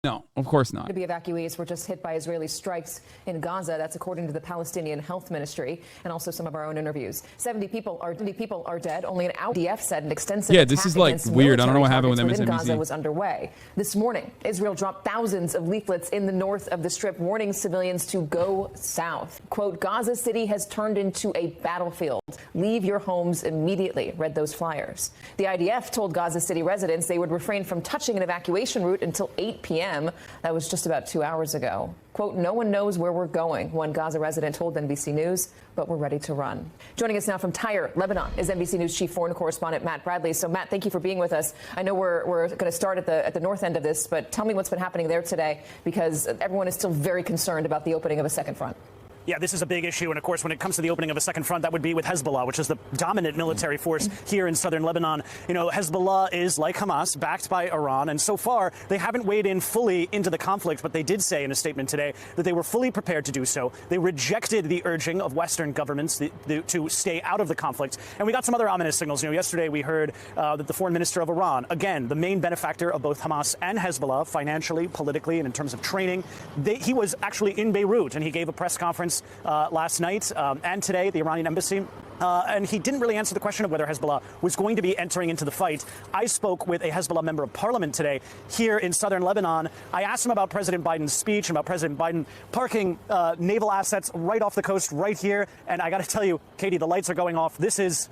No, of course not. To be evacuees were just hit by Israeli strikes in Gaza. That's according to the Palestinian Health Ministry, and also some of our own interviews. 70 people are dead. Only an hour. IDF said an extensive attack this is like weird. I don't know what happened with MSNBC. Gaza was underway. This morning, Israel dropped thousands of leaflets in the north of the Strip warning civilians to go south. Quote, Gaza City has turned into a battlefield. Leave your homes immediately, read those flyers. The IDF told Gaza City residents they would refrain from touching an evacuation route until 8 p.m. That was just about 2 hours ago. Quote, no one knows where we're going, one Gaza resident told NBC News, but we're ready to run. Joining us now from Tyre, Lebanon, is NBC News chief foreign correspondent Matt Bradley. So, Matt, thank you for being with us. I know we're going to start at the north end of this, but tell me what's been happening there today, because everyone is still very concerned about the opening of a second front. Yeah, this is a big issue. And of course, when it comes to the opening of a second front, that would be with Hezbollah, which is the dominant military force here in southern Lebanon. You know, Hezbollah is, like Hamas, backed by Iran. And so far, they haven't weighed in fully into the conflict. But they did say in a statement today that they were fully prepared to do so. They rejected the urging of Western governments to stay out of the conflict. And we got some other ominous signals. You know, yesterday we heard that the foreign minister of Iran, again, the main benefactor of both Hamas and Hezbollah, financially, politically, and in terms of training, he was actually in Beirut. And he gave a press conference last night and today at the Iranian embassy. And he didn't really answer the question of whether Hezbollah was going to be entering into the fight. I spoke with a Hezbollah member of parliament today here in southern Lebanon. I asked him about President Biden's speech and about President Biden parking naval assets right off the coast right here. And I got to tell you, Katie, the lights are going off. This is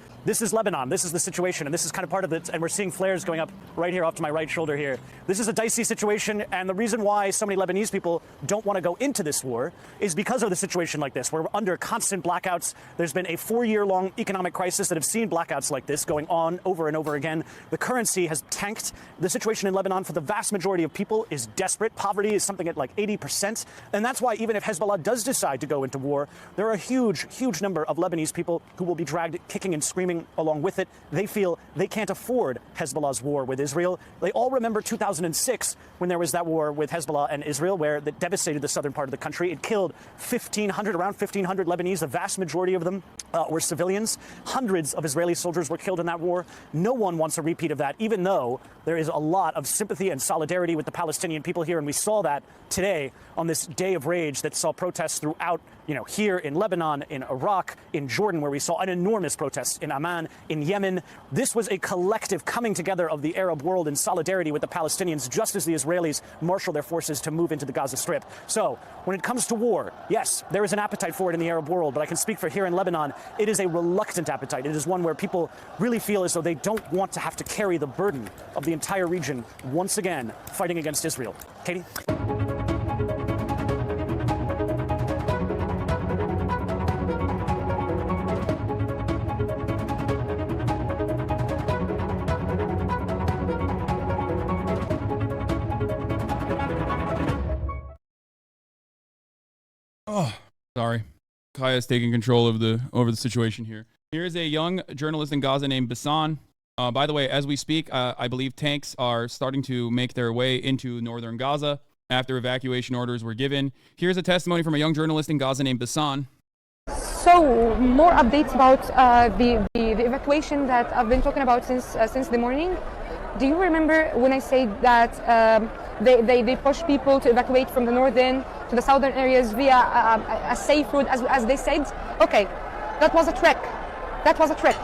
Lebanon. This is the situation. And this is kind of part of it. And we're seeing flares going up right here off to my right shoulder here. This is a dicey situation. And the reason why so many Lebanese people don't want to go into this war is because of the situation like this. We're under constant blackouts. There's been a 4-year-long economic crisis that have seen blackouts like this going on over and over again. The currency has tanked. The situation in Lebanon for the vast majority of people is desperate. Poverty is something at like 80%. And that's why even if Hezbollah does decide to go into war, there are a huge number of Lebanese people who will be dragged kicking and screaming along with it. They feel they can't afford Hezbollah's war with Israel. They all remember 2006 when there was that war with Hezbollah and Israel where that devastated the southern part of the country. It killed around 1,500 Lebanese. The vast majority of them were civilians. Hundreds of Israeli soldiers were killed in that war. No one wants a repeat of that, even though There is a lot of sympathy and solidarity with the Palestinian people here, and we saw that today on this day of rage that saw protests throughout, here in Lebanon, in Iraq, in Jordan, where we saw an enormous protest in Amman, in Yemen. This was a collective coming together of the Arab world in solidarity with the Palestinians, just as the Israelis marshal their forces to move into the Gaza Strip. So when it comes to war, yes, there is an appetite for it in the Arab world, but I can speak for here in Lebanon, it is a reluctant appetite. It is one where people really feel as though they don't want to have to carry the burden of the entire region once again fighting against Israel. Katie? Oh, sorry. Kaya is taking control of over the situation here. Here's a young journalist in Gaza named Bassan. By the way, as we speak, I believe tanks are starting to make their way into northern Gaza after evacuation orders were given. Here's a testimony from a young journalist in Gaza named Bassan. So, more updates about the evacuation that I've been talking about since the morning. Do you remember when I said that they push people to evacuate from the northern to the southern areas via a safe route, as they said? Okay, that was a trick. That was a trick.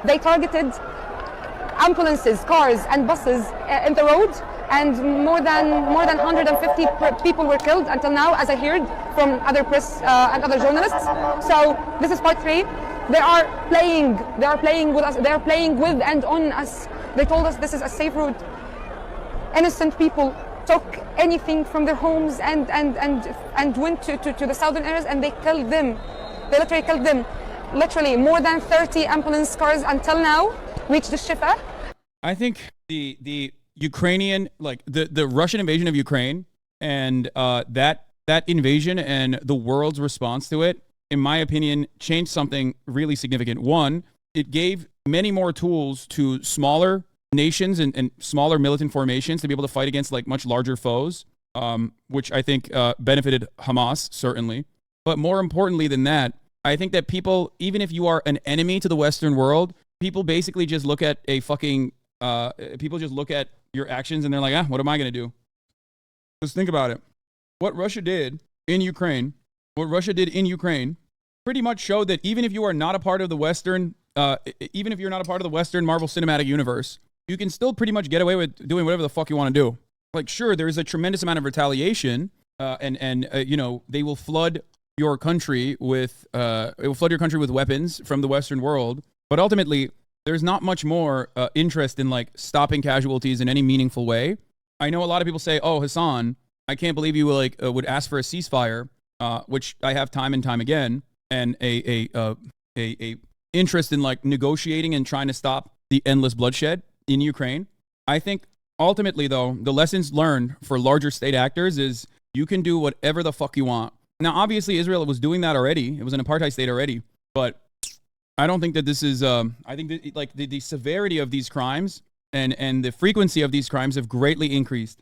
They targeted ambulances, cars, and buses in the road, and more than 150 people were killed until now, as I heard from other press and other journalists. So this is part 3. They are playing with us. They are playing with and on us. They told us this is a safe route. Innocent people took anything from their homes and went to the southern areas, and they killed them. They literally killed them. Literally more than 30 ambulance cars until now reached the Shifa. I think the Ukrainian, like the Russian invasion of Ukraine and that invasion and the world's response to it, in my opinion, changed something really significant. One, it gave many more tools to smaller nations and smaller militant formations to be able to fight against like much larger foes, which I think benefited Hamas, certainly. But more importantly than that, I think that people, even if you are an enemy to the Western world, people basically just look at people just look at your actions and they're like, what am I going to do? Just think about it. What Russia did in Ukraine pretty much showed that even if you are not a part of the Western, even if you're not a part of the Western Marvel Cinematic Universe, you can still pretty much get away with doing whatever the fuck you want to do. Like, sure, there's a tremendous amount of retaliation, and they will flood your country with weapons from the Western world, but ultimately there's not much more interest in like stopping casualties in any meaningful way. I know a lot of people say, "Oh, Hassan, I can't believe you would ask for a ceasefire," which I have time and time again, and a interest in like negotiating and trying to stop the endless bloodshed in Ukraine. I think ultimately, though, the lessons learned for larger state actors is you can do whatever the fuck you want. Now, obviously, Israel was doing that already. It was an apartheid state already. But I don't think that this is, I think that, like, the severity of these crimes and the frequency of these crimes have greatly increased.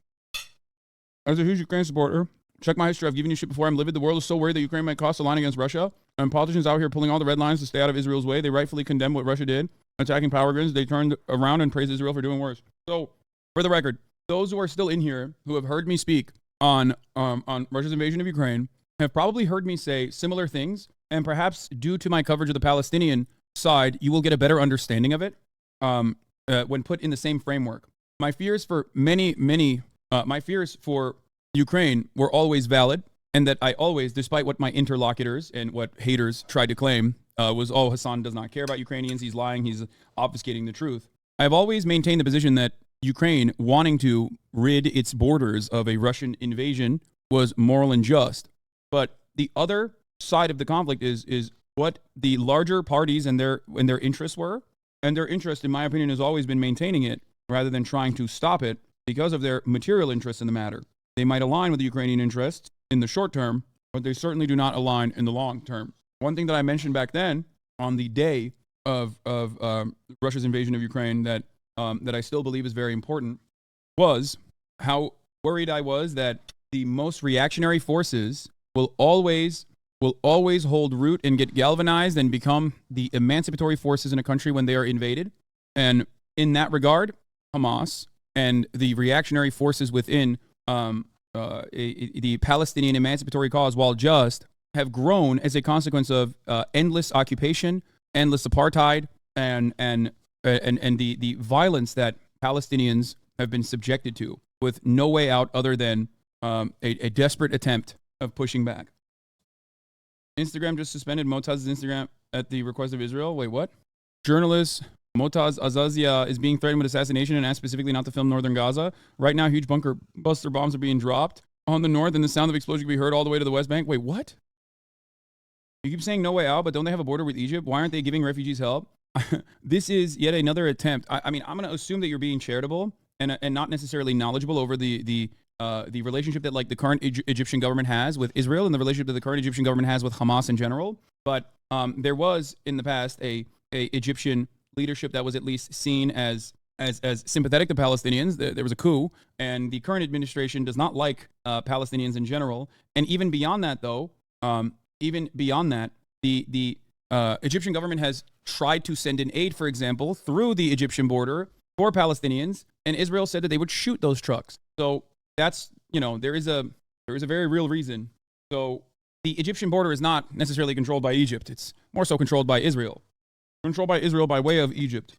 As a huge Ukraine supporter, check my history. I've given you shit before. I'm livid. The world is so worried that Ukraine might cross the line against Russia. And politicians out here pulling all the red lines to stay out of Israel's way. They rightfully condemn what Russia did, attacking power grids. They turned around and praised Israel for doing worse. So, for the record, those who are still in here who have heard me speak on Russia's invasion of Ukraine have probably heard me say similar things, and perhaps due to my coverage of the Palestinian side, you will get a better understanding of it when put in the same framework. My fears for my fears for Ukraine were always valid, and that I always, despite what my interlocutors and what haters tried to claim, was, oh, Hassan does not care about Ukrainians, he's lying, he's obfuscating the truth. I've always maintained the position that Ukraine wanting to rid its borders of a Russian invasion was moral and just. But the other side of the conflict is what the larger parties and their interests were. And their interest, in my opinion, has always been maintaining it rather than trying to stop it because of their material interest in the matter. They might align with the Ukrainian interests in the short term, but they certainly do not align in the long term. One thing that I mentioned back then on the day of Russia's invasion of Ukraine that I still believe is very important was how worried I was that the most reactionary forces will always hold root and get galvanized and become the emancipatory forces in a country when they are invaded. And in that regard, Hamas and the reactionary forces within the Palestinian emancipatory cause, while just, have grown as a consequence of endless occupation, endless apartheid, and the violence that Palestinians have been subjected to, with no way out other than a desperate attempt of pushing back. Instagram just suspended Motaz's Instagram at the request of Israel. Wait, what? Journalist Motaz Azazia is being threatened with assassination and asked specifically not to film northern Gaza. Right now, huge bunker buster bombs are being dropped on the north, and the sound of explosion can be heard all the way to the West Bank. Wait, what? You keep saying no way out, but don't they have a border with Egypt? Why aren't they giving refugees help? This is yet another attempt. I mean, I'm going to assume that you're being charitable and not necessarily knowledgeable over the relationship that like the current Egyptian government has with Israel and the relationship that the current Egyptian government has with Hamas in general. But there was in the past a Egyptian leadership that was at least seen as sympathetic to Palestinians. There was a coup, and the current administration does not like Palestinians in general. And even beyond that, though, the Egyptian government has tried to send in aid, for example, through the Egyptian border for Palestinians, and Israel said that they would shoot those trucks. So that's, there is a very real reason. So the Egyptian border is not necessarily controlled by Egypt. It's more so controlled by Israel. Controlled by Israel by way of Egypt.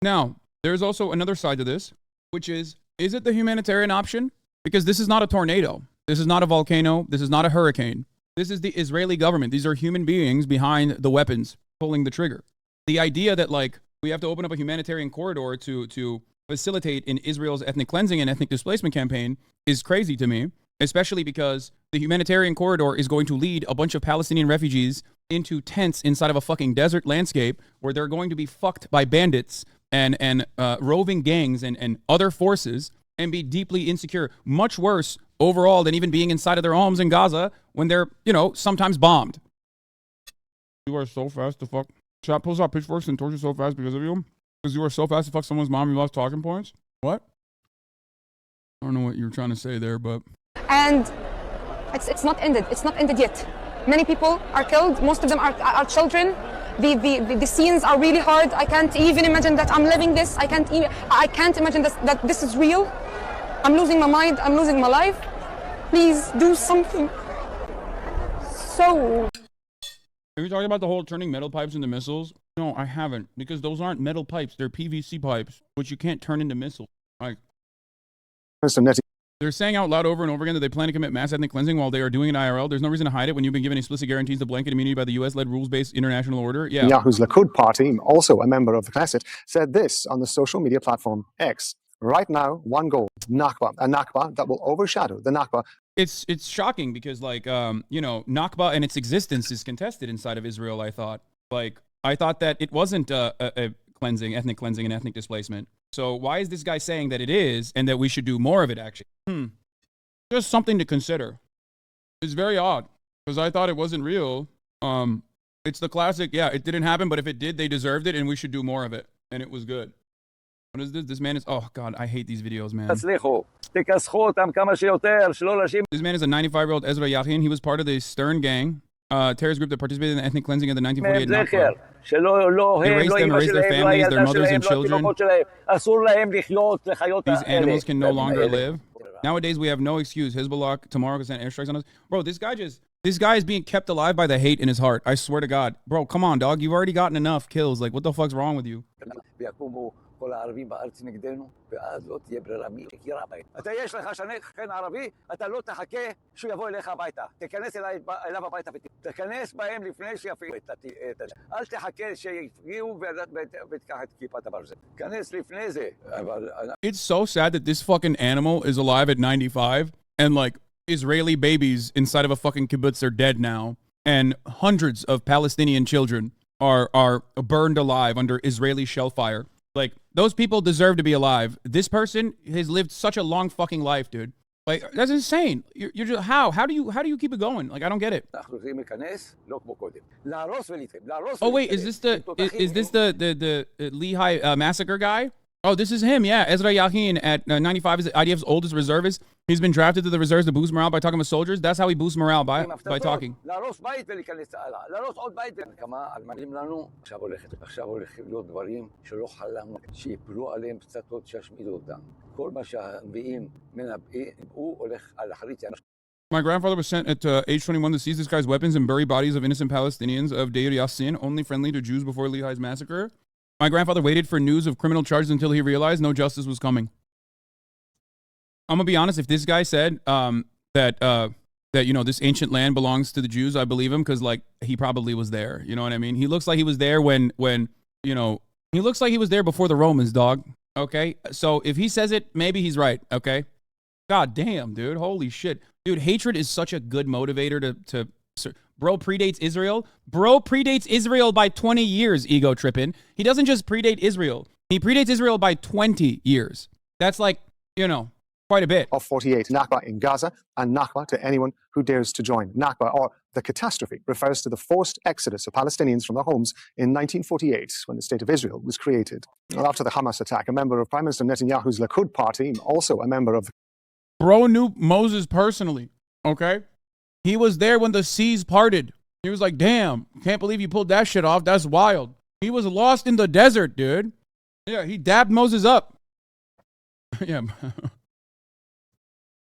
Now, there's also another side to this, which is it the humanitarian option? Because this is not a tornado. This is not a volcano. This is not a hurricane. This is the Israeli government. These are human beings behind the weapons pulling the trigger. The idea that like we have to open up a humanitarian corridor to facilitate in Israel's ethnic cleansing and ethnic displacement campaign is crazy to me, especially because the humanitarian corridor is going to lead a bunch of Palestinian refugees into tents inside of a fucking desert landscape where they're going to be fucked by bandits and roving gangs and other forces and be deeply insecure. Much worse overall than even being inside of their homes in Gaza when they're, sometimes bombed. You are so fast to fuck. Chat pulls out pitchforks and torches so fast because of you. Because you are so fast to fuck someone's mom, you lost talking points? What? I don't know what you're trying to say there, but... And it's not ended. It's not ended yet. Many people are killed. Most of them are children. The scenes are really hard. I can't even imagine that I'm living this. I can't imagine that this is real. I'm losing my mind. I'm losing my life. Please do something. So... Have you talked about the whole turning metal pipes into missiles? No, I haven't, because those aren't metal pipes. They're PVC pipes, which you can't turn into missiles. Like, they're saying out loud over and over again that they plan to commit mass ethnic cleansing while they are doing it IRL. There's no reason to hide it when you've been given explicit guarantees of blanket immunity by the US-led rules-based international order. Yeah. Netanyahu's Likud party, also a member of the Knesset, said this on the social media platform X. Right now, one goal, Nakba, a Nakba that will overshadow the Nakba. It's shocking because, like, Nakba and its existence is contested inside of Israel, I thought. Like, I thought that it wasn't a cleansing, ethnic cleansing and ethnic displacement. So why is this guy saying that it is and that we should do more of it, actually? Just something to consider. It's very odd because I thought it wasn't real. It's the classic, yeah, it didn't happen, but if it did, they deserved it and we should do more of it. And it was good. What is this? This man is, oh God, I hate these videos, man. This man is a 95-year-old Ezra Yachin. He was part of the Stern gang, terrorist group that participated in the ethnic cleansing of the 1948 Nakba. They raised them, raised their families, their mothers and children. These animals can no longer live. Nowadays, we have no excuse. Hezbollah tomorrow can send airstrikes on us. Bro, this guy is being kept alive by the hate in his heart. I swear to God. Bro, come on, dog. You've already gotten enough kills. Like, what the fuck's wrong with you? כל הערבים בארץ נגדנו, ואז לא תהיה ברירה מי יכירה בהם. אתה יש לך שכן ערבי, אתה לא תחכה שהוא יבוא אליך הביתה. תיכנס אליו הביתה ותיכנס בהם לפני שיפעילו את אל תחכה שיפגיעו ותיקח את כיפת הברזל. תיכנס לפני זה. It's so sad that this fucking animal is alive at 95 and like Israeli babies inside of a fucking kibbutz are dead now and hundreds of Palestinian children are burned alive under Israeli shell fire. Like, those people deserve to be alive. This person has lived such a long fucking life, dude. Like, that's insane. You're just, how do you keep it going? Like, I don't get it. Oh wait, is this the Lehi massacre guy? Oh, this is him. Yeah, Ezra Yachin at 95 is IDF's oldest reservist. He's been drafted to the reserves to boost morale by talking with soldiers. That's how he boosts morale, by talking. להרוס בית ולהיכנס הלאה. להרוס עוד בית. כמה אלמנים לנו, עכשיו הולכים להיות דברים שלא חלמנו, שיפלו עליהם פצצות שישמידו אותם. כל מה שהנביאים מנבאו הולך על אחרית. My grandfather was sent at age 21 to seize this guy's weapons and bury bodies of innocent Palestinians of Deir Yassin, only friendly to Jews before Lehi's massacre. My grandfather waited for news of criminal charges until he realized no justice was coming. I'm gonna be honest. If this guy said that you know this ancient land belongs to the Jews, I believe him because like he probably was there. You know what I mean? He looks like he was there when you know he looks like he was there before the Romans, dog. Okay, so if he says it, maybe he's right. Okay, god damn, dude, holy shit, dude, hatred is such a good motivator to bro predates Israel. Bro predates Israel by 20 years. Ego tripping. He doesn't just predate Israel. He predates Israel by 20 years. That's like quite a bit. Of 48, Nakba in Gaza, and Nakba to anyone who dares to join. Nakba, or the catastrophe, refers to the forced exodus of Palestinians from their homes in 1948, when the State of Israel was created. Well, after the Hamas attack, a member of Prime Minister Netanyahu's Likud party, also a member of the... Bro knew Moses personally, okay? He was there when the seas parted. He was like, damn, can't believe you pulled that shit off. That's wild. He was lost in the desert, dude. Yeah, he dabbed Moses up. Yeah.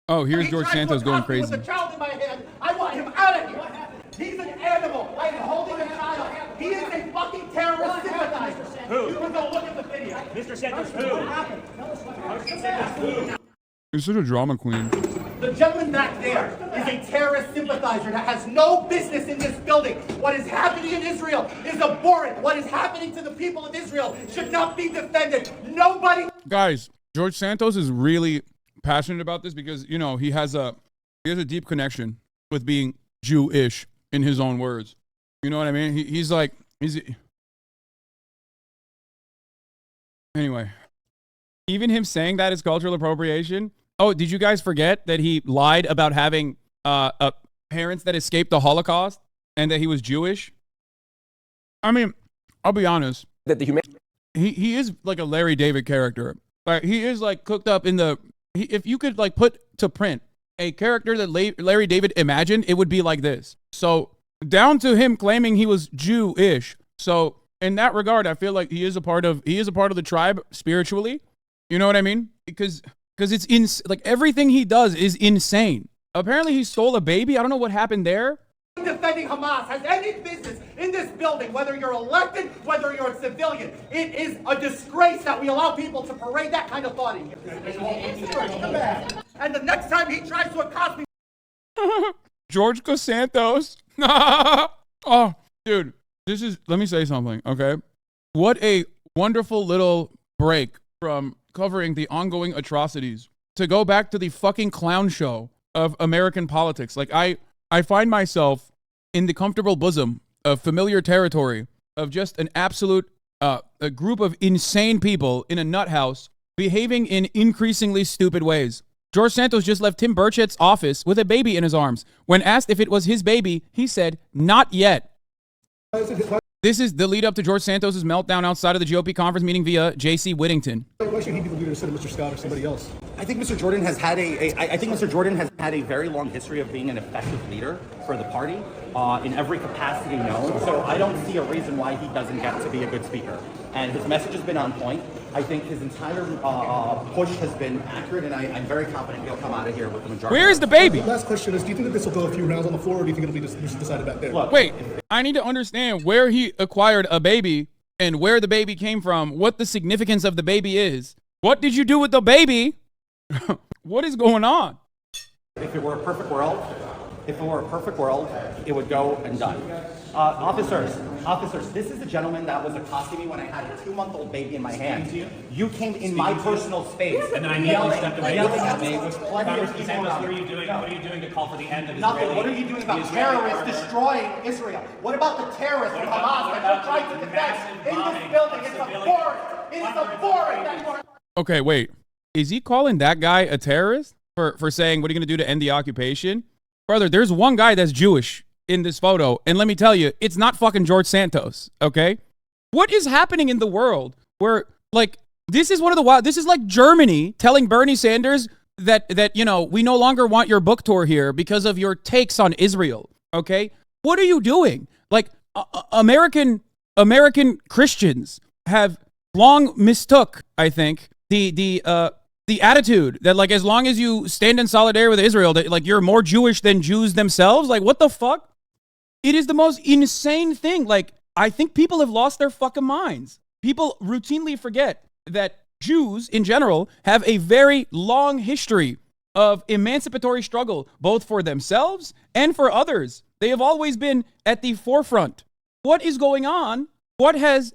Oh, here's George Santos going crazy. With a child in my hand, I want him out of here. He's an animal. I am holding a child. He is a fucking terrorist sympathizer. Who? You can go look at the video. Mr. Santos, who? What happened? Mr. Santos, who? You're such a drama queen. The gentleman back there is a terrorist sympathizer that has no business in this building. What is happening in Israel is abhorrent. What is happening to the people of Israel should not be defended. Nobody... Guys, George Santos is really passionate about this because he has a deep connection with being Jewish in his own words. You know what I mean? He's anyway. Even him saying that is cultural appropriation. Oh, did you guys forget that he lied about having parents that escaped the Holocaust and that he was Jewish? I mean, I'll be honest. That he is like a Larry David character. Like he is like cooked up in the. If you could like put to print a character that Larry David imagined, it would be like this. So down to him claiming he was Jewish. So in that regard, I feel like he is a part of the tribe spiritually. You know what I mean? Because it's like everything he does is insane. Apparently he stole a baby. I don't know what happened there. Defending Hamas has any business in this building, whether you're elected, whether you're a civilian. It is a disgrace that we allow people to parade that kind of thought in here. And the next time he tries to accost me... George Santos. Oh, dude, let me say something, okay? What a wonderful little break from covering the ongoing atrocities to go back to the fucking clown show of American politics. Like, I find myself in the comfortable bosom of familiar territory of just an absolute a group of insane people in a nut house behaving in increasingly stupid ways. George Santos just left Tim Burchett's office with a baby in his arms. When asked if it was his baby, he said, "Not yet." This is the lead up to George Santos' meltdown outside of the GOP conference meeting via J.C. Whittington. Why should he be the leader instead of Mr. Scott or somebody else? I think Mr. Jordan has had a very long history of being an effective leader for the party in every capacity known. So I don't see a reason why he doesn't get to be a good speaker. And his message has been on point. I think his entire push has been accurate, and I'm very confident he'll come out of here with the majority. Where's the baby? Last question is, do you think that this will go a few rounds on the floor, or do you think it'll be just decided back there? Look, wait, I need to understand where he acquired a baby and where the baby came from, what the significance of the baby is. What did you do with the baby? What is going on? If it were a perfect world, it would go and done. Officers, this is the gentleman that was accosting me when I had a 2-month-old baby in my hand. You came in my personal space and I immediately stepped away. Yelling at me with plenty of people around. What are you doing? What are you doing to call for the end of Nothing. What are you doing about terrorists destroying Israel? What about the terrorists from Hamas that you're trying to defend in this building? It's abhorrent. It is abhorrent. Okay, wait. Is he calling that guy a terrorist for saying, what are you going to do to end the occupation? Brother, there's one guy that's Jewish in this photo, and let me tell you, it's not fucking George Santos, okay? What is happening in the world where, like, this is like Germany telling Bernie Sanders, that you know, we no longer want your book tour here because of your takes on Israel. Okay, what are you doing? Like American Christians have long mistook, I think, the attitude that, like, as long as you stand in solidarity with Israel, that, like, you're more Jewish than Jews themselves. Like, what the fuck? It is the most insane thing. Like, I think people have lost their fucking minds. People routinely forget that Jews in general have a very long history of emancipatory struggle, both for themselves and for others. They have always been at the forefront. What is going on? What has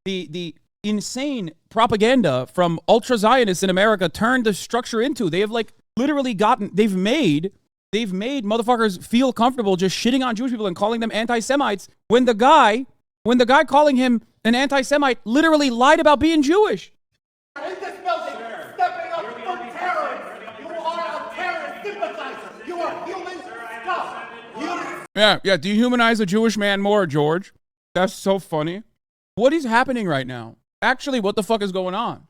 the insane propaganda from ultra-Zionists in America turned the structure into? They have, like, literally they've made motherfuckers feel comfortable just shitting on Jewish people and calling them anti-Semites when the guy calling him an anti-Semite literally lied about being Jewish. In this building, stepping up for terrorists. You are a terrorist sympathizer. You are human scum. Yeah, dehumanize a Jewish man more, George. That's so funny. What is happening right now? Actually, what the fuck is going on?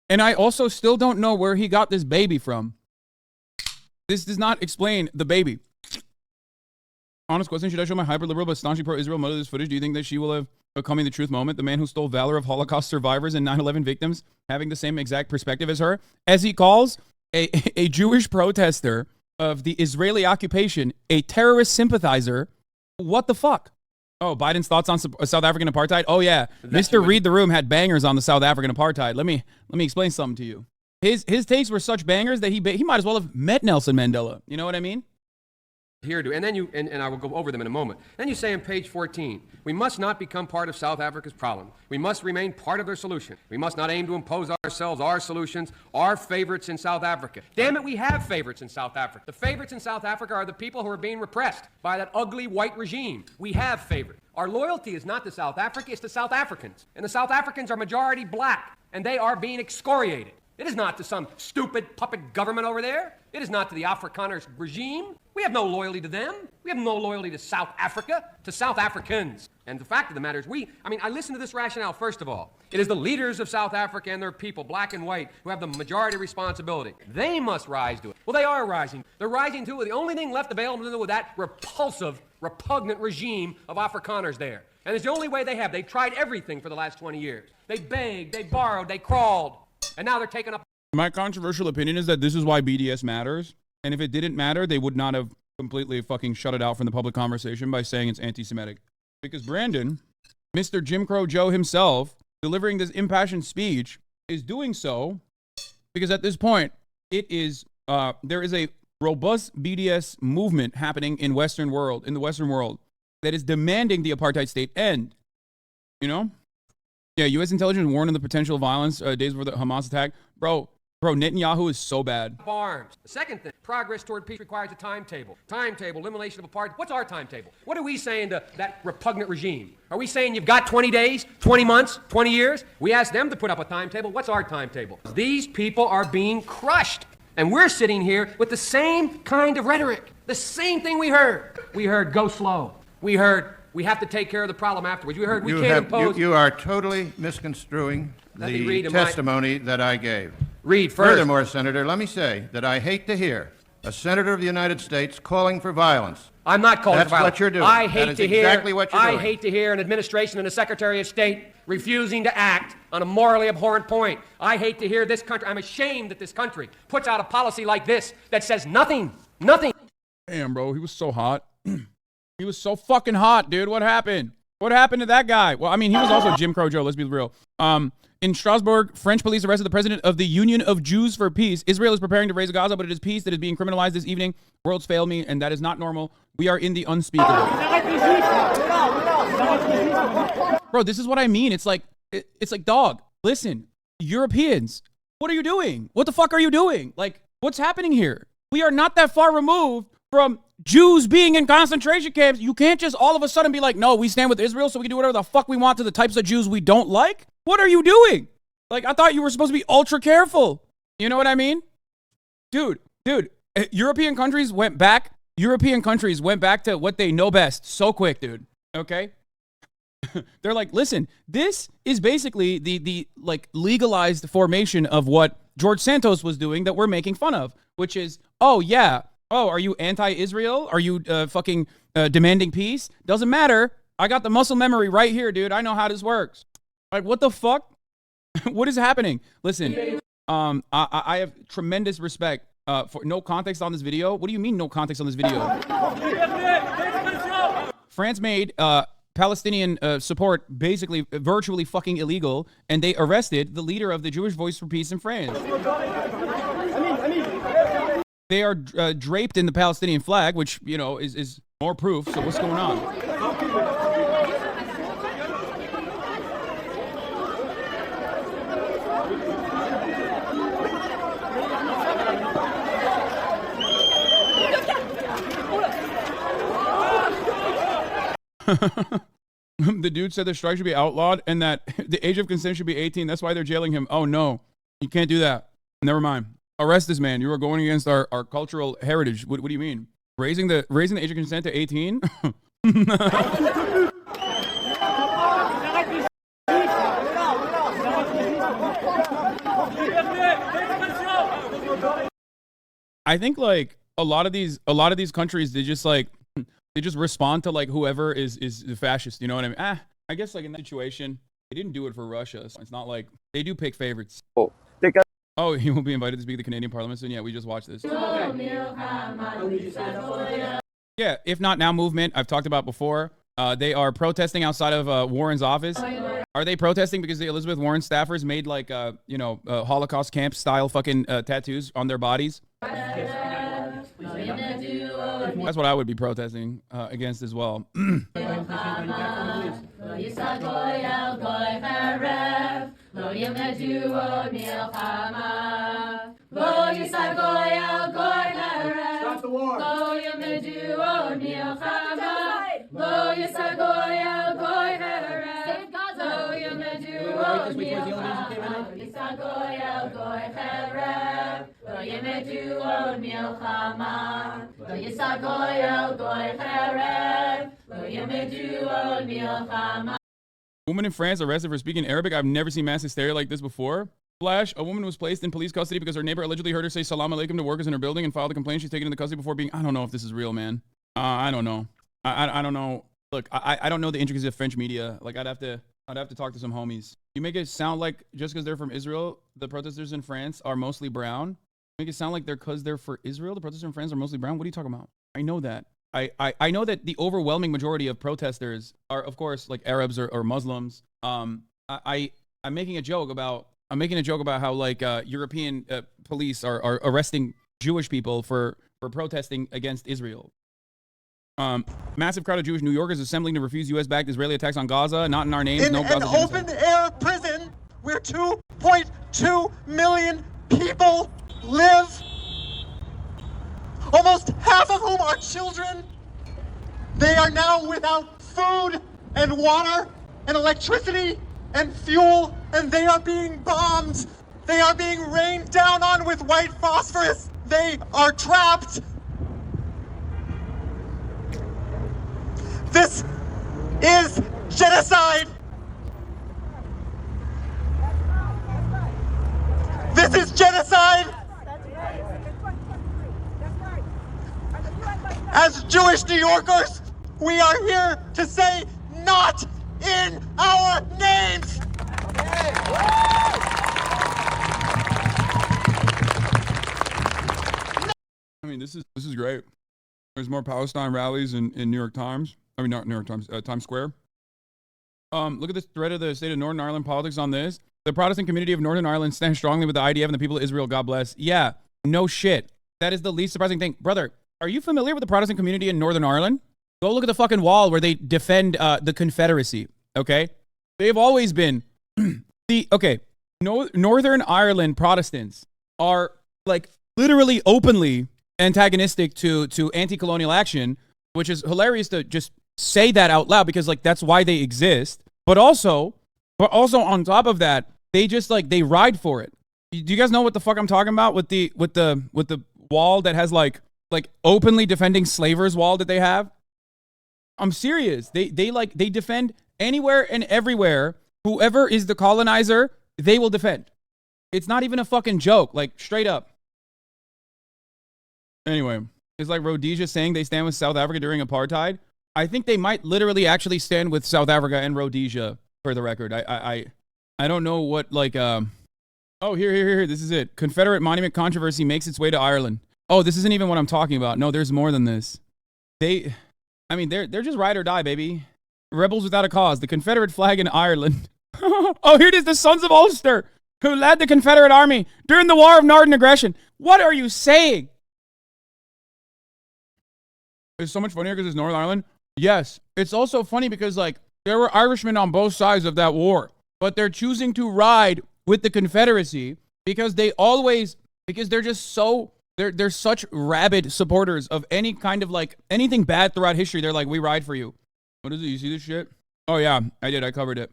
And I also still don't know where he got this baby from. This does not explain the baby. Honest question, should I show my hyper-liberal but staunchly pro-Israel mother this footage? Do you think that she will have a coming the truth moment? The man who stole valor of Holocaust survivors and 9/11 victims having the same exact perspective as her? As he calls a Jewish protester of the Israeli occupation a terrorist sympathizer. What the fuck? Oh, Biden's thoughts on South African apartheid? Oh, yeah. Mr. Read the Room had bangers on the South African apartheid. Let me explain something to you. His takes were such bangers that he might as well have met Nelson Mandela. You know what I mean? Here to, and then you, and I will go over them in a moment. Then you say on page 14, we must not become part of South Africa's problem. We must remain part of their solution. We must not aim to impose ourselves, our solutions, our favorites in South Africa. Damn it, we have favorites in South Africa. The favorites in South Africa are the people who are being repressed by that ugly white regime. We have favorites. Our loyalty is not to South Africa, it's to South Africans. And the South Africans are majority black, and they are being excoriated. It is not to some stupid puppet government over there. It is not to the Afrikaners regime. We have no loyalty to them. We have no loyalty to South Africa, to South Africans. And the fact of the matter is I listen to this rationale, first of all. It is the leaders of South Africa and their people, black and white, who have the majority responsibility. They must rise to it. Well, they are rising. They're rising to it. The only thing left available to them with that repulsive, repugnant regime of Afrikaners there. And it's the only way they have. They've tried everything for the last 20 years. They begged, they borrowed, they crawled. And now they're taking up. My controversial opinion is that this is why BDS matters. And if it didn't matter, they would not have completely fucking shut it out from the public conversation by saying it's anti-Semitic. Because Brandon, Mr. Jim Crow Joe himself, delivering this impassioned speech, is doing so because at this point, there is a robust BDS movement happening in the Western world, that is demanding the apartheid state end. You know? Yeah, U.S. intelligence warned of the potential violence days before the Hamas attack. Bro, Netanyahu is so bad. Arms. The second thing, progress toward peace requires a timetable. Timetable, elimination of apartheid. What's our timetable? What are we saying to that repugnant regime? Are we saying you've got 20 days, 20 months, 20 years? We asked them to put up a timetable. What's our timetable? These people are being crushed. And we're sitting here with the same kind of rhetoric. The same thing we heard. We heard go slow. We heard we have to take care of the problem afterwards. We heard we can't impose. You are totally misconstruing the testimony that I gave. Read first. Furthermore, Senator, let me say that I hate to hear a senator of the United States calling for violence. I'm not calling for violence. That's what you're doing. I hate to hear. Exactly what you're doing. I hate to hear an administration and a Secretary of State refusing to act on a morally abhorrent point. I hate to hear this country. I'm ashamed that this country puts out a policy like this that says nothing. Damn, bro, he was so hot. He was so fucking hot, dude. What happened? What happened to that guy? Well, I mean, he was also Jim Crow Joe. Let's be real. In Strasbourg, French police arrested the president of the Union of Jews for Peace. Israel is preparing to raise Gaza, but it is peace that is being criminalized this evening. World's failed me, and that is not normal. We are in the unspeakable. Bro, this is what I mean. It's like, dog, listen, Europeans, what are you doing? What the fuck are you doing? Like, what's happening here? We are not that far removed from Jews being in concentration camps. You can't just all of a sudden be like, no, we stand with Israel so we can do whatever the fuck we want to the types of Jews we don't like. What are you doing? Like, I thought you were supposed to be ultra careful. You know what I mean? Dude, European countries went back to what they know best so quick, dude. Okay? They're like, listen, this is basically the like legalized formation of what George Santos was doing that we're making fun of, which is, oh yeah, oh, are you anti-Israel? Are you fucking demanding peace? Doesn't matter. I got the muscle memory right here, dude. I know how this works. Like, what the fuck? What is happening? Listen, I have tremendous respect for no context on this video. What do you mean no context on this video? France made Palestinian support basically virtually fucking illegal, and they arrested the leader of the Jewish Voice for Peace in France. They are draped in the Palestinian flag, which, you know, is more proof. So what's going on? The dude said the strike should be outlawed and that the age of consent should be 18. That's why they're jailing him. Oh no, you can't do that. Never mind. Arrest this man. You are going against our cultural heritage. What do you mean? Raising the age of consent to 18? I think like a lot of these countries, they just respond to like whoever is the fascist. You know what I mean? I guess like in that situation, they didn't do it for Russia. So it's not like they do pick favorites. Oh, he will be invited to speak to the Canadian Parliament soon. Yeah, we just watched this. Yeah, if not now movement, I've talked about before. They are protesting outside of Warren's office. Are they protesting because the Elizabeth Warren staffers made like Holocaust camp style fucking tattoos on their bodies? That's what I would be protesting against as well. Woman in France arrested for speaking Arabic. I've never seen mass hysteria like this before. Flash, a woman was placed in police custody because her neighbor allegedly heard her say salam alaikum to workers in her building and filed a complaint. She's taken into custody before being... I don't know if this is real, man. I don't know. I don't know. Look, I don't know the intricacies of French media. Like, I'd have to talk to some homies. You make it sound like just because they're from Israel, the protesters in France are mostly brown. Make it sound like because they're for Israel, the protesters in France are mostly brown. What are you talking about? I know that. I know that the overwhelming majority of protesters are, of course, like Arabs or Muslims. I'm making a joke about how like European police are arresting Jewish people for protesting against Israel. Massive crowd of Jewish New Yorkers assembling to refuse U.S.-backed Israeli attacks on Gaza. Not in our names. No Gaza genocide. In an open-air prison where 2.2 million people live, almost half of whom are children. They are now without food and water and electricity and fuel, and they are being bombed. They are being rained down on with white phosphorus. They are trapped. This is genocide. This is genocide. As Jewish New Yorkers, we are here to say, not in our names. I mean, this is great. There's more Palestine rallies in New York Times. I mean, not New York Times, Times Square. Look at this thread of the state of Northern Ireland politics on this. The Protestant community of Northern Ireland stands strongly with the IDF and the people of Israel. God bless. Yeah, no shit. That is the least surprising thing. Brother, are you familiar with the Protestant community in Northern Ireland? Go look at the fucking wall where they defend the Confederacy, okay? They've always been... Northern Ireland Protestants are, like, literally openly antagonistic to anti-colonial action, which is hilarious to just say that out loud because, like, that's why they exist. But also on top of that, they just, like, they ride for it. Do you guys know what the fuck I'm talking about with the wall that has, like openly defending slavers wall that they have? I'm serious. They defend Anywhere and everywhere, whoever is the colonizer, they will defend. It's not even a fucking joke, like straight up. Anyway, it's like Rhodesia saying they stand with South Africa during apartheid. I think they might literally actually stand with South Africa and Rhodesia, for the record. I don't know what, like, oh, here, this is it. Confederate monument controversy makes its way to Ireland. Oh, this isn't even what I'm talking about. No, there's more than this. They're just ride or die, baby. Rebels without a cause. The Confederate flag in Ireland. Oh, here it is. The Sons of Ulster, who led the Confederate Army during the War of Northern Aggression. What are you saying? It's so much funnier because it's Northern Ireland. Yes. It's also funny because, like, there were Irishmen on both sides of that war, but they're choosing to ride with the Confederacy because they're just so, they're such rabid supporters of any kind of, like, anything bad throughout history. They're like, we ride for you. What is it? You see this shit? Oh, yeah, I did. I covered it.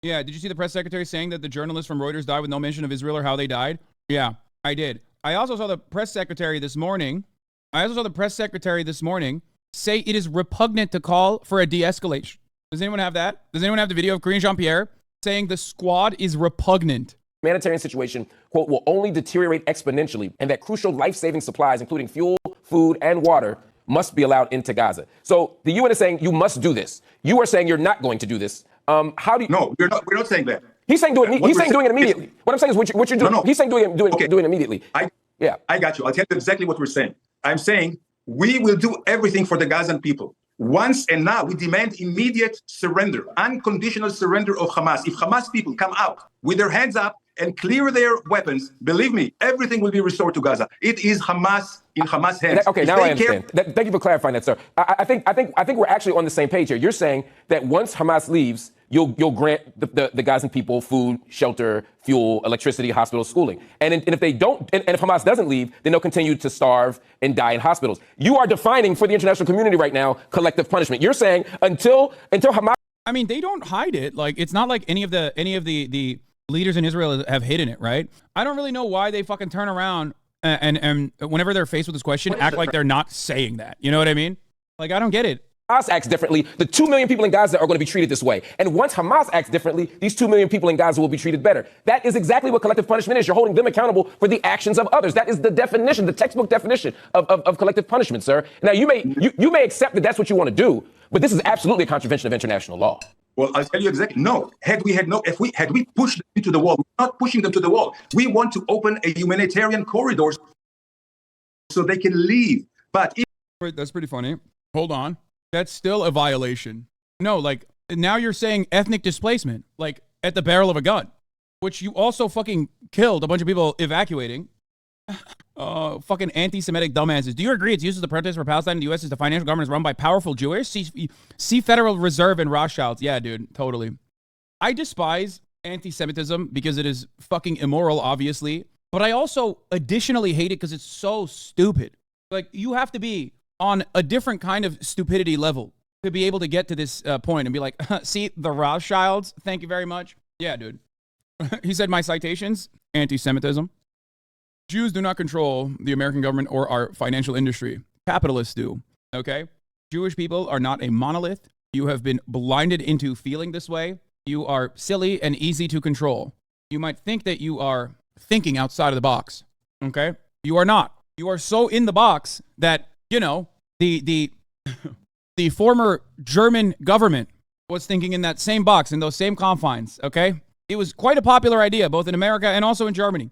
Yeah, did you see the press secretary saying that the journalists from Reuters died with no mention of Israel or how they died? Yeah, I did. I also saw the press secretary this morning say it is repugnant to call for a de-escalation. Does anyone have that? Does anyone have the video of Karine Jean-Pierre saying the squad is repugnant? Humanitarian situation, quote, will only deteriorate exponentially, and that crucial life-saving supplies, including fuel, food, and water, must be allowed into Gaza. So the UN is saying you must do this. You are saying you're not going to do this. How do you? No, we're not saying that. He's saying do it. He's saying doing it immediately. What I'm saying is what you're doing. No. He's saying doing it immediately. I got you. I'll tell you exactly what we're saying. I'm saying we will do everything for the Gazan people. Once and now, we demand immediate surrender, unconditional surrender of Hamas. If Hamas people come out with their hands up and clear their weapons, believe me, everything will be restored to Gaza. It is Hamas in Hamas hands. Okay, now I understand. Thank you for clarifying that, sir. I think we're actually on the same page here. You're saying that once Hamas leaves, you'll grant the Gazan people food, shelter, fuel, electricity, hospitals, schooling. And if they don't, and if Hamas doesn't leave, then they'll continue to starve and die in hospitals. You are defining for the international community right now collective punishment. You're saying until Hamas. I mean, they don't hide it. Like, it's not like any of the leaders in Israel have hidden it, right? I don't really know why they fucking turn around and whenever they're faced with this question, act like they're not saying that. You know what I mean? Like, I don't get it. Hamas acts differently, the 2 million people in Gaza are going to be treated this way. And once Hamas acts differently, these 2 million people in Gaza will be treated better. That is exactly what collective punishment is. You're holding them accountable for the actions of others. That is the definition, the textbook definition of collective punishment, sir. Now, you may accept that that's what you want to do, but this is absolutely a contravention of international law. Well, I'll tell you exactly. No, had we pushed them into the wall, we're not pushing them to the wall. We want to open a humanitarian corridor so they can leave. But wait, that's pretty funny. Hold on. That's still a violation. No, like, now you're saying ethnic displacement, like at the barrel of a gun, which you also fucking killed a bunch of people evacuating. Fucking anti-Semitic dumbasses. Do you agree it's used as the protest for Palestine in the U.S. as the financial government is run by powerful Jewish? See Federal Reserve and Rothschilds. Yeah, dude, totally. I despise anti-Semitism because it is fucking immoral, obviously. But I also additionally hate it because it's so stupid. Like, you have to be on a different kind of stupidity level to be able to get to this point and be like, see, the Rothschilds, thank you very much. Yeah, dude. He said my citations, anti-Semitism. Jews do not control the American government or our financial industry. Capitalists do, okay? Jewish people are not a monolith. You have been blinded into feeling this way. You are silly and easy to control. You might think that you are thinking outside of the box, okay? You are not. You are so in the box that, you know, the former German government was thinking in that same box, in those same confines, okay? It was quite a popular idea, both in America and also in Germany.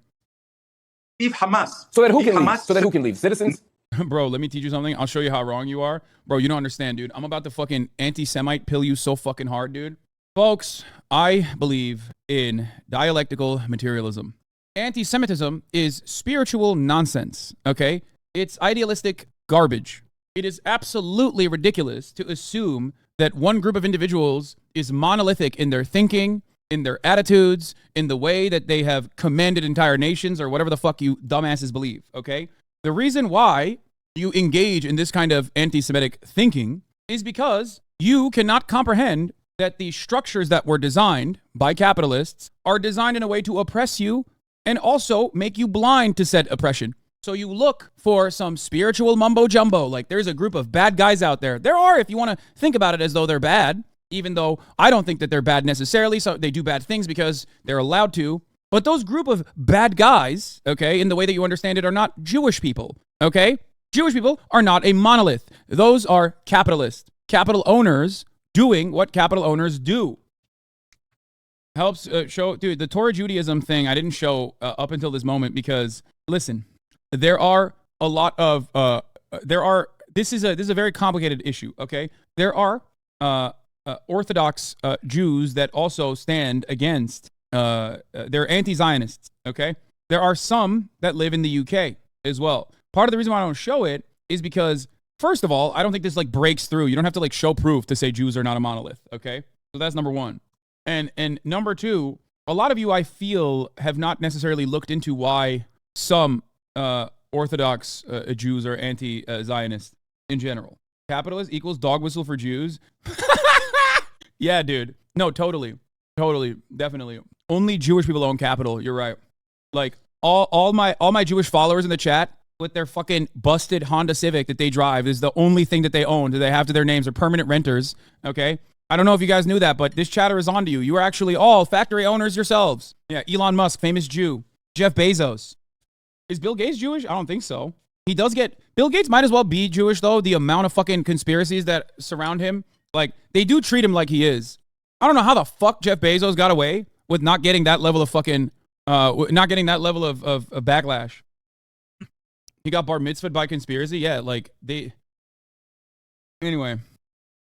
If Hamas... So that who can leave? Citizens? Bro, let me teach you something. I'll show you how wrong you are. Bro, you don't understand, dude. I'm about to fucking anti-Semite pill you so fucking hard, dude. Folks, I believe in dialectical materialism. Anti-Semitism is spiritual nonsense, okay? It's idealistic garbage. It is absolutely ridiculous to assume that one group of individuals is monolithic in their thinking, in their attitudes, in the way that they have commanded entire nations or whatever the fuck you dumbasses believe, okay? The reason why you engage in this kind of anti-Semitic thinking is because you cannot comprehend that the structures that were designed by capitalists are designed in a way to oppress you and also make you blind to said oppression. So you look for some spiritual mumbo jumbo, like there's a group of bad guys out there. There are, if you want to think about it as though they're bad. even though I don't think that they're bad necessarily. So they do bad things because they're allowed to. But those group of bad guys, okay, in the way that you understand it, are not Jewish people, okay? Jewish people are not a monolith. Those are capitalists, capital owners doing what capital owners do. Helps show, dude, the Torah Judaism thing I didn't show up until this moment because, listen, there are a lot of, this is a very complicated issue, okay? There are Orthodox Jews that also stand against, they're anti-Zionists, okay? There are some that live in the UK as well. Part of the reason why I don't show it is because, first of all, I don't think this like breaks through. You don't have to like show proof to say Jews are not a monolith, okay? So that's number one. And number two, a lot of you, I feel, have not necessarily looked into why some Orthodox Jews are anti-Zionist in general. Capitalist equals dog whistle for Jews. Yeah, dude. No, totally, definitely. Only Jewish people own capital. You're right. Like all my Jewish followers in the chat with their fucking busted Honda Civic that they drive is the only thing that they own. That they have to their names are permanent renters. Okay. I don't know if you guys knew that, but this chatter is on to you. You are actually all factory owners yourselves. Yeah, Elon Musk, famous Jew. Jeff Bezos. Is Bill Gates Jewish? I don't think so. He does get... Bill Gates might as well be Jewish, though. The amount of fucking conspiracies that surround him. Like, they do treat him like he is. I don't know how the fuck Jeff Bezos got away with not getting that level of fucking... not getting that level of backlash. He got bar mitzvahed by conspiracy? Yeah, like, they... Anyway...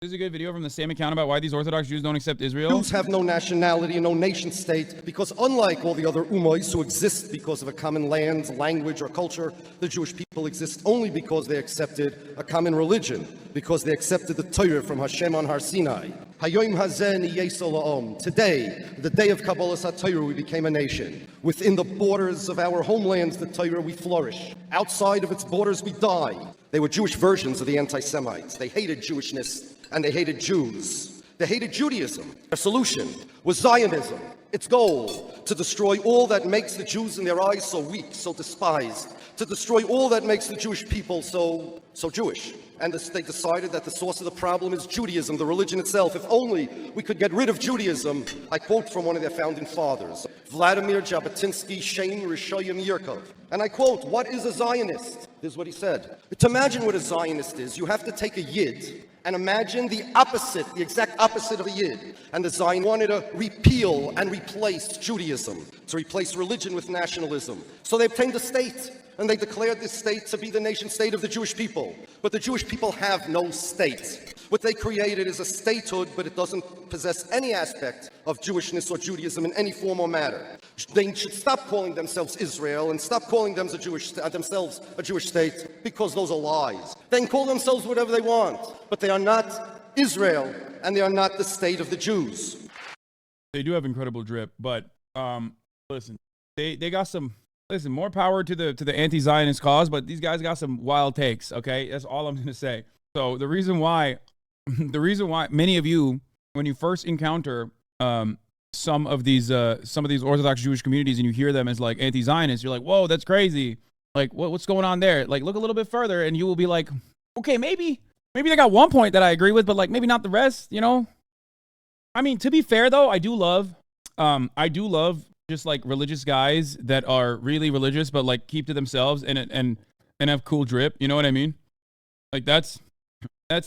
This is a good video from the same account about why these Orthodox Jews don't accept Israel. Jews have no nationality and no nation state because unlike all the other ummahs who exist because of a common land, language, or culture, the Jewish people exist only because they accepted a common religion, because they accepted the Torah from Hashem on Har Sinai. Hayom hazeh niyeh la'am. Today, the day of Kabbalas HaTorah, we became a nation. Within the borders of our homelands, the Torah, we flourish. Outside of its borders, we die. They were Jewish versions of the anti-Semites. They hated Jewishness and they hated Jews. They hated Judaism. Their solution was Zionism. Its goal, to destroy all that makes the Jews in their eyes so weak, so despised, to destroy all that makes the Jewish people so Jewish. And they decided that the source of the problem is Judaism, the religion itself. If only we could get rid of Judaism. I quote from one of their founding fathers, Vladimir Jabotinsky, Shein Rishoyim Yirkov. And I quote, what is a Zionist? This is what he said. To imagine what a Zionist is, you have to take a Yid and imagine the opposite, the exact opposite of a Yid. And the Zionists wanted to repeal and replace Judaism, to replace religion with nationalism. So they obtained a state. And they declared this state to be the nation state of the Jewish people. But the Jewish people have no state. What they created is a statehood, but it doesn't possess any aspect of Jewishness or Judaism in any form or matter. They should stop calling themselves Israel and stop calling themselves a Jewish state, because those are lies. They can call themselves whatever they want, but they are not Israel, and they are not the state of the Jews. They do have incredible drip, but listen, they got some... Listen, more power to the anti-Zionist cause, but these guys got some wild takes, okay? That's all I'm going to say. So the reason why many of you, when you first encounter some of these Orthodox Jewish communities and you hear them as like anti-Zionist, you're like, whoa, that's crazy. Like, what's going on there? Like, look a little bit further and you will be like, okay, maybe they got one point that I agree with, but like maybe not the rest, you know? I mean, to be fair though, I do love just like religious guys that are really religious, but like keep to themselves and have cool drip. You know what I mean? Like that's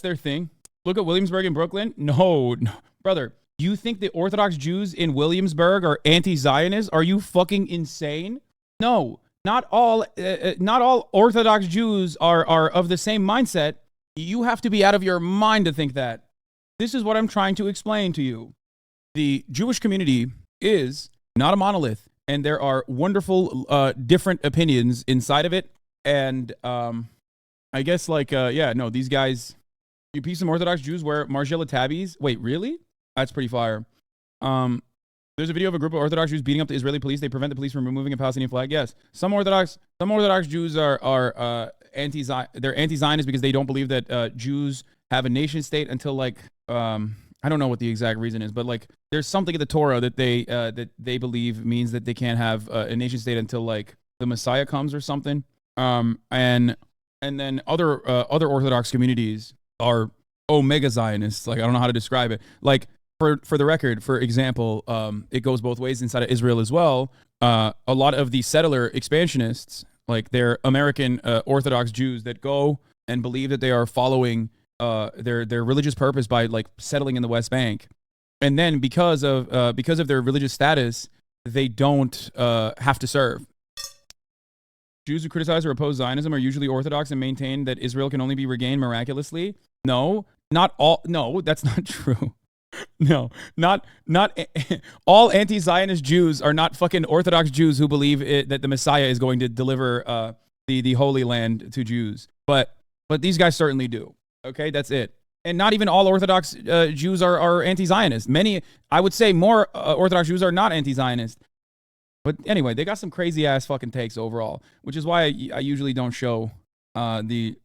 their thing. Look at Williamsburg in Brooklyn. No, brother. You think the Orthodox Jews in Williamsburg are anti-Zionist? Are you fucking insane? No, not all Orthodox Jews are of the same mindset. You have to be out of your mind to think that. This is what I'm trying to explain to you. The Jewish community is not a monolith, and there are wonderful different opinions inside of it. And I guess like these guys, you see some Orthodox Jews wear Margiela tabbies. Wait, really? That's pretty fire. There's a video of a group of Orthodox Jews beating up the Israeli police. They prevent the police from removing a Palestinian flag. Yes, some Orthodox Jews are anti-Zionist because they don't believe that Jews have a nation state until like I don't know what the exact reason is, but like there's something in the Torah that they believe means that they can't have a nation state until like the Messiah comes or something. And then other Orthodox communities are omega Zionists. Like, I don't know how to describe it. Like, for the record, for example, it goes both ways inside of Israel as well. A lot of the settler expansionists, like they're American Orthodox Jews that go and believe that they are following their religious purpose by like settling in the West Bank, and then because of their religious status, they don't have to serve. Jews who criticize or oppose Zionism are usually Orthodox and maintain that Israel can only be regained miraculously. No, not all. No, that's not true. No, not all anti-Zionist Jews are not fucking Orthodox Jews who believe that the Messiah is going to deliver the Holy Land to Jews. But these guys certainly do. Okay, that's it. And not even all Orthodox Jews are anti-Zionist. Many, I would say more Orthodox Jews are not anti-Zionist. But anyway, they got some crazy ass fucking takes overall, which is why I usually don't show the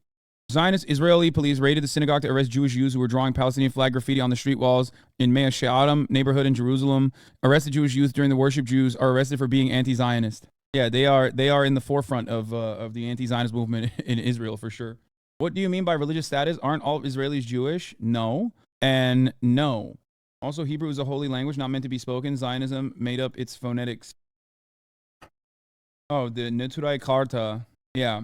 Zionist Israeli police raided the synagogue to arrest Jewish youths who were drawing Palestinian flag graffiti on the street walls in Mea She'arim neighborhood in Jerusalem. Arrested Jewish youth during the worship. Jews are arrested for being anti-Zionist. Yeah, they are in the forefront of the anti-Zionist movement in Israel for sure. What do you mean by religious status? Aren't all Israelis Jewish? No, and no. Also, Hebrew is a holy language not meant to be spoken. Zionism made up its phonetics. Oh, the Neturei Karta. Yeah.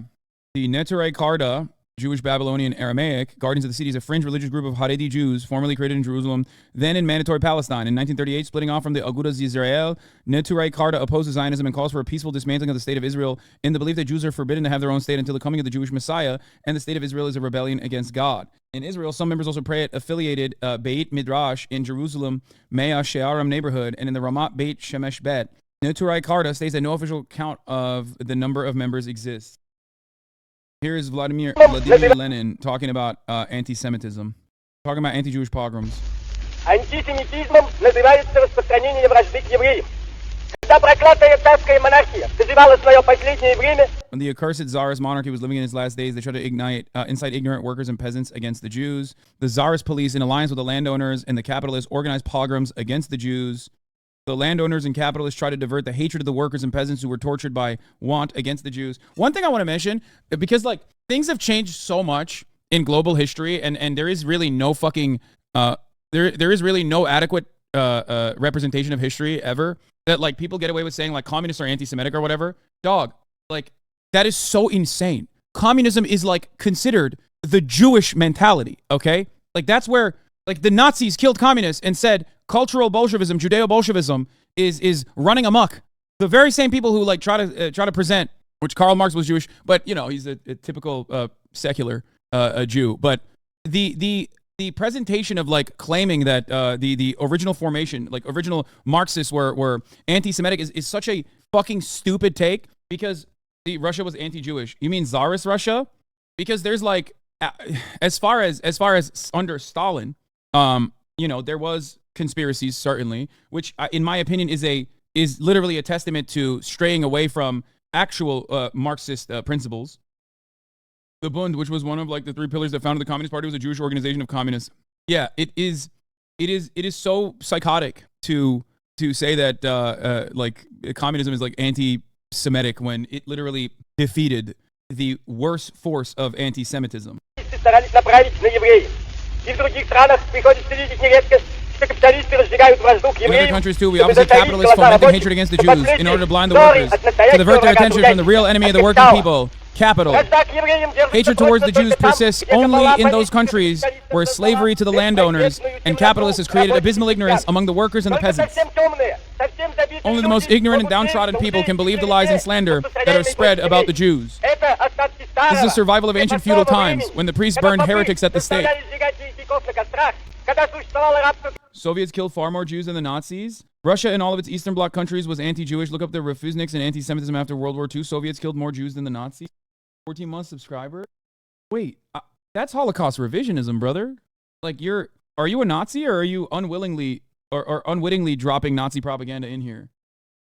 The Neturei Karta, Jewish Babylonian Aramaic, Guardians of the City is a fringe religious group of Haredi Jews formerly created in Jerusalem, then in Mandatory Palestine. In 1938, splitting off from the Agudas Yisrael, Neturei Karta opposes Zionism and calls for a peaceful dismantling of the state of Israel in the belief that Jews are forbidden to have their own state until the coming of the Jewish Messiah, and the state of Israel is a rebellion against God. In Israel, some members also pray at affiliated Beit Midrash in Jerusalem, Mea She'arim neighborhood, and in the Ramat Beit Shemesh Bet. Neturei Karta states that no official count of the number of members exists. Here is Vladimir Lenin talking about anti-Semitism, talking about anti-Jewish pogroms. Антисемитизмом называется распространение вражды к евреям. Когда проклятая царская монархия доживала свое последнее время. When the accursed Tsarist monarchy was living in its last days, they tried to incite ignorant workers and peasants against the Jews. The Tsarist police, in alliance with the landowners and the capitalists, organized pogroms against the Jews. The landowners and capitalists tried to divert the hatred of the workers and peasants who were tortured by want against the Jews. One thing I want to mention, because like things have changed so much in global history, and there is really no fucking there is really no adequate representation of history ever, that like people get away with saying like communists are anti-Semitic or whatever. Dog, like that is so insane. Communism is like considered the Jewish mentality. Okay, like that's where like the Nazis killed communists and said cultural Bolshevism, Judeo-Bolshevism is running amok. The very same people who like try to present, which Karl Marx was Jewish, but you know he's a typical secular Jew. But the presentation of like claiming that the original formation, like original Marxists were anti-Semitic is such a fucking stupid take, because Russia was anti-Jewish. You mean Tsarist Russia? Because there's like as far as under Stalin, you know, there was conspiracies certainly, which in my opinion is literally a testament to straying away from actual Marxist principles. The Bund, which was one of like the three pillars that founded the Communist Party, was a Jewish organization of communists. Yeah, it is so psychotic to say that like communism is like anti-Semitic when it literally defeated the worst force of anti-Semitism. In other countries too, we obviously capitalists fomenting hatred against the Jews in order to blind the workers, to divert their attention from the real enemy of the working people, capital. Hatred towards the Jews persists only in those countries where slavery to the landowners and capitalists has created abysmal ignorance among the workers and the peasants. Only the most ignorant and downtrodden people can believe the lies and slander that are spread about the Jews. This is a survival of ancient feudal times, when the priests burned heretics at the stake. Soviets killed far more Jews than the Nazis. Russia and all of its Eastern Bloc countries was anti-Jewish. Look up the refuseniks and anti-Semitism after World War II. Soviets killed more Jews than the Nazis. 14-month subscriber. Wait, that's Holocaust revisionism, brother. Like, are you a Nazi, or are you unwillingly or unwittingly dropping Nazi propaganda in here?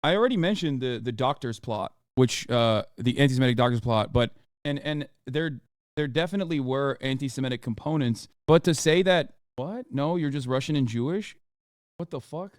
I already mentioned the doctor's plot, which the anti-Semitic doctor's plot, but and there definitely were anti-Semitic components. But to say that, what? No, you're just Russian and Jewish? What the fuck?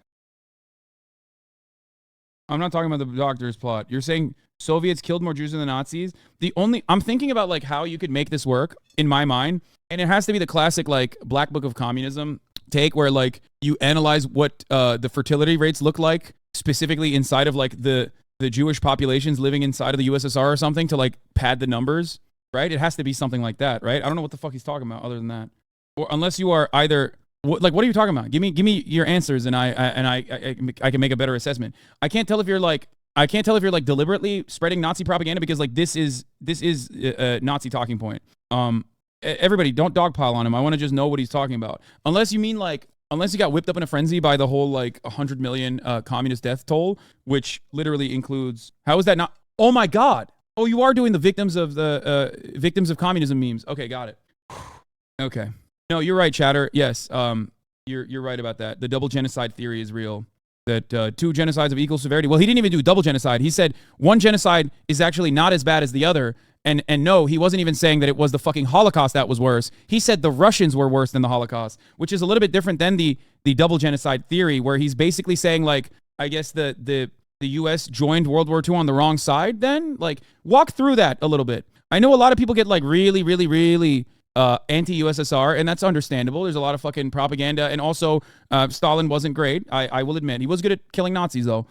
I'm not talking about the doctor's plot. You're saying Soviets killed more Jews than the Nazis. I'm thinking about like how you could make this work in my mind, and it has to be the classic like Black Book of Communism take, where like you analyze what the fertility rates look like specifically inside of like the Jewish populations living inside of the USSR or something to like pad the numbers, right? It has to be something like that, right? I don't know what the fuck he's talking about other than that, or unless you are either. What are you talking about? Give me your answers, and I can make a better assessment. I can't tell if you're like deliberately spreading Nazi propaganda, because like this is a Nazi talking point. Everybody, don't dogpile on him. I want to just know what he's talking about. Unless you mean like, unless you got whipped up in a frenzy by the whole like 100 million communist death toll, which literally includes. How is that not? Oh my God! Oh, you are doing the victims of communism memes. Okay, got it. Okay. No, you're right, Chatter. Yes, you're right about that. The double genocide theory is real. That two genocides of equal severity. Well, he didn't even do double genocide. He said one genocide is actually not as bad as the other. And no, he wasn't even saying that it was the fucking Holocaust that was worse. He said the Russians were worse than the Holocaust, which is a little bit different than the double genocide theory, where he's basically saying like, I guess the U.S. joined World War II on the wrong side. Then like walk through that a little bit. I know a lot of people get like really anti-USSR, and that's understandable. There's a lot of fucking propaganda, and also Stalin wasn't great. I will admit he was good at killing Nazis though.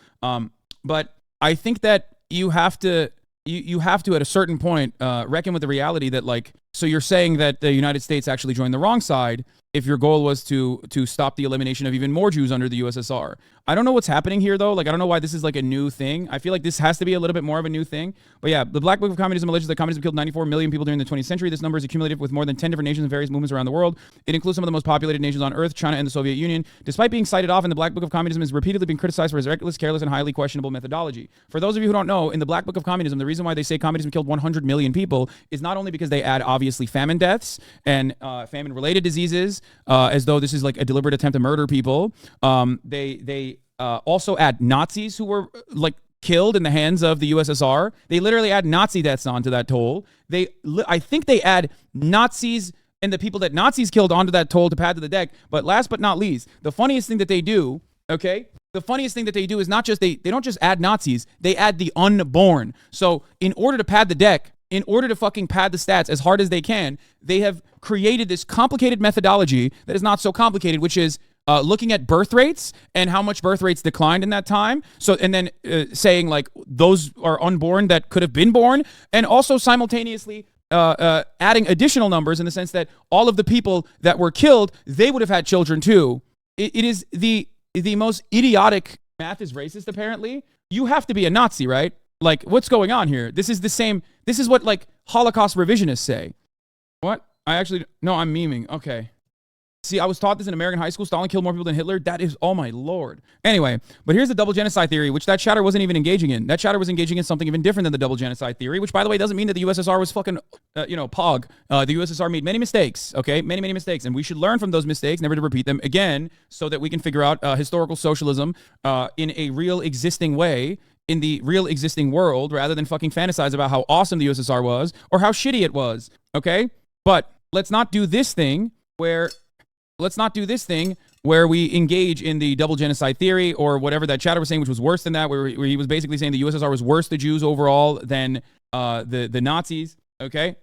But I think that you have to at a certain point reckon with the reality that like, so you're saying that the United States actually joined the wrong side if your goal was to stop the elimination of even more Jews under the USSR. I don't know what's happening here though. Like, I don't know why this is like a new thing. I feel like this has to be a little bit more of a new thing. But yeah, the Black Book of Communism alleges that communism killed 94 million people during the 20th century. This number is accumulative with more than 10 different nations and various movements around the world. It includes some of the most populated nations on earth, China and the Soviet Union. Despite being cited often, the Black Book of Communism has repeatedly been criticized for its reckless, careless, and highly questionable methodology. For those of you who don't know, in the Black Book of Communism, the reason why they say communism killed 100 million people is not only because they add obviously famine deaths and famine-related diseases, as though this is like a deliberate attempt to murder people. They also add Nazis who were like killed in the hands of the USSR. They literally add Nazi deaths onto that toll. I think they add Nazis and the people that Nazis killed onto that toll to pad to the deck. But last but not least, the funniest thing that they do, okay? The funniest thing that they do is not just, they don't just add Nazis, they add the unborn. So in order to pad the deck, in order to fucking pad the stats as hard as they can, they have created this complicated methodology that is not so complicated, which is looking at birth rates and how much birth rates declined in that time. So, and then saying like those are unborn that could have been born, and also simultaneously adding additional numbers in the sense that all of the people that were killed, they would have had children too. It is the most idiotic. Math is racist, apparently. You have to be a Nazi, right? Like, what's going on here? This is the same. This is what like Holocaust revisionists say. What? I'm memeing. Okay. See, I was taught this in American high school. Stalin killed more people than Hitler. That is, oh my Lord. Anyway, but here's the double genocide theory, which that chatter wasn't even engaging in. That chatter was engaging in something even different than the double genocide theory, which, by the way, doesn't mean that the USSR was fucking, pog. The USSR made many mistakes, okay? Many mistakes. And we should learn from those mistakes, never to repeat them again, so that we can figure out historical socialism in a real existing way, in the real existing world, rather than fucking fantasize about how awesome the USSR was or how shitty it was, okay? But let's not do this thing where we engage in the double genocide theory or whatever that chatter was saying, which was worse than that, where he was basically saying the USSR was worse to Jews overall than the Nazis, okay?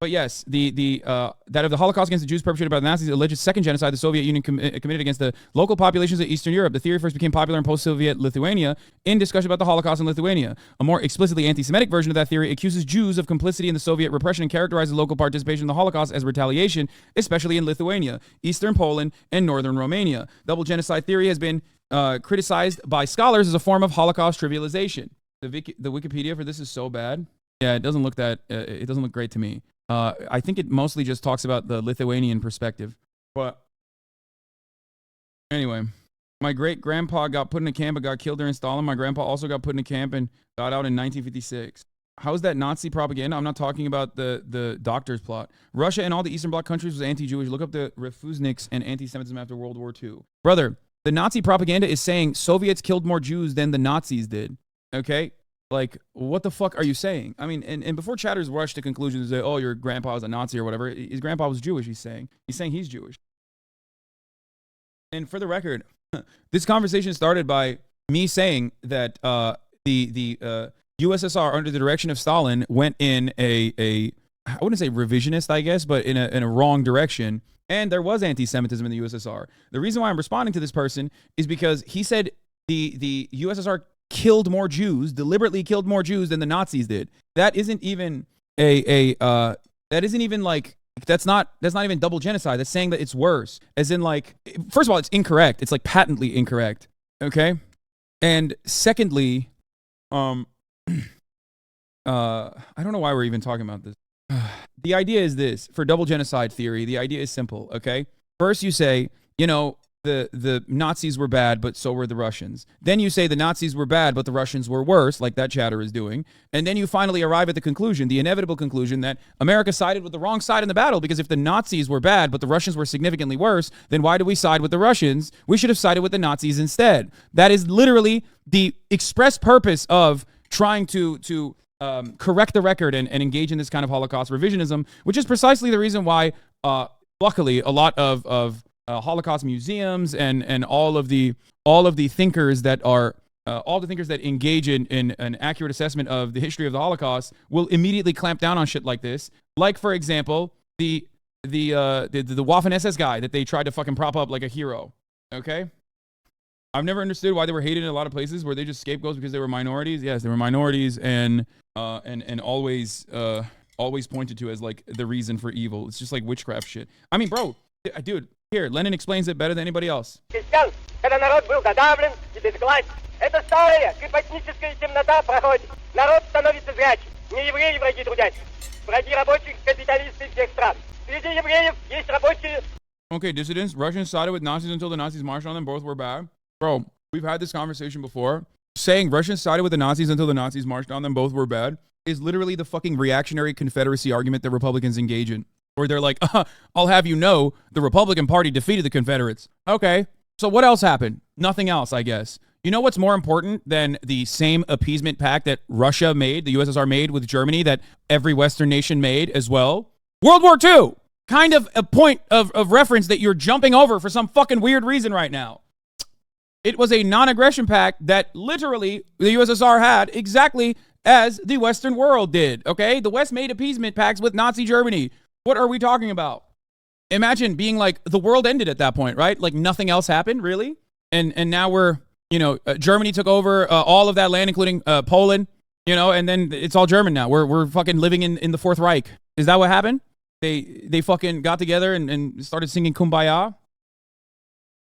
But yes, that of the Holocaust against the Jews perpetrated by the Nazis alleged second genocide the Soviet Union committed against the local populations of Eastern Europe. The theory first became popular in post-Soviet Lithuania in discussion about the Holocaust in Lithuania. A more explicitly anti-Semitic version of that theory accuses Jews of complicity in the Soviet repression and characterizes local participation in the Holocaust as retaliation, especially in Lithuania, Eastern Poland, and Northern Romania. Double genocide theory has been criticized by scholars as a form of Holocaust trivialization. The Wikipedia for this is so bad. Yeah, it doesn't look great to me. I think it mostly just talks about the Lithuanian perspective. But anyway, my great-grandpa got put in a camp but got killed during Stalin. My grandpa also got put in a camp and got out in 1956. How is that Nazi propaganda? I'm not talking about the doctor's plot. Russia and all the Eastern Bloc countries was anti-Jewish. Look up the refusniks and anti-Semitism after World War II. Brother, the Nazi propaganda is saying Soviets killed more Jews than the Nazis did. Okay? Like, what the fuck are you saying? I mean, and before chatters rush to conclusions and say, oh, your grandpa was a Nazi or whatever, his grandpa was Jewish, he's saying he's Jewish. And for the record, this conversation started by me saying that the USSR under the direction of Stalin went in a I wouldn't say revisionist, I guess, but in a wrong direction. And there was anti-Semitism in the USSR. The reason why I'm responding to this person is because he said the USSR killed more Jews, deliberately killed more Jews than the Nazis did. That isn't even that isn't even like, that's not even double genocide. That's saying that it's worse. As in, like, first of all, it's incorrect. It's like patently incorrect. Okay? And secondly, I don't know why we're even talking about this. The idea is this, for double genocide theory, the idea is simple, okay? First you say, you know, the Nazis were bad, but so were the Russians. Then you say the Nazis were bad, but the Russians were worse, like that chatter is doing. And then you finally arrive at the conclusion, the inevitable conclusion, that America sided with the wrong side in the battle, because if the Nazis were bad, but the Russians were significantly worse, then why do we side with the Russians? We should have sided with the Nazis instead. That is literally the express purpose of trying to correct the record and engage in this kind of Holocaust revisionism, which is precisely the reason why, luckily, a lot of Holocaust museums and all of the thinkers that are all the thinkers that engage in an accurate assessment of the history of the Holocaust will immediately clamp down on shit like this. Like, for example, the Waffen SS guy that they tried to fucking prop up like a hero. Okay. I've never understood why they were hated in a lot of places where they just scapegoats because they were minorities. Yes, they were minorities and always pointed to as like the reason for evil. It's just like witchcraft shit. I mean, bro, dude, here, Lenin explains it better than anybody else. Когда народ был задавлен и безгласен, это старая капотническая темнота проходит. Народ становится зрячим. Не евреи враги трудящих. Враги рабочих, капиталисты всех стран. Среди евреев есть рабочие. Okay, dissidents. Russians sided with Nazis until the Nazis marched on them. Both were bad. Bro, we've had this conversation before. Saying Russians sided with the Nazis until the Nazis marched on them, both were bad, is literally the fucking reactionary Confederacy argument that Republicans engage in. Where they're like, I'll have you know, the Republican Party defeated the Confederates. Okay, so what else happened? Nothing else, I guess. You know what's more important than the same appeasement pact that Russia made, the USSR made with Germany, that every Western nation made as well? World War II! Kind of a point of reference that you're jumping over for some fucking weird reason right now. It was a non-aggression pact that literally the USSR had exactly as the Western world did, okay? The West made appeasement pacts with Nazi Germany. What are we talking about? Imagine being like, the world ended at that point, right? Like nothing else happened, really? And now we're, you know, Germany took over all of that land, including Poland, you know, and then it's all German now. We're fucking living in the Fourth Reich. Is that what happened? They fucking got together and started singing Kumbaya?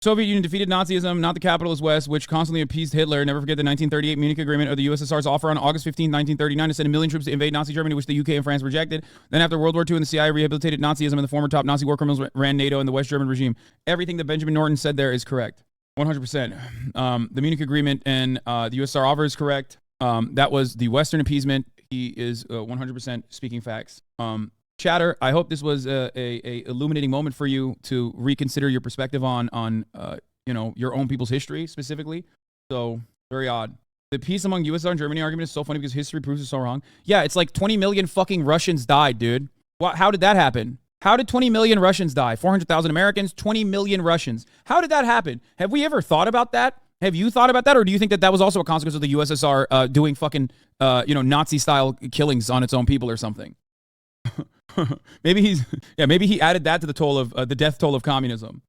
Soviet Union defeated Nazism, not the capitalist West, which constantly appeased Hitler. Never forget the 1938 Munich Agreement or the USSR's offer on August 15, 1939 to send 1 million troops to invade Nazi Germany, which the UK and France rejected. Then after World War II and the CIA rehabilitated Nazism and the former top Nazi war criminals ran NATO and the West German regime. Everything that Benjamin Norton said there is correct. 100%. The Munich Agreement and the USSR offer is correct. That was the Western appeasement. He is 100% speaking facts. Chatter, I hope this was a illuminating moment for you to reconsider your perspective on you know, your own people's history specifically. So, very odd. The peace among USSR and Germany argument is so funny because history proves it's so wrong. Yeah, it's like 20 million fucking Russians died, dude. How did that happen? How did 20 million Russians die? 400,000 Americans, 20 million Russians. How did that happen? Have we ever thought about that? Have you thought about that? Or do you think that that was also a consequence of the USSR doing fucking, you know, Nazi-style killings on its own people or something? Maybe he added that to the toll of the death toll of communism.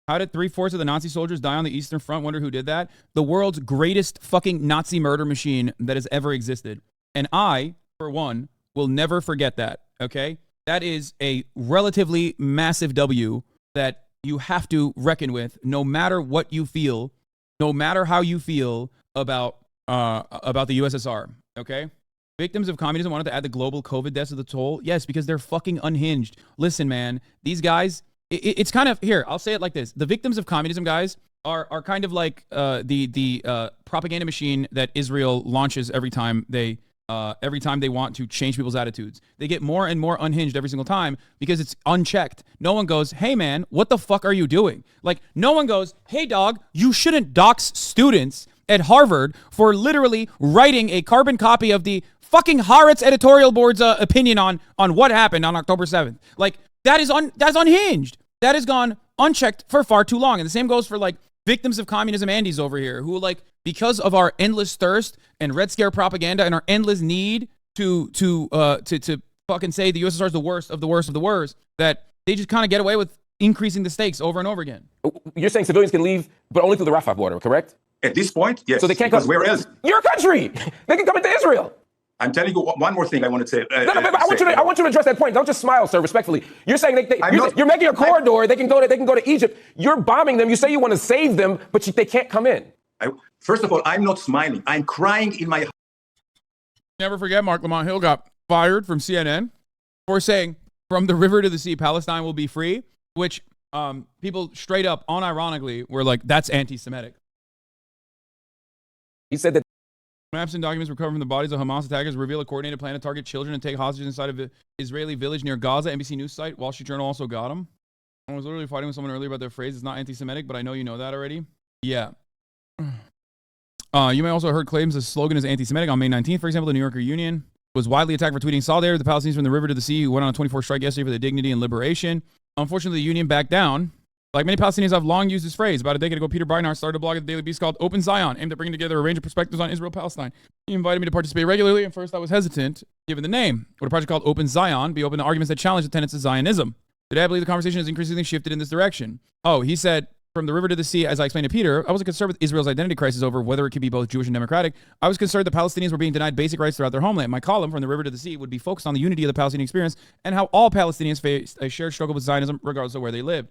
How did 3/4 of the Nazi soldiers die on the Eastern Front? Wonder who did that? The world's greatest fucking Nazi murder machine that has ever existed. And I, for one, will never forget that, okay? That is a relatively massive W that you have to reckon with, no matter what you feel, no matter how you feel about the USSR, okay? Victims of communism wanted to add the global COVID deaths to the toll. Yes, because they're fucking unhinged. Listen, man, these guys, it's kind of, here, I'll say it like this. The victims of communism, guys, are kind of like the propaganda machine that Israel launches every time they want to change people's attitudes. They get more and more unhinged every single time because it's unchecked. No one goes, hey, man, what the fuck are you doing? Like, no one goes, hey, dog, you shouldn't dox students at Harvard for literally writing a carbon copy of the fucking Haaretz editorial board's opinion on what happened on October 7th. Like, that's unhinged. That has gone unchecked for far too long. And the same goes for, like, victims of communism Andes over here who, like, because of our endless thirst and Red Scare propaganda and our endless need to fucking say the USSR is the worst of the worst of the worst, that they just kind of get away with increasing the stakes over and over again. You're saying civilians can leave, but only through the Rafah border, correct? At this point, yes. So they can't because come. Where else? Your country. They can come into Israel. I'm telling you one more thing I want to say. I want you to address that point. Don't just smile, sir, respectfully. You're saying you're making a corridor. They can go to Egypt. You're bombing them. You say you want to save them, but they can't come in. First of all, I'm not smiling. I'm crying in my. Never forget, Mark Lamont Hill got fired from CNN for saying, "From the river to the sea, Palestine will be free," which people straight up, unironically, were like, "That's anti-Semitic." He said that maps and documents recovered from the bodies of Hamas attackers reveal a coordinated plan to target children and take hostages inside of an Israeli village near Gaza. NBC News site, Wall Street Journal also got them. I was literally fighting with someone earlier about their phrase. It's not anti-Semitic, but I know you know that already. Yeah. You may also have heard claims the slogan is anti-Semitic. On May 19th, for example, the New Yorker Union was widely attacked for tweeting solidarity with the Palestinians from the river to the sea who went on a 24 strike yesterday for their dignity and liberation. Unfortunately, the union backed down. Like many Palestinians, I've long used this phrase. About a decade ago, Peter Beinart started a blog at the Daily Beast called Open Zion, aimed at bringing together a range of perspectives on Israel-Palestine. He invited me to participate regularly, and first I was hesitant, given the name. Would a project called Open Zion be open to arguments that challenge the tenets of Zionism? Today, I believe the conversation has increasingly shifted in this direction. Oh, he said, from the river to the sea, as I explained to Peter, I wasn't concerned with Israel's identity crisis over whether it could be both Jewish and democratic. I was concerned that Palestinians were being denied basic rights throughout their homeland. My column, From the River to the Sea, would be focused on the unity of the Palestinian experience and how all Palestinians face a shared struggle with Zionism, regardless of where they lived.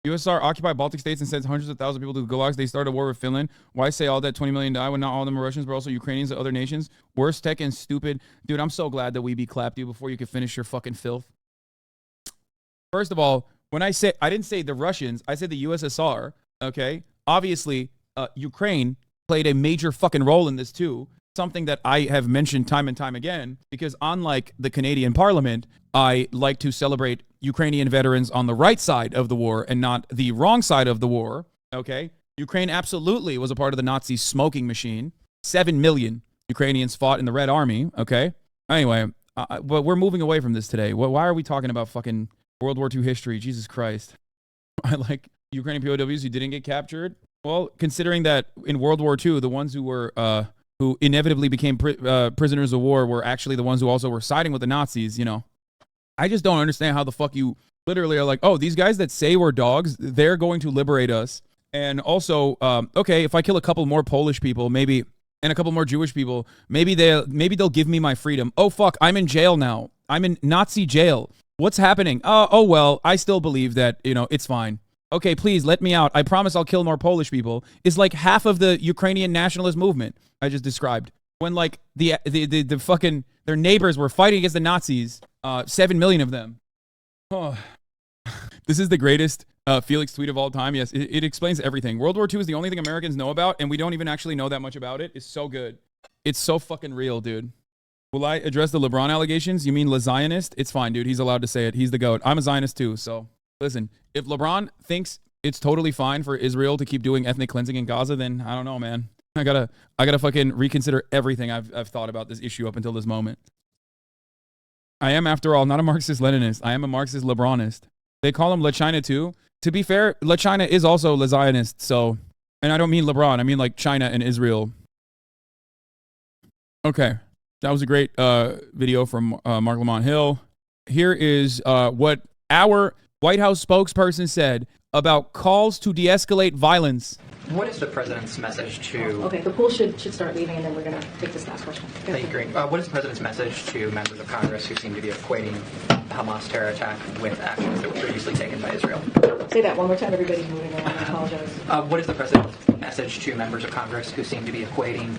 USSR occupied Baltic states and sent hundreds of thousands of people to the gulags. They started a war with Finland. Why say all that 20 million died when not all of them are Russians, but also Ukrainians and other nations? Worst tech and stupid. Dude, I'm so glad that we clapped you before you could finish your fucking filth. First of all, when I didn't say the Russians, I said the USSR, okay? Obviously, Ukraine played a major fucking role in this too. Something that I have mentioned time and time again, because unlike the Canadian Parliament, I like to celebrate Ukrainian veterans on the right side of the war and not the wrong side of the war, okay? Ukraine absolutely was a part of the Nazi smoking machine. 7 million Ukrainians fought in the Red Army, okay? Anyway, but we're moving away from this today. Why are we talking about fucking World War II history? Jesus Christ. I like Ukrainian POWs who didn't get captured. Well, considering that in World War II, the ones who were who inevitably became prisoners of war were actually the ones who also were siding with the Nazis, you know. I just don't understand how the fuck you literally are like, oh, these guys that say we're dogs, they're going to liberate us. And also, okay, if I kill a couple more Polish people, maybe, and a couple more Jewish people, maybe they'll give me my freedom. Oh, fuck, I'm in jail now. I'm in Nazi jail. What's happening? Oh, well, I still believe that, you know, it's fine. Okay, please let me out. I promise I'll kill more Polish people. Is like half of the Ukrainian nationalist movement I just described. When like the fucking their neighbors were fighting against the Nazis, 7 million of them. Oh, this is the greatest Felix tweet of all time. Yes, it explains everything. World War II is the only thing Americans know about, and we don't even actually know that much about it. It's so good. It's so fucking real, dude. Will I address the LeBron allegations? You mean Le Zionist? It's fine, dude. He's allowed to say it. He's the GOAT. I'm a Zionist too, so listen. If LeBron thinks it's totally fine for Israel to keep doing ethnic cleansing in Gaza, then I don't know, man. I gotta fucking reconsider everything I've thought about this issue up until this moment. I am, after all, not a Marxist-Leninist. I am a Marxist-LeBronist. They call him Le China too. To be fair, Le China is also Le Zionist, so, and I don't mean LeBron. I mean like China and Israel. Okay, that was a great video from Mark Lamont Hill. Here is what our White House spokesperson said about calls to de-escalate violence. What is the president's message to... Okay, the pool should start leaving, and then we're going to take this last question. Thank you, Green. What is the president's message to members of Congress who seem to be equating the Hamas terror attack with actions that were previously taken by Israel? Say that one more time. Everybody's moving around. I apologize. What is the president's message to members of Congress who seem to be equating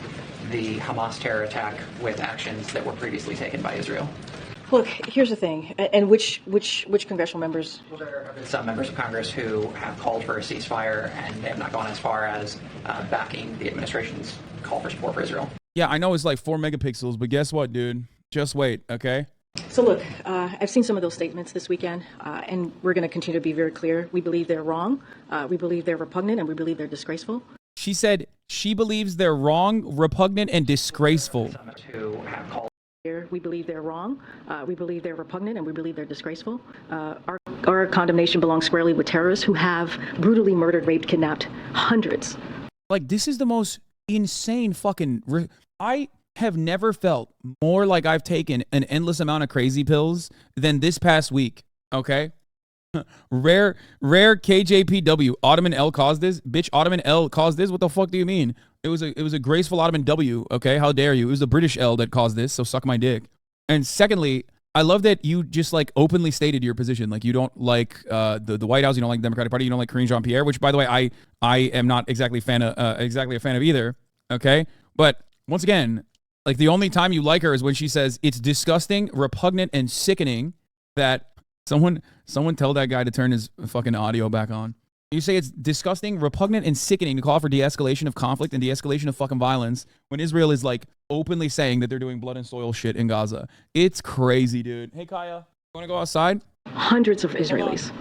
the Hamas terror attack with actions that were previously taken by Israel? Look, here's the thing, and which congressional members? Well, there have been some members of Congress who have called for a ceasefire, and they have not gone as far as backing the administration's call for support for Israel. Yeah, I know it's like 4 megapixels, but guess what, dude? Just wait, okay? So look, I've seen some of those statements this weekend, and we're going to continue to be very clear. We believe they're wrong, we believe they're repugnant, and we believe they're disgraceful. She said she believes they're wrong, repugnant, and disgraceful. Who have called We believe they're wrong, we believe they're repugnant, and we believe they're disgraceful. our condemnation belongs squarely with terrorists who have brutally murdered, raped, kidnapped hundreds. Like, this is the most insane fucking... I have never felt more like I've taken an endless amount of crazy pills than this past week, okay? Rare KJPW. Ottoman L caused this? Bitch, Ottoman L caused this? What the fuck do you mean? It was a graceful Ottoman W, okay? How dare you? It was the British L that caused this, so suck my dick. And secondly, I love that you just like openly stated your position. Like you don't like the White House, you don't like the Democratic Party, you don't like Karine Jean-Pierre, which by the way, I am not exactly a fan of either. Okay? But once again, like the only time you like her is when she says it's disgusting, repugnant, and sickening that someone tell that guy to turn his fucking audio back on. You say it's disgusting, repugnant, and sickening to call for de-escalation of conflict and de-escalation of fucking violence when Israel is like openly saying that they're doing blood and soil shit in Gaza. It's crazy, dude. Hey, Kaya, you want to go outside? Hundreds of Israelis.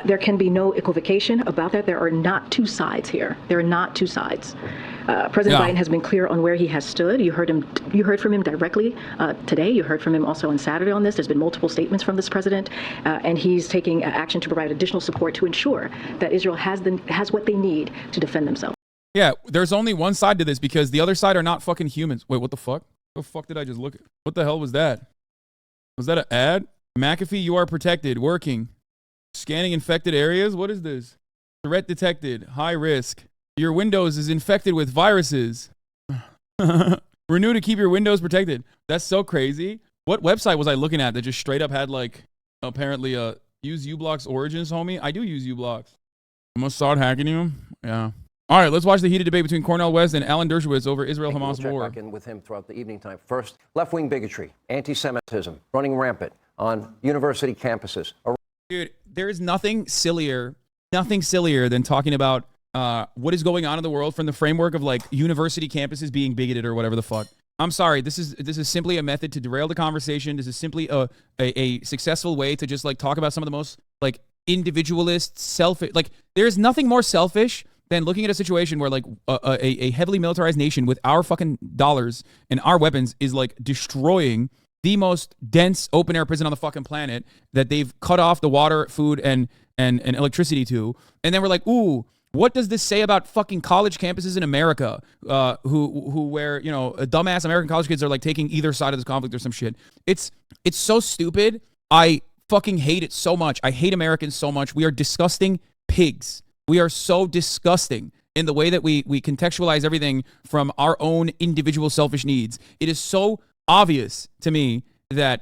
There can be no equivocation about that. There are not two sides here. There are not two sides. President Biden has been clear on where he has stood. You heard from him directly today. You heard from him also on Saturday on this. There's been multiple statements from this president, and he's taking action to provide additional support to ensure that Israel has what they need to defend themselves. Yeah, there's only one side to this because the other side are not fucking humans. Wait, what the fuck? What the fuck did I just look at? What the hell was that? Was that an ad? McAfee, you are protected. Working. Scanning infected areas? What is this? Threat detected. High risk. Your Windows is infected with viruses. Renew to keep your Windows protected. That's so crazy. What website was I looking at that just straight up had like, apparently, use uBlock's origins, homie? I do use uBlocks. I'm gonna start hacking you? Yeah. All right, let's watch the heated debate between Cornel West and Alan Dershowitz over Israel-Hamas war. We'll check back in with him throughout the evening time. First, left-wing bigotry, anti-Semitism, running rampant on university campuses. Dude, there is nothing sillier than talking about what is going on in the world from the framework of like university campuses being bigoted or whatever the fuck. I'm sorry, this is simply a method to derail the conversation. This is simply a successful way to just like talk about some of the most like individualist, selfish, like there's nothing more selfish than looking at a situation where like a heavily militarized nation with our fucking dollars and our weapons is like destroying the most dense open air prison on the fucking planet that they've cut off the water, food, and electricity to. And then we're like, ooh, what does this say about fucking college campuses in America where, you know, dumbass American college kids are like taking either side of this conflict or some shit. It's so stupid. I fucking hate it so much. I hate Americans so much. We are disgusting pigs. We are so disgusting in the way that we contextualize everything from our own individual selfish needs. It is so obvious to me that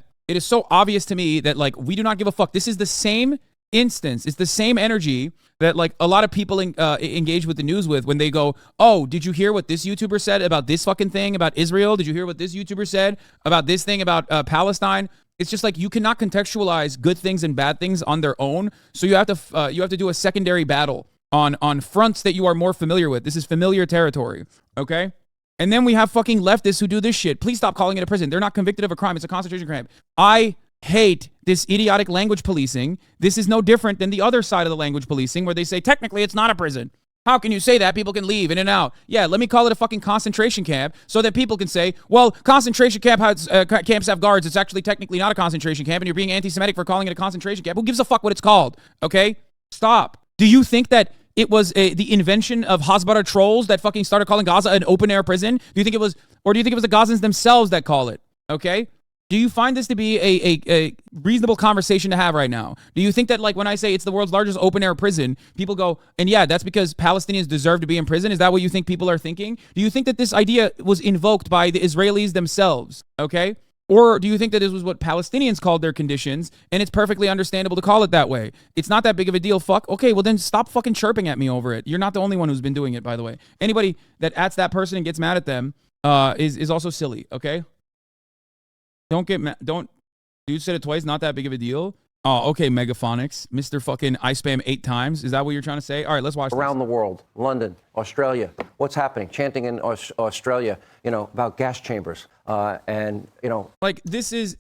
like we do not give a fuck. This is the same instance. It's the same energy that like a lot of people engage with the news with when they go, oh, did you hear what this YouTuber said about this fucking thing about Israel? Did you hear what this YouTuber said about this thing about Palestine? It's just like you cannot contextualize good things and bad things on their own. So you have to do a secondary battle on fronts that you are more familiar with. This is familiar territory, okay? And then we have fucking leftists who do this shit. Please stop calling it a prison. They're not convicted of a crime. It's a concentration camp. I hate this idiotic language policing. This is no different than the other side of the language policing where they say, technically, it's not a prison. How can you say that? People can leave in and out. Yeah, let me call it a fucking concentration camp so that people can say, well, concentration camps have guards. It's actually technically not a concentration camp, and you're being anti-Semitic for calling it a concentration camp. Who gives a fuck what it's called? Okay? Stop. Do you think that it was the invention of Hasbara trolls that fucking started calling Gaza an open-air prison? Do you think it was the Gazans themselves that call it? Okay? Do you find this to be a reasonable conversation to have right now? Do you think that, like, when I say it's the world's largest open-air prison, people go, and yeah, that's because Palestinians deserve to be in prison? Is that what you think people are thinking? Do you think that this idea was invoked by the Israelis themselves? Okay? Or do you think that this was what Palestinians called their conditions, and it's perfectly understandable to call it that way? It's not that big of a deal. Fuck. Okay, well then stop fucking chirping at me over it. You're not the only one who's been doing it, by the way. Anybody that ats that person and gets mad at them is also silly, okay? Don't get mad. Don't. Dude said it twice, not that big of a deal. Oh, okay, Megaphonics. Mr. fucking I spam 8 times. Is that what you're trying to say? All right, let's watch around the world, London, Australia. What's happening? Chanting in Australia, you know, about gas chambers. And, you know. Like, this is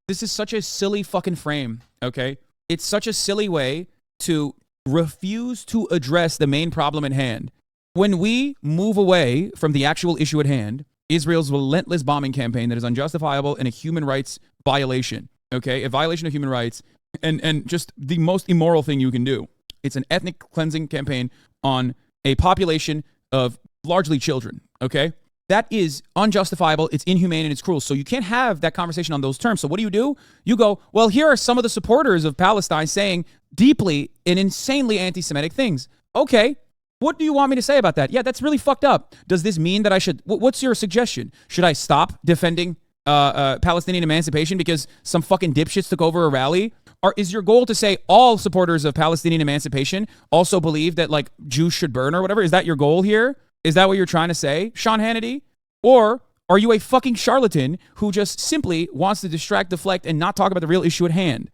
such a silly fucking frame, okay? It's such a silly way to refuse to address the main problem at hand. When we move away from the actual issue at hand, Israel's relentless bombing campaign that is unjustifiable and a human rights violation, okay? A violation of human rights. and just the most immoral thing you can do. It's an ethnic cleansing campaign on a population of largely children, okay? That is unjustifiable, it's inhumane, and it's cruel. So you can't have that conversation on those terms. So what do? You go, well, here are some of the supporters of Palestine saying deeply and insanely anti-Semitic things. Okay, what do you want me to say about that? Yeah, that's really fucked up. Does this mean that I should, what's your suggestion? Should I stop defending Palestinian emancipation because some fucking dipshits took over a rally? Or is your goal to say all supporters of Palestinian emancipation also believe that like Jews should burn or whatever? Is that your goal here? Is that what you're trying to say, Sean Hannity? Or are you a fucking charlatan who just simply wants to distract, deflect, and not talk about the real issue at hand?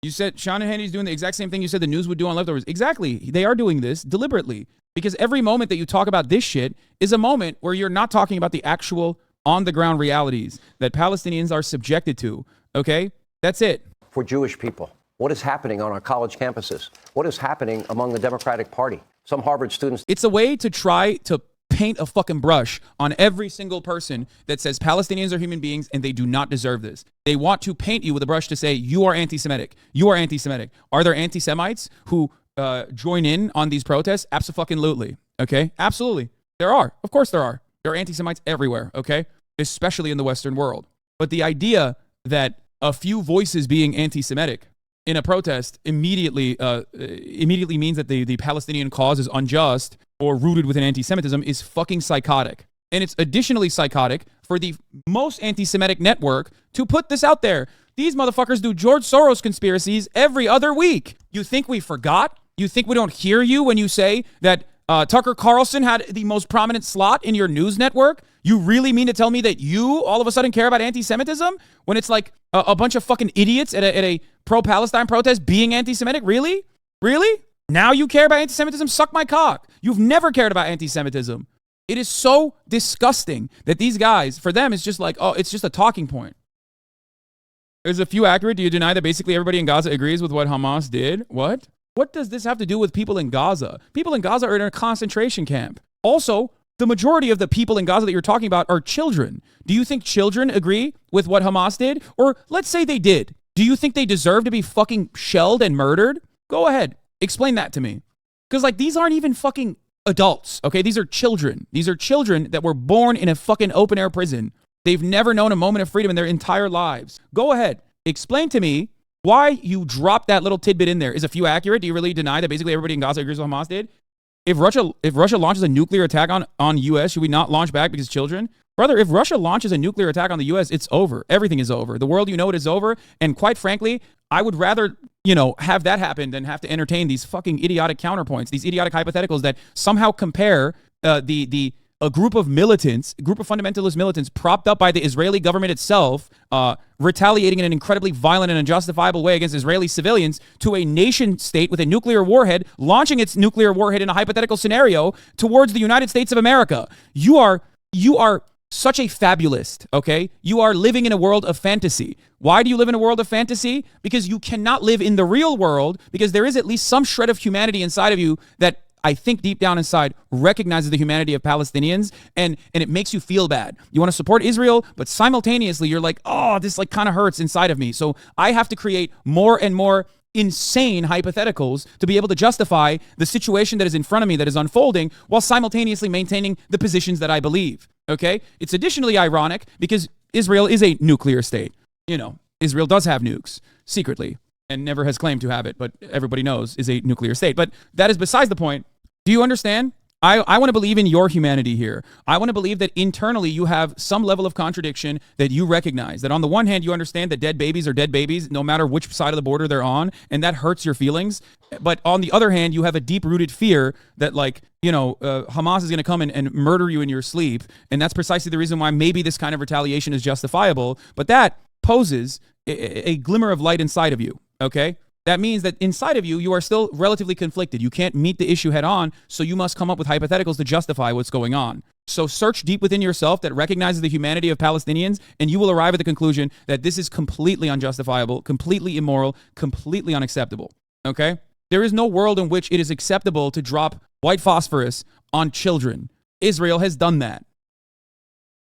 You said Sean Hannity's doing the exact same thing you said the news would do on Leftovers. Exactly. They are doing this deliberately because every moment that you talk about this shit is a moment where you're not talking about the actual on-the-ground realities that Palestinians are subjected to, okay? That's it. For Jewish people, what is happening on our college campuses? What is happening among the Democratic Party? Some Harvard students. It's a way to try to paint a fucking brush on every single person that says Palestinians are human beings and they do not deserve this. They want to paint you with a brush to say you are anti-Semitic. You are anti-Semitic. Are there anti-Semites who join in on these protests? Absolutely. Okay? Absolutely. There are. Of course there are. There are anti-Semites everywhere. Okay? Especially in the Western world. But the idea that a few voices being anti-Semitic in a protest immediately means that the Palestinian cause is unjust or rooted within anti-Semitism is fucking psychotic. And it's additionally psychotic for the most anti-Semitic network to put this out there. These motherfuckers do George Soros conspiracies every other week. You think we forgot? You think we don't hear you when you say that Tucker Carlson had the most prominent slot in your news network? You really mean to tell me that you all of a sudden care about anti-Semitism when it's like a bunch of fucking idiots at a pro-Palestine protest being anti-Semitic? Really? Really? Now you care about anti-Semitism? Suck my cock. You've never cared about anti-Semitism. It is so disgusting that these guys, for them, it's just like, oh, it's just a talking point. Is a few accurate? Do you deny that basically everybody in Gaza agrees with what Hamas did? What? What does this have to do with people in Gaza? People in Gaza are in a concentration camp. Also, the majority of the people in Gaza that you're talking about are children. Do you think children agree with what Hamas did? Or let's say they did. Do you think they deserve to be fucking shelled and murdered? Go ahead. Explain that to me. Because like these aren't even fucking adults, okay? These are children. These are children that were born in a fucking open air prison. They've never known a moment of freedom in their entire lives. Go ahead. Explain to me why you dropped that little tidbit in there. Is a few accurate? Do you really deny that basically everybody in Gaza agrees with what Hamas did? If Russia launches a nuclear attack on U.S., should we not launch back because children? Brother, if Russia launches a nuclear attack on the U.S., it's over. Everything is over. The world, you know, it is over. And quite frankly, I would rather, have that happen than have to entertain these fucking idiotic counterpoints, these idiotic hypotheticals that somehow compare a group of fundamentalist militants propped up by the Israeli government itself, retaliating in an incredibly violent and unjustifiable way against Israeli civilians, to a nation state with a nuclear warhead launching its nuclear warhead in a hypothetical scenario towards the United States of America. You are such a fabulist, okay? You are living in a world of fantasy. Why do you live in a world of fantasy? Because you cannot live in the real world, because there is at least some shred of humanity inside of you that I think deep down inside recognizes the humanity of Palestinians, and it makes you feel bad. You want to support Israel, but simultaneously you're like, oh, this like kind of hurts inside of me. So I have to create more and more insane hypotheticals to be able to justify the situation that is in front of me that is unfolding while simultaneously maintaining the positions that I believe. Okay? It's additionally ironic because Israel is a nuclear state. Israel does have nukes secretly and never has claimed to have it, but everybody knows is a nuclear state. But that is besides the point. Do you understand? I want to believe in your humanity here. I want to believe that internally you have some level of contradiction that you recognize. That on the one hand, you understand that dead babies are dead babies, no matter which side of the border they're on, and that hurts your feelings. But on the other hand, you have a deep-rooted fear that, Hamas is going to come and murder you in your sleep, and that's precisely the reason why maybe this kind of retaliation is justifiable. But that poses a glimmer of light inside of you, okay? That means that inside of you, you are still relatively conflicted. You can't meet the issue head on, so you must come up with hypotheticals to justify what's going on. So search deep within yourself that recognizes the humanity of Palestinians, and you will arrive at the conclusion that this is completely unjustifiable, completely immoral, completely unacceptable, okay? There is no world in which it is acceptable to drop white phosphorus on children. Israel has done that.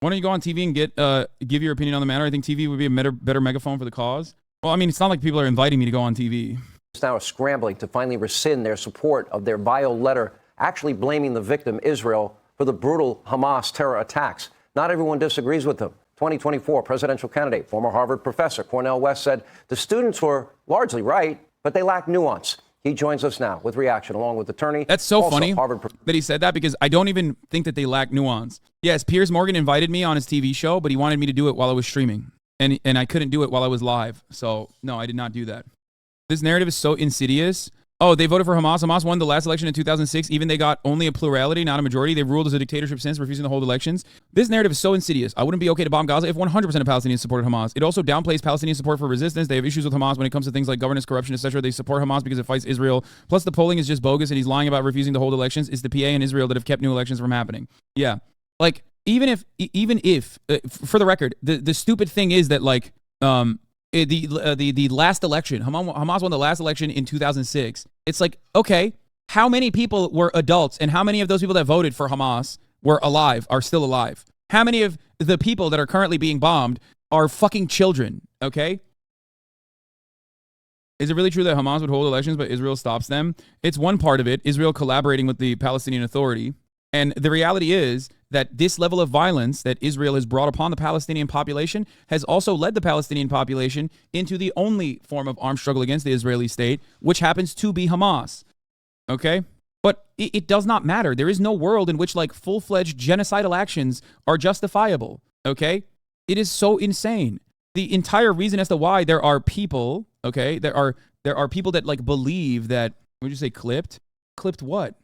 Why don't you go on TV and give your opinion on the matter? I think TV would be a better megaphone for the cause. Well, I mean, it's not like people are inviting me to go on TV. Now are scrambling to finally rescind their support of their vile letter, actually blaming the victim, Israel, for the brutal Hamas terror attacks. Not everyone disagrees with them. 2024 presidential candidate, former Harvard professor Cornel West said the students were largely right, but they lack nuance. He joins us now with reaction along with attorney. That's so also funny Harvard that he said that, because I don't even think that they lack nuance. Yes, Piers Morgan invited me on his TV show, but he wanted me to do it while I was streaming. And I couldn't do it while I was live. So, no, I did not do that. This narrative is so insidious. Oh, they voted for Hamas. Hamas won the last election in 2006. Even they got only a plurality, not a majority. They've ruled as a dictatorship since, refusing to hold elections. This narrative is so insidious. I wouldn't be okay to bomb Gaza if 100% of Palestinians supported Hamas. It also downplays Palestinian support for resistance. They have issues with Hamas when it comes to things like governance, corruption, etc. They support Hamas because it fights Israel. Plus, the polling is just bogus, and he's lying about refusing to hold elections. It's the PA and Israel that have kept new elections from happening. Yeah. Like, even if, for the record, the stupid thing is that, like, the last election, Hamas won the last election in 2006. It's like, okay, how many people were adults, and how many of those people that voted for Hamas were alive, are still alive? How many of the people that are currently being bombed are fucking children, okay? Is it really true that Hamas would hold elections, but Israel stops them? It's one part of it, Israel collaborating with the Palestinian Authority. And the reality is that this level of violence that Israel has brought upon the Palestinian population has also led the Palestinian population into the only form of armed struggle against the Israeli state, which happens to be Hamas. Okay? But it does not matter. There is no world in which, like, full-fledged genocidal actions are justifiable. Okay? It is so insane. The entire reason as to why there are people, okay, there are people that, like, believe that, would you say clipped? Clipped what?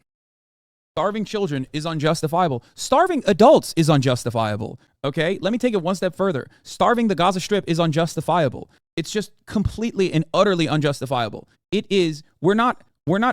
Starving children is unjustifiable. Starving adults is unjustifiable. Okay? Let me take it one step further. Starving the Gaza Strip is unjustifiable. It's just completely and utterly unjustifiable. It is, we're not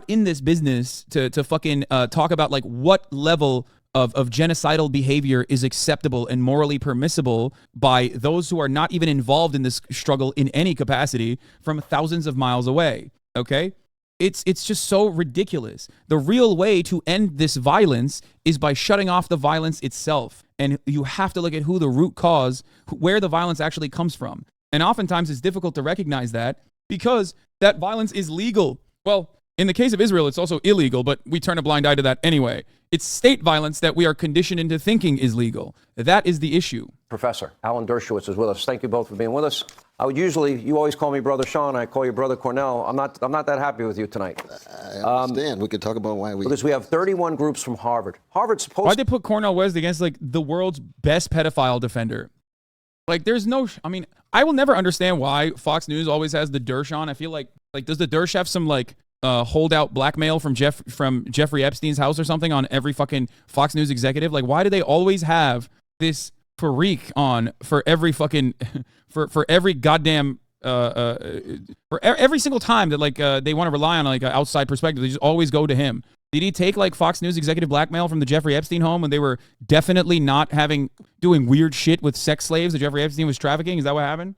in this business to fucking talk about, like, what level of genocidal behavior is acceptable and morally permissible by those who are not even involved in this struggle in any capacity from thousands of miles away. Okay? It's just so ridiculous. The real way to end this violence is by shutting off the violence itself. And you have to look at who the root cause, where the violence actually comes from. And oftentimes it's difficult to recognize that because that violence is legal. Well, in the case of Israel, it's also illegal, but we turn a blind eye to that anyway. It's state violence that we are conditioned into thinking is legal. That is the issue. Professor Alan Dershowitz is with us. Thank you both for being with us. You always call me Brother Sean. I call you Brother Cornell. I'm not that happy with you tonight. I understand. We could talk about why because we have 31 groups from Harvard. Harvard's supposed. Why'd they put Cornel West against, like, the world's best pedophile defender? Like, there's no. I mean, I will never understand why Fox News always has the Dersh on. I feel like does the Dersh have some, like, holdout blackmail from Jeffrey Epstein's house or something on every fucking Fox News executive? Like, why do they always have this freak on for every fucking for every goddamn for every single time that, like, they want to rely on, like, an outside perspective? They just always go to him. Did he take, like, Fox News executive blackmail from the Jeffrey Epstein home when they were definitely not doing weird shit with sex slaves that Jeffrey Epstein was trafficking? Is that what happened?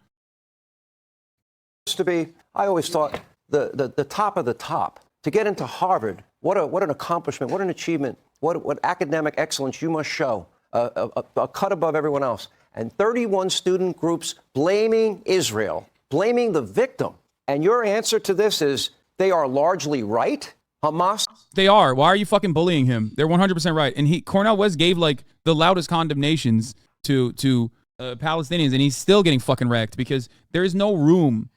To be, I always thought the top of the top to get into Harvard. What an accomplishment! What an achievement! What academic excellence you must show. A cut above everyone else. And 31 student groups blaming Israel, blaming the victim. And your answer to this is they are largely right? Hamas? They are. Why are you fucking bullying him? They're 100% right. And Cornel West gave, like, the loudest condemnations to Palestinians, and he's still getting fucking wrecked because there is no room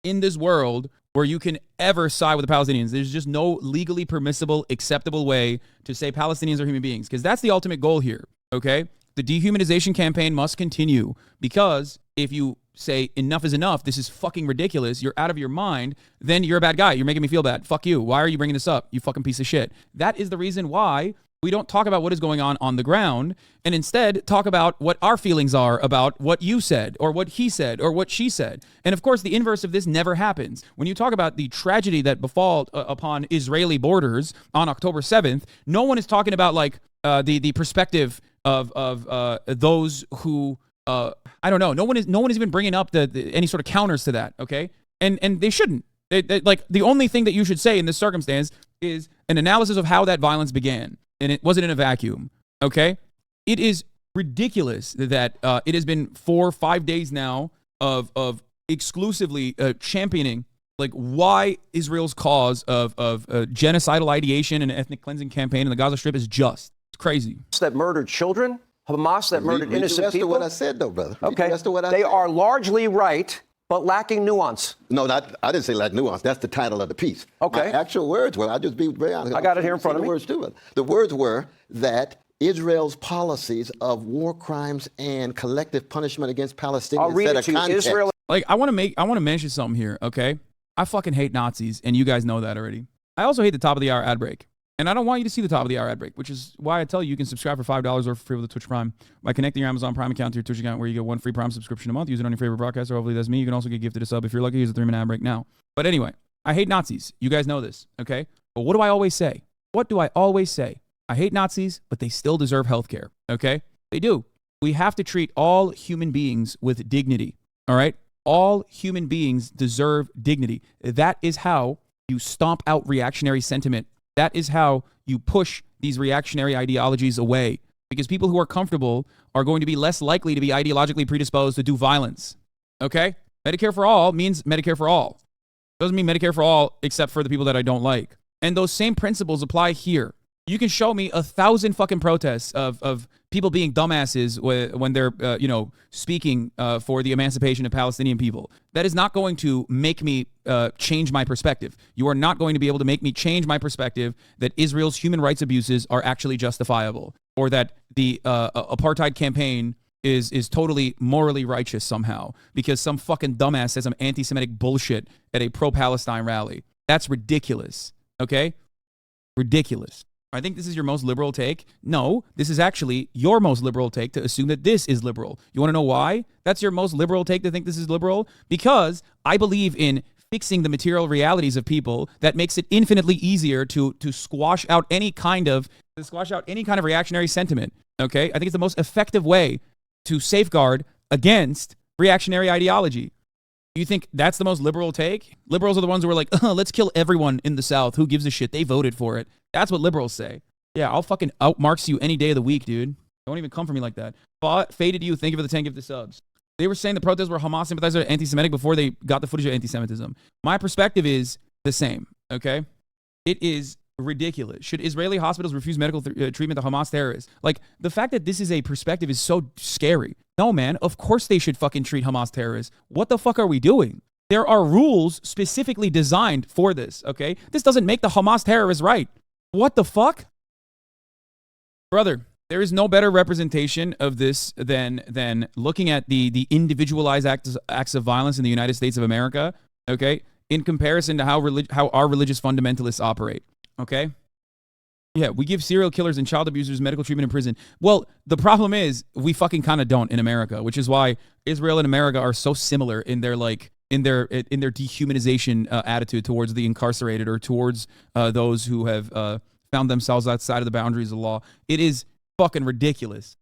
in this world where you can ever side with the Palestinians. There's just no legally permissible, acceptable way to say Palestinians are human beings, because that's the ultimate goal here, okay? The dehumanization campaign must continue, because if you say enough is enough, this is fucking ridiculous, you're out of your mind, then you're a bad guy. You're making me feel bad. Fuck you. Why are you bringing this up, you fucking piece of shit? That is the reason why we don't talk about what is going on the ground, and instead talk about what our feelings are about what you said, or what he said, or what she said. And of course, the inverse of this never happens. When you talk about the tragedy that befall upon Israeli borders on October 7th, no one is talking about, like, the perspective of those who I don't know. No one is even bringing up any sort of counters to that. Okay, and they shouldn't. Like, the only thing that you should say in this circumstance is an analysis of how that violence began. And it wasn't in a vacuum, okay? It is ridiculous that it has been 4 or 5 days now of exclusively championing like why Israel's cause of genocidal ideation and ethnic cleansing campaign in the Gaza Strip is just. It's crazy. That murdered children, Hamas that murdered innocent people. That's what I said, though, brother. Okay, That's what I they said. are largely right, but lacking nuance. No, I didn't say lack nuance. That's the title of the piece. Okay. My actual words were, I'll just be very honest. I got it here in front of me. The words too. The words were that Israel's policies of war crimes and collective punishment against Palestinians. I'll read it to you. Israel. Like I want to mention something here, okay? I fucking hate Nazis, and you guys know that already. I also hate the top of the hour ad break. And I don't want you to see the top of the hour ad break, which is why I tell you can subscribe for $5 or for free with the Twitch Prime by connecting your Amazon Prime account to your Twitch account, where you get one free Prime subscription a month. Use it on your favorite broadcaster. Hopefully that's me. You can also get gifted a sub if you're lucky. Here's a 3-minute ad break now. But anyway, I hate Nazis. You guys know this, okay? But what do I always say? What do I always say? I hate Nazis, but they still deserve health care, okay? They do. We have to treat all human beings with dignity, all right? All human beings deserve dignity. That is how you stomp out reactionary sentiment. That is how you push these reactionary ideologies away, because people who are comfortable are going to be less likely to be ideologically predisposed to do violence. Okay? Medicare for all means Medicare for all. Doesn't mean Medicare for all except for the people that I don't like. And those same principles apply here. You can show me 1,000 fucking protests of people being dumbasses when they're, speaking for the emancipation of Palestinian people. That is not going to make me change my perspective. You are not going to be able to make me change my perspective that Israel's human rights abuses are actually justifiable, or that the apartheid campaign is totally morally righteous somehow because some fucking dumbass says some anti-Semitic bullshit at a pro-Palestine rally. That's ridiculous. Okay? Ridiculous. I think this is your most liberal take. No, this is actually your most liberal take to assume that this is liberal. You want to know why? That's your most liberal take to think this is liberal? Because I believe in fixing the material realities of people that makes it infinitely easier to squash out any kind of reactionary sentiment. Okay? I think it's the most effective way to safeguard against reactionary ideology. You think that's the most liberal take? Liberals are the ones who are like, let's kill everyone in the South. Who gives a shit? They voted for it. That's what liberals say. Yeah, I'll fucking outmarks you any day of the week, dude. Don't even come for me like that. Faded you. Thank you for the 10 gifted subs. They were saying the protests were Hamas sympathizers, anti-Semitic before they got the footage of anti-Semitism. My perspective is the same, okay? It is ridiculous. Should Israeli hospitals refuse medical treatment to Hamas terrorists? Like, the fact that this is a perspective is so scary. No, man, of course they should fucking treat Hamas terrorists. What the fuck are we doing? There are rules specifically designed for this, okay? This doesn't make the Hamas terrorists right. What the fuck? Brother, there is no better representation of this than looking at the individualized acts of violence in the United States of America, okay, in comparison to how our religious fundamentalists operate, okay? Yeah, we give serial killers and child abusers medical treatment in prison. Well, the problem is we fucking kind of don't in America, which is why Israel and America are so similar in their dehumanization attitude towards the incarcerated or towards those who have found themselves outside of the boundaries of the law. It is fucking ridiculous.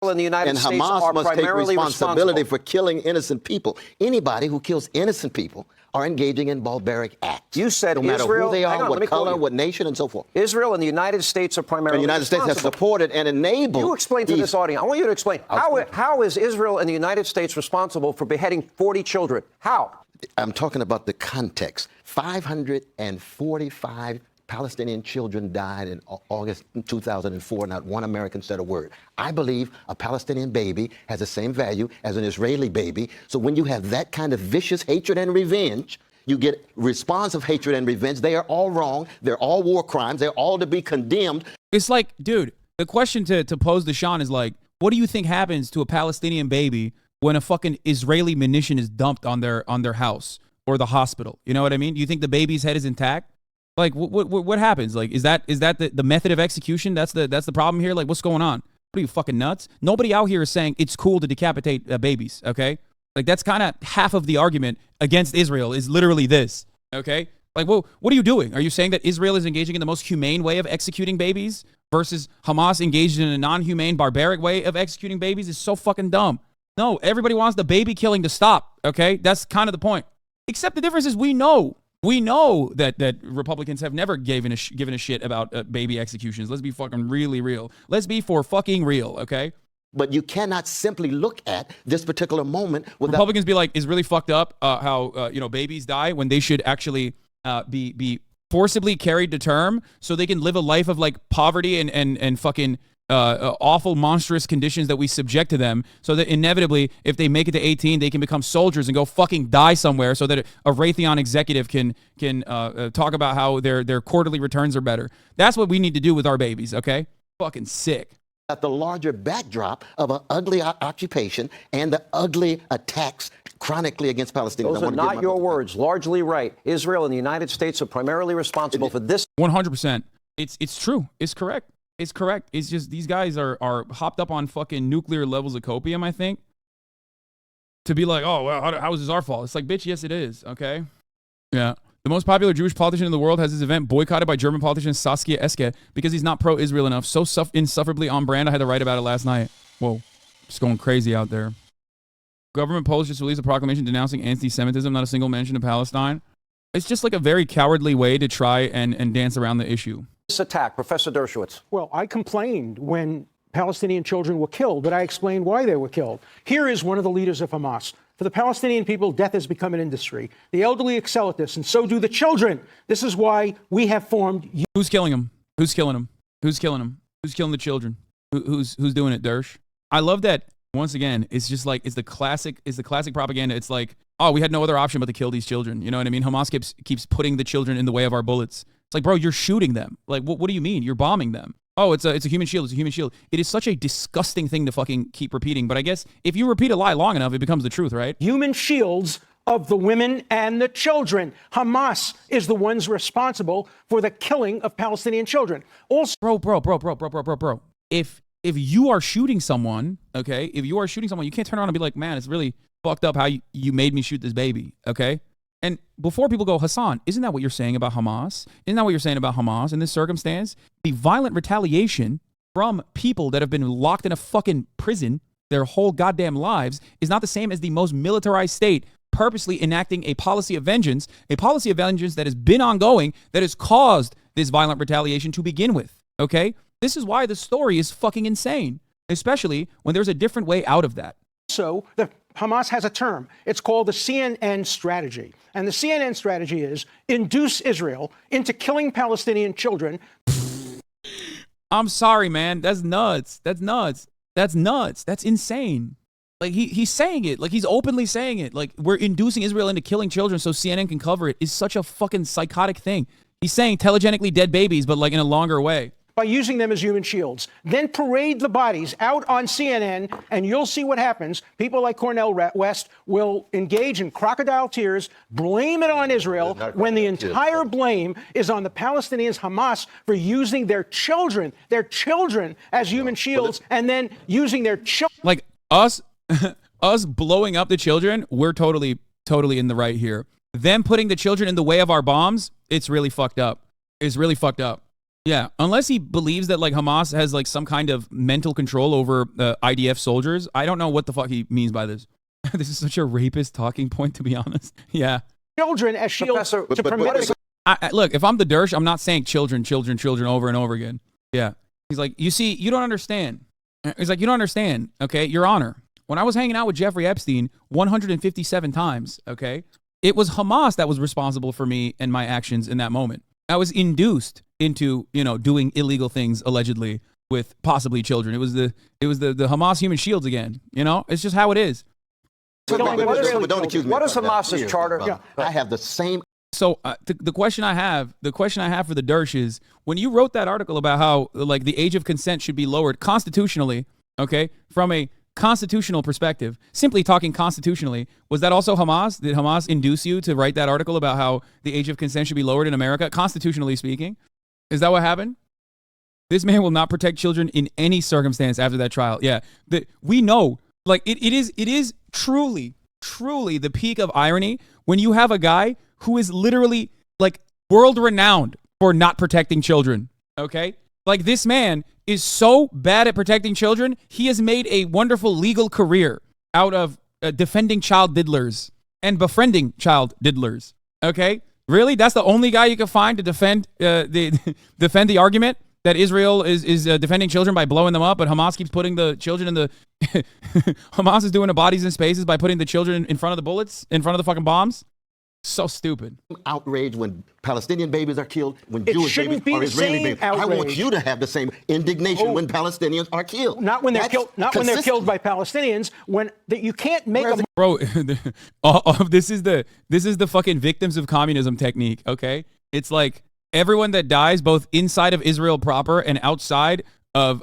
In the United States Hamas are must take primarily responsibility for killing innocent people. Anybody who kills innocent people are engaging in barbaric acts. You said no matter Israel, who they hang are, on, what color, what nation, and so forth. Israel and the United States are primarily The United States has supported and enabled. You explain to this audience. I want you to explain. How is Israel and the United States responsible for beheading 40 children? How? I'm talking about the context. 545 Palestinian children died in August 2004. Not one American said a word. I believe a Palestinian baby has the same value as an Israeli baby. So when you have that kind of vicious hatred and revenge, you get responsive hatred and revenge. They are all wrong. They're all war crimes. They're all to be condemned. It's like, dude, the question to pose to Sean is like, what do you think happens to a Palestinian baby when a fucking Israeli munition is dumped on their house or the hospital? You know what I mean? Do you think the baby's head is intact? Like, what happens? Like, is that the method of execution? That's the problem here? Like, what's going on? What are you, fucking nuts? Nobody out here is saying it's cool to decapitate babies, okay? Like, that's kind of half of the argument against Israel is literally this, okay? Like, well, what are you doing? Are you saying that Israel is engaging in the most humane way of executing babies versus Hamas engaged in a non-humane, barbaric way of executing babies? Is so fucking dumb. No, everybody wants the baby killing to stop, okay? That's kind of the point. Except the difference is we know that Republicans have never given a shit about baby executions. Let's be fucking really real. Let's be for fucking real, okay? But you cannot simply look at this particular moment without... Republicans be like, it's really fucked up how babies die when they should actually be forcibly carried to term so they can live a life of like poverty and fucking awful, monstrous conditions that we subject to them, so that inevitably, if they make it to 18, they can become soldiers and go fucking die somewhere, so that a Raytheon executive can talk about how their quarterly returns are better. That's what we need to do with our babies, okay? Fucking sick. At the larger backdrop of an ugly occupation and the ugly attacks chronically against Palestinians. Those are not your words. Largely right. Israel and the United States are primarily responsible for this. 100%. It's true. It's correct. It's correct. It's just these guys are hopped up on fucking nuclear levels of copium, I think, to be like, oh, well, how is this our fault? It's like, bitch, yes, it is, okay? Yeah. The most popular Jewish politician in the world has his event boycotted by German politician Saskia Esken because he's not pro-Israel enough. So insufferably on brand, I had to write about it last night. Whoa. Just going crazy out there. Government Post just released a proclamation denouncing anti-Semitism, not a single mention of Palestine. It's just like a very cowardly way to try and dance around the issue. This attack, Professor Dershowitz. Well, I complained when Palestinian children were killed, but I explained why they were killed. Here is one of the leaders of Hamas. For the Palestinian people, death has become an industry. The elderly excel at this, and so do the children. This is why we have formed... Who's killing them? Who's killing them? Who's killing them? Who's killing the children? Who's doing it, Dersh? I love that. Once again, it's just like, it's the classic propaganda. It's like, oh, we had no other option but to kill these children. You know what I mean? Hamas keeps putting the children in the way of our bullets. It's like, bro, you're shooting them. Like, what do you mean? You're bombing them. Oh, it's a human shield. It's a human shield. It is such a disgusting thing to fucking keep repeating. But I guess if you repeat a lie long enough, it becomes the truth, right? Human shields of the women and the children. Hamas is the ones responsible for the killing of Palestinian children. Also, bro. If you are shooting someone, okay, you can't turn around and be like, man, it's really fucked up how you made me shoot this baby, okay? And before people go, Hassan, isn't that what you're saying about Hamas? Isn't that what you're saying about Hamas in this circumstance? The violent retaliation from people that have been locked in a fucking prison their whole goddamn lives is not the same as the most militarized state purposely enacting a policy of vengeance that has been ongoing, that has caused this violent retaliation to begin with, okay? This is why the story is fucking insane, especially when there's a different way out of that. So Hamas has a term. It's called the CNN strategy. And the CNN strategy is induce Israel into killing Palestinian children. I'm sorry, man. That's nuts. That's insane. Like, he's saying it. Like, he's openly saying it. Like, we're inducing Israel into killing children so CNN can cover it. Is such a fucking psychotic thing. He's saying telegenically dead babies, but like in a longer way. By using them as human shields. Then parade the bodies out on CNN, and you'll see what happens. People like Cornel West will engage in crocodile tears, blame it on Israel, when the entire blame is on the Palestinians, Hamas, for using their children as human shields, and then using their children. Like, us blowing up the children, we're totally in the right here. Them putting the children in the way of our bombs, it's really fucked up. It's really fucked up. Yeah, unless he believes that like Hamas has like some kind of mental control over IDF soldiers. I don't know what the fuck he means by this. This is such a rapist talking point, to be honest. Yeah. Children as shields to permit. Look, if I'm the Dersh, I'm not saying children over and over again. Yeah. He's like, you see, you don't understand. He's like, you don't understand, okay? Your Honor, when I was hanging out with Jeffrey Epstein 157 times, okay, it was Hamas that was responsible for me and my actions in that moment. I was induced into, doing illegal things allegedly with possibly children. It was the Hamas human shields again. It's just how it is. Don't accuse me. What is Hamas's charter? Yeah. I have the same. So the question I have for the Dersh is, when you wrote that article about how like the age of consent should be lowered constitutionally, okay, from a constitutional perspective, simply talking constitutionally, was that also Hamas? Did Hamas induce you to write that article about how the age of consent should be lowered in America, constitutionally speaking? Is that what happened? This man will not protect children in any circumstance after that trial. Yeah, we know, like it is truly the peak of irony when you have a guy who is literally like world renowned for not protecting children. Okay, like this man is so bad at protecting children, he has made a wonderful legal career out of defending child diddlers and befriending child diddlers. Okay, really? That's the only guy you can find to defend the argument that Israel is defending children by blowing them up, but Hamas keeps putting the children in the Hamas is doing the bodies in spaces by putting the children in front of the bullets, in front of the fucking bombs. So stupid. Outrage when Palestinian babies are killed, when It Jewish shouldn't babies be or the Israeli same babies. I want outrage. you to have the same indignation when Palestinians are killed. Not when they're That's killed. Not when they're consistent. killed by Palestinians. When you can't make a Bro, this is the fucking victims of communism technique, okay? It's like everyone that dies both inside of Israel proper and outside of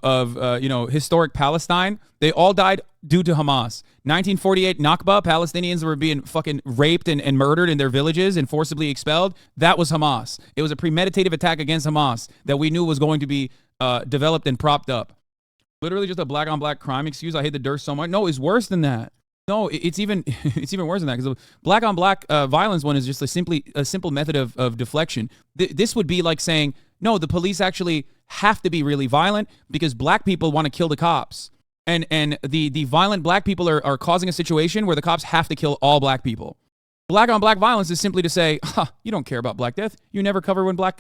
historic Palestine, they all died due to Hamas. 1948 Nakba, Palestinians were being fucking raped and murdered in their villages and forcibly expelled. That was Hamas. It was a premeditative attack against Hamas that we knew was going to be developed and propped up. Literally just a black on black crime excuse. I hate the dirt so much. No, it's worse than that. No, it's even worse than that, because the black on black violence one is just a simple method of deflection. This would be like saying, no, the police actually have to be really violent because black people want to kill the cops. And the violent black people are causing a situation where the cops have to kill all black people. Black on black violence is simply to say, you don't care about black death. You never cover when black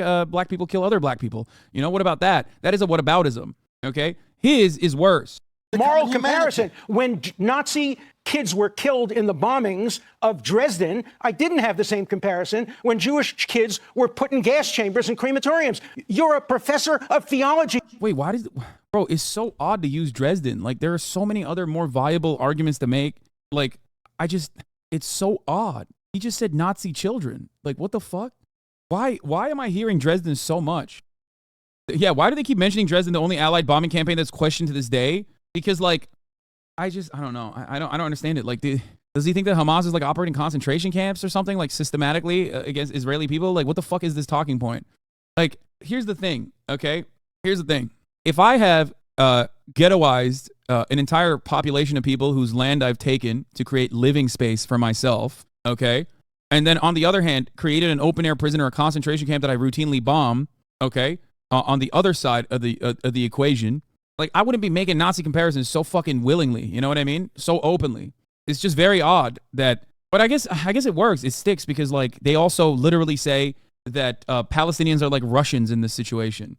people kill other black people. You know, what about that? That is a whataboutism, okay? His is worse. moral comparison. When Nazi kids were killed in the bombings of Dresden, I didn't have the same comparison when Jewish kids were put in gas chambers and crematoriums. You're a professor of theology. Wait, why does... Bro, it's so odd to use Dresden. Like, there are so many other more viable arguments to make. Like, it's so odd. He just said Nazi children. Like, what the fuck? Why am I hearing Dresden so much? Yeah, why do they keep mentioning Dresden, the only Allied bombing campaign that's questioned to this day? Because, like, I don't know. I don't understand it. Like, does he think that Hamas is, like, operating concentration camps or something, like, systematically against Israeli people? Like, what the fuck is this talking point? Like, here's the thing, okay? Here's the thing. If I have ghettoized an entire population of people whose land I've taken to create living space for myself, okay? And then on the other hand, created an open-air prison or a concentration camp that I routinely bomb, okay? On the other side of the equation, like, I wouldn't be making Nazi comparisons so fucking willingly, you know what I mean? So openly. It's just very odd that, but I guess it works. It sticks because, like, they also literally say that Palestinians are like Russians in this situation.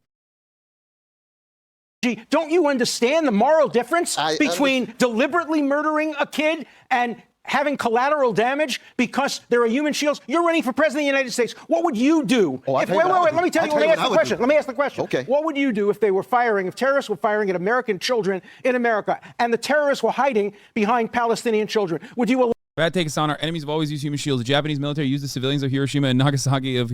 Don't you understand the moral difference between deliberately murdering a kid and having collateral damage because there are human shields? You're running for president of the United States. What would you do? Wait, let me tell you. Let me ask the question. Let me ask the question. Okay. What would you do if terrorists were firing at American children in America and the terrorists were hiding behind Palestinian children? Would you allow... Bad take us on. Our enemies have always used human shields. The Japanese military used the civilians of Hiroshima and Nagasaki as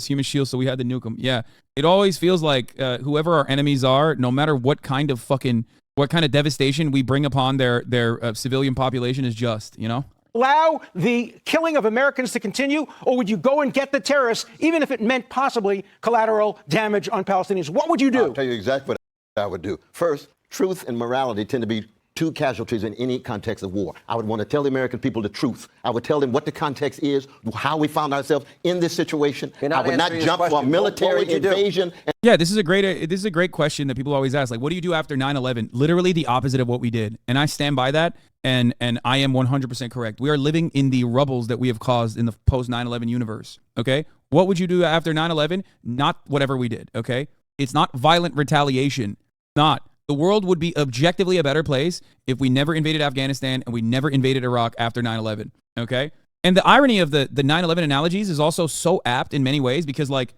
human shields, so we had to nuke them. Yeah, it always feels like whoever our enemies are, no matter what kind of devastation we bring upon their civilian population, is just, you know? Allow the killing of Americans to continue, or would you go and get the terrorists, even if it meant possibly collateral damage on Palestinians? What would you do? I'll tell you exactly what I would do. First, truth and morality tend to be two casualties in any context of war. I would want to tell the American people the truth. I would tell them what the context is, how we found ourselves in this situation. I would not jump for a military invasion. Yeah, this is a great question that people always ask. Like, what do you do after 9/11? Literally the opposite of what we did, and I stand by that. And I am 100% correct. We are living in the rubbles that we have caused in the post 9/11 universe. Okay, what would you do after 9/11? Not whatever we did. Okay, it's not violent retaliation. Not. The world would be objectively a better place if we never invaded Afghanistan and we never invaded Iraq after 9/11, okay? And the irony of the 9/11 analogies is also so apt in many ways because, like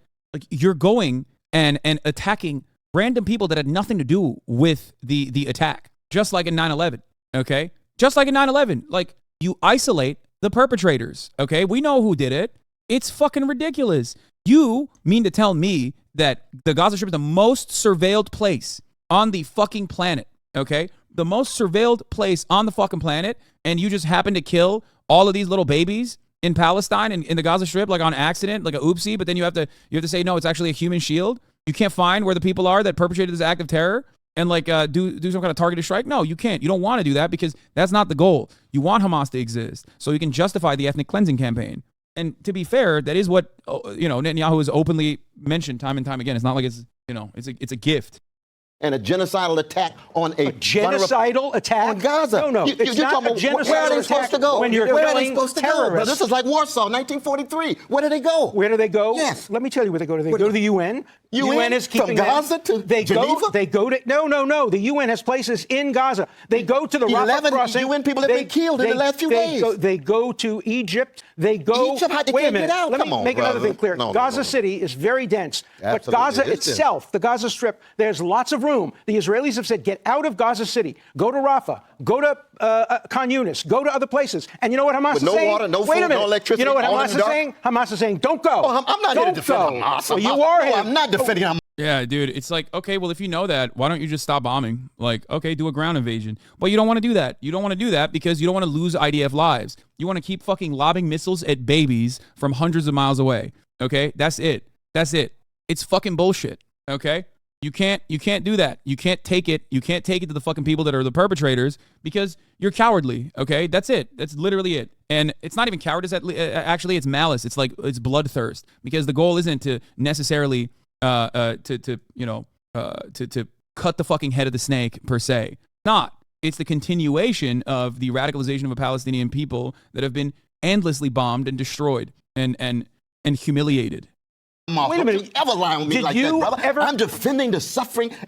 you're going and attacking random people that had nothing to do with the attack, just like in 9/11, okay? Just like in 9/11, like, you isolate the perpetrators, okay? We know who did it. It's fucking ridiculous. You mean to tell me that the Gaza Strip is the most surveilled place on the fucking planet, okay? The most surveilled place on the fucking planet, and you just happen to kill all of these little babies in Palestine and in the Gaza Strip, like on accident, like a oopsie, but then you have to say, no, it's actually a human shield. You can't find where the people are that perpetrated this act of terror and like do some kind of targeted strike. No, you can't. You don't want to do that because that's not the goal. You want Hamas to exist so you can justify the ethnic cleansing campaign. And to be fair, that is what, Netanyahu has openly mentioned time and time again. It's not like it's a gift. And a genocidal attack on a genocidal attack on Gaza. No, it's not a genocidal where are they supposed to go? When you're where are they killing supposed to terrorists. go? This is like Warsaw, 1943. Where do they go? Where do they go? Yes. Let me tell you where they go. They go to the UN. UN is keeping from Gaza to Geneva? They go to no. The UN has places in Gaza. They go to the Rafah 11 crossing. UN people have been killed in the last few days. They go to Egypt. They go. Egypt, how they wait a can't minute. get out? Let Come me on, make another brother. thing clear. No, Gaza no. City is very dense, Absolutely. but Gaza It is dense. itself, the Gaza Strip, there's lots of room. The Israelis have said, get out of Gaza City. Go to Rafah. Go to Khan Yunis. Go to other places. And you know what Hamas With is no saying? water, no Wait food, a minute. no electricity, You know what all in Hamas the is dark? saying? Hamas is saying, don't go. Oh, I'm not here to defend Hamas. Well, you are No, here. I'm not defending Hamas. Yeah, dude, it's like, okay, well, if you know that, why don't you just stop bombing? Like, okay, do a ground invasion. But you don't want to do that. You don't want to do that because you don't want to lose IDF lives. You want to keep fucking lobbing missiles at babies from hundreds of miles away. Okay? That's it. That's it. It's fucking bullshit. Okay? You can't do that. You can't take it. You can't take it to the fucking people that are the perpetrators because you're cowardly. Okay? That's it. That's literally it. And it's not even cowardice. Actually, it's malice. It's like, it's bloodthirst because the goal isn't to necessarily to cut the fucking head of the snake per se. Not. It's the continuation of the radicalization of a Palestinian people that have been endlessly bombed and destroyed and humiliated. Wait a minute. You ever lie on me like that, brother? I'm defending the suffering of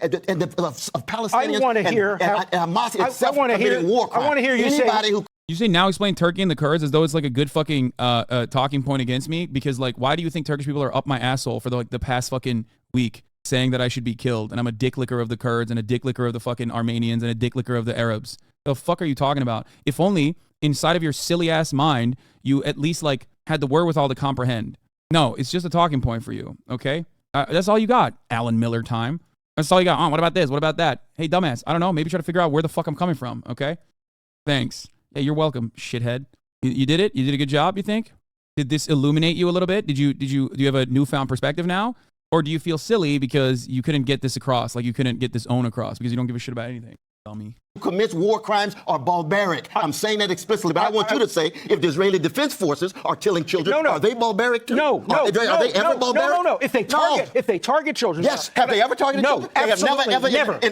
Palestinians. I want to hear and Hamas itself committing war crimes. I want to hear you Anybody say. who You say now explain Turkey and the Kurds as though it's like a good fucking talking point against me because like why do you think Turkish people are up my asshole for the past fucking week saying that I should be killed and I'm a dick licker of the Kurds and a dick licker of the fucking Armenians and a dick licker of the Arabs? The fuck are you talking about? If only inside of your silly ass mind you at least like had the wherewithal to comprehend. No, it's just a talking point for you. Okay, that's all you got. Alan Miller time. That's all you got. Oh, what about this? What about that? Hey, dumbass. I don't know. Maybe try to figure out where the fuck I'm coming from. Okay. Thanks. Hey, you're welcome, shithead. You did it? You did a good job, you think? Did this illuminate you a little bit? Do you have a newfound perspective now? Or do you feel silly because you couldn't get this across, like you couldn't get this own across because you don't give a shit about anything? Dummy. who commits war crimes are barbaric. I'm saying that explicitly, but I want you to say if the Israeli Defense Forces are killing children, are they barbaric too? No. Are they ever barbaric? No. If they target children. Yes. Have they ever targeted children? No, absolutely.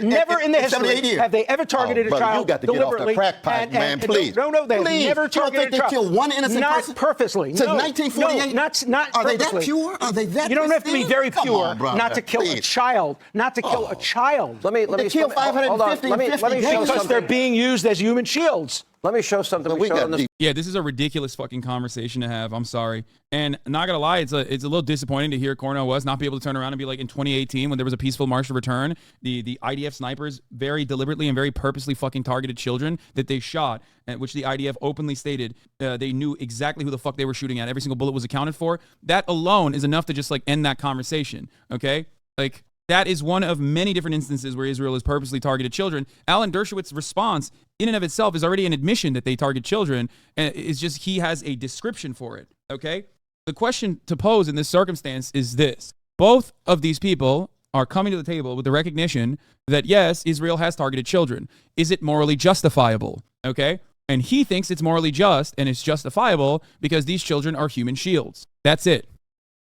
Never in the history 78 years. have they ever targeted a child You got to deliberately. get off the crack pipe, man. Please. No, they have never targeted a child. They killed one innocent person? Not purposely. Since 1948? Not Are they purposely. that pure? Are they that You don't have to be very Come pure on, brother, not to kill a child. Not to kill a child. Let me kill 550 let me show because something. they're being used as human shields. Let me show something. Yeah, this is a ridiculous fucking conversation to have. I'm sorry. And not gonna lie, it's a little disappointing to hear Cornel West not be able to turn around and be like in 2018 when there was a peaceful march to return, the IDF snipers very deliberately and very purposely fucking targeted children that they shot, which the IDF openly stated they knew exactly who the fuck they were shooting at. Every single bullet was accounted for. That alone is enough to just like end that conversation. Okay? Like that is one of many different instances where Israel has purposely targeted children. Alan Dershowitz's response in and of itself is already an admission that they target children, and it's just he has a description for it, okay? The question to pose in this circumstance is this. Both of these people are coming to the table with the recognition that, yes, Israel has targeted children. Is it morally justifiable, okay? And he thinks it's morally just and it's justifiable because these children are human shields. That's it.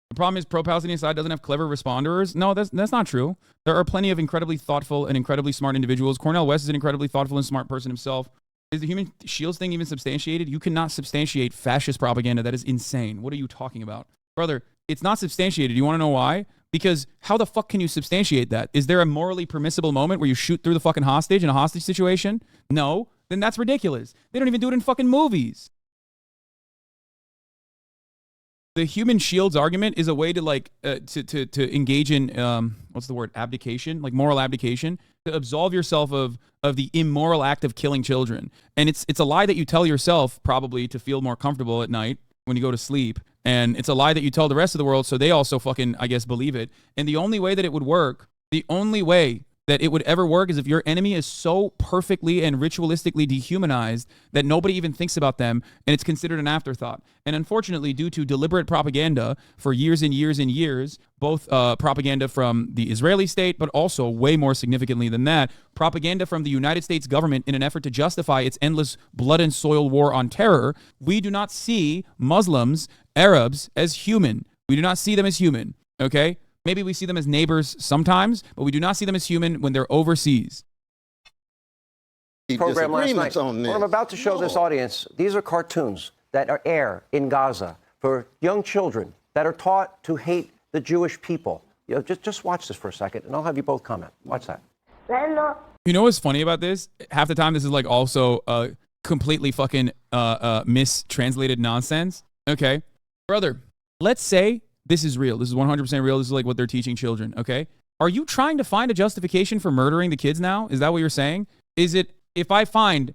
The problem is pro-Palestinian side doesn't have clever responders. No, that's not true. There are plenty of incredibly thoughtful and incredibly smart individuals. Cornel West is an incredibly thoughtful and smart person himself. Is the human shields thing even substantiated? You cannot substantiate fascist propaganda. That is insane. What are you talking about? Brother, it's not substantiated. You want to know why? Because how the fuck can you substantiate that? Is there a morally permissible moment where you shoot through the fucking hostage in a hostage situation? No. Then that's ridiculous. They don't even do it in fucking movies. The human shields argument is a way to like to engage in what's the word, abdication, like moral abdication, to absolve yourself of the immoral act of killing children. And it's a lie that you tell yourself probably to feel more comfortable at night when you go to sleep. And it's a lie that you tell the rest of the world so they also fucking, I guess, believe it. And the only way that it would work, the only way that it would ever work is if your enemy is so perfectly and ritualistically dehumanized that nobody even thinks about them and it's considered an afterthought. And unfortunately, due to deliberate propaganda for years and years and years, both propaganda from the Israeli state, but also way more significantly than that, propaganda from the United States government in an effort to justify its endless blood and soil war on terror, we do not see Muslims, Arabs as human. We do not see them as human, okay? Maybe we see them as neighbors sometimes, but we do not see them as human when they're overseas. Program last night. What I'm about to show this audience, these are cartoons that air in Gaza for young children that are taught to hate the Jewish people. You know, just watch this for a second, and I'll have you both comment. Watch that. You know what's funny about this? Half the time, this is like also completely fucking mistranslated nonsense. Okay, brother, let's say this is real. This is 100% real. This is like what they're teaching children. Okay, are you trying to find a justification for murdering the kids now? Is that what you're saying? Is it if I find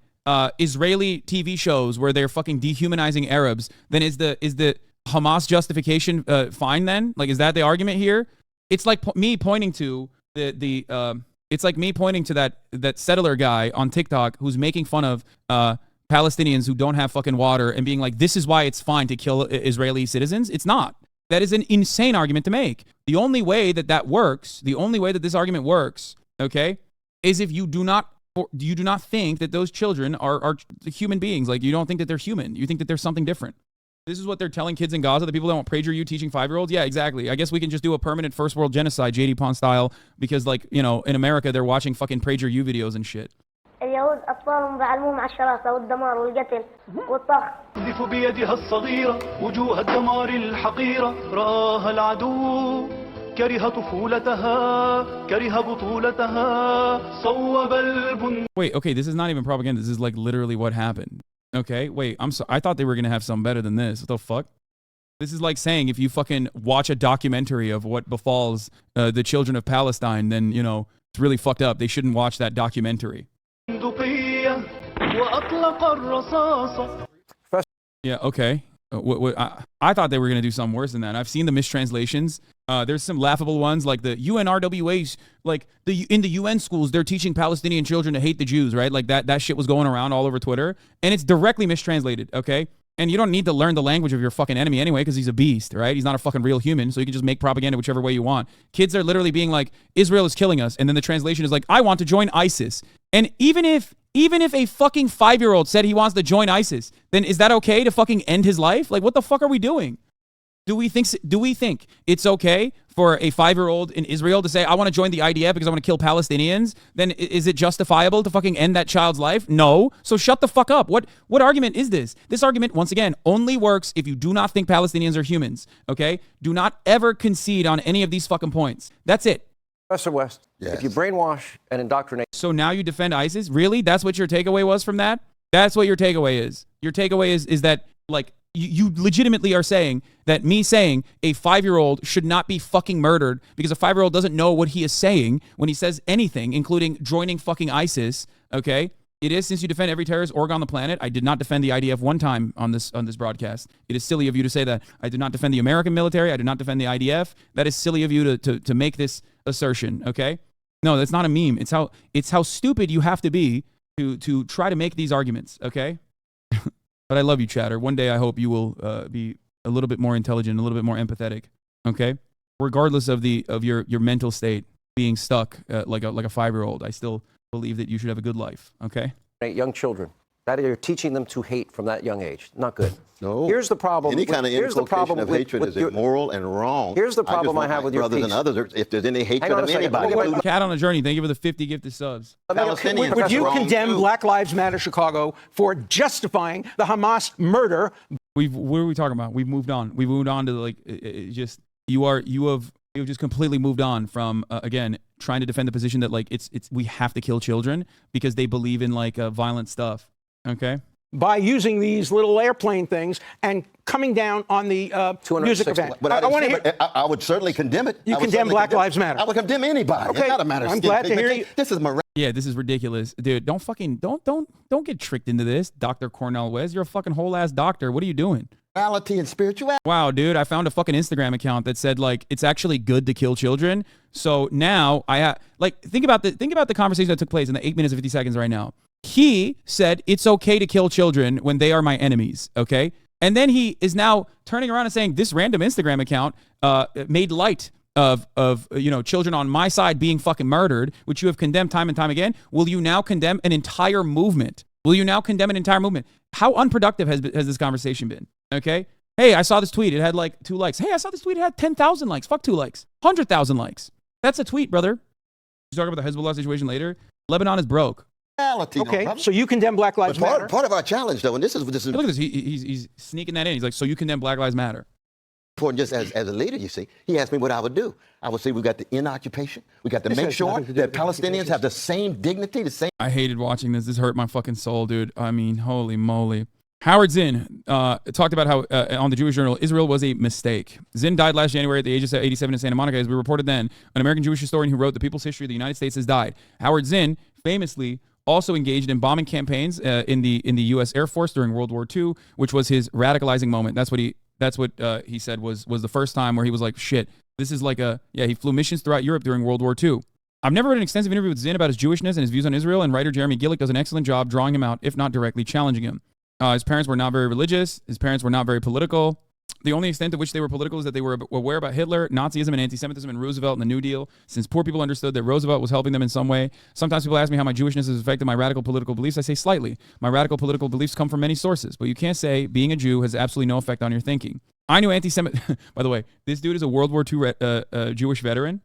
Israeli TV shows where they're fucking dehumanizing Arabs, then is the Hamas justification fine then? Like, is that the argument here? It's like me pointing to it's like me pointing to that settler guy on TikTok who's making fun of Palestinians who don't have fucking water and being like, this is why it's fine to kill Israeli citizens. It's not. That is an insane argument to make. The only way that works, the only way that this argument works, okay, is if you do not think that those children are human beings. Like, you don't think that they're human. You think that there's something different. This is what they're telling kids in Gaza, the people that want PragerU teaching 5-year-olds? Yeah, exactly. I guess we can just do a permanent first world genocide, JD Pond style, because, like, you know, in America, they're watching fucking PragerU videos and shit. اليهود أطفالهم بعلموهم على الشراسة والدمار والقتل والطهر. تقذف بيدها الصغيرة وجوه الدمار الحقيرة رآها العدو كره طفولتها كره بطولتها صوب البن. Wait, okay, this is not even propaganda. This is like literally what happened. Okay, wait, I'm sorry. I thought they were going to have something better than this. What the fuck? This is like saying if you fucking watch a documentary of what befalls the children of Palestine, then, you know, it's really fucked up. They shouldn't watch that documentary. Yeah, okay. I thought they were going to do something worse than that. I've seen the mistranslations. There's some laughable ones, like the UNRWA's, like in the UN schools, they're teaching Palestinian children to hate the Jews, right? Like that shit was going around all over Twitter, and it's directly mistranslated, okay? And you don't need to learn the language of your fucking enemy anyway, because he's a beast, right? He's not a fucking real human, so you can just make propaganda whichever way you want. Kids are literally being like, Israel is killing us, and then the translation is like, I want to join ISIS. And even if a fucking 5-year-old said he wants to join ISIS, then is that okay to fucking end his life? Like, what the fuck are we doing? Do we think it's okay for a 5-year-old in Israel to say, I want to join the IDF because I want to kill Palestinians? Then is it justifiable to fucking end that child's life? No. So shut the fuck up. What argument is this? This argument, once again, only works if you do not think Palestinians are humans, okay? Do not ever concede on any of these fucking points. That's it. Professor West, if you brainwash and indoctrinate. So now you defend ISIS? Really? That's what your takeaway was from that? That's what your takeaway is. Your takeaway is that, like, you legitimately are saying that me saying a 5-year-old should not be fucking murdered because a 5-year-old doesn't know what he is saying when he says anything, including joining fucking ISIS, okay? It is, since you defend every terrorist org on the planet. I did not defend the IDF one time on this broadcast. It is silly of you to say that. I did not defend the American military. I did not defend the IDF. That is silly of you to make this assertion, okay? No, that's not a meme. It's how stupid you have to be to try to make these arguments, okay? But I love you, Chatter. One day I hope you will be a little bit more intelligent, a little bit more empathetic, okay? Regardless of your mental state being stuck like a 5-year-old, I still believe that you should have a good life, okay? Young children, that you're teaching them to hate from that young age. Not good. No. Here's the problem. Any kind of inculcation of hatred is immoral and wrong. Here's the problem I have with your brothers piece. and others. If there's any hatred of anybody, Cat on a Journey. Thank you for the 50 gifted subs. Would you condemn Black Lives Matter Chicago for justifying the Hamas murder? What are we talking about? We've moved on. We've moved on to like you've just completely moved on from again trying to defend the position that like it's we have to kill children because they believe in like violent stuff. Okay. By using these little airplane things and coming down on the music event. But I would certainly condemn it. You condemn Black Lives Matter. I would condemn anybody. Okay. It's not a matter of I'm glad to hear you. This is Yeah, this is ridiculous, dude. Don't get tricked into this, Dr. Cornel West. You're a fucking whole ass doctor. What are you doing? Morality and spirituality. Wow, dude, I found a fucking Instagram account that said like it's actually good to kill children. So now think about the conversation that took place in the 8 minutes and 50 seconds right now. He said it's okay to kill children when they are my enemies, okay? And then he is now turning around and saying this random Instagram account made light of children on my side being fucking murdered, which you have condemned time and time again. Will you now condemn an entire movement? How unproductive has this conversation been? Okay? Hey, I saw this tweet. It had like 2 likes. Hey, I saw this tweet. It had 10,000 likes. Fuck 2 likes. 100,000 likes. That's a tweet, brother. You talk about the Hezbollah situation later. Lebanon is broke. Okay, so you condemn Black Lives Matter. Part of our challenge, though, and this is look at this. He's sneaking that in. He's like, so you condemn Black Lives Matter. important just as a leader, you see. He asked me what I would do. I would say we got to end occupation. We got to make sure that Palestinians have the same dignity, the same. I hated watching this. This hurt my fucking soul, dude. I mean, holy moly. Howard Zinn talked about how on the Jewish Journal, Israel was a mistake. Zinn died last January at the age of 87 in Santa Monica. As we reported then, an American Jewish historian who wrote The People's History of the United States has died. Howard Zinn famously also engaged in bombing campaigns in the U.S. Air Force during World War II, which was his radicalizing moment. That's what he said was the first time where he was like, shit, this is like he flew missions throughout Europe during World War II. I've never read an extensive interview with Zinn about his Jewishness and his views on Israel, and writer Jeremy Gillick does an excellent job drawing him out, if not directly challenging him. His parents were not very religious. His parents were not very political. The only extent to which they were political is that they were aware about Hitler, Nazism, and anti-Semitism, and Roosevelt and the New Deal, since poor people understood that Roosevelt was helping them in some way. Sometimes people ask me how my Jewishness has affected my radical political beliefs. I say slightly. My radical political beliefs come from many sources, but you can't say being a Jew has absolutely no effect on your thinking. I knew anti-Semitism. By the way, this dude is a World War II Jewish veteran.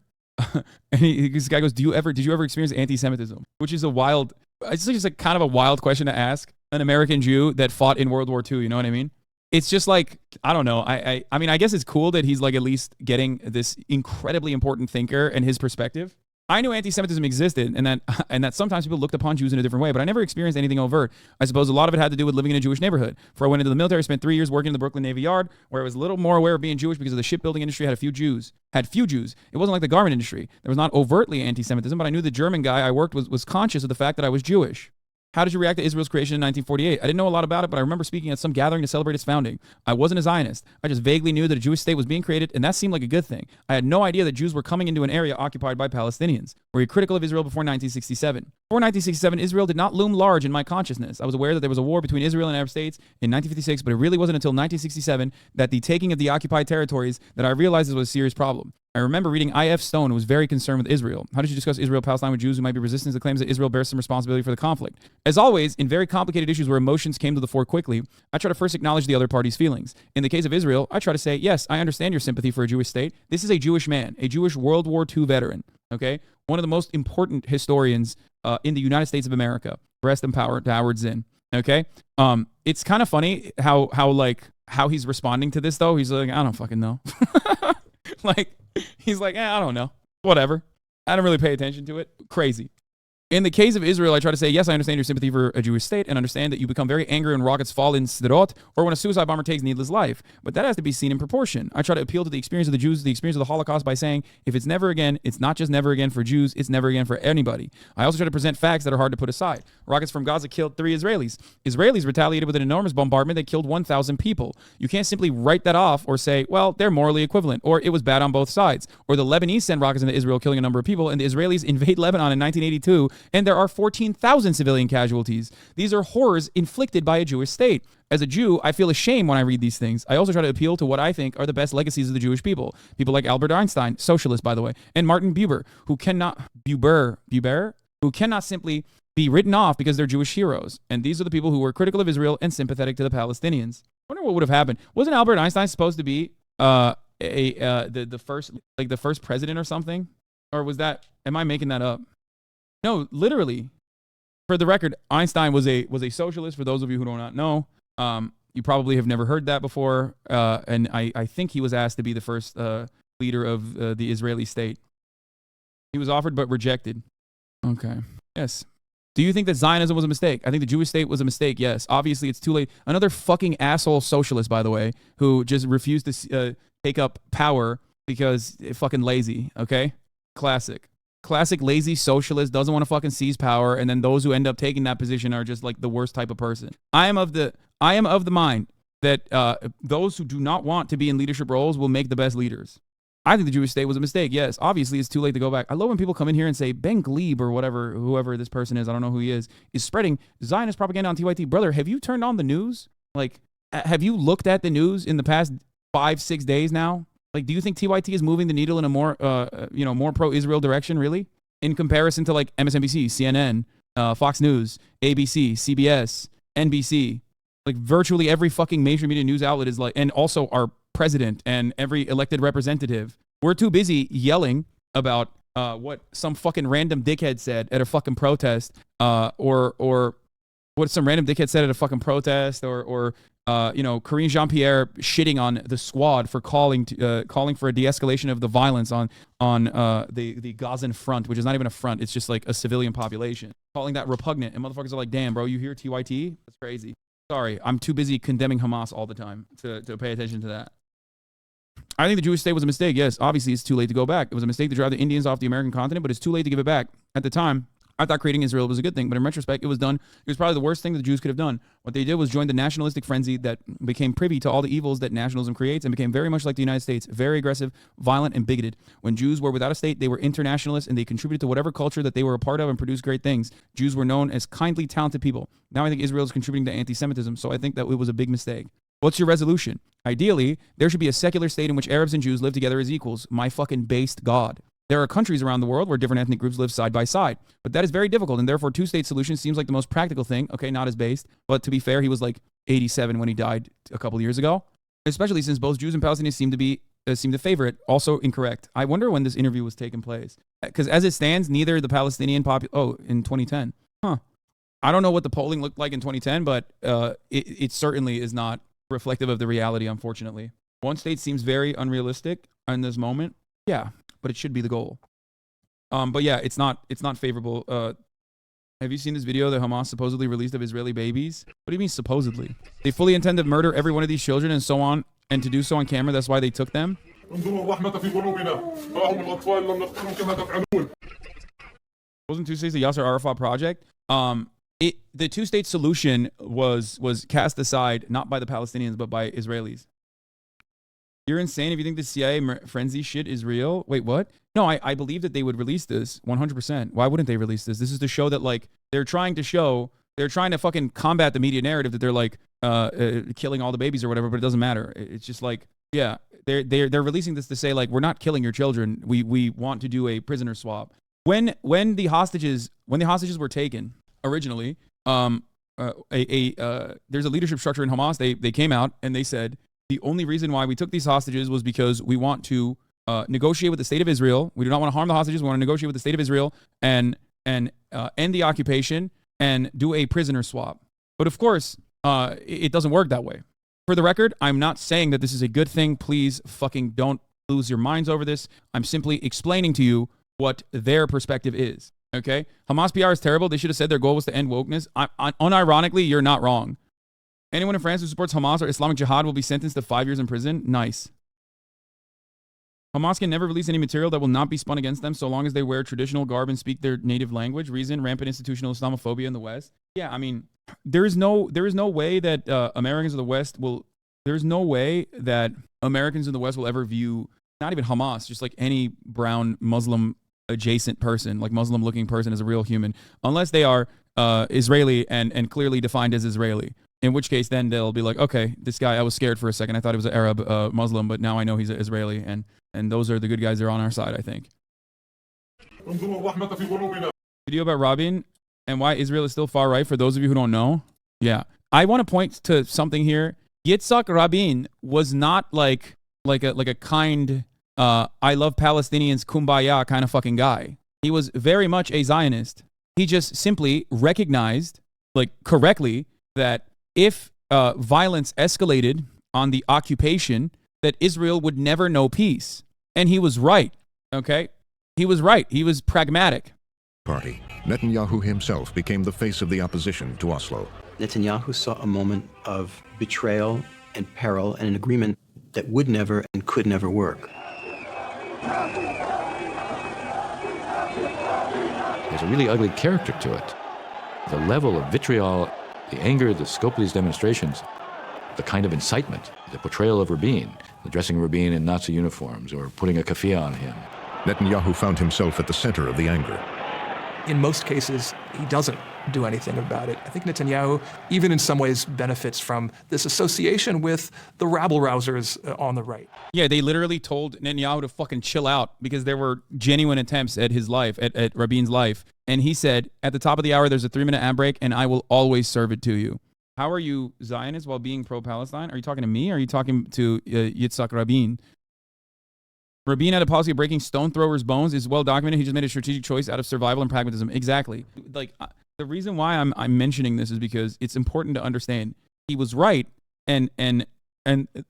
And this guy goes, did you ever experience anti-Semitism? Which is it's just like kind of a wild question to ask an American Jew that fought in World War II. You know what I mean? It's just like, I don't know. I mean, I guess it's cool that he's like at least getting this incredibly important thinker and his perspective. I knew anti-Semitism existed and that sometimes people looked upon Jews in a different way, but I never experienced anything overt. I suppose a lot of it had to do with living in a Jewish neighborhood. Before I went into the military, I spent 3 years working in the Brooklyn Navy Yard, where I was a little more aware of being Jewish because of the shipbuilding industry had few Jews. It wasn't like the garment industry. There was not overtly anti-Semitism, but I knew the German guy I worked with was conscious of the fact that I was Jewish. How did you react to Israel's creation in 1948? I didn't know a lot about it, but I remember speaking at some gathering to celebrate its founding. I wasn't a Zionist. I just vaguely knew that a Jewish state was being created, and that seemed like a good thing. I had no idea that Jews were coming into an area occupied by Palestinians. Were you critical of Israel before 1967? Before 1967, Israel did not loom large in my consciousness. I was aware that there was a war between Israel and Arab states in 1956, but it really wasn't until 1967 that the taking of the occupied territories that I realized this was a serious problem. I remember reading I.F. Stone, who was very concerned with Israel. How did you discuss Israel-Palestine with Jews who might be resistant to the claims that Israel bears some responsibility for the conflict? As always, in very complicated issues where emotions came to the fore quickly, I try to first acknowledge the other party's feelings. In the case of Israel, I try to say, yes, I understand your sympathy for a Jewish state. This is a Jewish man, a Jewish World War II veteran, okay? One of the most important historians in the United States of America. Rest in power to Howard Zinn, okay? It's kind of funny how he's responding to this, though. He's like, I don't fucking know. He's like, I don't know. Whatever. I don't really pay attention to it. Crazy. In the case of Israel, I try to say, yes, I understand your sympathy for a Jewish state and understand that you become very angry when rockets fall in Sderot or when a suicide bomber takes needless life. But that has to be seen in proportion. I try to appeal to the experience of the Jews, the experience of the Holocaust by saying, if it's never again, it's not just never again for Jews, it's never again for anybody. I also try to present facts that are hard to put aside. Rockets from Gaza killed 3 Israelis. Israelis retaliated with an enormous bombardment that killed 1,000 people. You can't simply write that off or say, well, they're morally equivalent, or it was bad on both sides. Or the Lebanese send rockets into Israel killing a number of people, and the Israelis invade Lebanon in 1982, and there are 14,000 civilian casualties. These are horrors inflicted by a Jewish state. As a Jew, I feel ashamed when I read these things. I also try to appeal to what I think are the best legacies of the Jewish people. People like Albert Einstein, socialist by the way, and Martin Buber, who cannot simply be written off because they're Jewish heroes. And these are the people who were critical of Israel and sympathetic to the Palestinians. I wonder what would have happened. Wasn't Albert Einstein supposed to be the first president or something? Or was that, am I making that up? No, literally. For the record, Einstein was a socialist. For those of you who do not know, you probably have never heard that before. And I think he was asked to be the first leader of the Israeli state. He was offered but rejected. Okay. Yes. Do you think that Zionism was a mistake? I think the Jewish state was a mistake. Yes. Obviously, it's too late. Another fucking asshole socialist, by the way, who just refused to take up power because it's fucking lazy. Okay. Classic lazy socialist, doesn't want to fucking seize power, and then those who end up taking that position are just like the worst type of person. I am of the mind that those who do not want to be in leadership roles will make the best leaders. I think the Jewish state was a mistake. Yes, obviously it's too late to go back. I love when people come in here and say Ben Glebe or whatever, whoever this person is, I don't know who he is spreading Zionist propaganda on TYT. Brother, have you turned on the news? Like, have you looked at the news in the past 5-6 days now? Like, do you think TYT is moving the needle in a more, more pro-Israel direction, really? In comparison to like MSNBC, CNN, Fox News, ABC, CBS, NBC, like virtually every fucking major media news outlet is like, and also our president and every elected representative. We're too busy yelling about what some fucking random dickhead said at a fucking protest, or what some random dickhead said at a fucking protest, or Karine Jean-Pierre shitting on the squad for calling for a de-escalation of the violence on the Gazan front, which is not even a front. It's just like a civilian population. Calling that repugnant. And motherfuckers are like, damn, bro, you hear TYT? That's crazy. Sorry, I'm too busy condemning Hamas all the time to pay attention to that. I think the Jewish state was a mistake. Yes, obviously it's too late to go back. It was a mistake to drive the Indians off the American continent, but it's too late to give it back. At the time, I thought creating Israel was a good thing, but in retrospect, it was probably the worst thing that the Jews could have done. What they did was join the nationalistic frenzy that became privy to all the evils that nationalism creates and became very much like the United States, very aggressive, violent, and bigoted. When Jews were without a state, they were internationalists and they contributed to whatever culture that they were a part of and produced great things. Jews were known as kindly, talented people. Now I think Israel is contributing to anti-Semitism, so I think that it was a big mistake. What's your resolution? Ideally, there should be a secular state in which Arabs and Jews live together as equals. My fucking based God. There are countries around the world where different ethnic groups live side by side, but that is very difficult, and therefore two-state solution seems like the most practical thing. Okay, not as based, but to be fair, he was like 87 when he died a couple of years ago, especially since both Jews and Palestinians seem to favor it. Also incorrect. I wonder when this interview was taking place, because as it stands, neither the Palestinian in 2010. I don't know what the polling looked like in 2010, but it certainly is not reflective of the reality, unfortunately. One state seems very unrealistic in this moment. Yeah, but it should be the goal. But yeah, it's not favorable. Have you seen this video that Hamas supposedly released of Israeli babies? What do you mean supposedly? They fully intend to murder every one of these children and so on, and to do so on camera. That's why they took them. Wasn't 2 states the Yasser Arafat project? The two-state solution was cast aside not by the Palestinians but by Israelis. You're insane if you think the CIA frenzy shit is real. Wait, what? No, I believe that they would release this 100%. Why wouldn't they release this? This is to show that, like, they're trying to fucking combat the media narrative that they're like killing all the babies or whatever, but it doesn't matter. It's just like, yeah, they're releasing this to say, like, we're not killing your children. We want to do a prisoner swap. When the hostages were taken originally, there's a leadership structure in Hamas. They came out and they said, the only reason why we took these hostages was because we want to negotiate with the state of Israel. We do not want to harm the hostages. We want to negotiate with the state of Israel and end the occupation and do a prisoner swap. But of course, it doesn't work that way. For the record, I'm not saying that this is a good thing. Please fucking don't lose your minds over this. I'm simply explaining to you what their perspective is. Okay? Hamas PR is terrible. They should have said their goal was to end wokeness. Unironically, you're not wrong. Anyone in France who supports Hamas or Islamic Jihad will be sentenced to 5 years in prison. Nice. Hamas can never release any material that will not be spun against them so long as they wear traditional garb and speak their native language. Reason, rampant institutional Islamophobia in the West. Yeah, I mean, there is no way that Americans in the West will. There's no way that Americans in the West will ever view not even Hamas, just like any brown Muslim adjacent person, like Muslim looking person, as a real human, unless they are Israeli and clearly defined as Israeli. In which case, then they'll be like, okay, this guy, I was scared for a second. I thought he was an Arab Muslim, but now I know he's an Israeli, and those are the good guys that are on our side, I think. Video about Rabin and why Israel is still far right, for those of you who don't know. Yeah. I want to point to something here. Yitzhak Rabin was not like a kind, I love Palestinians, kumbaya kind of fucking guy. He was very much a Zionist. He just simply recognized, like, correctly, that if violence escalated on the occupation, that Israel would never know peace. And he was right, okay? He was right. He was pragmatic. Party. Netanyahu himself became the face of the opposition to Oslo. Netanyahu saw a moment of betrayal and peril and an agreement that would never and could never work. There's a really ugly character to it. The level of vitriol, the anger, the scope of these demonstrations, the kind of incitement, the portrayal of Rabin, the dressing Rabin in Nazi uniforms or putting a keffiyeh on him. Netanyahu found himself at the center of the anger. In most cases, he doesn't do anything about it. I think Netanyahu, even in some ways, benefits from this association with the rabble-rousers on the right. Yeah, they literally told Netanyahu to fucking chill out because there were genuine attempts at his life, at Rabin's life. And he said, at the top of the hour, there's a 3-minute ad break, and I will always serve it to you. How are you Zionist while being pro-Palestine? Are you talking to me, or are you talking to Yitzhak Rabin? Rabin had a policy of breaking stone throwers' bones. Is well documented. He just made a strategic choice out of survival and pragmatism. Exactly. Like, the reason why I'm mentioning this is because it's important to understand he was right And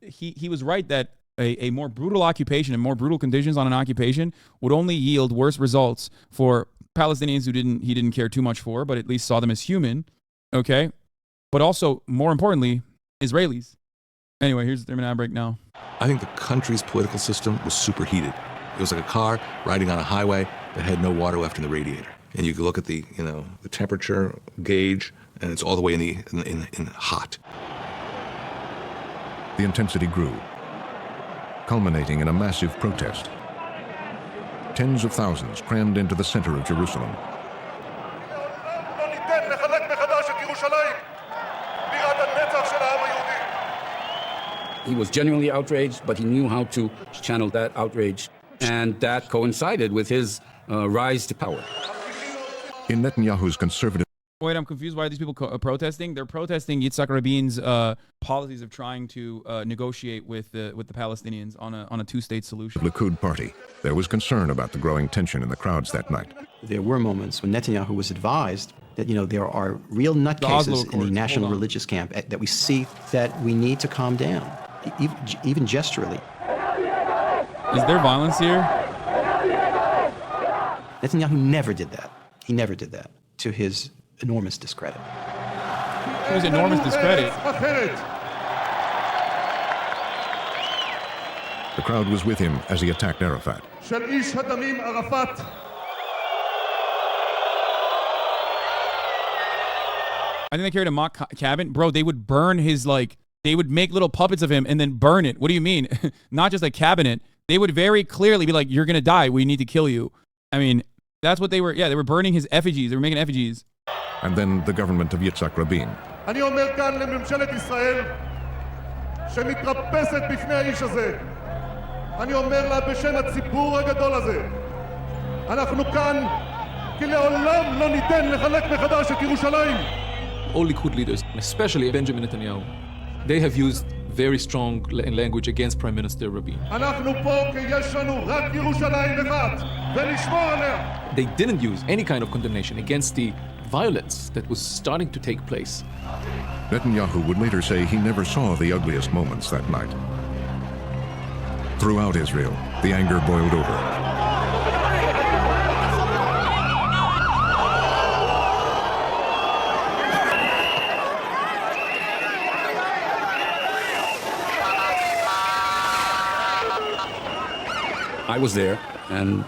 he was right that a more brutal occupation and more brutal conditions on an occupation would only yield worse results for Palestinians he didn't care too much for, but at least saw them as human. Okay. But also, more importantly, Israelis. Anyway, here's the terminal break now. I think the country's political system was superheated. It was like a car riding on a highway that had no water left in the radiator. And you could look at the temperature gauge, and it's all the way in hot. The intensity grew, culminating in a massive protest. Tens of thousands crammed into the center of Jerusalem. He was genuinely outraged, but he knew how to channel that outrage, and that coincided with his rise to power. In Netanyahu's conservative... Wait, I'm confused. Why are these people protesting? They're protesting Yitzhak Rabin's policies of trying to negotiate with the Palestinians on a two-state solution. Likud party. There was concern about the growing tension in the crowds that night. There were moments when Netanyahu was advised that, there are real nutcases in the national religious camp that we see that we need to calm down, even gesturally. Is there violence here? Netanyahu never did that. He never did that, to his enormous discredit. To his enormous discredit. The crowd was with him as he attacked Arafat. I think they carried a mock cabin. Bro, they would burn his, they would make little puppets of him and then burn it. What do you mean? Not just a cabinet. They would very clearly be like, you're going to die. We need to kill you. I mean, that's what they were. Yeah, they were burning his effigies. They were making effigies. And then the government of Yitzhak Rabin. אני אומר כאן לממשלת ישראל שמתרפסת בפני האיש הזה. אני אומר לה בשם הציבור הגדול הזה. אנחנו כאן כי לעולם לא ניתן לחלק מחדש את ירושלים. All Likud leaders, especially Benjamin Netanyahu, they have used very strong language against Prime Minister Rabin. אנחנו פה כי יש לנו רק ירושלים אחת ונשמור עליה. They didn't use any kind of condemnation against the violence that was starting to take place. Netanyahu would later say he never saw the ugliest moments that night. Throughout Israel, the anger boiled over. I was there, and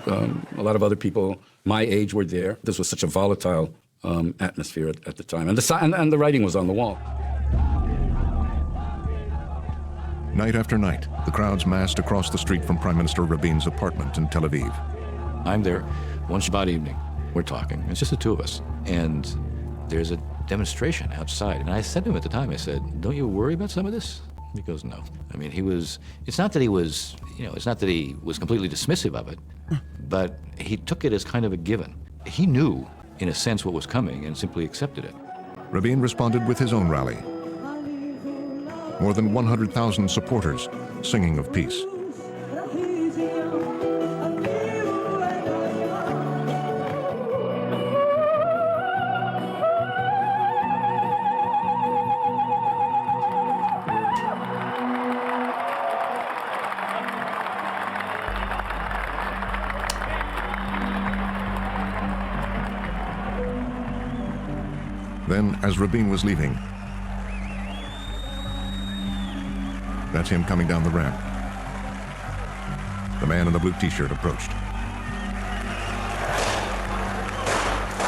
a lot of other people my age were there. This was such a volatile atmosphere at the time, and the writing was on the wall. Night after night, the crowds massed across the street from Prime Minister Rabin's apartment in Tel Aviv. I'm there one Shabbat evening. We're talking. It's just the two of us. And there's a demonstration outside. And I said to him at the time, I said, don't you worry about some of this? He goes, no. I mean, it's not that he was, it's not that he was completely dismissive of it, but he took it as kind of a given. He knew, in a sense, what was coming and simply accepted it. Rabin responded with his own rally. More than 100,000 supporters singing of peace. Then, as Rabin was leaving, that's him coming down the ramp. The man in the blue t-shirt approached.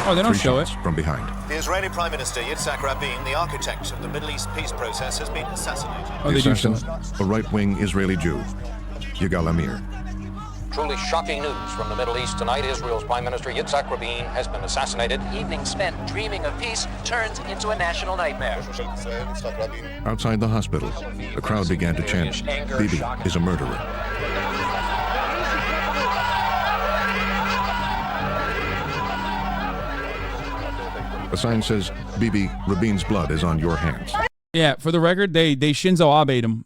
Oh, they don't Three show it. shots from behind. The Israeli Prime Minister Yitzhak Rabin, the architect of the Middle East peace process, has been assassinated. Oh, The assassin, a right-wing Israeli Jew, Yigal Amir. Truly shocking news from the Middle East tonight. Israel's Prime Minister Yitzhak Rabin has been assassinated. Evening spent dreaming of peace turns into a national nightmare. Outside the hospital, the crowd began to chant, Bibi is a murderer. A sign says, Bibi, Rabin's blood is on your hands. Yeah, for the record, they Shinzo Abe'd him.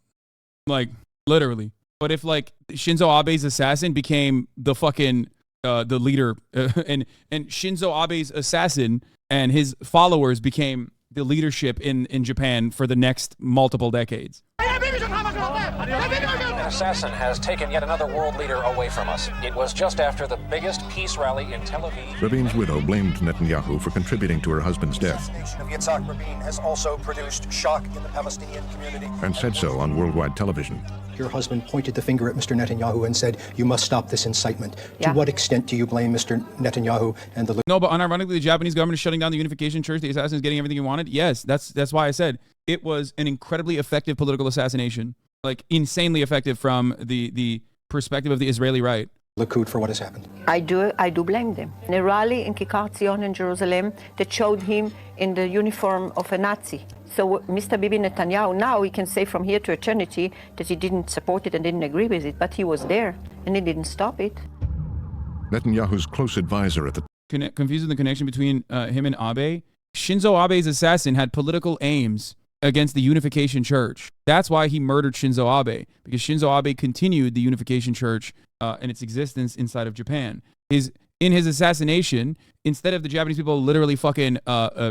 Like, literally. But if, Shinzo Abe's assassin became the fucking, the leader, and Shinzo Abe's assassin and his followers became the leadership in Japan for the next multiple decades. An assassin has taken yet another world leader away from us. It was just after the biggest peace rally in Tel Aviv. Rabin's widow blamed Netanyahu for contributing to her husband's death The assassination of Yitzhak Rabin has also produced shock in the Palestinian community. and said so on worldwide television. Your husband pointed the finger at Mr. Netanyahu and said, you must stop this incitement. Yeah. To what extent do you blame Mr. Netanyahu and the... No, but unironically, the Japanese government is shutting down the Unification Church. The assassin is getting everything he wanted. Yes, that's why I said it was an incredibly effective political assassination. Like, insanely effective from the perspective of the Israeli right. Likud for what has happened. I do blame them. In a rally in Kikar Tzion in Jerusalem that showed him in the uniform of a Nazi. So Mr. Bibi Netanyahu, now we can say from here to eternity that he didn't support it and didn't agree with it, but he was there and he didn't stop it. Netanyahu's close advisor at the Confusing the connection between him and Abe. Shinzo Abe's assassin had political aims against the Unification Church. That's why he murdered Shinzo Abe, because Shinzo Abe continued the Unification Church and its existence inside of Japan. In his assassination, instead of the Japanese people literally fucking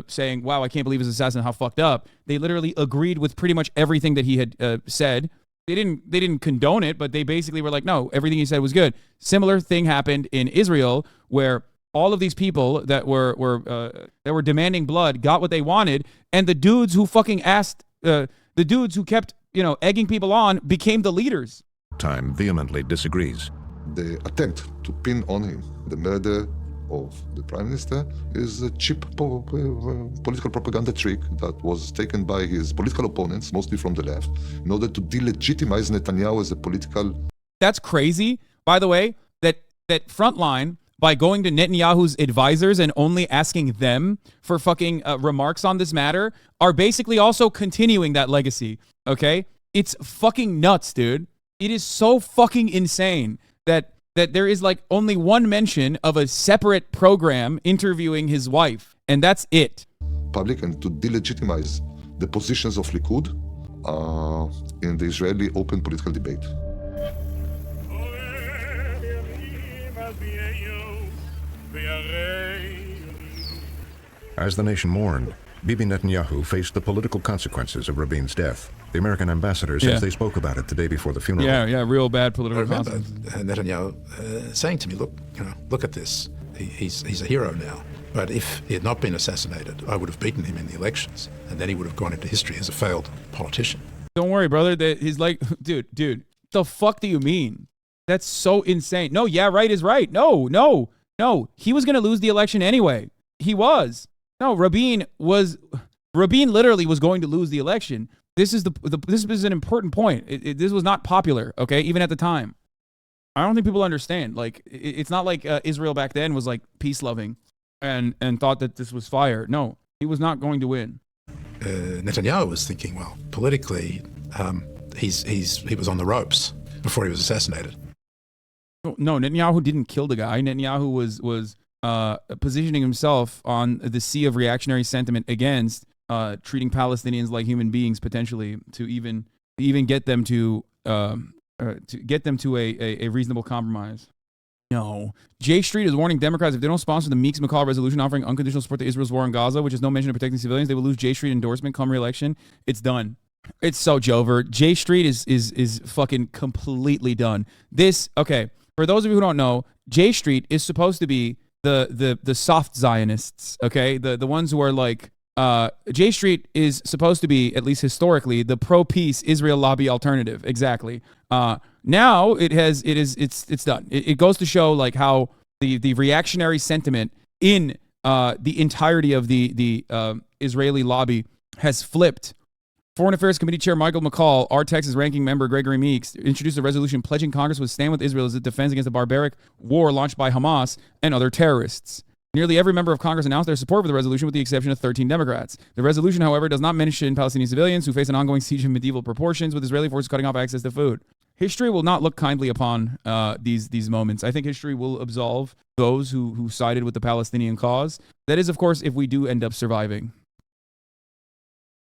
saying, wow, I can't believe his assassin, how fucked up, they literally agreed with pretty much everything that he had said. They didn't condone it, but they basically were like, no, everything he said was good. Similar thing happened in Israel, where all of these people that were demanding blood got what they wanted, and the dudes who fucking asked, the dudes who kept, egging people on became the leaders. time vehemently disagrees. The attempt to pin on him the murder of the Prime Minister is a cheap political propaganda trick that was taken by his political opponents, mostly from the left, in order to delegitimize Netanyahu as a political... That's crazy, by the way, that Frontline, by going to Netanyahu's advisors and only asking them for fucking remarks on this matter, are basically also continuing that legacy, okay? It's fucking nuts, dude. It is so fucking insane that there is like only one mention of a separate program interviewing his wife, and that's it. Public, and to delegitimize the positions of Likud in the Israeli open political debate. As the nation mourned, Bibi Netanyahu faced the political consequences of Rabin's death. The American ambassador says they spoke about it the day before the funeral. Yeah, real bad political I remember consequences. Netanyahu saying to me, look at this. He's a hero now. But if he had not been assassinated, I would have beaten him in the elections, and then he would have gone into history as a failed politician. Don't worry, brother. He's like, dude, the fuck do you mean? That's so insane. No, yeah, right is right. No. He was going to lose the election anyway. He was. No, Rabin literally was going to lose the election. This is this is an important point. This was not popular, okay, even at the time. I don't think people understand. Like, it's not like Israel back then was like peace loving and thought that this was fire. No, he was not going to win. Netanyahu was thinking, well, politically, he was on the ropes before he was assassinated. No, Netanyahu didn't kill the guy. Netanyahu was positioning himself on the sea of reactionary sentiment against treating Palestinians like human beings, potentially to even get them to a reasonable compromise. No. J Street is warning Democrats if they don't sponsor the Meeks-McCall resolution offering unconditional support to Israel's war in Gaza, which is no mention of protecting civilians, they will lose J Street endorsement come re-election. It's done. It's so Jover. J Street is fucking completely done. Okay, for those of you who don't know, J Street is supposed to be the soft Zionists, okay? The ones who are like, J Street is supposed to be, at least historically, the pro-peace Israel lobby alternative. Exactly. Now it's done. It goes to show like how the reactionary sentiment in the entirety of the Israeli lobby has flipped. Foreign Affairs Committee Chair Michael McCall, our Texas ranking member Gregory Meeks introduced a resolution pledging Congress would stand with Israel as it defends against the barbaric war launched by Hamas and other terrorists. Nearly every member of Congress announced their support for the resolution with the exception of 13 Democrats. The resolution, however, does not mention Palestinian civilians who face an ongoing siege of medieval proportions with Israeli forces cutting off access to food. History will not look kindly upon these moments. I think history will absolve those who sided with the Palestinian cause. That is, of course, if we do end up surviving.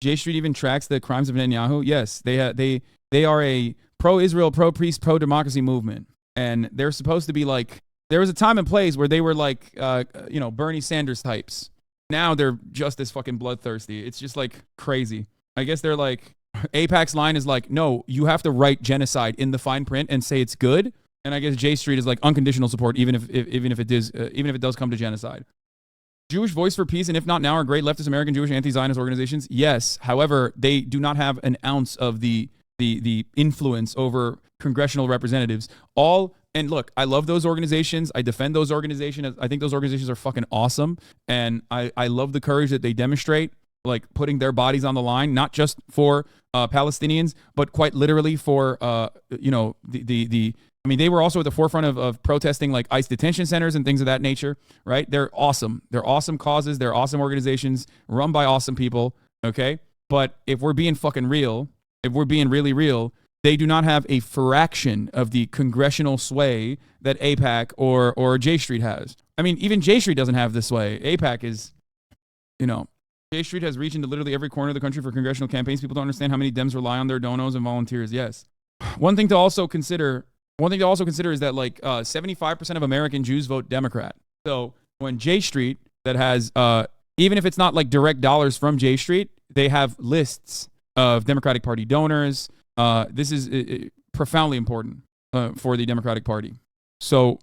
J Street even tracks the crimes of Netanyahu. Yes, they are a pro-Israel, pro-peace, pro-democracy movement. And they're supposed to be like, there was a time and place where they were like, Bernie Sanders types. Now they're just as fucking bloodthirsty. It's just like crazy. I guess they're like, AIPAC's line is like, no, you have to write genocide in the fine print and say it's good. And I guess J Street is like unconditional support, even if it does come to genocide. Jewish Voice for Peace and If Not Now are great leftist American Jewish anti-Zionist organizations. Yes, however, they do not have an ounce of the influence over congressional representatives. And look, I love those organizations. I defend those organizations. I think those organizations are fucking awesome. And I love the courage that they demonstrate, like putting their bodies on the line, not just for Palestinians, but quite literally for, I mean, they were also at the forefront of protesting like ICE detention centers and things of that nature, right? They're awesome. They're awesome causes. They're awesome organizations run by awesome people, okay? But if we're being fucking real, if we're being really real, they do not have a fraction of the congressional sway that AIPAC or J Street has. I mean, even J Street doesn't have this sway. AIPAC is, J Street has reached into literally every corner of the country for congressional campaigns. People don't understand how many Dems rely on their donos and volunteers. Yes. One thing to also consider is that like 75% of American Jews vote Democrat. So when J Street, that has, even if it's not like direct dollars from J Street, they have lists of Democratic Party donors. This is profoundly important for the Democratic Party. So,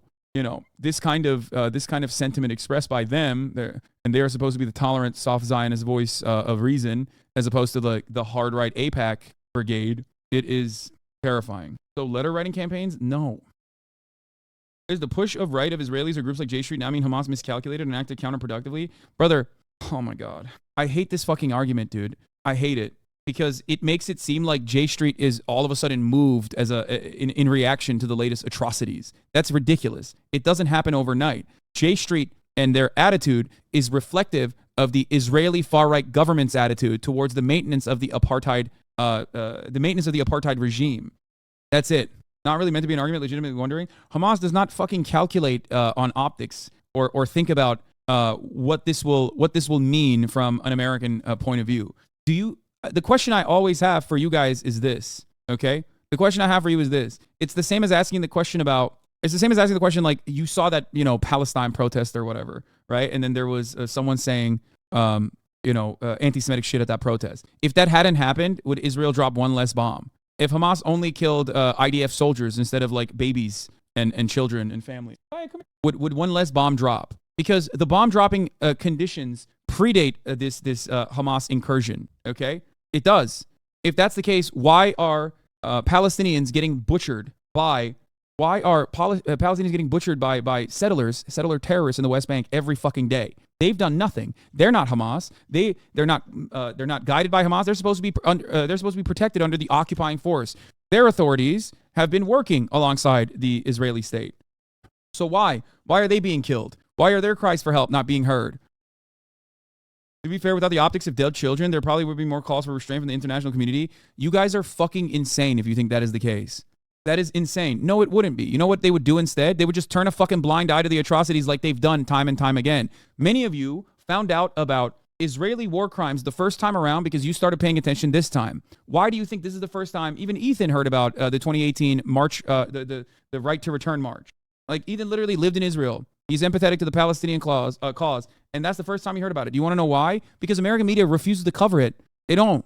this kind of sentiment expressed by them, and they are supposed to be the tolerant, soft Zionist voice of reason, as opposed to the hard right AIPAC brigade. It is terrifying. So letter writing campaigns, no. Is the push of right of Israelis or groups like J Street now mean Hamas miscalculated and acted counterproductively? Brother, oh my God. I hate this fucking argument, dude. I hate it. Because it makes it seem like J Street is all of a sudden moved as in reaction to the latest atrocities. That's ridiculous. It doesn't happen overnight. J Street and their attitude is reflective of the Israeli far-right government's attitude towards the maintenance of the apartheid regime. That's it. Not really meant to be an argument. Legitimately wondering. Hamas does not fucking calculate on optics or think about what this will mean from an American point of view. The question I always have for you guys is this, okay? The question I have for you is this. It's the same as asking the question like, you saw that, Palestine protest or whatever, right? And then there was someone saying, anti-Semitic shit at that protest. If that hadn't happened, would Israel drop one less bomb? If Hamas only killed IDF soldiers instead of like babies and children and families, would one less bomb drop? Because the bomb dropping conditions predate this Hamas incursion, okay? It does. If that's the case, why are Palestinians getting butchered by settler terrorists in the West Bank every fucking day? They've done nothing. They're not Hamas. They're not guided by Hamas. They're supposed to be protected under the occupying force. Their authorities have been working alongside the Israeli state. So why are they being killed? Why are their cries for help not being heard? To be fair, without the optics of dead children, there probably would be more calls for restraint from the international community. You guys are fucking insane if you think that is the case. That is insane. No, it wouldn't be. You know what they would do instead? They would just turn a fucking blind eye to the atrocities like they've done time and time again. Many of you found out about Israeli war crimes the first time around because you started paying attention this time. Why do you think this is the first time even Ethan heard about the 2018 march, the right to return march? Like, Ethan literally lived in Israel. He's empathetic to the Palestinian cause, and that's the first time he heard about it. Do you want to know why? Because American media refuses to cover it. They don't.